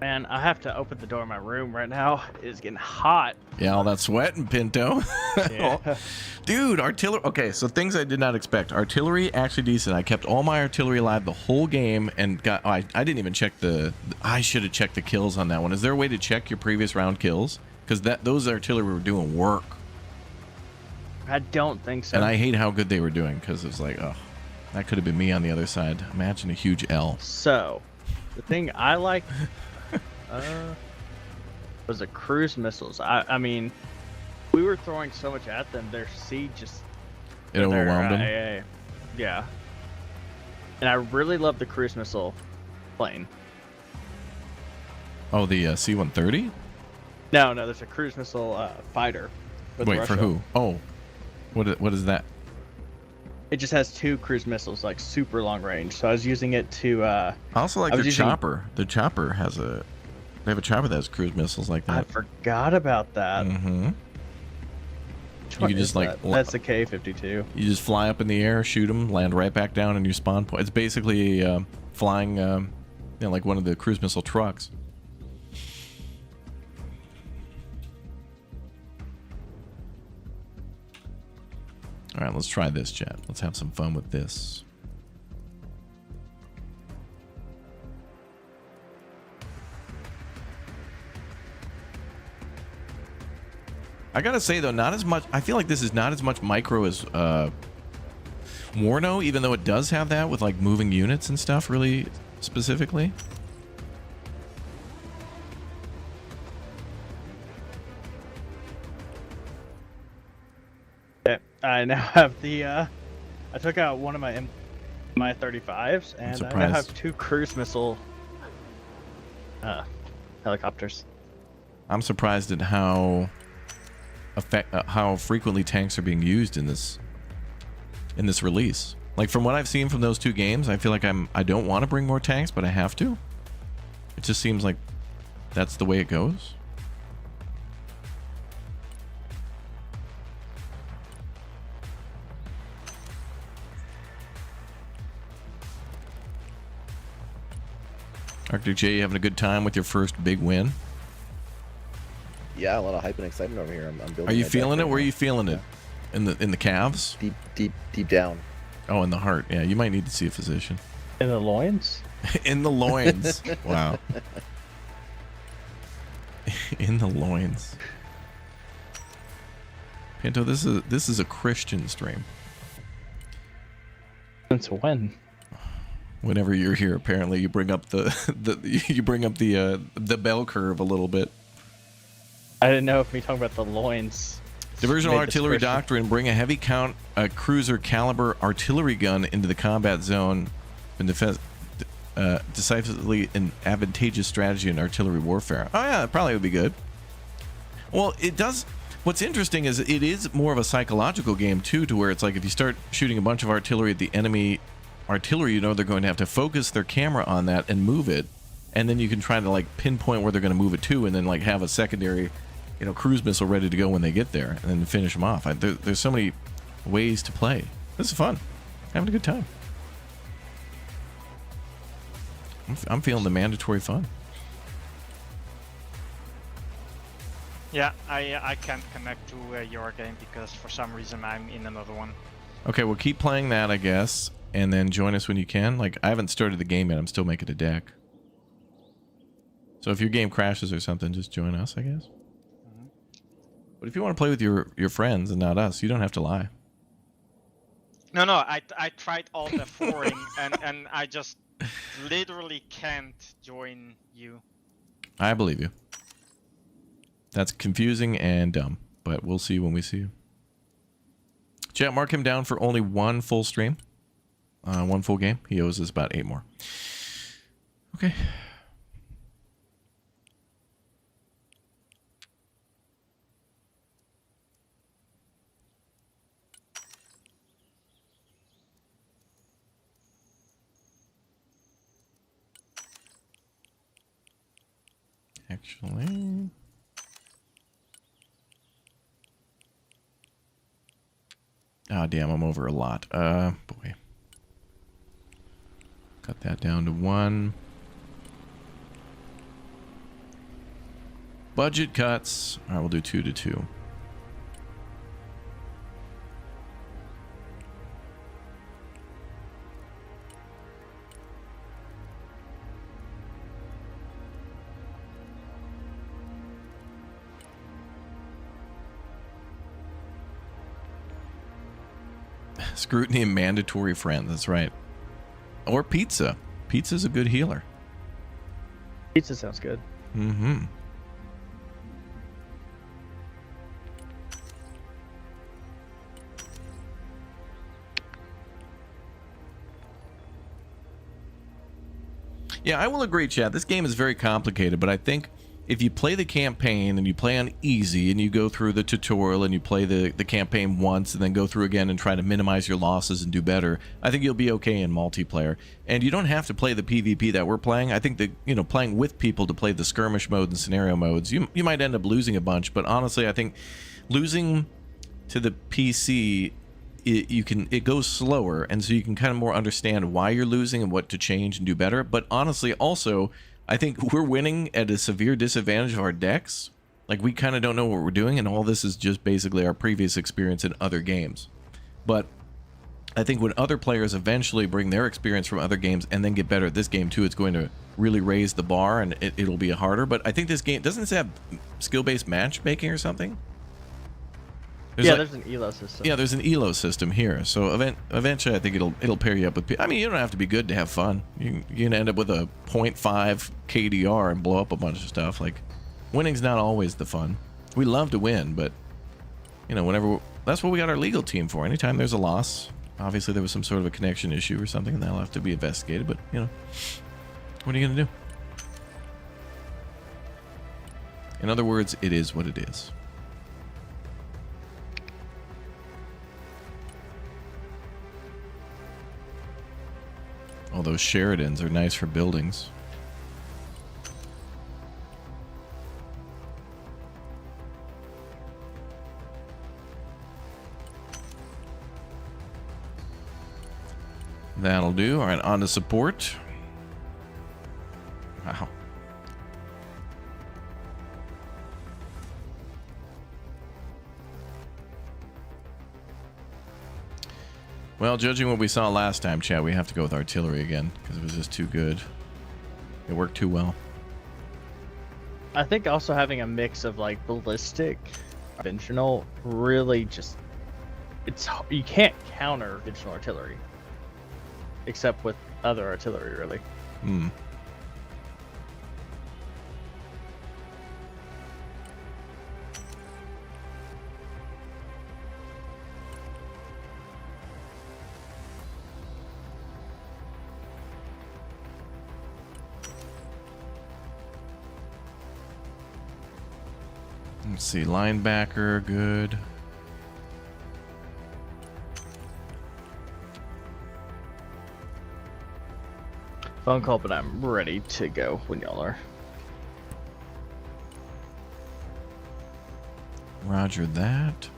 Man, I have to open the door of my room right now. It's getting hot. Yeah, all that sweating, Pinto. Yeah. Dude, artillery. Okay, so things I did not expect. Artillery actually decent. I kept all my artillery alive the whole game and got. Oh, I didn't even check I should have checked the kills on that one. Is there a way to check your previous round kills? Because those artillery were doing work. I don't think so. And I hate how good they were doing because it was like, oh, that could have been me on the other side. Imagine a huge L. So, the thing I like was the cruise missiles. I mean, we were throwing so much at them. Their siege just it overwhelmed them. Yeah. And I really love the cruise missile plane. Oh, the C-130? No, there's a cruise missile fighter. Wait, Russia. For who? Oh, what is that? It just has 2 cruise missiles, like super long range. So I was using it to. I also like the chopper. The chopper has a. They have a chopper that has cruise missiles like that. I forgot about that. Mm-hmm. You can just like. That's the K-52. You just fly up in the air, shoot them, land right back down in your spawn point. It's basically flying, like one of the cruise missile trucks. All right, let's try this, chat. Let's have some fun with this. I gotta say though, not as much. I feel like this is not as much micro as Warno, even though it does have that with like moving units and stuff really specifically. I now have the I took out one of my Mi-35s and I now have 2 cruise missile helicopters. I'm surprised at how frequently tanks are being used in this release. Like from what I've seen from those 2 games, I feel like I don't want to bring more tanks, but I have to. It just seems like that's the way it goes. Arctic J, you having a good time with your first big win? Yeah, a lot of hype and excitement over here. I'm building. Are you feeling it? Where are you feeling it? In the calves? Deep down. Oh, in the heart. Yeah, you might need to see a physician. In the loins? In the loins. Wow. In the loins. Pinto, this is a Christian stream. Since when? Whenever you're here, apparently you bring up the bell curve a little bit. I didn't know if we talking about the loins. Divisional artillery doctrine: bring a heavy count cruiser caliber artillery gun into the combat zone, and decisively an advantageous strategy in artillery warfare. Oh yeah, that probably would be good. Well, it does. What's interesting is it is more of a psychological game too, to where it's like if you start shooting a bunch of artillery at the enemy artillery, you know they're going to have to focus their camera on that and move it, and then you can try to like pinpoint where they're going to move it to, and then like have a secondary, cruise missile ready to go when they get there, and then finish them off. There's so many ways to play. This is fun. Having a good time. I'm feeling the mandatory fun. Yeah, I can't connect to your game because for some reason I'm in another one. Okay, well keep playing that, I guess. And then join us when you can. Like, I haven't started the game yet. I'm still making a deck. So if your game crashes or something, just join us, I guess. Mm-hmm. But if you want to play with your friends and not us, you don't have to lie. No, I tried all the foreign and I just literally can't join you. I believe you. That's confusing and dumb, but we'll see when we see you. Chat, mark him down for only 1 full stream. 1 full game. He owes us about 8 more. Okay. Actually... Ah, damn, I'm over a lot. Boy. Cut that down to 1. Budget cuts. All right, we'll do 2 to 2. Scrutiny and mandatory friends. That's right. Or pizza. Pizza's a good healer. Pizza sounds good. Mm-hmm. Yeah, I will agree, Chad. This game is very complicated, but I think if you play the campaign and you play on easy and you go through the tutorial and you play the campaign once and then go through again and try to minimize your losses and do better, I think you'll be okay in multiplayer. And you don't have to play the PvP that we're playing. I think that, you know, playing with people to play the skirmish mode and scenario modes, you might end up losing a bunch, but honestly, I think losing to the PC, it goes slower, and so you can kind of more understand why you're losing and what to change and do better. But honestly, also, I think we're winning at a severe disadvantage of our decks. Like, we kind of don't know what we're doing, and all this is just basically our previous experience in other games. But I think when other players eventually bring their experience from other games and then get better at this game too, it's going to really raise the bar, and it'll be harder. But I think this game, doesn't it have skill-based matchmaking or something? There's an ELO system. Yeah, there's an ELO system here. So eventually, I think it'll pair you up with people. I mean, you don't have to be good to have fun. You can end up with a 0.5 KDR and blow up a bunch of stuff. Like, winning's not always the fun. We love to win, but, you know, that's what we got our legal team for. Anytime there's a loss, obviously there was some sort of a connection issue or something, and that'll have to be investigated. But, you know, what are you going to do? In other words, it is what it is. All those Sheridans are nice for buildings. That'll do. All right, on to support. Wow. Well, judging what we saw last time, Chad, we have to go with artillery again because it was just too good. It worked too well. I think also having a mix of like ballistic, conventional, really just you can't counter conventional artillery except with other artillery, really. Hmm. Let's see, linebacker, good. Phone call, but I'm ready to go when y'all are. Roger that.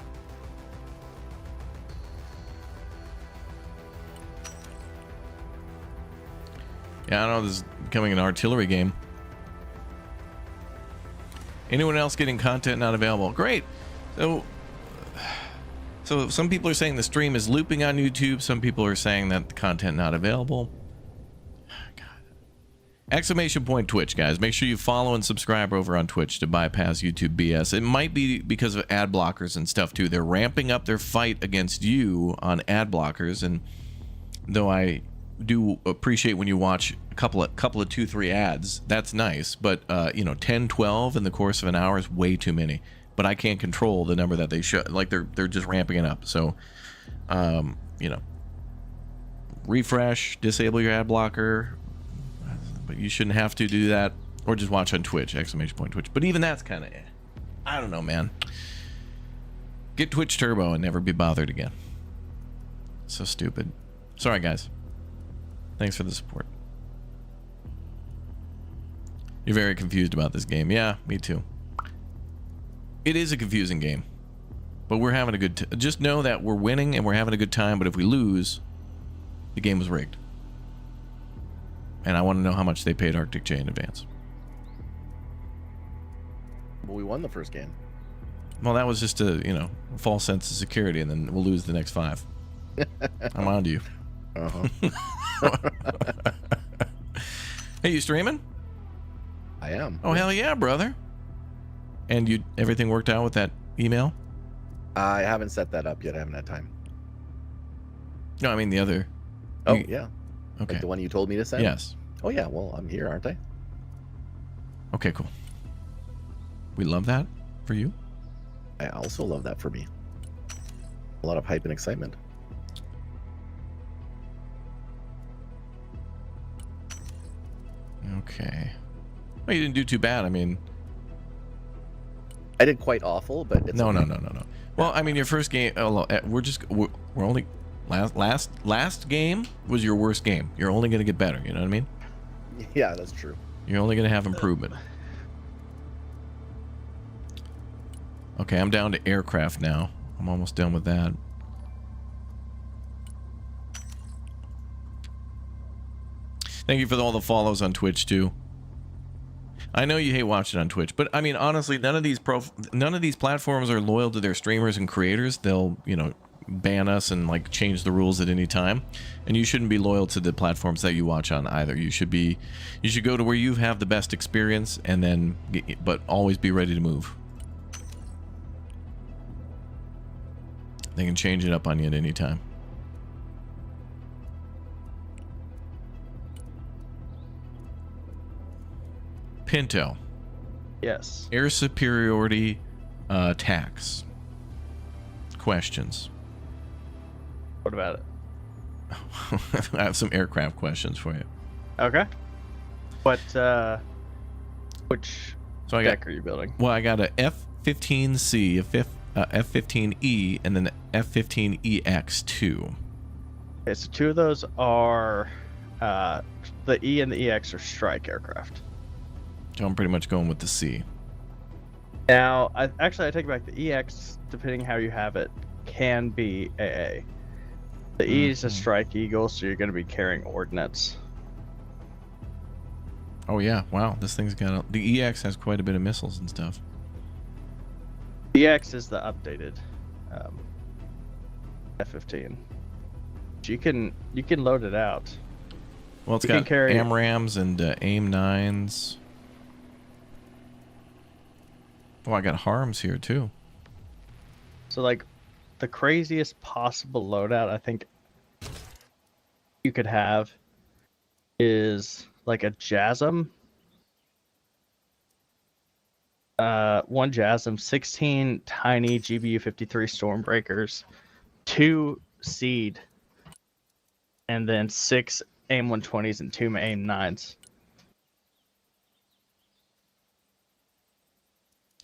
Yeah, I don't know, this is becoming an artillery game. Anyone else getting content not available? Great. So some people are saying the stream is looping on YouTube. Some people are saying that the content not available. God. Exclamation point Twitch, guys. Make sure you follow and subscribe over on Twitch to bypass YouTube BS. It might be because of ad blockers and stuff too. They're ramping up their fight against you on ad blockers, and though I do appreciate when you watch a couple of 2-3 ads, that's nice, but you know, 10-12 in the course of an hour is way too many. But I can't control the number that they should. Like, they're just ramping it up. So you know, refresh, disable your ad blocker, but you shouldn't have to do that, or just watch on Twitch, exclamation point Twitch. But even that's kind of, I don't know, man. Get Twitch Turbo and never be bothered again. So stupid. Sorry, guys. Thanks for the support. You're very confused about this game. Yeah, me too. It is a confusing game, but we're having a good just know that we're winning and we're having a good time, but if we lose, the game was rigged. And I want to know how much they paid Arctic J in advance. We won the first game. Well, that was just a, false sense of security, and then we'll lose the next 5. I'm on to you. Uh-huh. Hey, you streaming? I am. Oh, hell yeah, brother. And everything worked out with that email? I haven't set that up yet. I haven't had time. No, I mean the other. Oh, yeah. Okay. Like the one you told me to send? Yes. Oh, yeah. Well, I'm here, aren't I? Okay, cool. We love that for you. I also love that for me. A lot of hype and excitement. Okay. Well, you didn't do too bad. I mean, I did quite awful, but it's no. okay. Well, I mean, your first game. We're only last game was your worst game. You're only gonna get better. You know what I mean? Yeah, that's true. You're only gonna have improvement. Okay, I'm down to aircraft now. I'm almost done with that. Thank you for all the follows on Twitch too. I know you hate watching on Twitch, but I mean honestly, none of these platforms are loyal to their streamers and creators. They'll, ban us and like change the rules at any time. And you shouldn't be loyal to the platforms that you watch on either. You should go to where you have the best experience, and then but always be ready to move. They can change it up on you at any time. Pinto. Yes. Air superiority tax. Questions. What about it? I have some aircraft questions for you. Okay. Which deck are you building? Well, I got a F-15C, a F-15E, and then F-15EX2. Okay, so 2 of those are the E and the EX are strike aircraft. So I'm pretty much going with the C. Now, I take back the EX, depending how you have it, can be AA. The E is a strike eagle, so you're going to be carrying ordnance. Oh yeah, wow, this thing's got the EX has quite a bit of missiles and stuff. EX is the updated F-15. You can load it out. Well, it's got AMRAAMs and AIM-9s. Oh, I got HARMs here too. So like the craziest possible loadout I think you could have is like a JASM. 1 JASM, 16 tiny GBU-53 Stormbreakers, 2 Seed, and then 6 AIM-120s and 2 AIM-9s.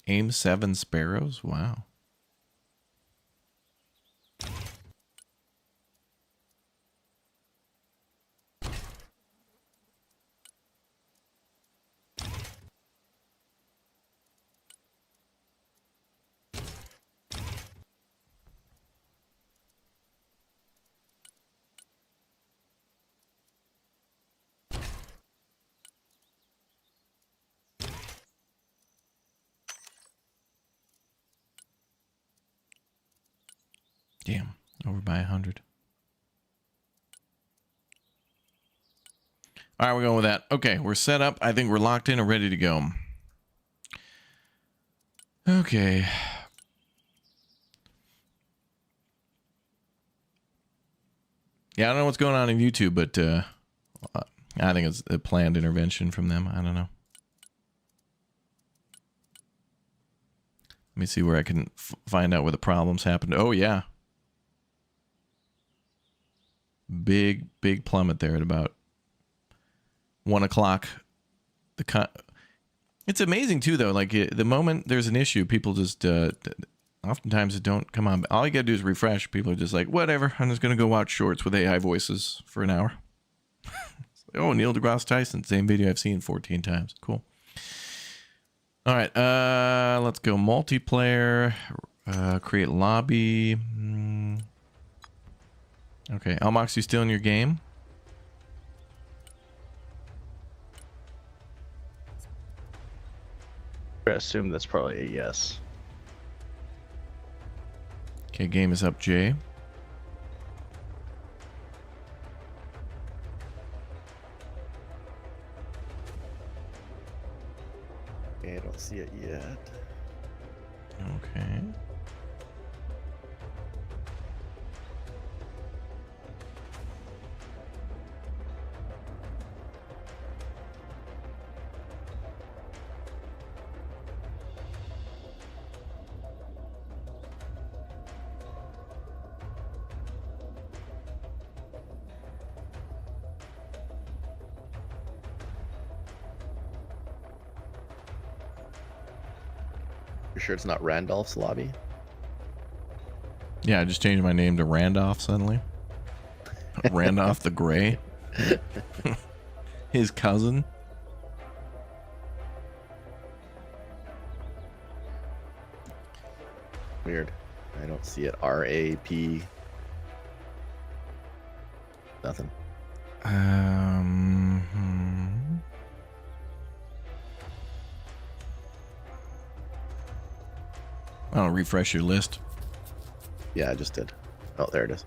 AIM-7 Sparrows? Wow. Damn, over by 100. All right, we're going with that. Okay, we're set up. I think we're locked in and ready to go. Okay. Yeah, I don't know what's going on in YouTube, but I think it's a planned intervention from them. I don't know. Let me see where I can find out where the problems happened. Oh, yeah. Big plummet there at about 1 o'clock. It's amazing too, though. Like the moment there's an issue, people just oftentimes it don't come on. All you gotta do is refresh. People are just like, whatever. I'm just gonna go watch shorts with AI voices for an hour. Oh, Neil deGrasse Tyson, same video I've seen 14 times. Cool. All right, let's go multiplayer. Create lobby. Okay, Elmox, you still in your game? I assume that's probably a yes. Okay, game is up, Jay. Okay, I don't see it yet. Okay. You're sure it's not Randolph's lobby? Yeah, I just changed my name to Randolph suddenly. Randolph the Gray. His cousin. Weird. I don't see it. R-A-P. Nothing. I'll refresh your list. Yeah, I just did. Oh, there it is.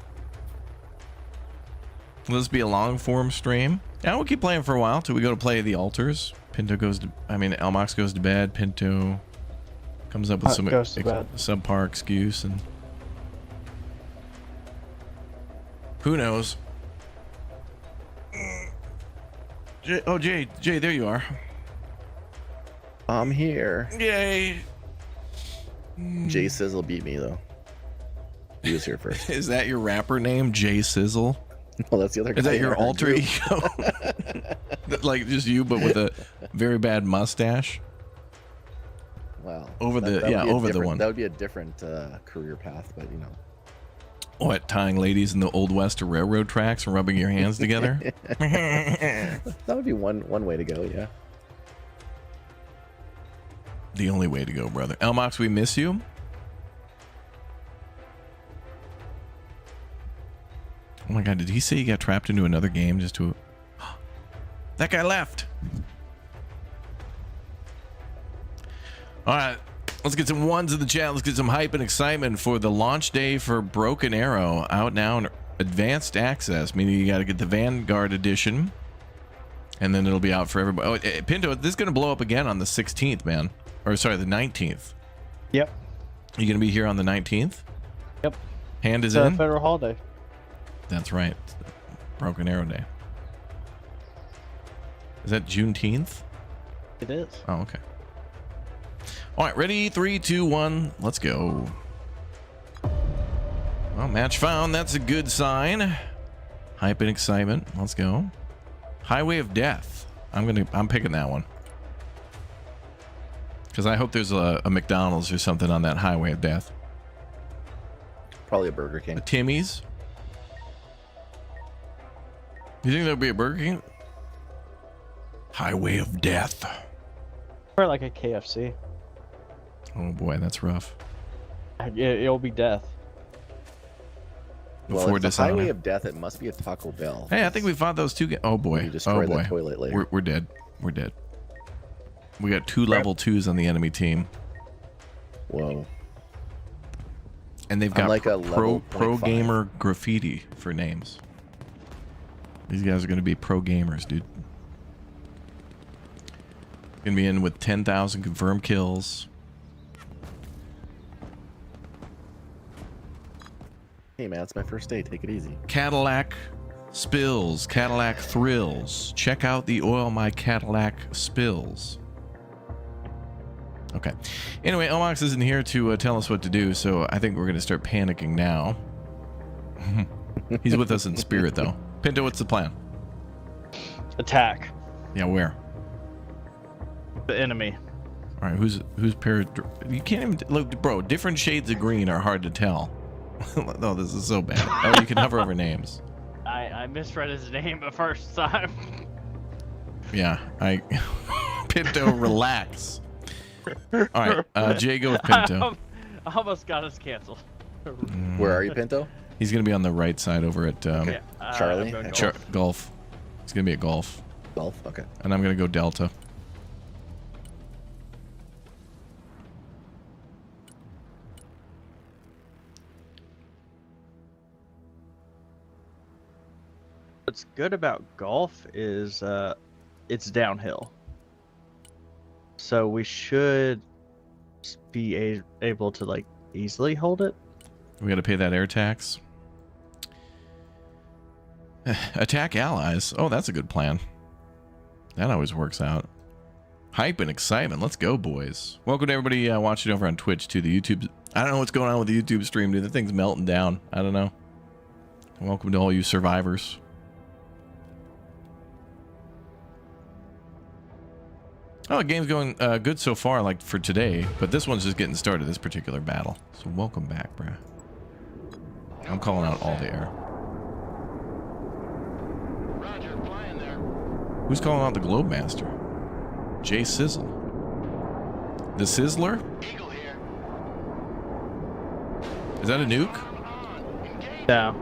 Will this be a long form stream? Yeah, we'll keep playing for a while till we go to play the altars. Pinto goes to, Elmox goes to bed. Pinto comes up with some subpar excuse, and who knows? Jay, there you are. I'm here. Yay. Jay Sizzle beat me though. He was here first. Is that your rapper name, Jay Sizzle? Well, that's the other guy. Is that your alter ego? Like just you, but with a very bad mustache? Wow. Over the one. That would be a different career path, but you know. What, tying ladies in the Old West to railroad tracks and rubbing your hands together? That would be one way to go, yeah. The only way to go, brother. Elmox, we miss you. Oh my god, did he say he got trapped into another game just to... That guy left. Alright, let's get some ones in the chat. Let's get some hype and excitement for the launch day for Broken Arrow. Out now in advanced access, meaning you got to get the Vanguard edition. And then it'll be out for everybody. Oh, Pinto, this is going to blow up again on the 16th, man. Or sorry, the 19th. Yep. You going to be here on the 19th? Yep. Hand is it's in? a federal holiday. That's right. Broken Arrow Day. Is that Juneteenth? It is. Oh, okay. All right, ready? 3, 2, 1. Let's go. Well, match found. That's a good sign. Hype and excitement. Let's go. Highway of Death. I'm picking that one. Because I hope there's a McDonald's or something on that Highway of Death. Probably a Burger King. A Timmy's. You think there'll be a Burger King? Highway of Death. Or like a KFC. Oh boy, that's rough. It'll be death. Well, Before it's a Dishonor. Highway of Death. It must be a Taco Bell. Hey, I think we fought those two. Oh boy. You destroy that toilet later. We're dead. We're dead. We got 2 level 2s on the enemy team. Whoa. And they've got like pro gamer graffiti for names. These guys are going to be pro gamers, dude. Going to be in with 10,000 confirmed kills. Hey man, it's my first day. Take it easy. Cadillac spills. Cadillac thrills. Check out the oil my Cadillac spills. Okay. Anyway, Elmox isn't here to tell us what to do, so I think we're going to start panicking now. He's with us in spirit, though. Pinto, what's the plan? Attack. Yeah, where? The enemy. All right, who's paired? You can't even look, bro. Different shades of green are hard to tell. No, this is so bad. Oh, you can hover over names. I misread his name the first time. Yeah, Pinto, relax. All right, Jay, go with Pinto. I almost got us canceled. Where are you, Pinto? He's gonna be on the right side over at Charlie. Golf. He's gonna be at Golf. Golf. Okay. And I'm gonna go Delta. what's good about golf is it's downhill. So we should be able to like easily hold it. We got to pay that air tax. Attack allies. Oh, that's a good plan. That always works out. Hype and excitement. Let's go, boys. Welcome to everybody watching over on Twitch to the YouTube. I don't know what's going on with the YouTube stream, dude. The thing's melting down. I don't know. Welcome to all you survivors. Oh, the game's going good so far, like for today, but this one's just getting started, this particular battle. So welcome back, bruh. I'm calling out all the air. Roger, flying there. Who's calling out the Globe Master? Jay Sizzle. The Sizzler? Eagle here. Is that a nuke? No.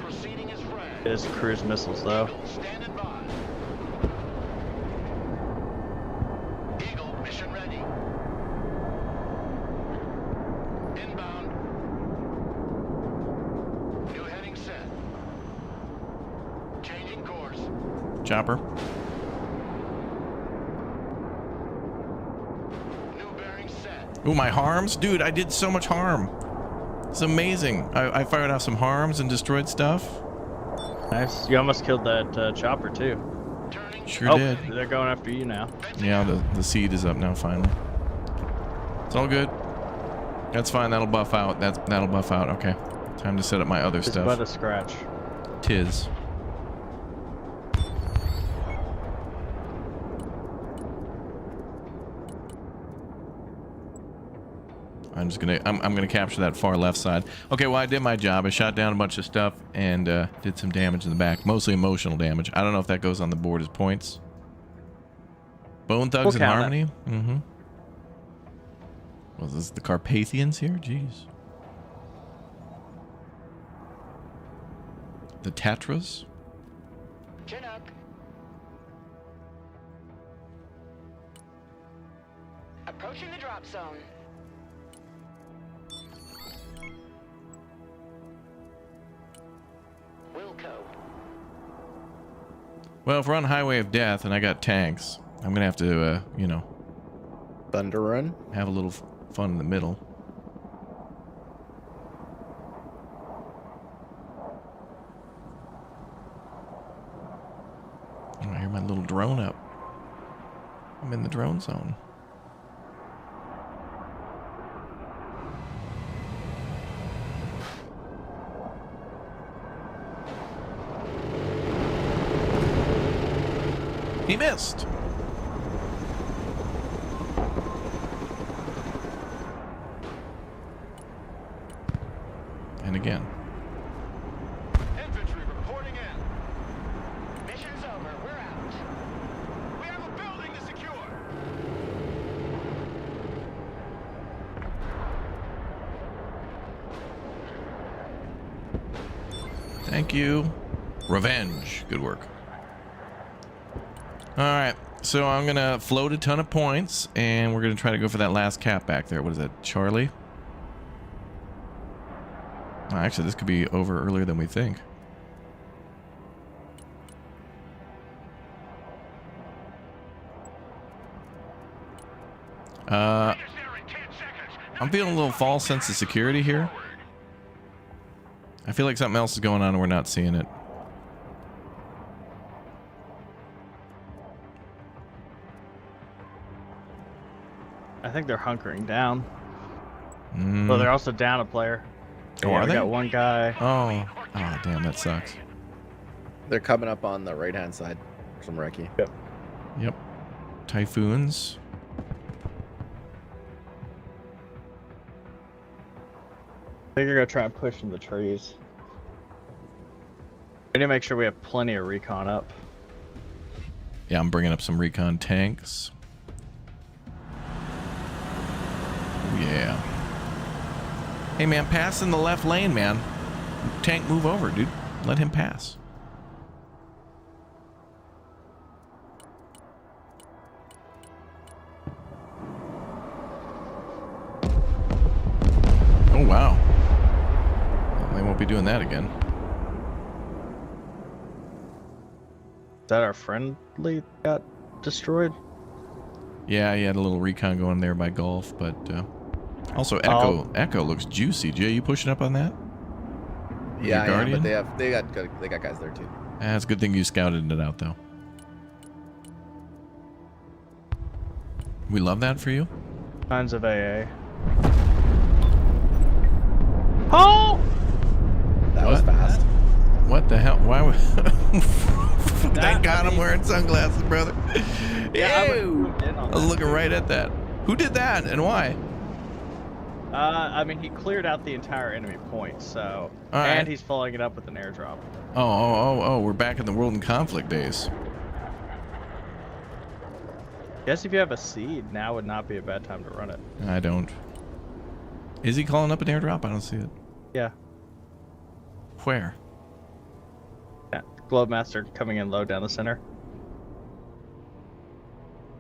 Proceeding as friend. It is cruise missiles, though. Standing by. Eagle, mission ready. Inbound. New heading set. Changing course. Chopper. New bearing set. Ooh, my harms? Dude, I did so much harm. It's amazing. I fired off some harms and destroyed stuff. Nice. You almost killed that chopper, too. Sure did. They're going after you now. Yeah, the seed is up now, finally. It's all good. That's fine. That'll buff out. That'll buff out. Okay. Time to set up my other It's stuff. but a scratch. Tis. I'm gonna capture that far left side. Okay, well I did my job. I shot down a bunch of stuff and did some damage in the back, mostly emotional damage. I don't know if that goes on the board as points. Bone Thugs in Harmony. Mm-hmm. Was this the Carpathians here? Jeez. The Tatras. Chinook. Approaching the drop zone. Wilco. Well, if we're on Highway of Death and I got tanks, I'm gonna have to, you know, Thunder Run. Have a little fun in the middle. Oh, I hear my little drone up. I'm in the drone zone. He missed. And again. Infantry reporting in. Mission's over. We're out. We have a building to secure. Thank you. Revenge. Good work. Alright, so I'm going to float a ton of points, and we're going to try to go for that last cap back there. What is that, Charlie? Oh, actually, this could be over earlier than we think. I'm feeling a little false sense of security here. I feel like something else is going on and we're not seeing it. I think they're hunkering down. Well, they're also down a player. Oh, are they? Got one guy. Oh, damn, that sucks. They're coming up on the right-hand side. Some recce. Yep. Typhoons. I think they're gonna try and push in the trees. We need to make sure we have plenty of recon up. Yeah, I'm bringing up some recon tanks. Oh, yeah. Hey, man, pass in the left lane, man. Tank, move over, dude. Let him pass. Oh, wow. Well, they won't be doing that again. that our friendly got destroyed? Yeah, he had a little recon going there by Gulf, but also Echo looks juicy. Jay, you pushing up on that? Yeah, I am, but they got guys there too. It's a good thing you scouted it out though. We love that for you. Tons of AA. Oh! That was fast. What the hell? Why would... Thank God I'm wearing sunglasses, brother. Yeah, Ew. I was looking right at that. Who did that and why? I mean, he cleared out the entire enemy point, so... And he's following it up with an airdrop. Oh, we're back in the World in Conflict days. Guess if you have a seed, now would not be a bad time to run it. I don't. Is he calling up an airdrop? I don't see it. Yeah. Where? Yeah, Globemaster coming in low down the center.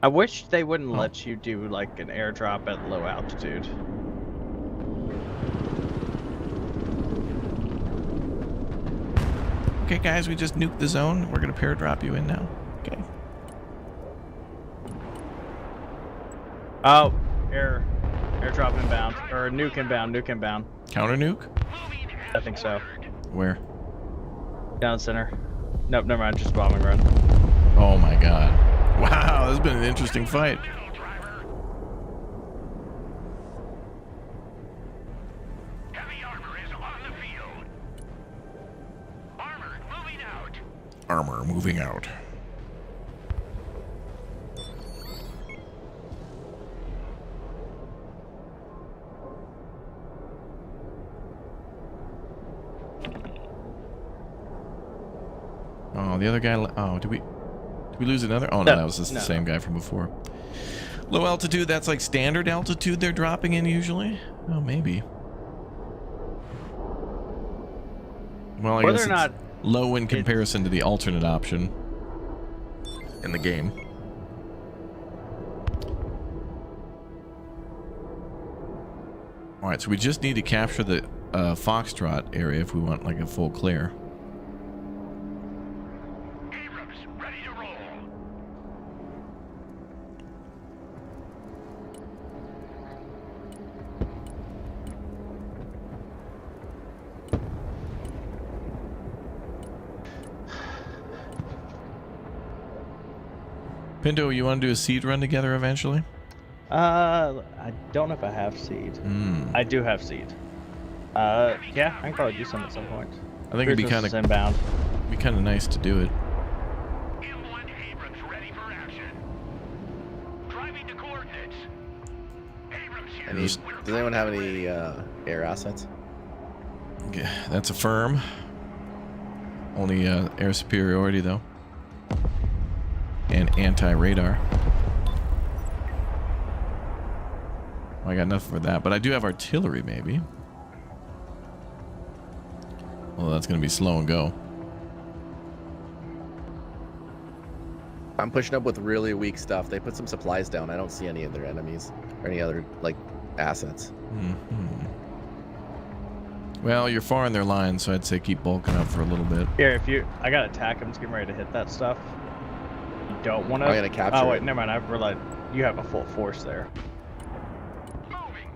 I wish they wouldn't let you do like an airdrop at low altitude. Okay, guys, we just nuked the zone. We're gonna paradrop you in now. Okay. Oh, airdrop inbound or nuke inbound. Counter nuke? I think so. Where? Down the center. Nope, never mind. Just bombing run. Oh my God! Wow, this has been an interesting fight. Armor moving out. Oh, the other guy. Oh, did we lose another? Oh no, that was just the same guy from before. Low altitude. That's like standard altitude they're dropping in usually. Oh, maybe. Well, I guess it's low in comparison to the alternate option in the game. All right, so we just need to capture the Foxtrot area if we want like a full clear. Abrams, ready to roll. Pinto, you want to do a seed run together eventually? I don't know if I have seed. I do have seed. Yeah, I can probably do some at some point. I think it'd be kind of inbound. Be kind of nice to do it. M1 Abrams ready for action. Driving to coordinates. Abrams here. Does anyone have any air assets? Yeah, that's a firm. Only air superiority though. And anti-radar. Well, I got enough for that, but I do have artillery, maybe. Well, that's going to be slow and go. I'm pushing up with really weak stuff. They put some supplies down. I don't see any of their enemies or any other like assets. Well, you're far in their line, so I'd say keep bulking up for a little bit. Here, I got attack. I'm just getting ready to hit that stuff. Don't want to. I'm gonna capture. Oh wait, never mind. I realized you have a full force there. Moving.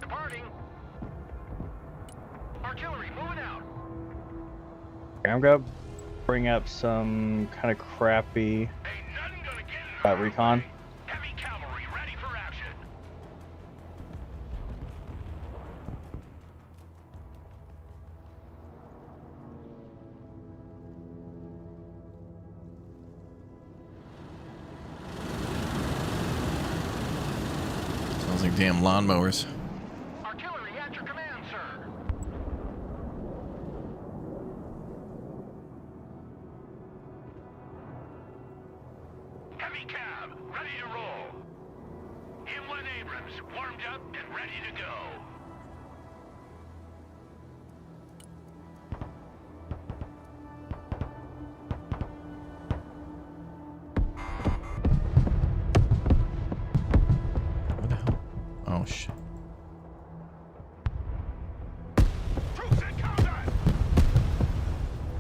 Departing. Artillery moving out. Okay, I'm gonna bring up some kind of crappy recon. Heavy cavalry ready for action. Sounds like damn lawnmowers. Artillery at your command, sir. Heavy cab, ready to roll. M1 Abrams, warmed up and ready to go. What the hell? Oh shit. Troops in combat.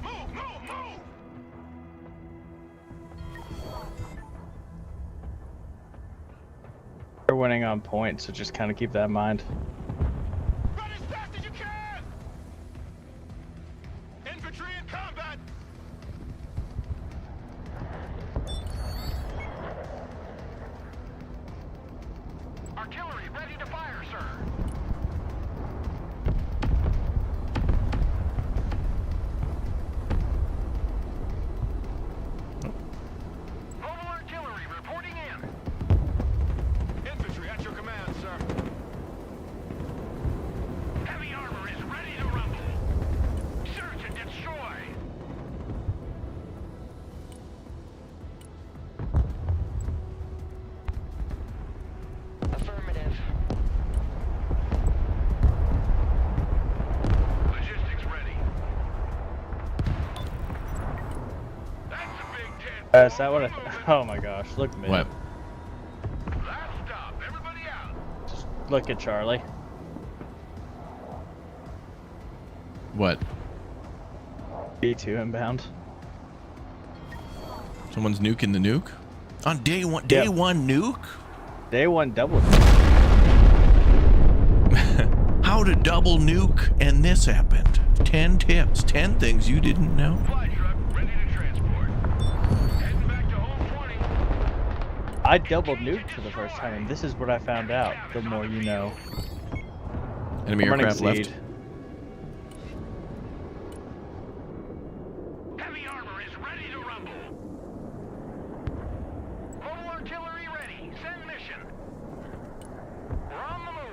Move, move, move. winning on point, so just kind of keep that in mind. Run as fast as you can! Infantry in combat! Artillery ready to fire, sir. Mobile artillery reporting in. Infantry at your command, sir. Heavy armor is ready to rumble. Search and destroy. Affirmative. Logistics ready. That's a big 10. Is that what oh my gosh, look mid. What? Last stop. Everybody out. Just look at Charlie. What? B2 inbound. Someone's nuking the nuke? On day one? Day one nuke? Day one double. How to double nuke and this happened. 10 tips, 10 things you didn't know. Flight truck ready to transport. Heading back to home 20. I double nuked for the first time, and this is what I found out. The more you know. Enemy I'm running aircraft left. seed. Heavy armor is ready to rumble. Mobile artillery ready. Send mission. We're on the move.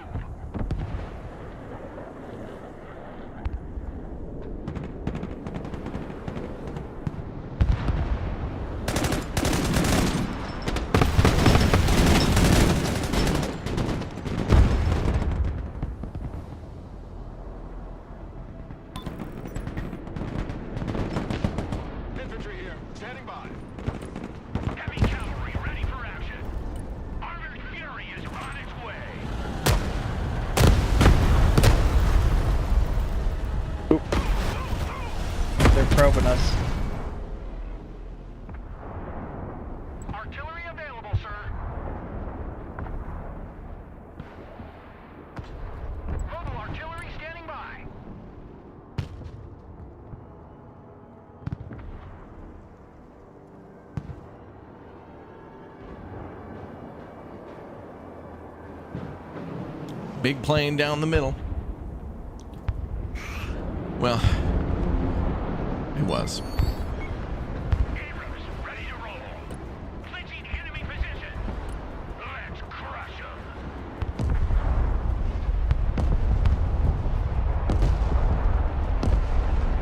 Infantry here. Standing by. Heavy cavalry ready for action. Armored fury is on its way. They're probing us. Artillery available, sir. Mobile artillery standing by. Big plane down the middle. Well, it was. Abrams ready to roll. Clinching enemy position. Let's crush them.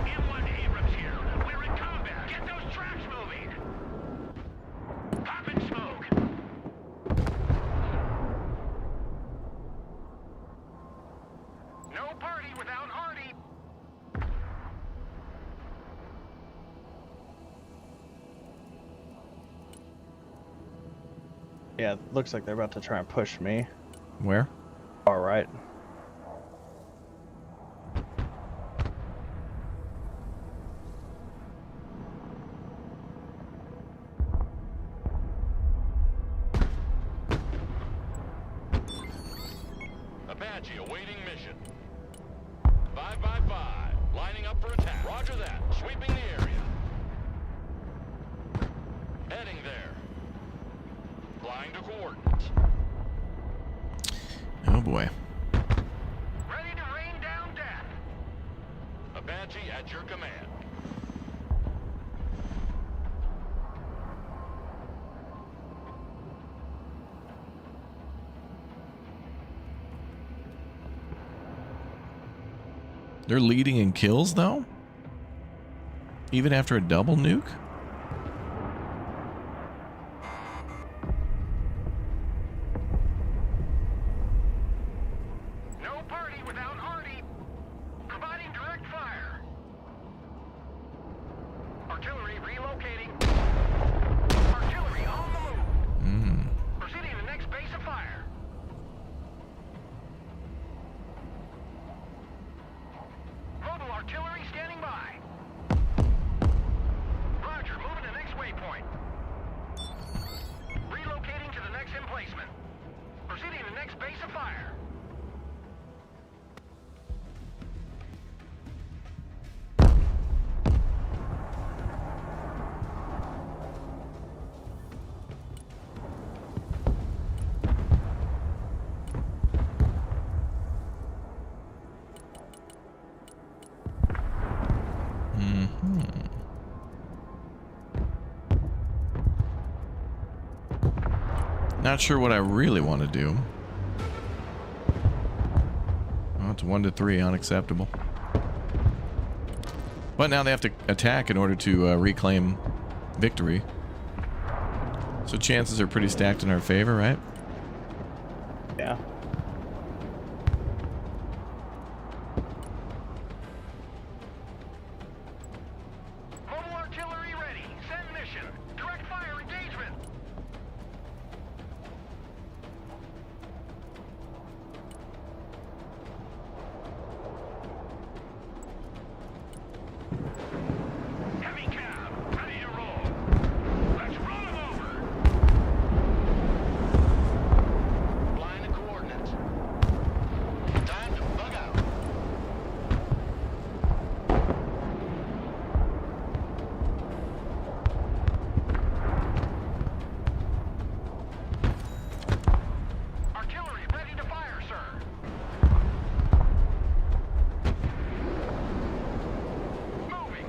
M1 Abrams here. We're in combat. Get those tracks moving. Popping smoke. No party without Artie. Yeah, looks like they're about to try and push me. Where? All right. Apache awaiting mission. 5 by 5, lining up for attack. Roger that. Sweeping the area. Heading there. Flying to coordinates. Oh boy. Ready to rain down death. Apache at your command. They're leading in kills though? Even after a double nuke? No party without Artie. Providing direct fire. Artillery relocating. Artillery on the move. Proceeding to the next base of fire. Mobile artillery standing by. Roger. Not sure what I really want to do. Oh, it's 1 to 3, unacceptable. But now they have to attack in order to reclaim victory. So chances are pretty stacked in our favor, right? Yeah. Mobile artillery ready. Send mission. Direct fire engagement. Heavy cab, ready to roll. Let's run them over. Line the coordinates. Time to bug out. Artillery ready to fire, sir. Moving.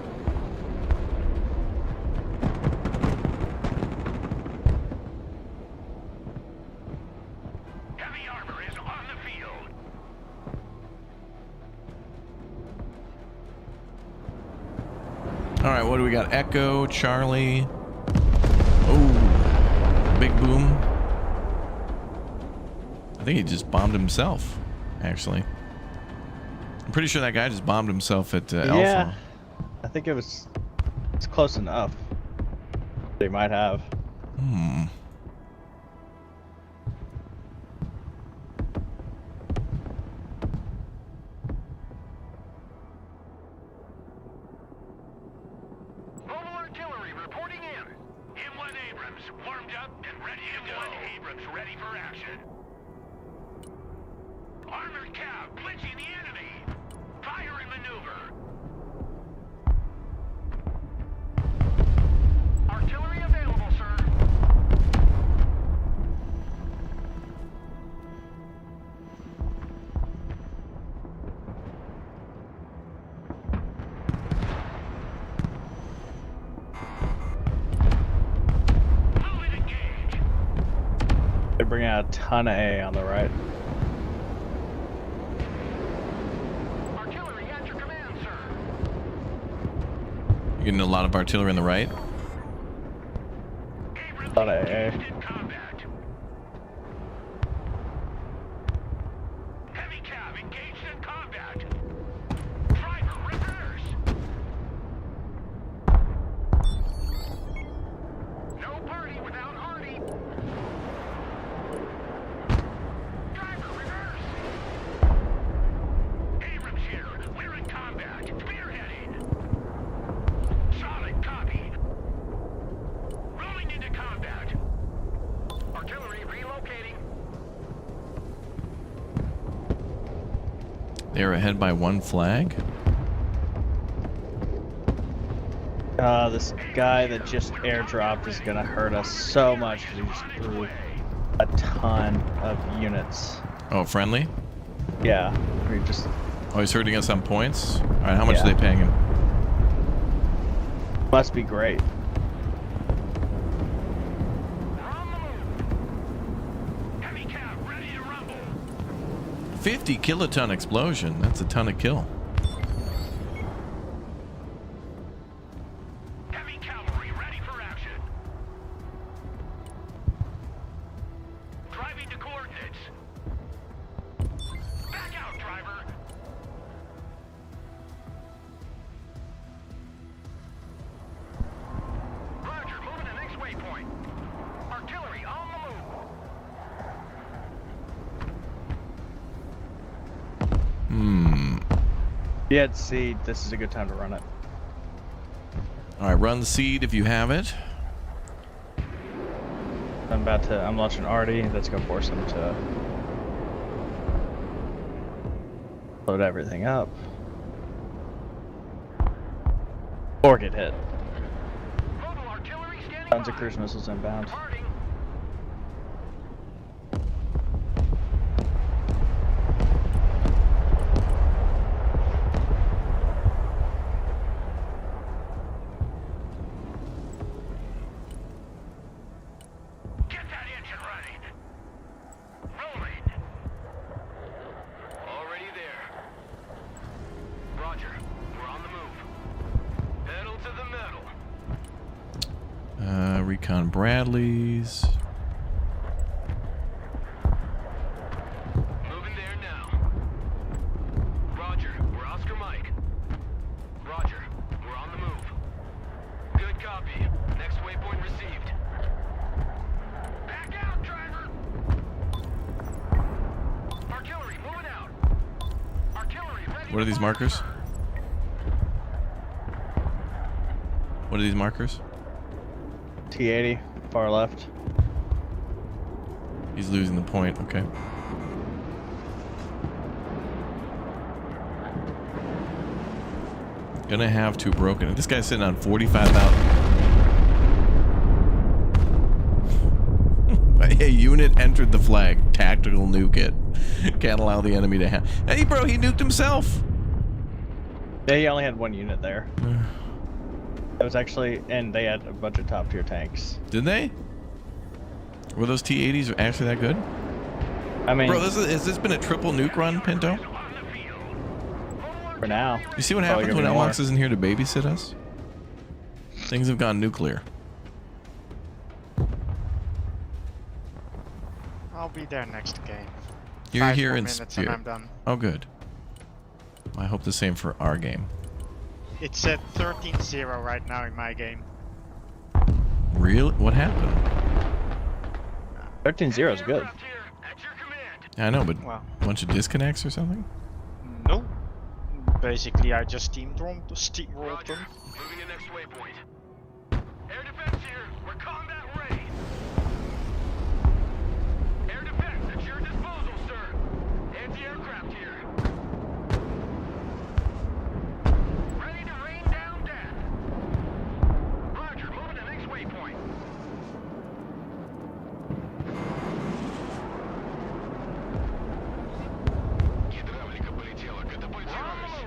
Heavy armor is on the field. All right, what do we got? Echo, Charlie. Oh, big boom. I think he just bombed himself, actually. I'm pretty sure that guy just bombed himself at Yeah. Alpha. I think it's close enough. They might have. Hmm. Mobile artillery reporting in. M1 Abrams warmed up and ready to go. M1 Abrams ready for action. Armored cab blitzing the enemy. Fire and maneuver. Artillery available, sir. Move and engage. They're bringing out a ton of A on the right. Artillery at your command, sir. You're getting a lot of artillery on the right. Abrams Lot of AA. engaged in combat. Heavy cab engaged in combat. Driver, reverse. No party without Hardy. Driver, reverse. Abrams here. We're in combat. Spearheading. Solid copy. Rolling into combat. Artillery relocating. They're ahead by 1 flag. This guy that just airdropped is gonna hurt us so much because he just threw a ton of units. Oh, friendly? Yeah, we just Oh, he's hurting us on points? All right, how much Yeah. are they paying him? must be great. On the move. Heavy cab ready to rumble. 50 kiloton explosion. That's a ton of kill. Heavy cavalry ready for action. Driving to coordinates. Back out, driver. Roger, moving to next waypoint. Artillery on the move. Yeah, at seed, this is a good time to run it. All right, run the seed if you have it. I'm launching Artie. That's gonna force him to load everything up. Or get hit. Mobile artillery standing Tons of by. cruise missiles inbound. Departing. Get that engine running. recon Bradleys. Moving there now. Roger, we're Oscar Mike. Roger, we're on the move. Good copy. Next waypoint received. Back out, driver! Artillery, moving out. Artillery, ready. What are these markers? What are these markers? T80, far left. He's losing the point. Okay. Gonna have two broken. This guy's sitting on 45,000. A unit entered the flag. Tactical nuke it. Can't allow the enemy to have. Hey, bro, he nuked himself. Yeah, he only had one unit there. It was actually, and they had a bunch of top tier tanks. Did they? Were those T-80s actually that good? I mean, bro, has this been a triple nuke run, Pinto? For now. You see what happens when Alex isn't here to babysit us? Things have gone nuclear. I'll be there next game. You're here in minutes spirit. and I'm done. Oh, good. I hope the same for our game. It's at 13-0 right now in my game. Really? What happened? 13-0 is good. I know, but Well, a bunch of disconnects or something? no. Basically, I just steamrolled them. Moving to next waypoint. Air defense here. We're combat ready. Air defense at your disposal, sir. Anti-aircraft here. Ready to rain down death. Roger, moving to next waypoint. Гидравлика полетела. Катапультируюсь.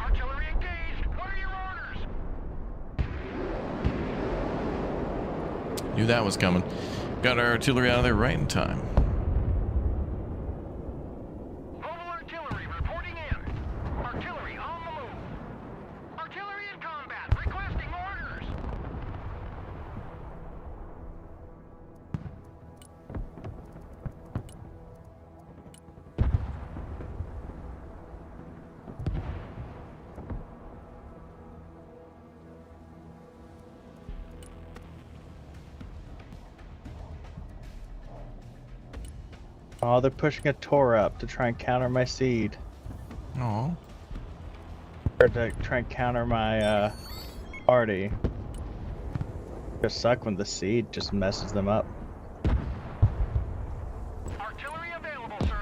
Artillery engaged. What are your orders? Knew that was coming. Got our artillery out of there right in time. Mobile artillery reporting in. Artillery on the move. Artillery in combat. Requesting orders. Oh, they're pushing a Tor up to try and counter my seed. Oh. Or to try and counter my party. Just suck when the seed just messes them up. Artillery available, sir.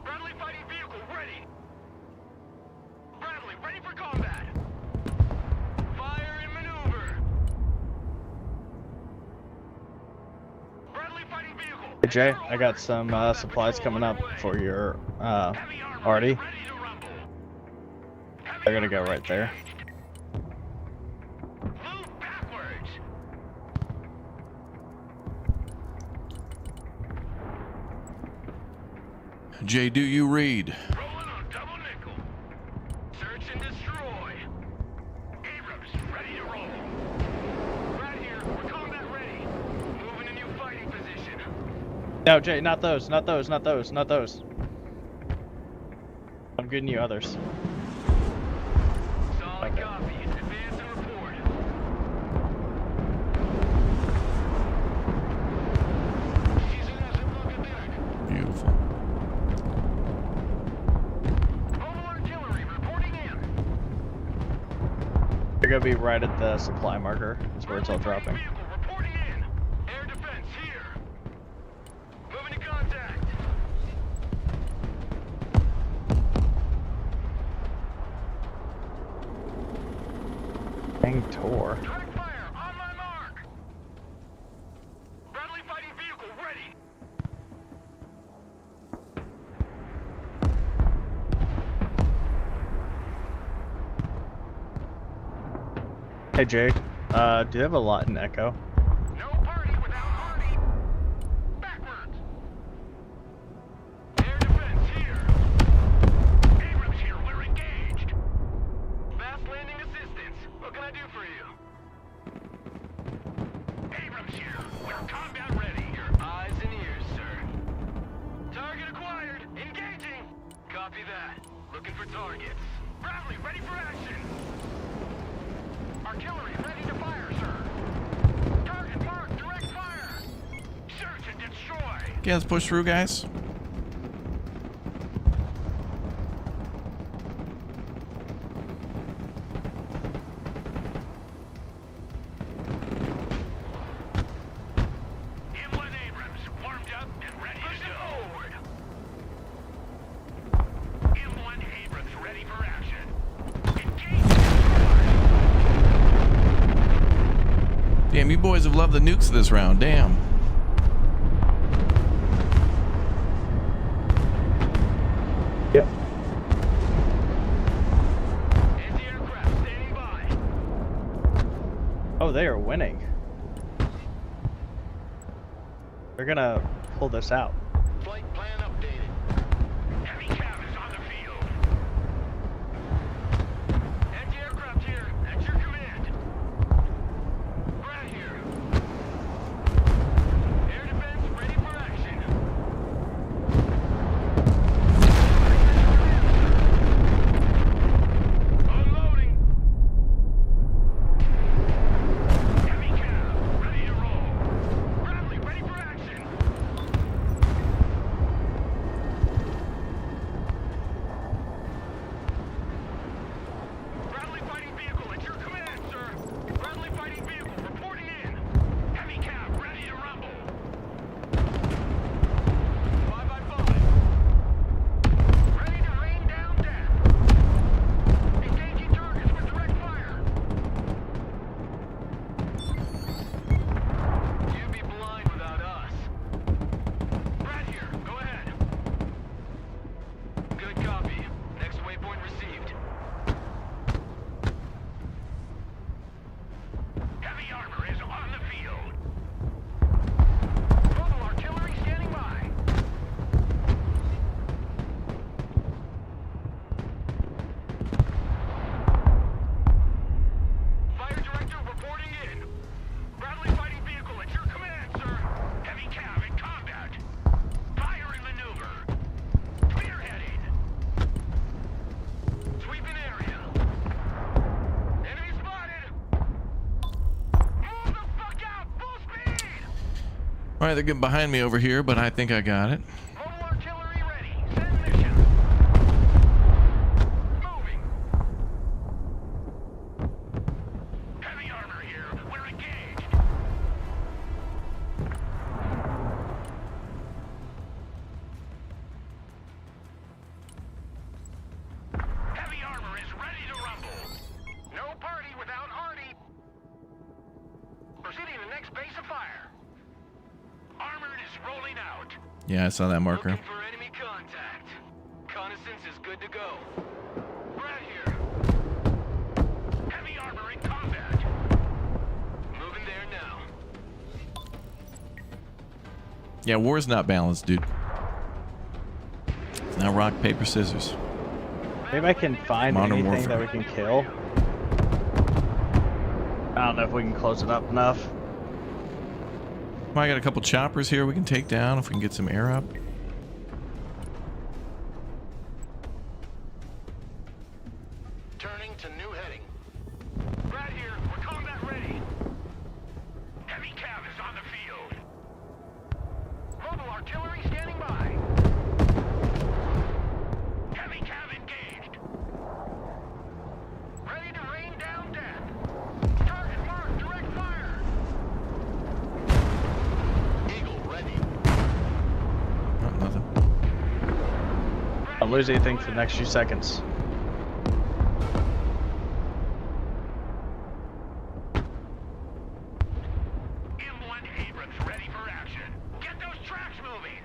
Bradley fighting vehicle ready. Bradley ready for combat. Fire in maneuver. Bradley fighting vehicle. Hey Jay, I got some supplies coming up for your party. Ready to rumble. They're gonna go right there. Move backwards. Jay, do you read? Rolling on double nickel. Search and destroy. Abrams, ready to roll. Right here, we're combat ready. Moving a new fighting position. No, Jay, not those, not those, not those, not those. I'm getting you others. Solid Okay. copy. Advance and report. Beautiful. Mobile artillery reporting in. They're gonna be right at the supply marker. That's where it's all dropping. Vehicle reporting in. Air defense here. Moving to contact. Dang Tor. Direct fire on my mark. Bradley fighting vehicle ready. Hey Jay, do you have a lot in Echo? No party without hardy. Backwards. Air defense here. Abrams here, we're engaged. Fast landing assistance. What can I do for you? Abrams here, we're combat ready. Your eyes and ears, sir. Target acquired. Engaging. Copy that. Looking for targets. Bradley, ready for action. Artillery ready to fire, sir. Target marked, direct fire. Search and destroy. Okay, let's push through, guys. Inland Abrams, warmed up and ready to go. Forward. Inland Abrams, ready for action. Engage. Damn, you boys have loved the nukes this round. Damn. Yep. Anti-aircraft standing by. Oh, they are winning. They're gonna pull this out. Flight plan updated. Heavy cav is on the field. Anti-aircraft here. At your command. Brad here. Air defense ready for action. Unloading. Heavy cav ready to roll. Bradley ready for action. Bradley fighting vehicle at your command, sir. Bradley fighting vehicle reporting in. Heavy cab ready to rumble. 5x5. Ready to rain down death. Engaging targets with direct fire. You'd be blind without us. Brad here, go ahead. Good copy. Next waypoint received. Heavy armor is on the field. Mobile artillery standing by. Fire director reporting in. Bradley fighting vehicle at your command, sir. Heavy cav in combat. Fire in maneuver. Spearheading. Sweeping area. Enemy spotted. Move the fuck out! Full speed! All right, they're getting behind me over here, but I think I got it. Mobile artillery ready. Send mission. Moving. Heavy armor here. We're engaged. Heavy armor is ready to rumble. No party without hardy. Proceeding to next base of fire. Armored is rolling out. Yeah, I saw that marker. Looking for enemy contact. Reconnaissance is good to go. Brad here. Heavy armor in combat. Moving there now. Yeah, war's not balanced, dude. It's now rock, paper, scissors. Maybe I can find Modern anything warfare. that we can kill. I don't know if we can close it up enough. I got a couple choppers here we can take down if we can get some air up. Turning to new heading. Brad here. We're combat ready. Heavy cav is on the field. Mobile artillery standing by. Heavy cav engaged. Ready to rain down death. Target marked, direct fire. Eagle ready. Oh, nothing. I'll lose anything for the next few seconds. Inland Abrams ready for action. Get those tracks moving.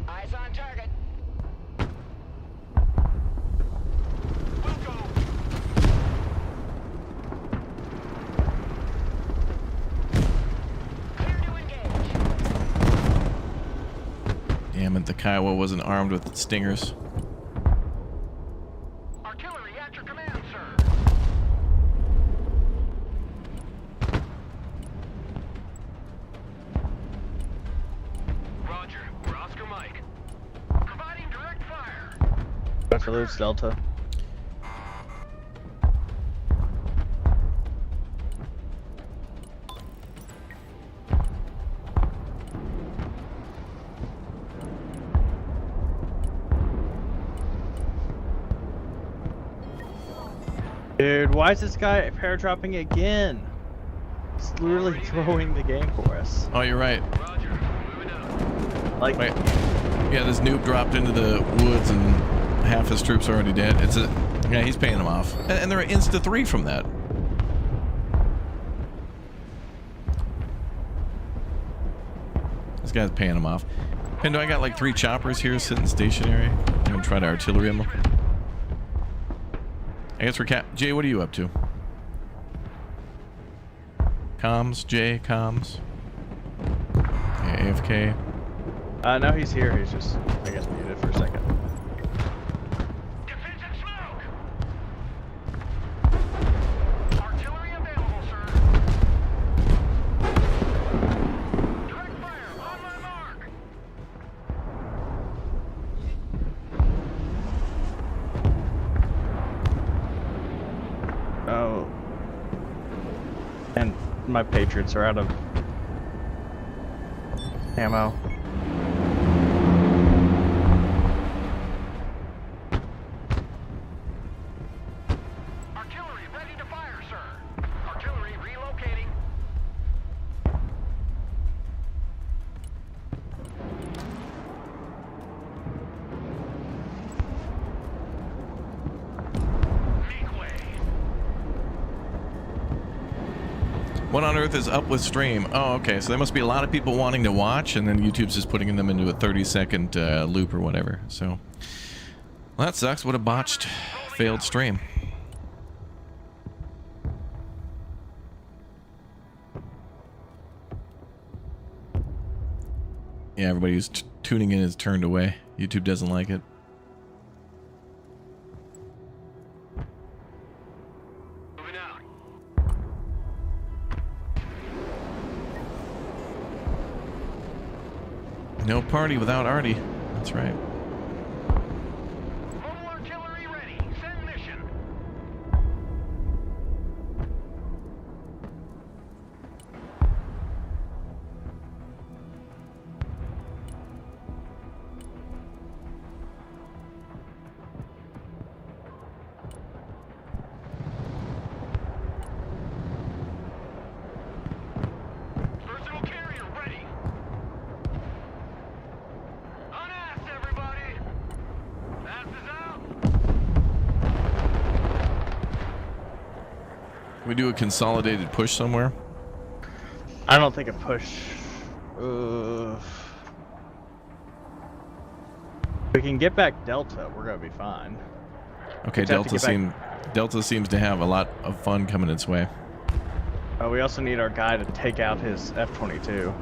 Eyes on target. We'll go. the Kiowa wasn't armed with stingers. Artillery at your command, sir. Roger, we're Oscar Mike. Providing direct fire. About to lose Delta. Dude, why is this guy paradropping again? It's literally throwing the game for us. Oh, you're right. Roger, moving out. Like, Wait. Yeah, this noob dropped into the woods and half his troops are already dead. Yeah, he's paying them off. And they're insta-3 from that. This guy's paying them off. Pendo, I got like 3 choppers here sitting stationary. I'm gonna try to artillery them. I guess we're Jay, what are you up to? Comms, Jay, comms. Okay, AFK. No, he's here. He's just, I guess, muted for a second. Defensive smoke. Artillery available, sir. Direct fire on my mark. Oh. And my Patriots are out of ammo. Artillery ready to fire, sir. Artillery relocating. Make way. What on earth is up with stream? Oh, okay. So there must be a lot of people wanting to watch, and then YouTube's just putting them into a 30-second loop or whatever. So, well, that sucks. What a botched, failed stream. Yeah, everybody who's tuning in is turned away. YouTube doesn't like it. Moving out. No party without Artie. That's right. Mobile artillery ready. Send mission. Versatile carrier ready. Unass, everybody. Ass is out. We do a consolidated push somewhere. I don't think a push. We can get back Delta. We're gonna be fine. Okay, Just have to get Delta seems to have a lot of fun coming its way. We also need our guy to take out his F-22.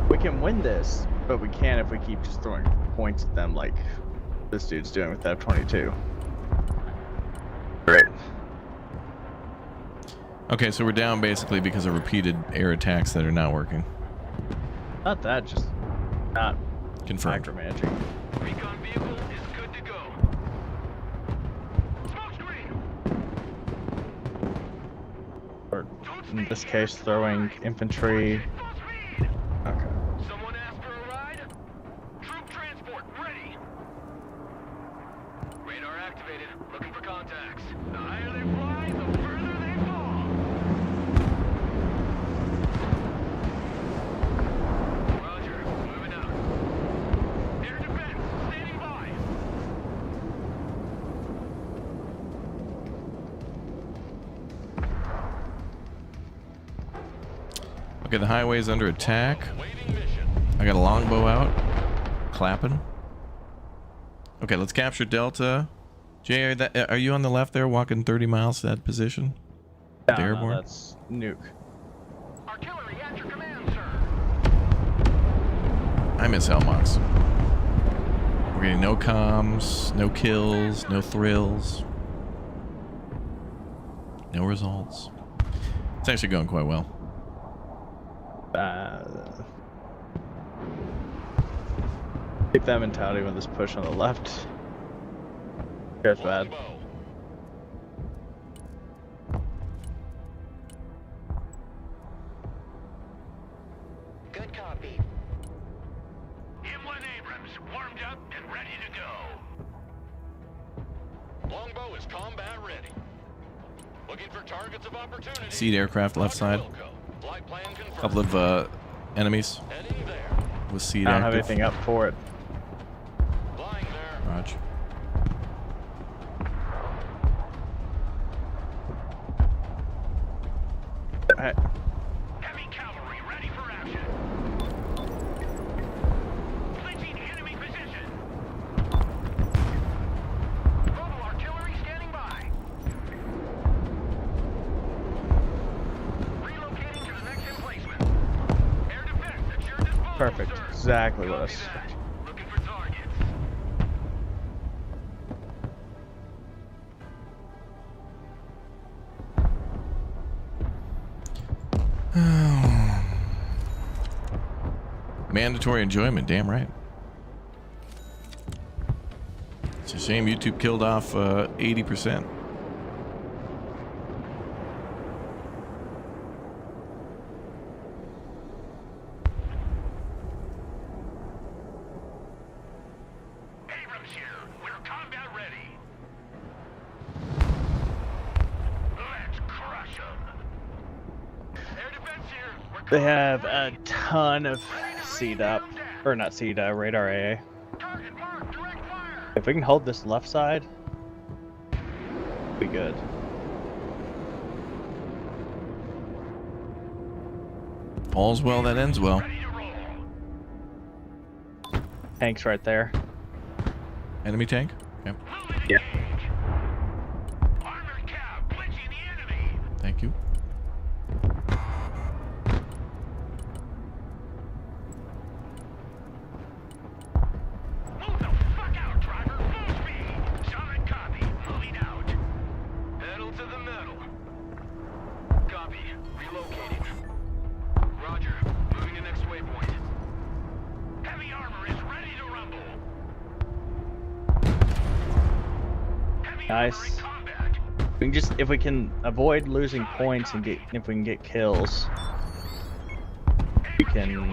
We can win this, but we can't if we keep just throwing points at them like this dude's doing with F-22. Great. Okay, so we're down basically because of repeated air attacks that are not working. Not that, just not Confirmed. micromanaging. Recon vehicle is good to go. Smoke screen. Or in this case, throwing infantry. Full speed. Okay. Someone asked for a ride? Troop transport ready. Radar activated. Looking for contacts. The higher they fly, the further they fall. Roger. Moving out. Air defense. Standing by. Okay, the highway's under attack. Waiting mission. I got a longbow out. Clapping. Okay, let's capture Delta. Jay, are you on the left there walking 30 miles to that position? No, airborne? That's nuke. Artillery at your command, sir. I miss Hellmox. We're getting no comms, no kills, no thrills, no results. It's actually going quite well. Keep that mentality with this push on the left. That's bad. Good copy. M1 Abrams warmed up and ready to go. Longbow is combat ready. Looking for targets of opportunity. Seed aircraft left side. Couple of enemies with seed I don't have active. anything up for it. Roger. Heavy cavalry ready for action. Clinching enemy position. Mobile artillery standing by. Relocating to the next emplacement. Air defense at your disposal. Perfect. Sir. Exactly what I Copy was. that. Looking for targets. Mandatory enjoyment, damn right. It's a shame YouTube killed off 80%. Abrams here. We're combat ready. Let's crush them. Air defense here. We're They have a ton of seed up, or not seed, radar AA. target marked. Direct fire. If we can hold this left side, be good. All's well that ends well. Ready to roll. Tanks right there. Enemy tank? Okay. Moving Yeah. engage. Armored cab clinching the enemy. Thank you. Move the fuck out, driver. Full speed. Solid copy. Moving out. Pedal to the metal. Copy. Relocating. Roger. Moving to next waypoint. Heavy armor is ready to rumble. Heavy Nice. armor in combat. We can just, if we can avoid losing points and if we can get kills, we can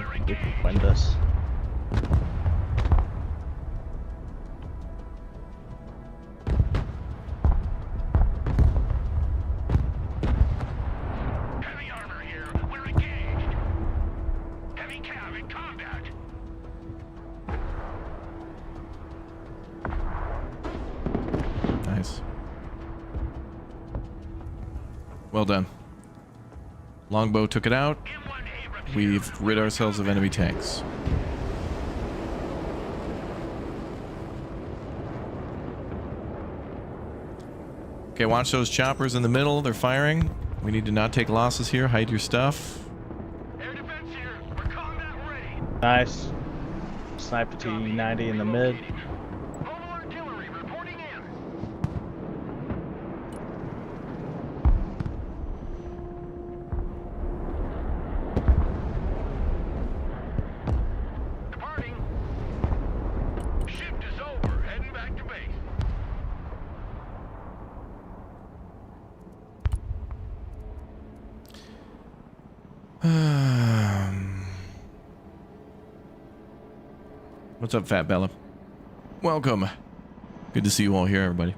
win this. Heavy armor here. We're engaged. Heavy cab in combat. Nice. Well done. Longbow took it out. M1 Abrams here. We've rid ourselves of enemy tanks. Okay, watch those choppers in the middle. They're firing. We need to not take losses here. Hide your stuff. Air defense here. We're combat ready. Nice. Sniper T-90 in the mid. Mobile artillery reporting in. Departing. Shift is over. Heading back to base. What's up, Fat Bella? Welcome. Good to see you all here, everybody.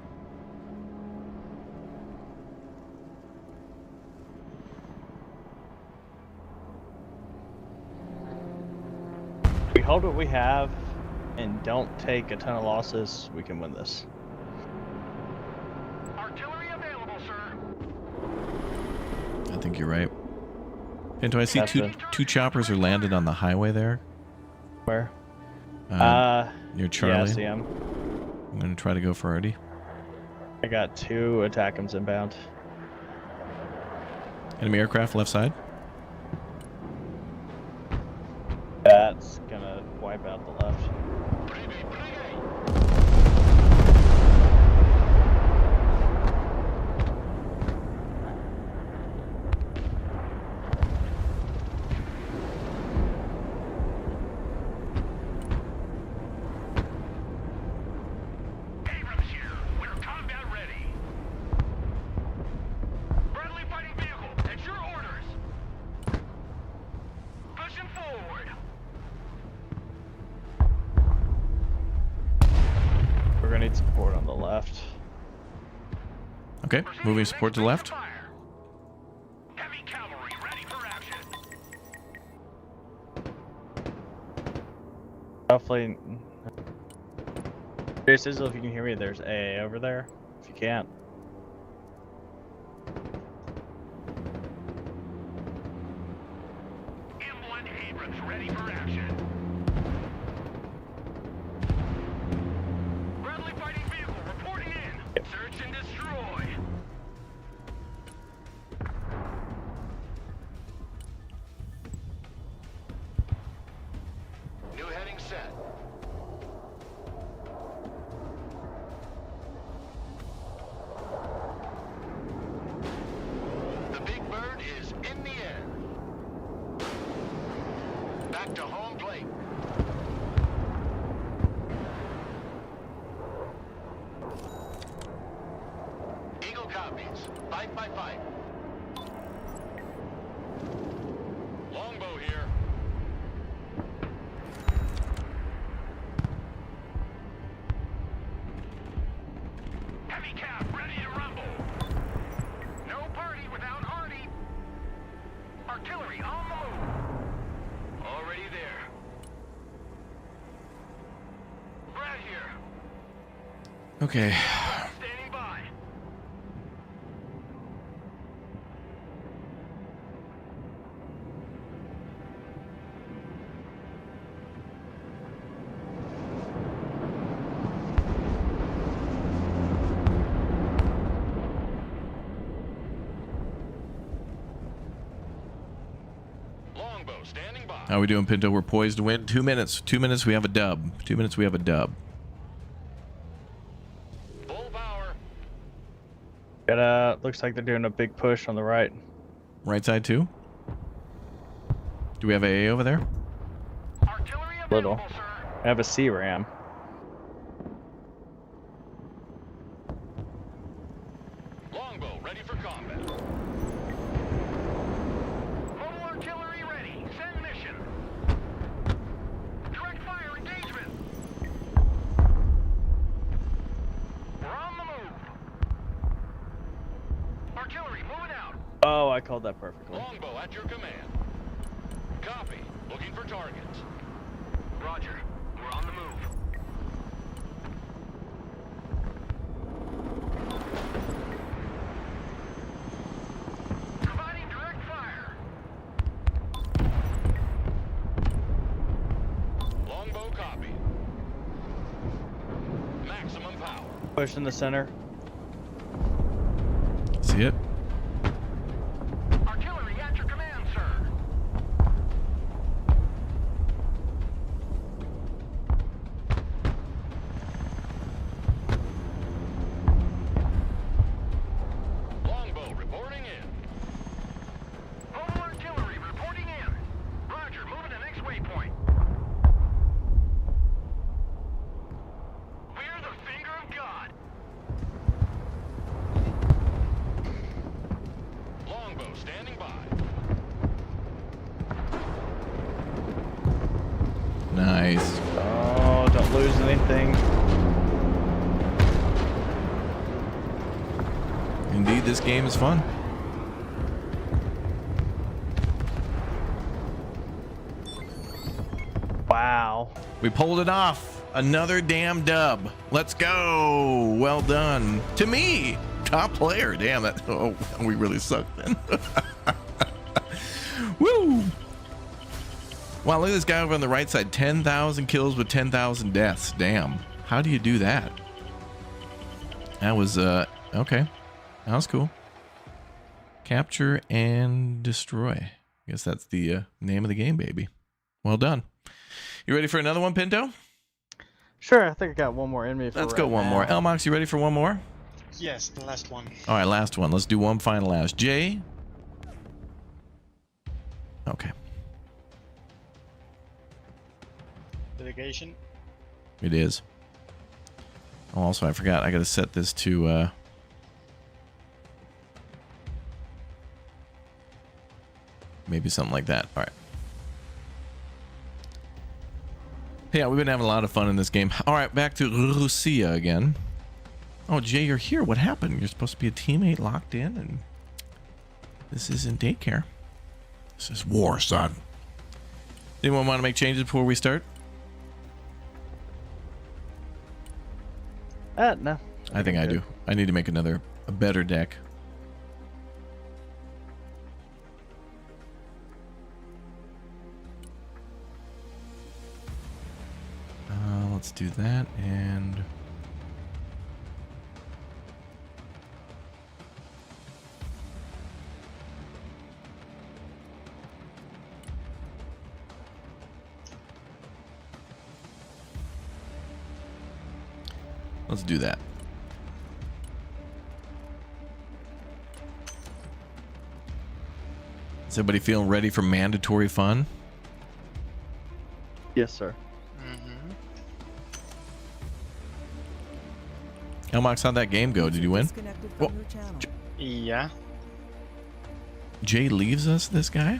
If we hold what we have and don't take a ton of losses, we can win this. Artillery available, sir. I think you're right. Pinto, I see That's two choppers are landed on the highway there. Where? Near Charlie. Yeah, I see him. I'm gonna try to go for Artie. I got 2 attackums inbound. Enemy aircraft left side. That's gonna wipe out the left. We're gonna need support on the left. Okay, moving support to the left. Heavy cavalry ready for action. Definitely. This is if you can hear me. There's AA over there. If you can't. M1 Abrams ready for action. Bradley fighting vehicle reporting in. Search and destroy. New heading set. The big bird is in the air. Back to home plate. Eagle copies. 5x5. Longbow here. Heavy cap ready to rumble. No party without Artie. Artillery on the move. Already there. Brad here. Okay. Standing by. Longbow standing by. How are we doing, Pinto? We're poised to win. 2 minutes. 2 minutes, we have a dub. 2 minutes, we have a dub. Full power. Looks like they're doing a big push on the right. Right side too? Do we have AA over there? Artillery Little. available, sir. I have a C-ram. Longbow ready for combat. Mobile artillery ready. Send mission. Direct fire engagement. We're on the move. Artillery moving out. Oh, I called that perfectly. Longbow at your command. Copy. Looking for targets. Roger. We're on the move. Providing direct fire. Longbow copy. Maximum power. Push in the center. See it? Artillery at your command, sir. Longbow reporting in. Mobile artillery reporting in. Roger, moving to next waypoint. We're the finger of God. Longbow standing by. Nice. Oh, don't lose anything. Indeed, this game is fun. Wow. We pulled it off. Another damn dub. Let's go. Well done. To me. Top player. Damn it. Oh, we really sucked then. Woo. Wow, look at this guy over on the right side. 10,000 kills with 10,000 deaths. Damn. How do you do that? That was, okay. That was cool. Capture and destroy. I guess that's the name of the game, baby. Well done. You ready for another one, Pinto? Sure, I think I got one more in me. Let's go one more. Elmox, you ready for one more? Yes, the last one. All right, last one. Let's do one final ask. Jay? Okay. Litigation. It is. Oh, also, I forgot. I got to set this to... maybe something like that. All right. Yeah, we've been having a lot of fun in this game. All right, back to Russia again. Oh, Jay, you're here. What happened? You're supposed to be a teammate locked in, and this isn't daycare. This is war, son. Anyone want to make changes before we start? No. I think I do. I need to make a better deck. Let's do that, and let's do that. Is everybody feeling ready for mandatory fun? Yes, sir. Elmox, how'd that game go? Did you win? Oh. Yeah. Jay leaves us, this guy?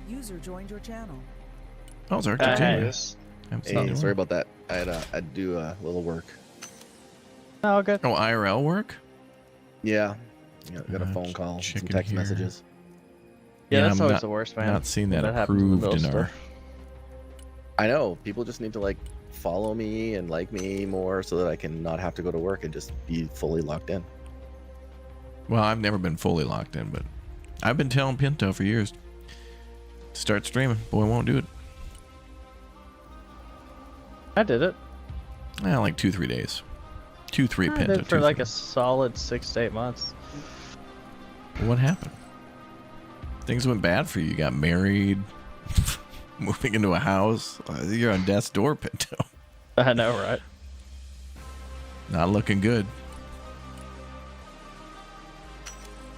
User joined your channel. Oh, it's Arctic Jay. Hey, sorry about that. I had to do a little work. Oh, good. Oh, IRL work? Yeah. Got a phone call, some text messages. Yeah, that's always the worst, man. Not seen that approved in our... I know. People just need to like follow me and like me more so that I can not have to go to work and just be fully locked in. Well, I've never been fully locked in, but I've been telling Pinto for years to start streaming. Boy, won't do it. I did it. Well, like 2-3 days. 2-3 I Pinto. did for like a solid 6 to 8 months. What happened? Things went bad for you. You got married, moving into a house. You're on death's door, Pinto. I know, right? Not looking good.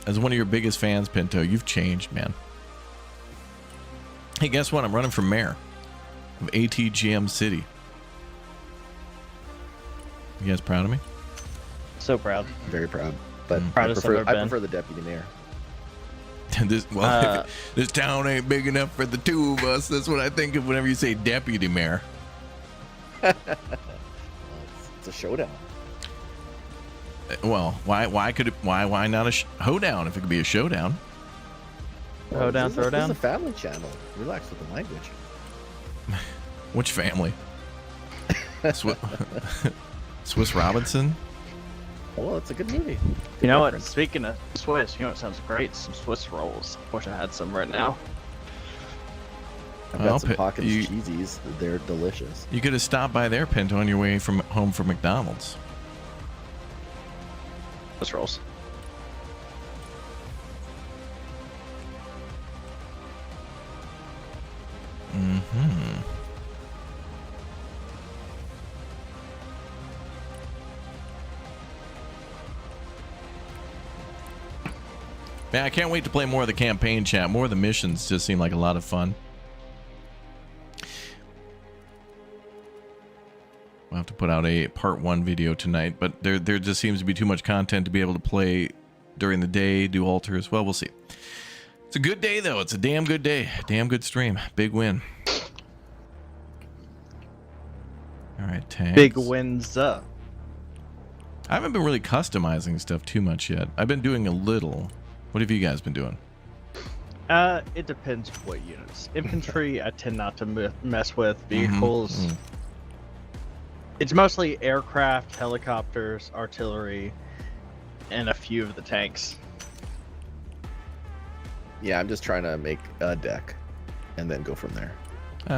As one of your biggest fans, Pinto, you've changed, man. Hey, guess what? I'm running for mayor of ATGM City. You guys proud of me? So proud. Very proud. But I prefer the deputy mayor. This town ain't big enough for the two of us. That's what I think of whenever you say deputy mayor. It's a showdown. Well, why not a hoedown if it could be a showdown? Hoedown, throwdown. This is a family channel. Relax with the language. Which family? Swiss Robinson. Oh, it's a good movie. You know what? Speaking of Swiss, you know what sounds great? Some Swiss rolls. Wish I had some right now. I've got some pockets of cheesies. They're delicious. You could have stopped by there, Pinto, on your way home from McDonald's. Swiss rolls. Mm-hmm. Man, I can't wait to play more of the campaign chat. More of the missions just seem like a lot of fun. We'll have to put out a part 1 video tonight, but there just seems to be too much content to be able to play during the day, do alters. Well, we'll see. It's a good day, though. It's a damn good day. Damn good stream. Big win. All right, tanks. Big wins up. I haven't been really customizing stuff too much yet. I've been doing a little. What have you guys been doing? It depends what units. Infantry, I tend not to mess with. Vehicles. Mm-hmm. It's mostly aircraft, helicopters, artillery, and a few of the tanks. Yeah, I'm just trying to make a deck and then go from there.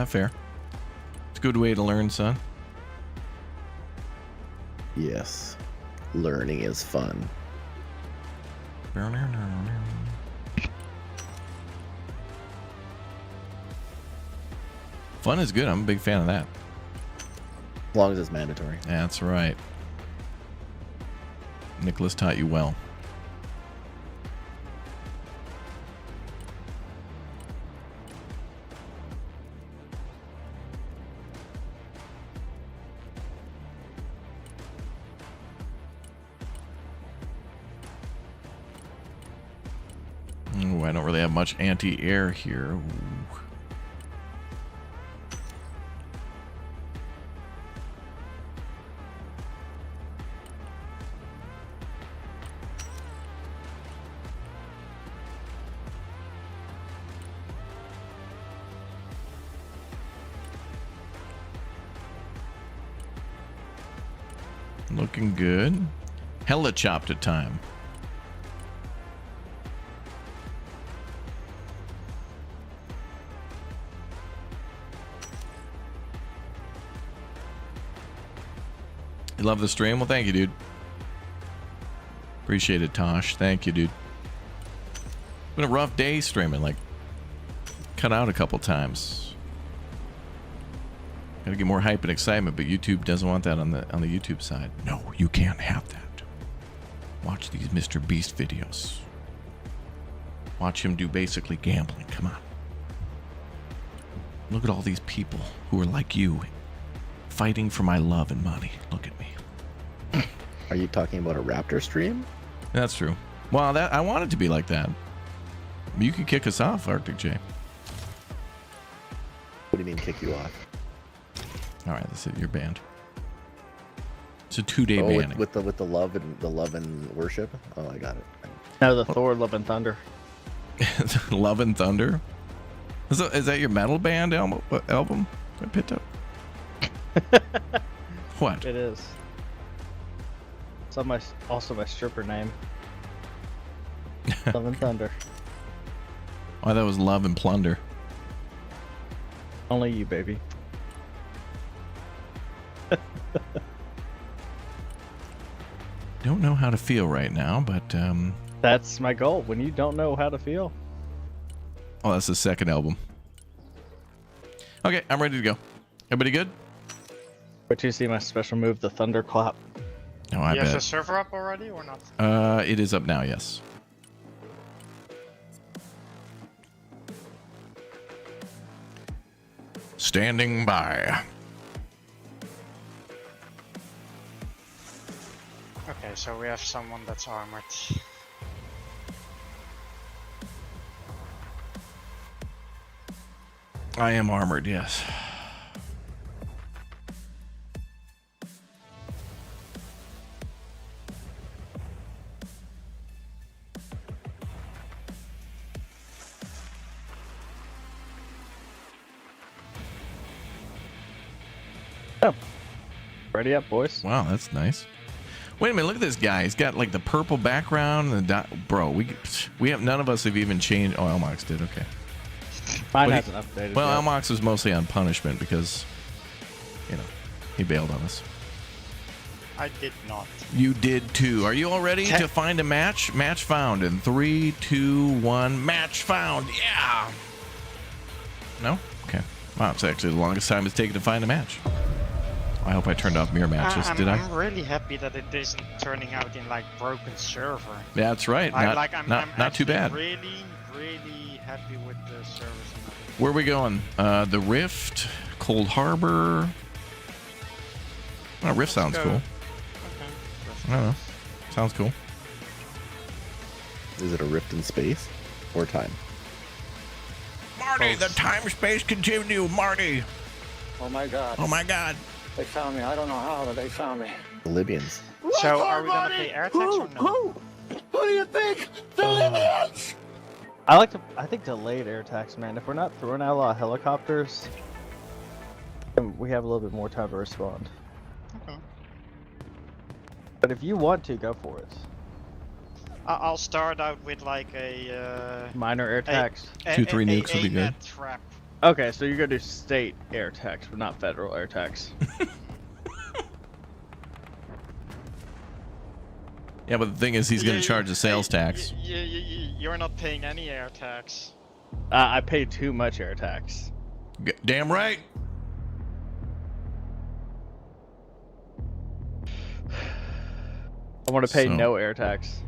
Fair. It's Good way to learn, son. Yes. Learning is fun. Fun is good. I'm a big fan of that. As long as it's mandatory. That's right. Nicholas taught you well. Ooh, I don't really have much anti-air here. Ooh. Looking good. Helicopter time. You love the stream? Well, thank you, dude. Appreciate it, Tosh. Thank you, dude. Been a rough day streaming. Like, cut out a couple times. Gotta get more hype and excitement, but YouTube doesn't want that on the YouTube side. No, you can't have that. Watch these Mr. Beast videos. Watch him do basically gambling. Come on. Look at all these people who are like you, fighting for my love and money. Look at me. Are you talking about a Raptor stream? That's true. Well, I want it to be like that. You can kick us off, Arctic J. What do you mean kick you off? All right, that's it. You're banned. It's a 2-day banning. With the love and worship. Oh, I got it. No, the Thor Love and Thunder. Love and Thunder. Is that your metal band album? I picked up. What? It is. It's also my stripper name. Love and Thunder. Oh, that was Love and Plunder. Only you, baby. Don't know how to feel right now, but that's my goal. When you don't know how to feel. Oh, that's the second album. Okay, I'm ready to go. Everybody good? But you see my special move, the Thunderclap. Oh, I bet. You have the server up already or not? It is up now, yes. Standing by. Okay, so we have someone that's armored. I am armored, yes. Oh. Ready up, boys. Wow, that's nice. Wait a minute, look at this guy. He's got like the purple background and the bro, we have none of us have even changed. Oh, Elmox did, okay. Mine hasn't updated. Well, yet. Elmox was mostly on punishment because, you know, he bailed on us. I did not. You did too. Are you all ready to find a match? Match found in 3, 2, 1. Match found. Yeah. No? Okay. Wow, it's actually the longest time it's taken to find a match. I hope I turned off mirror matches. Did I? I'm really happy that it isn't turning out in like broken server. Yeah, that's right. I'm not too bad. Really happy with the servers. Where are we going? The Rift, Cold Harbor. Oh, Rift sounds cool. Okay. I don't know. Sounds cool. Is it a rift in space or time? Marty, the time-space continuum, Marty. Oh my god. Oh my god. They found me. I don't know how, but they found me. The Libyans. So are we gonna pay air tax or no? Who do you think? The Libyans! I think delayed air tax, man. If we're not throwing out a lot of helicopters, then we have a little bit more time to respond. Okay. But if you want to, go for it. I'll start out with like a minor air tax. 2-3 nukes would be good. Trap. Okay, so you're gonna do state air tax, but not federal air tax. Yeah, but the thing is, he's going to charge a sales tax. You're not paying any air tax. I pay too much air tax. Damn right. I want to pay no air tax.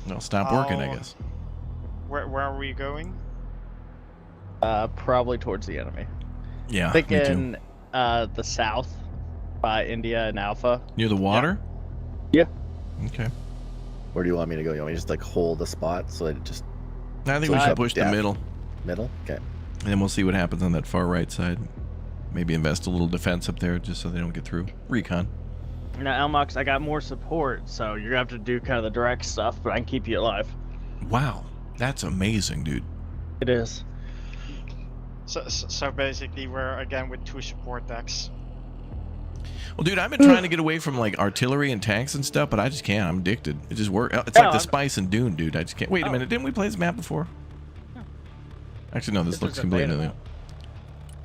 They'll stop working, I guess. Where are we going? Probably towards the enemy. Yeah, thinking the south by India and Alpha. Near the water? Yeah. Okay. Where do you want me to go? You want me to just like hold a spot so that it just... I think we should push the middle. Middle? Okay. And then we'll see what happens on that far right side. Maybe invest a little defense up there just so they don't get through. Recon. Now, Elmox, I got more support, so you're going to have to do kind of the direct stuff, but I can keep you alive. Wow. That's amazing, dude. It is. So basically, we're again with 2 support decks. Well, dude, I've been trying to get away from like artillery and tanks and stuff, but I just can't. I'm addicted. It just works. It's like the Spice and Dune, dude. I just can't. Wait a minute. Didn't we play this map before? Actually, no. This looks completely new.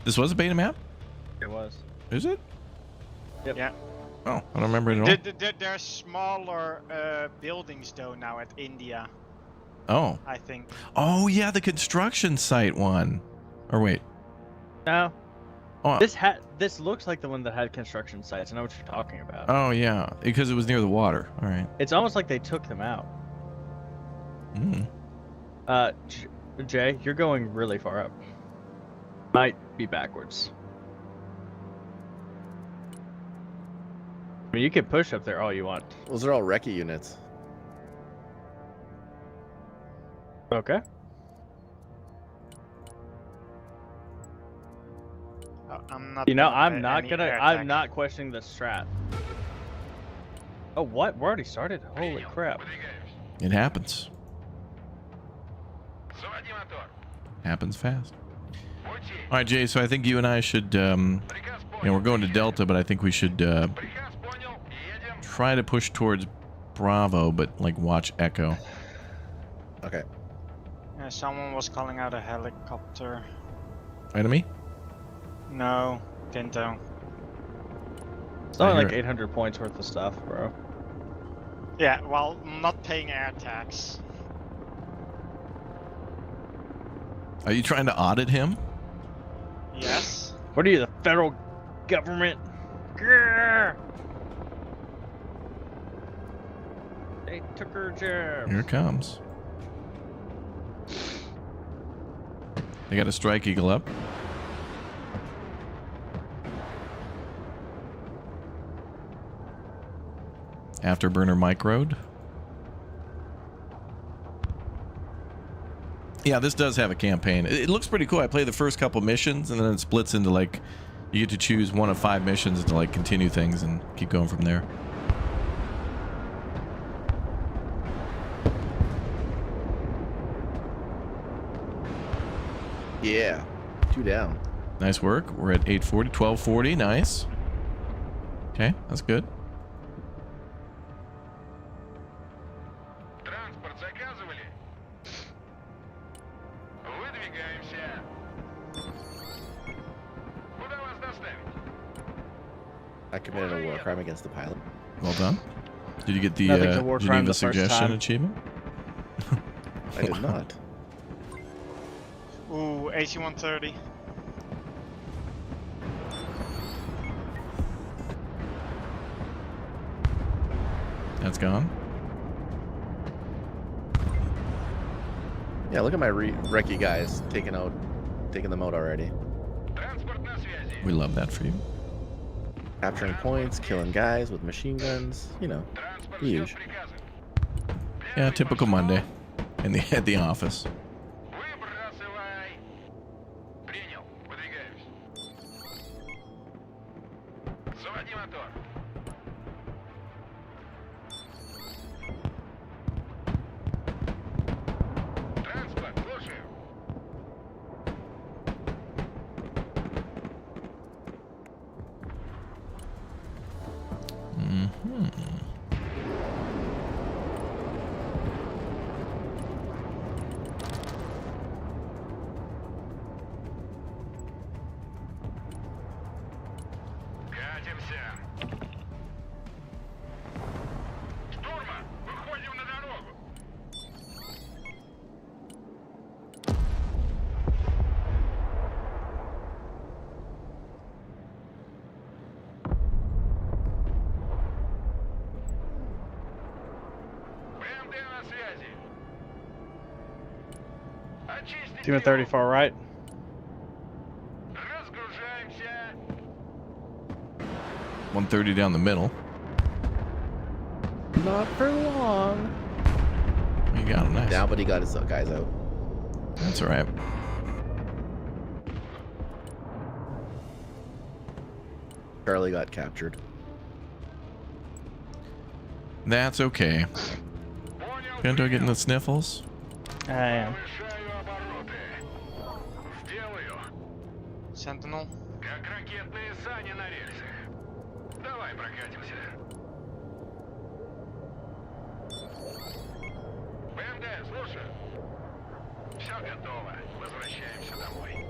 This was a beta map? It was. Is it? Yep. Yeah. Oh, I don't remember it at all. There's smaller buildings though now at India. Oh. I think. Oh yeah, the construction site one. Or wait. No. Oh. This looks like the one that had construction sites. I know what you're talking about. Oh yeah, because it was near the water. All right. It's almost like they took them out. Hmm. Jay, you're going really far up. Might be backwards. I mean, you can push up there all you want. Those are all recce units. Okay. I'm not. I'm not questioning the strat. Oh, what? We're already started? Holy crap. It happens. Happens fast. All right, Jay. So I think you and I should. We're going to Delta, but I think we should try to push towards Bravo, but like watch Echo. Okay. Yeah, someone was calling out a helicopter. Enemy? No, Tinto. It's only like 800 points worth of stuff, bro. Yeah, well, not paying air tax. Are you trying to audit him? Yes. What are you, the federal government? Grrr! They took her jab. Here it comes. They got a Strike Eagle up. Afterburner microed. Yeah, this does have a campaign. It looks pretty cool. I play the first couple missions and then it splits into like you get to choose one of 5 missions to like continue things and keep going from there. Yeah. 2 down. Nice work. We're at 840, 1240. Nice. Okay, that's good. I committed a war crime against the pilot. Well done. Did you get the Geneva suggestion achievement? I did not. Ooh, AC-130. That's gone. Yeah, look at my recce guys taking them out already. We love that for you. Capturing points, killing guys with machine guns, you know, huge. Yeah, typical Monday at the office. Team at 30 far right. 130 down the middle. Not for long. You got him, nice. Now, but he got his guys out. That's all right. Charlie got captured. That's okay. Pinto getting the sniffles? I am. Sentinel. Как ракетные сани на рельсах. Давай прокатимся. БМД, слушай. Все готово. Возвращаемся домой.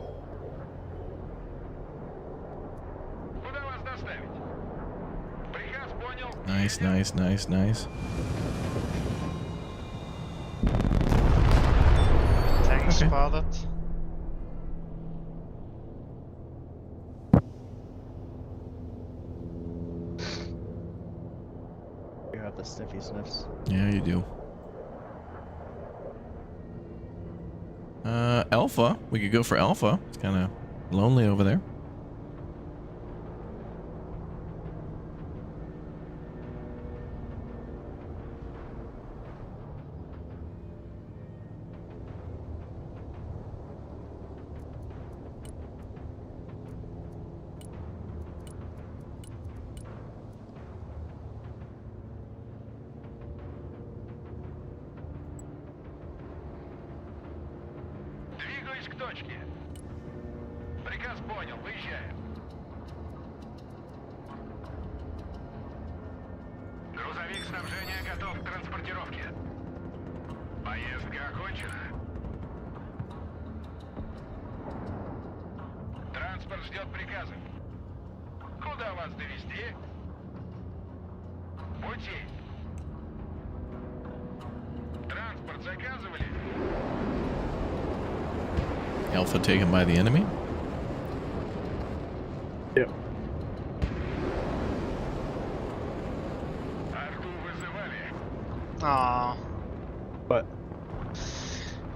Куда вас доставить? Приказ понял. Nice, nice, nice, nice. Tank spotted. You have the sniffy sniffs. Yeah, you do. Alpha. We could go for Alpha. It's kind of lonely over there. Двигаюсь к точке. Приказ понял, выезжаем. Грузовик снабжения готов к транспортировке. Поездка окончена. Транспорт ждет приказа. Куда вас довезти? Пути. Транспорт заказывали? Alpha taken by the enemy. Yep. Арту вызывали. Aww. But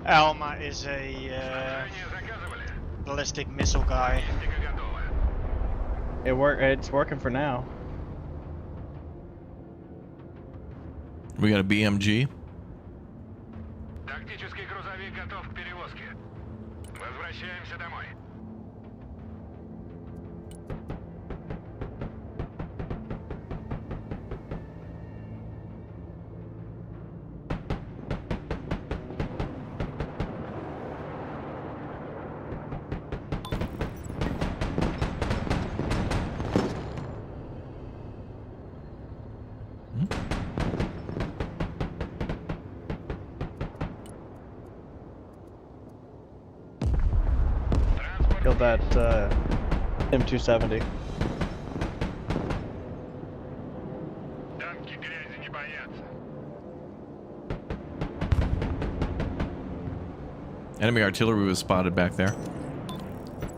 Alma is a Снабжение заказывали. ballistic missile guy. Логистика готова. it's working for now. We got a BMG. Тактический грузовик готов к перевозке. Возвращаемся домой. Killed that M270. Танки грязи не боятся. Enemy artillery was spotted back there.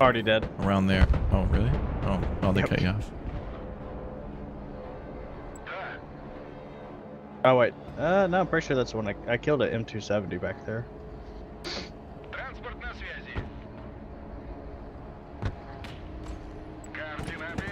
Already dead. Around there. Oh, really? Oh, they cut you off. Oh wait, no, I'm pretty sure that's the one I killed an M270 back there. Транспорт на связи. Координаты.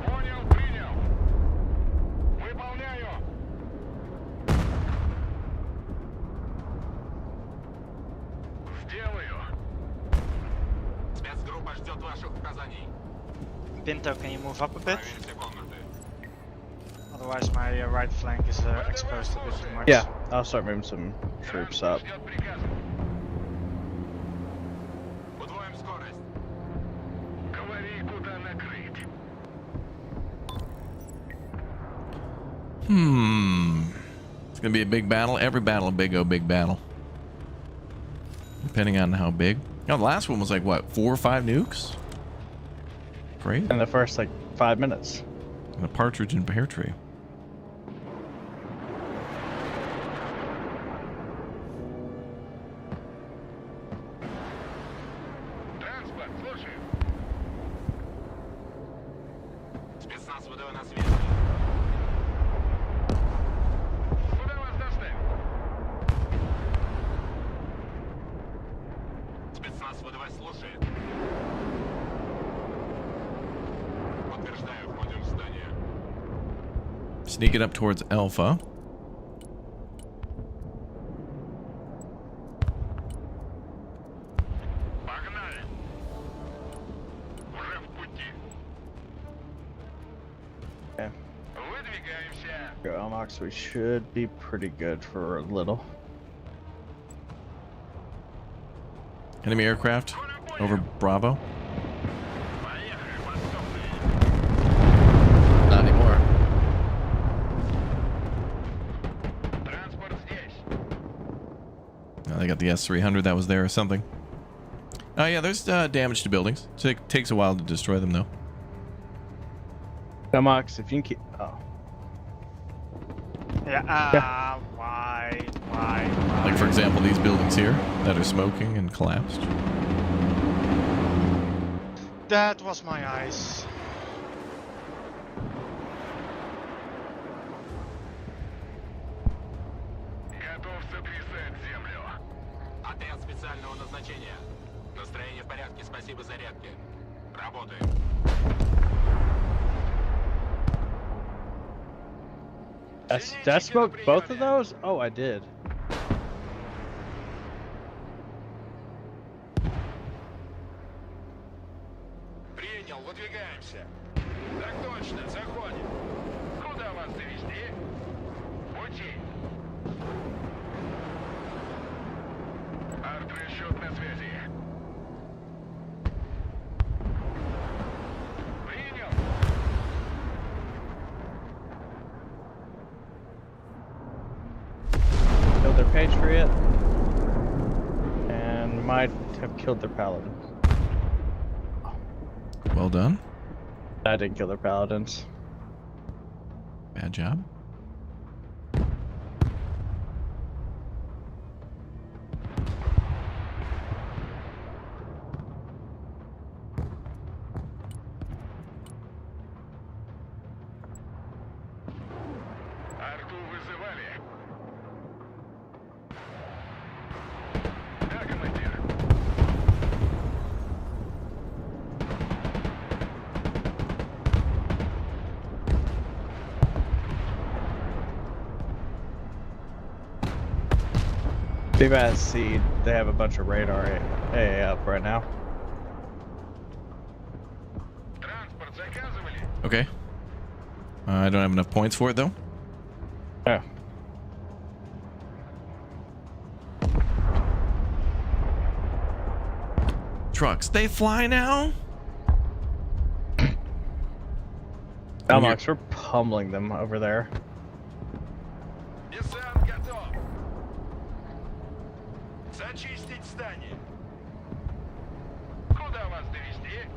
Понял, принял. Выполняю. Сделаю. Спецгруппа ждет ваших указаний. Pinto, can you move up a bit? Проверь все комнаты. Otherwise my right flank is exposed a bit too much. Yeah, I'll start moving some troops up. Ждет приказа. Удвоим скорость. Говори, куда накрыть. It's gonna be a big battle. Every battle a big battle. Depending on how big. Oh, the last one was like what, 4 or 5 nukes? Crazy. In the first like 5 minutes. And a partridge in pear tree. Спецназ, выдаю на связь. Куда вас доставить? Спецназ, выдавай, слушает. Подтверждаю, входим в здание. Sneaking up towards Alpha. Погнали. Уже в пути. Okay. Выдвигаемся. Go, Elmox, we should be pretty good for a little. Enemy aircraft over Bravo. Not anymore. Транспорт здесь. They got the S-300 that was there or something. Oh yeah, there's damage to buildings. Takes a while to destroy them though. Elmox, if you can keep... Oh. Yeah, why? Like for example, these buildings here that are smoking and collapsed. That was my eyes. Готов сотрясать землю. Отряд специального назначения. Настроение в порядке, спасибо зарядке. Работаем. Did I smoke both of those? Oh, I did. Принял, выдвигаемся. Так точно, заходим. Куда вас довезти? Пути. Арт-расчет на связи. Принял. Killed their Patriot. And might have killed their Paladin. Well done. I didn't kill their Paladins. Bad job. Арту вызывали. Да, командир. Big Ass Seed, they have a bunch of radar AA up right now. Транспорт заказывали. Okay. I don't have enough points for it though. Yeah. Trucks, they fly now? Elmox, we're pummeling them over there. Десант готов. Зачистить здание. Куда вас довезти?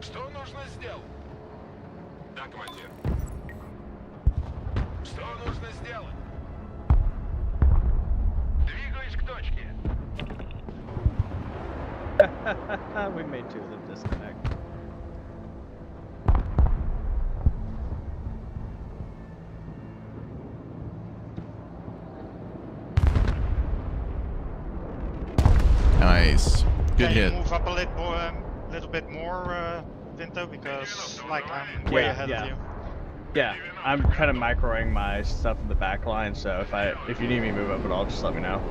Что нужно сделать? Да, командир. Что нужно сделать? Двигаюсь к точке. We made two of them disconnect. Nice. Good Can hit. you move up a little bit more, Vinto, because like I'm way ahead of you. Yeah, I'm kind of microing my stuff in the back line, so if you need me to move up at all, just let me know.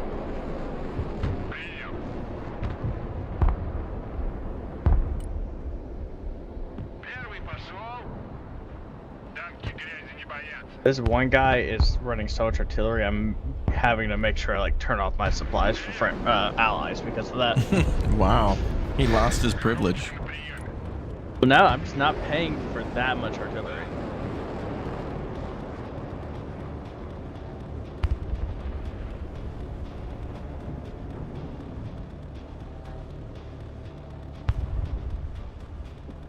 This one guy is running so much artillery, I'm having to make sure I like turn off my supplies for allies because of that. Wow. He lost his privilege. Well, now I'm just not paying for that much artillery.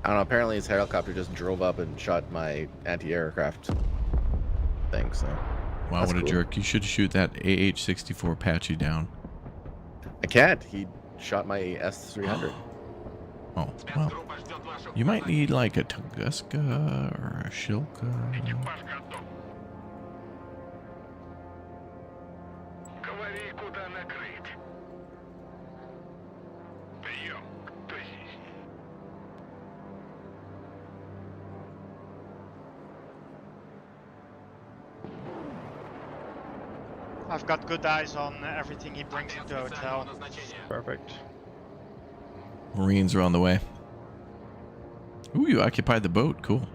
I don't know, apparently his helicopter just drove up and shot my anti-aircraft thing, so... Wow, that's what a cool. jerk. You should shoot that AH-64 Apache down. I can't. He shot my S-300. Oh, well. You might need like a Tunguska or a Shilka. I've got good eyes on everything he brings into the hotel. Perfect. Marines are on the way. Ooh, you occupied the boat. Cool.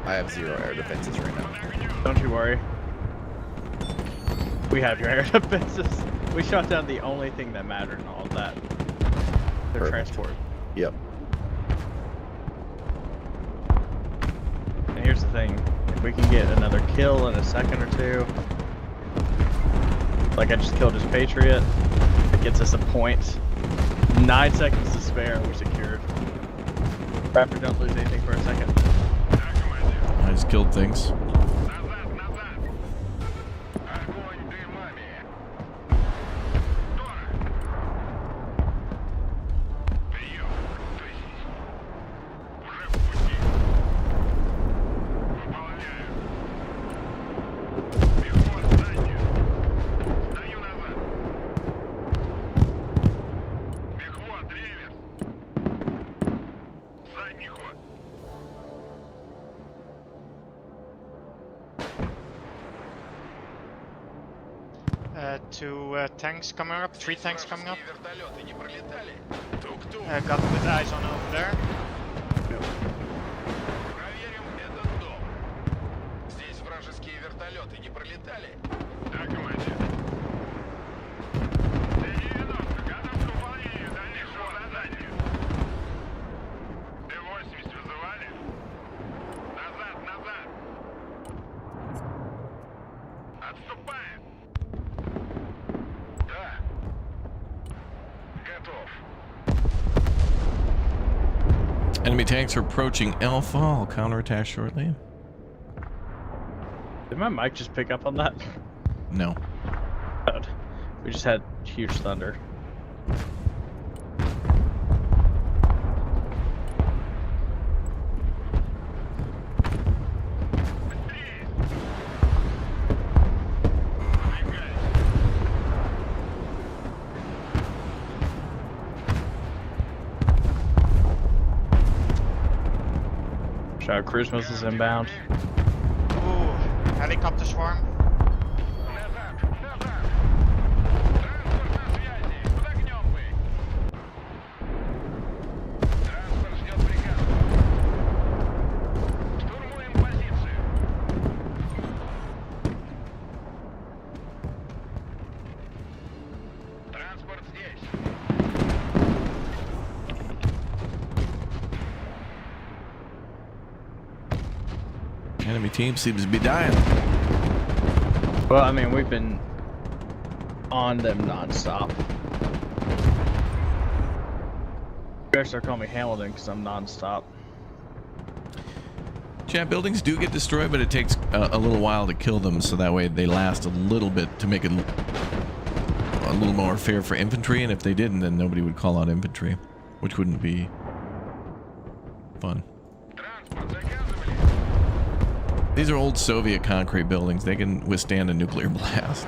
I have 0 air defenses right now. Don't you worry. We have your air defenses. We shot down the only thing that mattered in all of that. Their transport. Yep. And here's the thing. If we can get another kill in a second or two. Like I just killed his Patriot. It gets us a point. 9 seconds to spare, we're secured. Raptor, don't lose anything for a second. I just killed things. Two tanks coming up, 3 tanks coming up. Got good eyes on over there. Enemy tanks are approaching Alpha. I'll counterattack shortly. Did my mic just pick up on that? No. God. We just had huge thunder. Shout cruise missiles inbound. Ooh, helicopter swarm. Enemy team seems to be dying. Well, I mean, we've been on them non-stop. You better start calling me Hamilton because I'm non-stop. Chat, buildings do get destroyed, but it takes a little while to kill them, so that way they last a little bit to make it a little more fair for infantry, and if they didn't, then nobody would call out infantry, which wouldn't be fun. These are old Soviet concrete buildings. They can withstand a nuclear blast.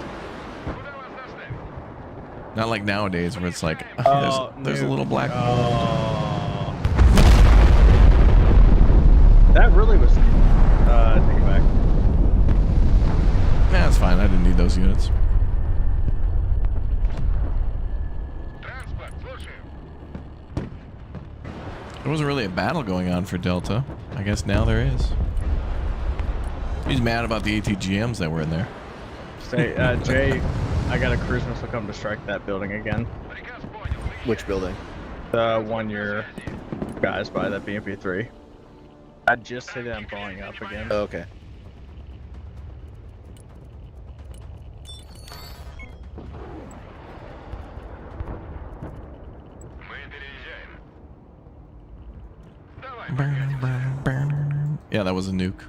Not like nowadays where it's like, there's a little black. That really was. Take it back. Nah, it's fine. I didn't need those units. There wasn't really a battle going on for Delta. I guess now there is. He's mad about the ATGMs that were in there. Say, Jay, I got a cruise missile come to strike that building again. Which building? The one your guys by that BMP-3. I just hit it. I'm blowing up again. Oh, okay. Yeah, that was a nuke.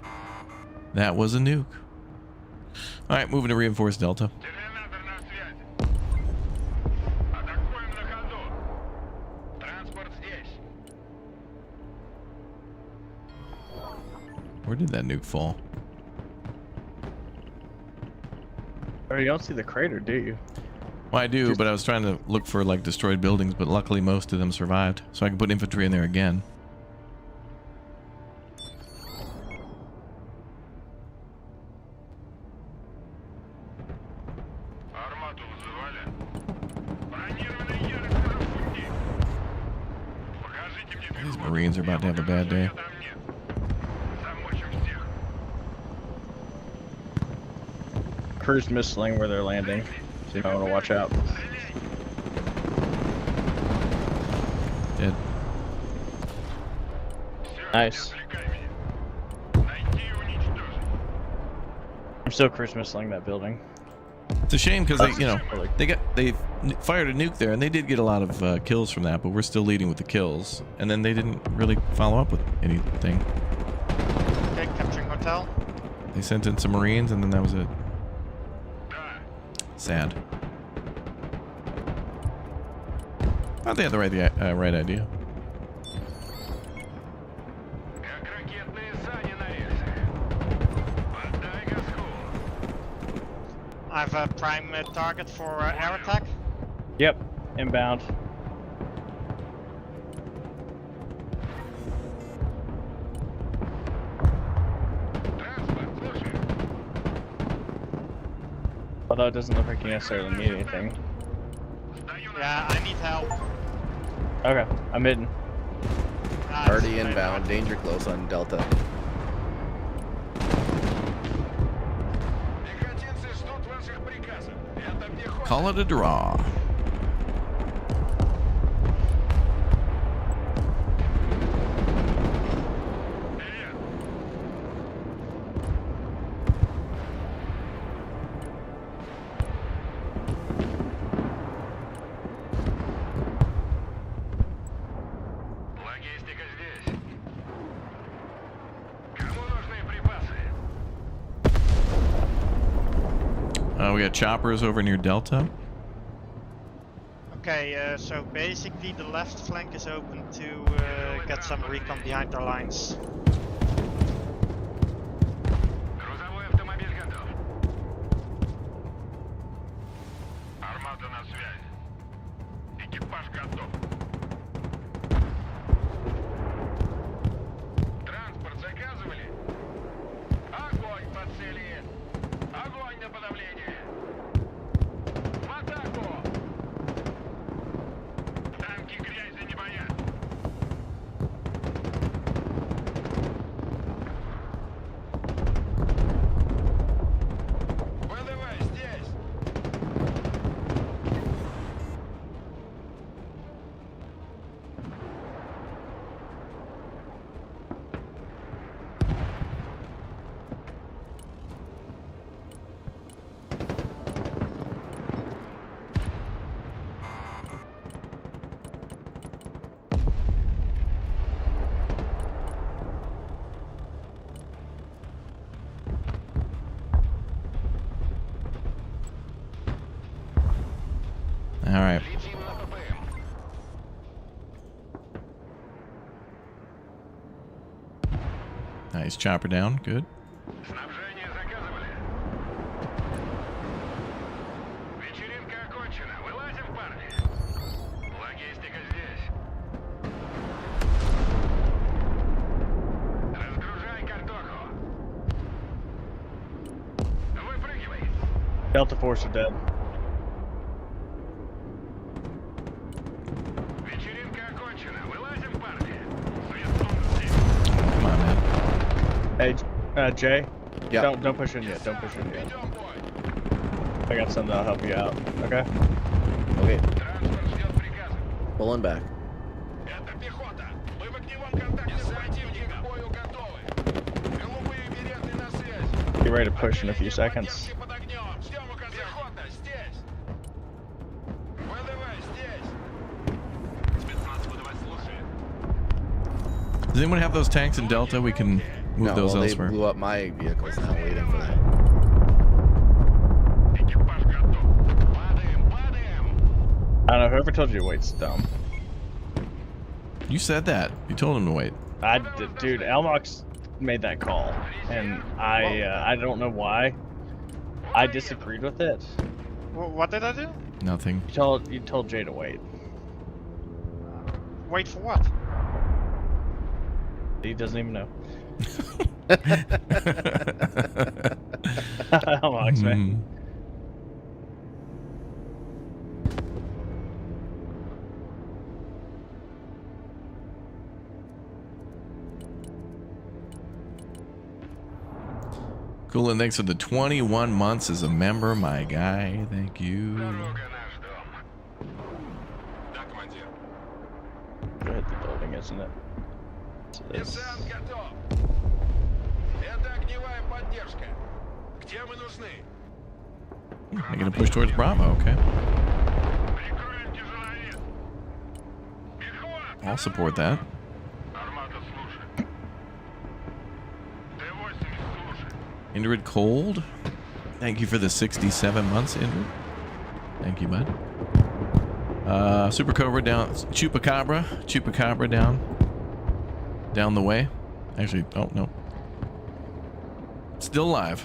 That was a nuke. All right, moving to reinforced Delta. Where did that nuke fall? Oh, you don't see the crater, do you? Well, I do, but I was trying to look for like destroyed buildings, but luckily most of them survived, so I can put infantry in there again. These Marines are about to have a bad day. Cruise missiling where they're landing, so you might want to watch out. Dead. Nice. I'm still cruise missiling that building. It's a shame because they fired a nuke there and they did get a lot of kills from that, but we're still leading with the kills, and then they didn't really follow up with anything. Okay, capturing hotel. They sent in some Marines and then that was it. Sad. Oh, they had the right idea. I have a prime target for air attack. Yep, inbound. Although it doesn't look like you necessarily need anything. Yeah, I need help. Okay, I'm hidden. Already inbound, danger close on Delta. Call it a draw. We got choppers over near Delta. Okay, so basically the left flank is open to get some recon behind our lines. All right. Nice chopper down. Good. Delta Force are dead. Come on, man. Hey, Jay. Yeah. Don't push in yet. Don't push in yet. I got something that'll help you out. Okay. Okay. Pulling back. Be ready to push in a few seconds. Does anyone have those tanks in Delta? We can move those elsewhere. They blew up my vehicles now, waiting for that. I don't know, whoever told you to wait's dumb. You said that. You told him to wait. I did, dude. Elmox made that call, and I don't know why. I disagreed with it. What did I do? Nothing. You told Jay to wait. Wait for what? He doesn't even know. Elmox, man. Cool, and thanks for the 21 months as a member, my guy. Thank you. Go hit the building, isn't it? They're gonna push towards Bravo, okay. I'll support that. Indrid Cold, thank you for the 67 months, Indrid. Thank you, bud. Super Cobra down, Chupacabra down the way. Actually, oh no, still alive.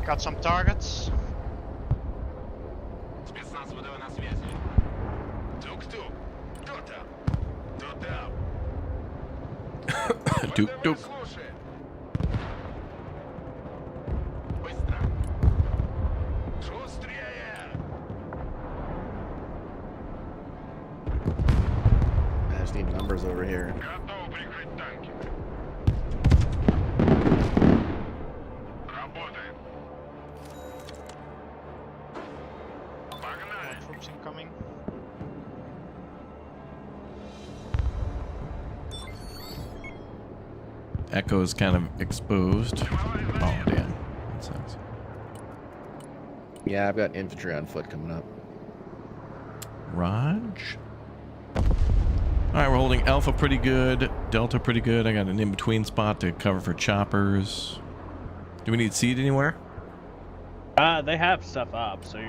Got some targets. Doop doop. I just need numbers over here. Troops incoming. Echo is kind of exposed. Oh damn, that sucks. Yeah, I've got infantry on foot coming up. Raj. Alright, we're holding Alpha pretty good, Delta pretty good. I got an in-between spot to cover for choppers. Do we need seed anywhere? They have stuff up, so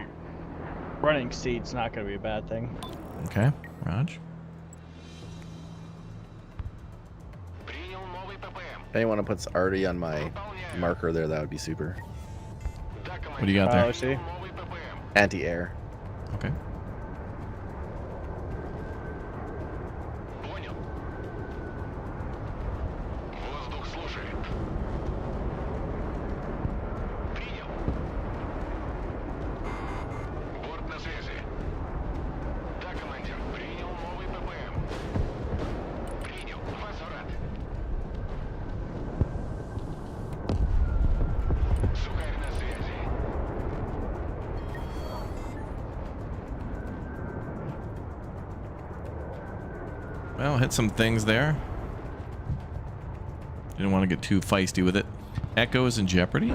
running seed's not going to be a bad thing. Okay, Raj. If anyone puts Artie on my marker there, that would be super. What do you got there? See? Anti-air. Okay. Well, hit some things there. Didn't want to get too feisty with it. Echo is in jeopardy?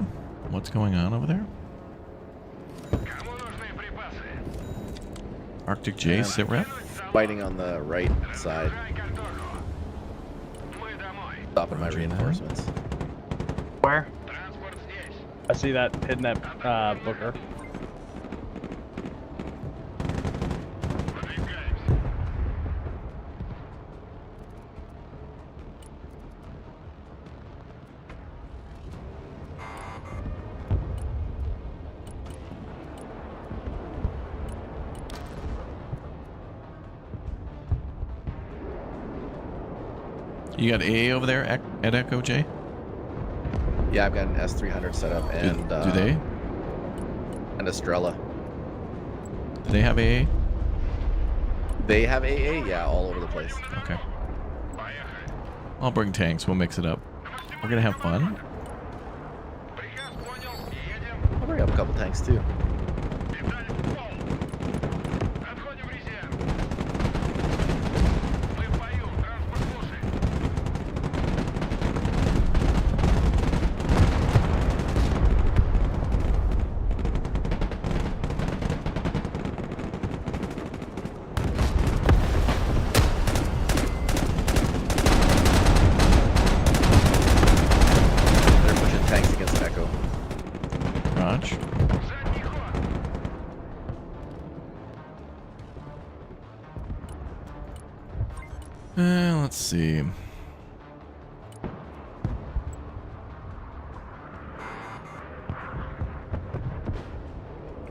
What's going on over there? Arctic J, sit rep? Fighting on the right side. Stopping my reinforcements. Where? I see that hitting that Booker. You got AA over there at Echo J? Yeah, I've got an S300 set up and do they? And Estrella. Do they have AA? They have AA? Yeah, all over the place. Okay. I'll bring tanks, we'll mix it up. We're gonna have fun. I'll bring up a couple tanks too. Let's see.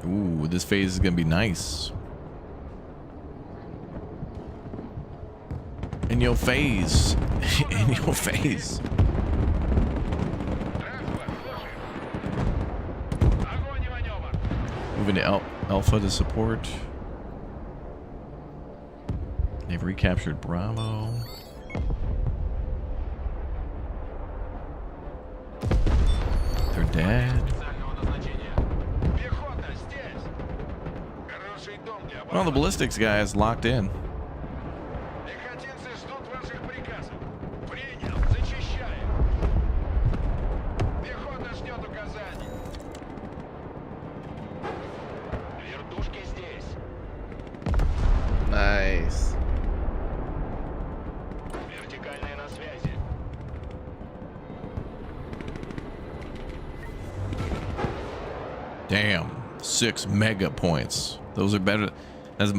Ooh, this phase is gonna be nice. In your face. In your face. Moving to Alpha to support. They've recaptured Bravo. They're dead. Well, the ballistics guy is locked in. Nice. Damn, 6 mega points. Those are better. As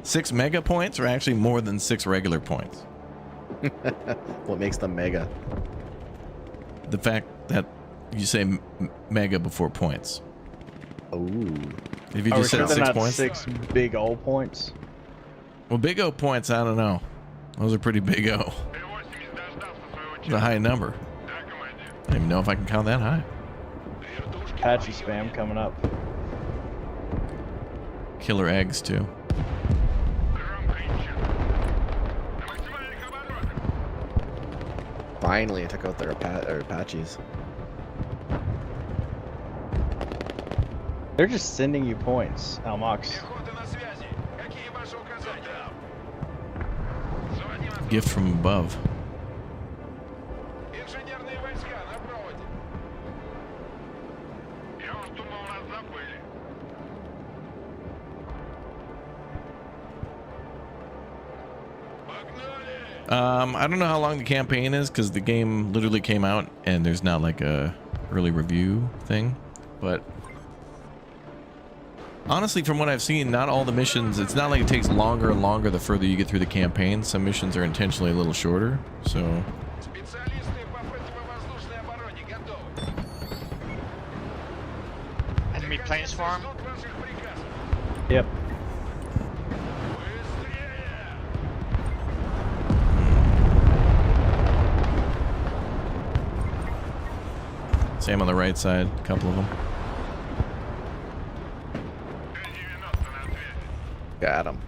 6 mega points are actually more than 6 regular points. What makes them mega? The fact that you say mega before points. Ooh. If you just said 6 points. 6 big O points. Well, big O points, I don't know. Those are pretty big O. It's a high number. I don't even know if I can count that high. Patchy spam coming up. Killer eggs, too. Finally, I took out their Apaches. They're just sending you points, Almox. Gift from above. I don't know how long the campaign is because the game literally came out and there's not like a early review thing, but honestly, from what I've seen, not all the missions, it's not like it takes longer and longer the further you get through the campaign. Some missions are intentionally a little shorter, so. Enemy planes farm. Yep. Same on the right side, a couple of them. Got him.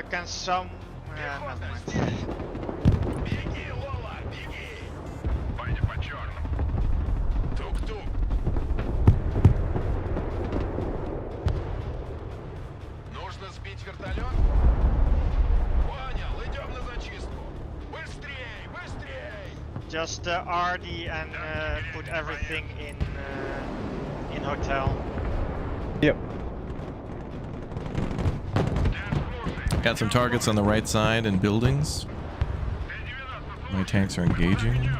Can some... never mind. Just RD and put everything in hotel. Yep. Got some targets on the right side and buildings. My tanks are engaging.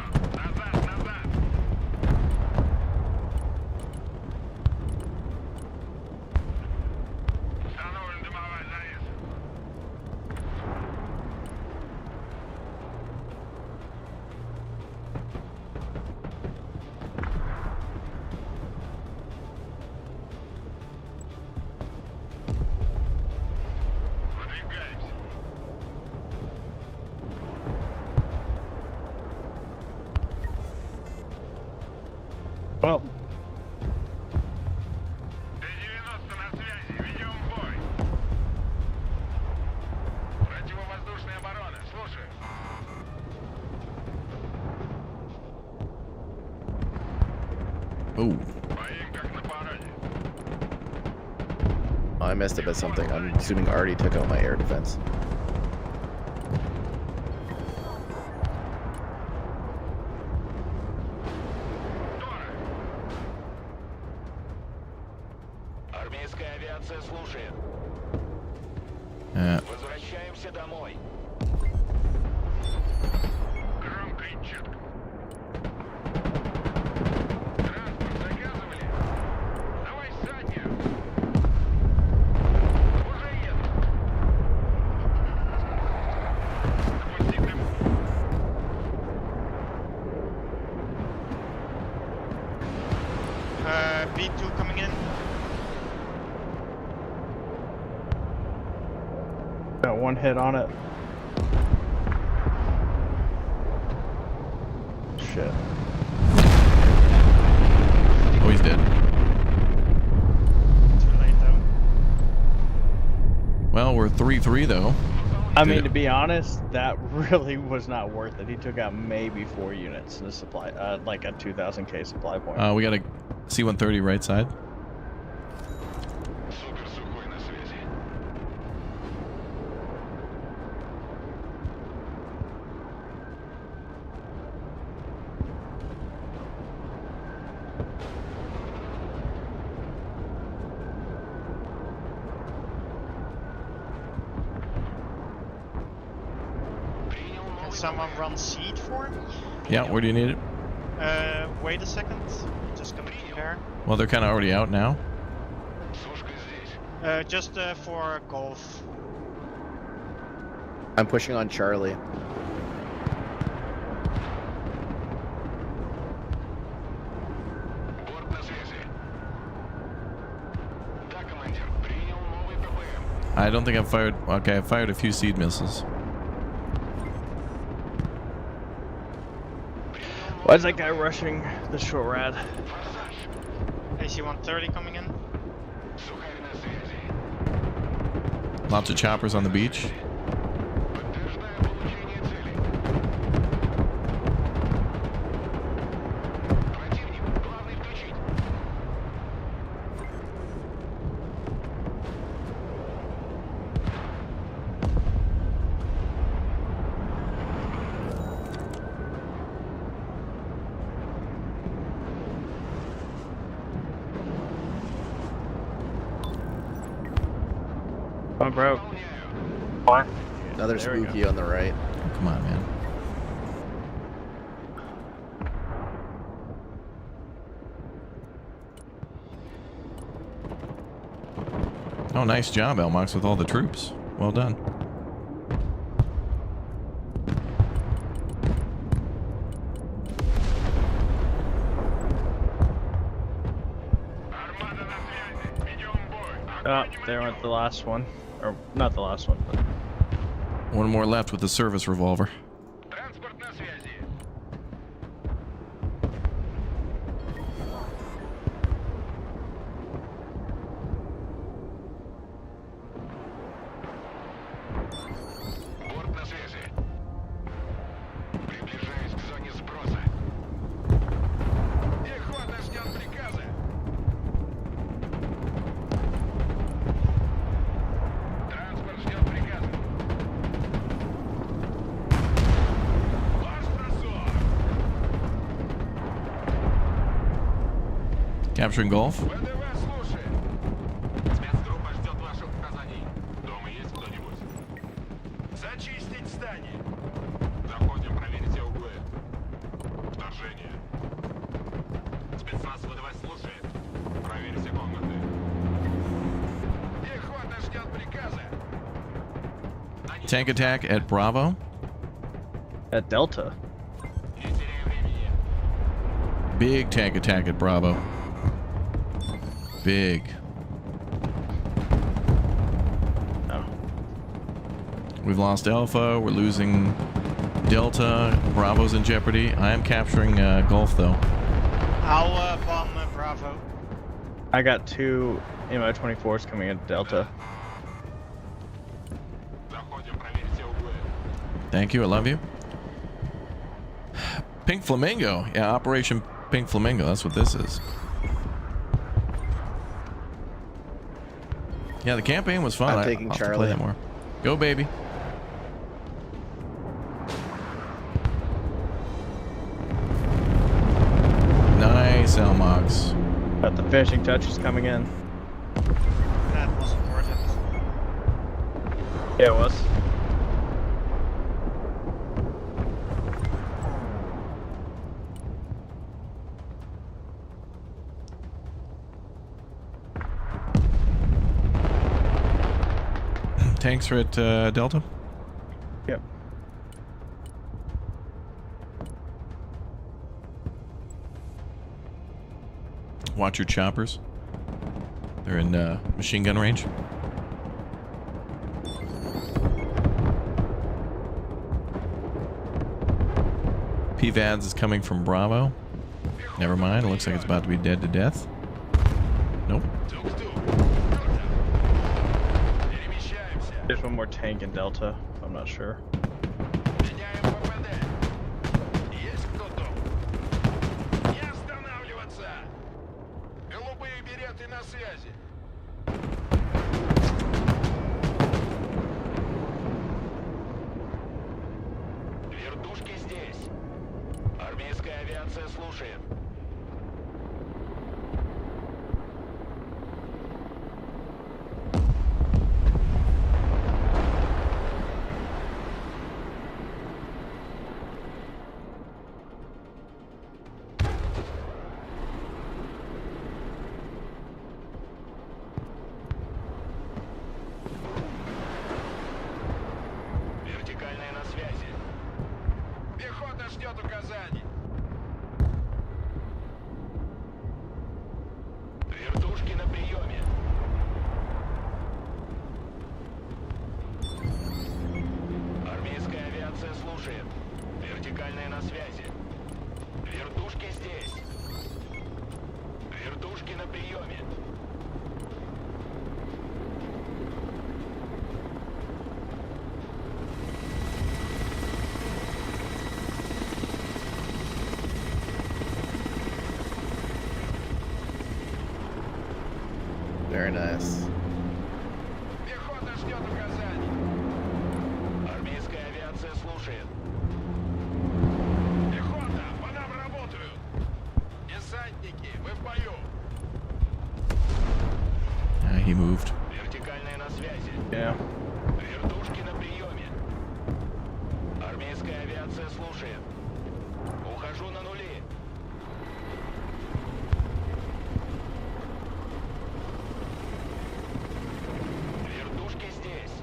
Well. Oh. I missed a bit something. I'm assuming Artie took out my air defense. B2 coming in. Got one hit on it. Shit. Oh, he's dead. Too late though. Well, we're 3-3 though. I mean, to be honest, that really was not worth it. He took out maybe 4 units in the supply, like a 2,000k supply point. We got a C-130 right side. Can someone run seed for me? Yeah, where do you need it? Wait a second. Just gonna prepare. Well, they're kind of already out now. Just for golf. I'm pushing on Charlie. I don't think I've fired. Okay, I fired a few seed missiles. Why is that guy rushing the short rad? AC-130 coming in. Lots of choppers on the beach. Oh, bro. What? Another There we spooky on the right. Oh, come on, man. Oh, nice job, Elmox, with all the troops. Well done. Oh, there went the last one. Or, not the last one, but... One more left with the service revolver. Capturing Gulf. Tank attack at Bravo. At Delta. Big tank attack at Bravo. Big. Oh. We've lost Alpha. We're losing Delta. Bravo's in jeopardy. I am capturing Gulf, though. I'll bomb Bravo. I got 2 MI-24s coming into Delta. Thank you. I love you. Pink Flamingo. Yeah, Operation Pink Flamingo. That's what this is. Yeah, the campaign was fun. I'm taking I'll have to Charlie. play that more. Go, baby. Nice, Elmox. Got the finishing touches coming in. That wasn't worth it. Yeah, it was. Thanks for it, Delta. Yep. Watch your choppers. They're in machine gun range. PVADS is coming from Bravo. Never mind, it looks like it's about to be dead to death. Nope. There's one more tank in Delta. I'm not sure. Вертушки здесь. Армейская авиация слушает. Вертикальная на связи. Пехота ждет указаний. Вертушки на приеме. Армейская авиация слушает. Вертикальная на связи. Вертушки здесь. Вертушки на приеме. Very nice. Пехота ждет указаний. Армейская авиация слушает. Пехота, по нам работают. Десантники, мы в бою. He moved. Вертикальная на связи. Yeah. Вертушки на приеме. Армейская авиация слушает. Ухожу на нули. Вертушки здесь.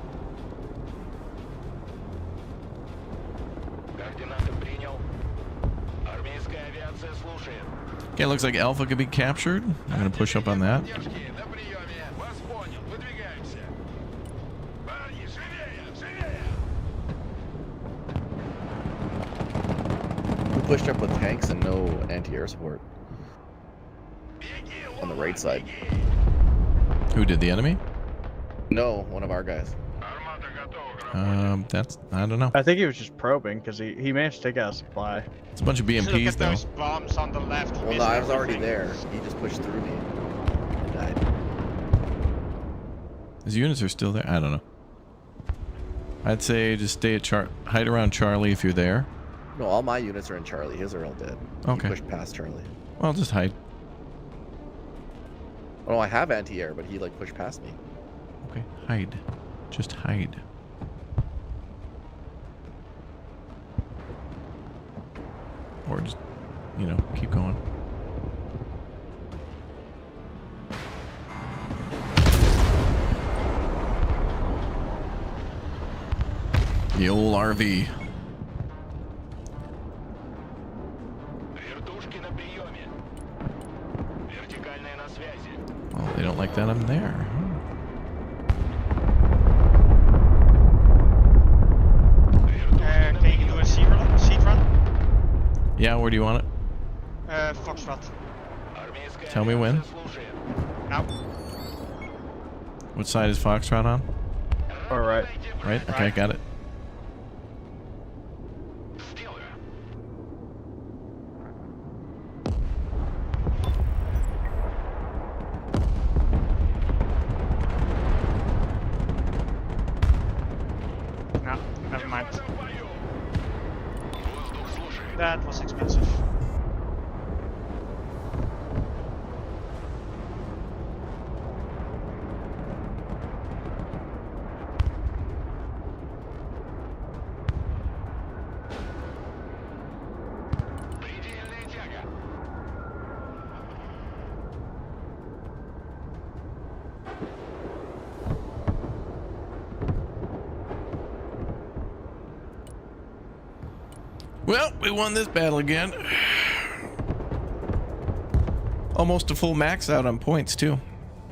Координаты принял. Армейская авиация слушает. Okay, looks like Alpha could be captured. I'm gonna push up on that. Поддержки на приеме. Вас понял. Выдвигаемся. Парни, живее, живее. We pushed up with tanks and no anti-air support Беги, on the right side. Who did, the enemy? No, one of our guys. Армата готова. That's, I don't know. I think he was just probing because he managed to take out a supply. It's a bunch of Look BMPs at though. those bombs on the left. Well, no, I was already there. He just pushed through me and died. His units are still there. I don't know. I'd say just stay at hide around Charlie if you're there. No, all my units are in Charlie. His are all dead. Okay. He pushed past Charlie. Well, just hide. Oh, no, I have anti-air, but he like pushed past me. Okay, hide. Just hide. Or just, you know, keep going. The old RV. Вертушки на приеме. Вертикальная на связи. Well, they don't like that I'm there. Can you do a seat run? Yeah, where do you want it? Foxtrot. Армейская Tell me when. авиация слушает. Now. What side is Foxtrot on? All right. Right? Okay, got it. No, never mind. That was expensive. Well, we won this battle again. Almost a full max out on points, too.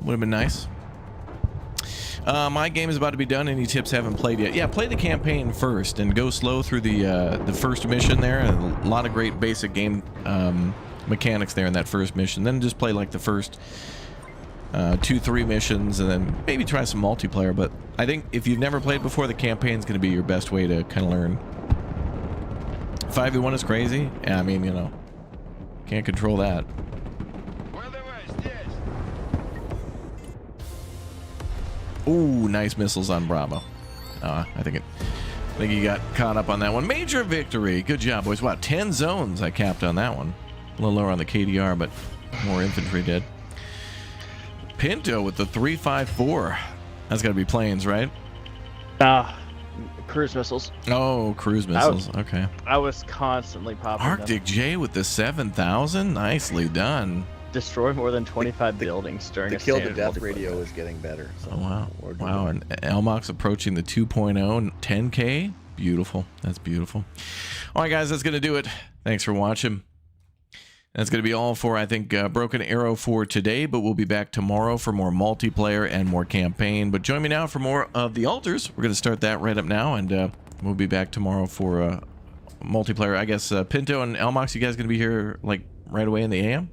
Would have been nice. My game is about to be done. Any tips? Haven't played yet? Yeah, play the campaign first and go slow through the first mission there. And a lot of great basic game mechanics there in that first mission. Then just play like the first 2-3 missions, and then maybe try some multiplayer. But I think if you've never played before, the campaign is going to be your best way to kind of learn. 5v1 is crazy. Yeah, I mean, you know, can't control that. Ooh, nice missiles on Bravo. I think you got caught up on that one. Major victory. Good job, boys. Wow, 10 zones I capped on that one. A little lower on the KDR, but more infantry did. Pinto with the 354. That's got to be planes, right? Cruise missiles. Oh, cruise missiles. Okay. I was constantly popping Arctic them. J with the 7,000. Nicely done. Destroy more than 25 buildings during the a kill to standard death radio is getting better. So oh, wow. Wow, and Elmox approaching the 2.0 and 10K. Beautiful. That's beautiful. All right, guys, that's going to do it. Thanks for watching. That's going to be all for, I think, Broken Arrow for today, but we'll be back tomorrow for more multiplayer and more campaign. But join me now for more of the altars. We're going to start that right up now, and we'll be back tomorrow for multiplayer. I guess Pinto and Elmox, you guys going to be here like right away in the AM?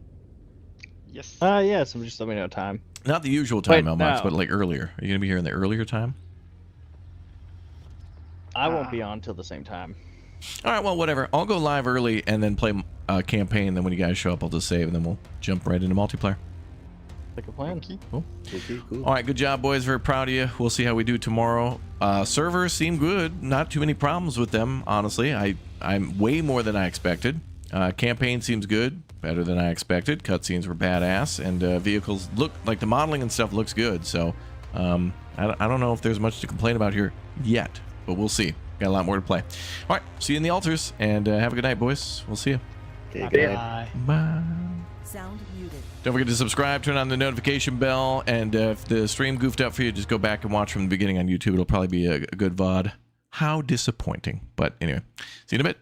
Yes. Yeah, so just let me know time. Not the usual time, Wait, Elmox, no. but like earlier. Are you going to be here in the earlier time? I won't be on till the same time. All right, well, whatever. I'll go live early and then play campaign. Then when you guys show up, I'll just save, and then we'll jump right into multiplayer. Like a plan. Cool. All right, good job, boys. Very proud of you. We'll see how we do tomorrow. Servers seem good. Not too many problems with them, honestly. I'm way more than I expected. Campaign seems good. Better than I expected. Cutscenes were badass, and vehicles look like the modeling and stuff looks good. So I don't know if there's much to complain about here yet, but we'll see. Got a lot more to play. All right, see you in the altars, and have a good night, boys. We'll see you. Okay, good night. Bye. Bye. Sound muted. Don't forget to subscribe, turn on the notification bell, and if the stream goofed up for you, just go back and watch from the beginning on YouTube. It'll probably be a good VOD. How disappointing. But anyway, see you in a bit.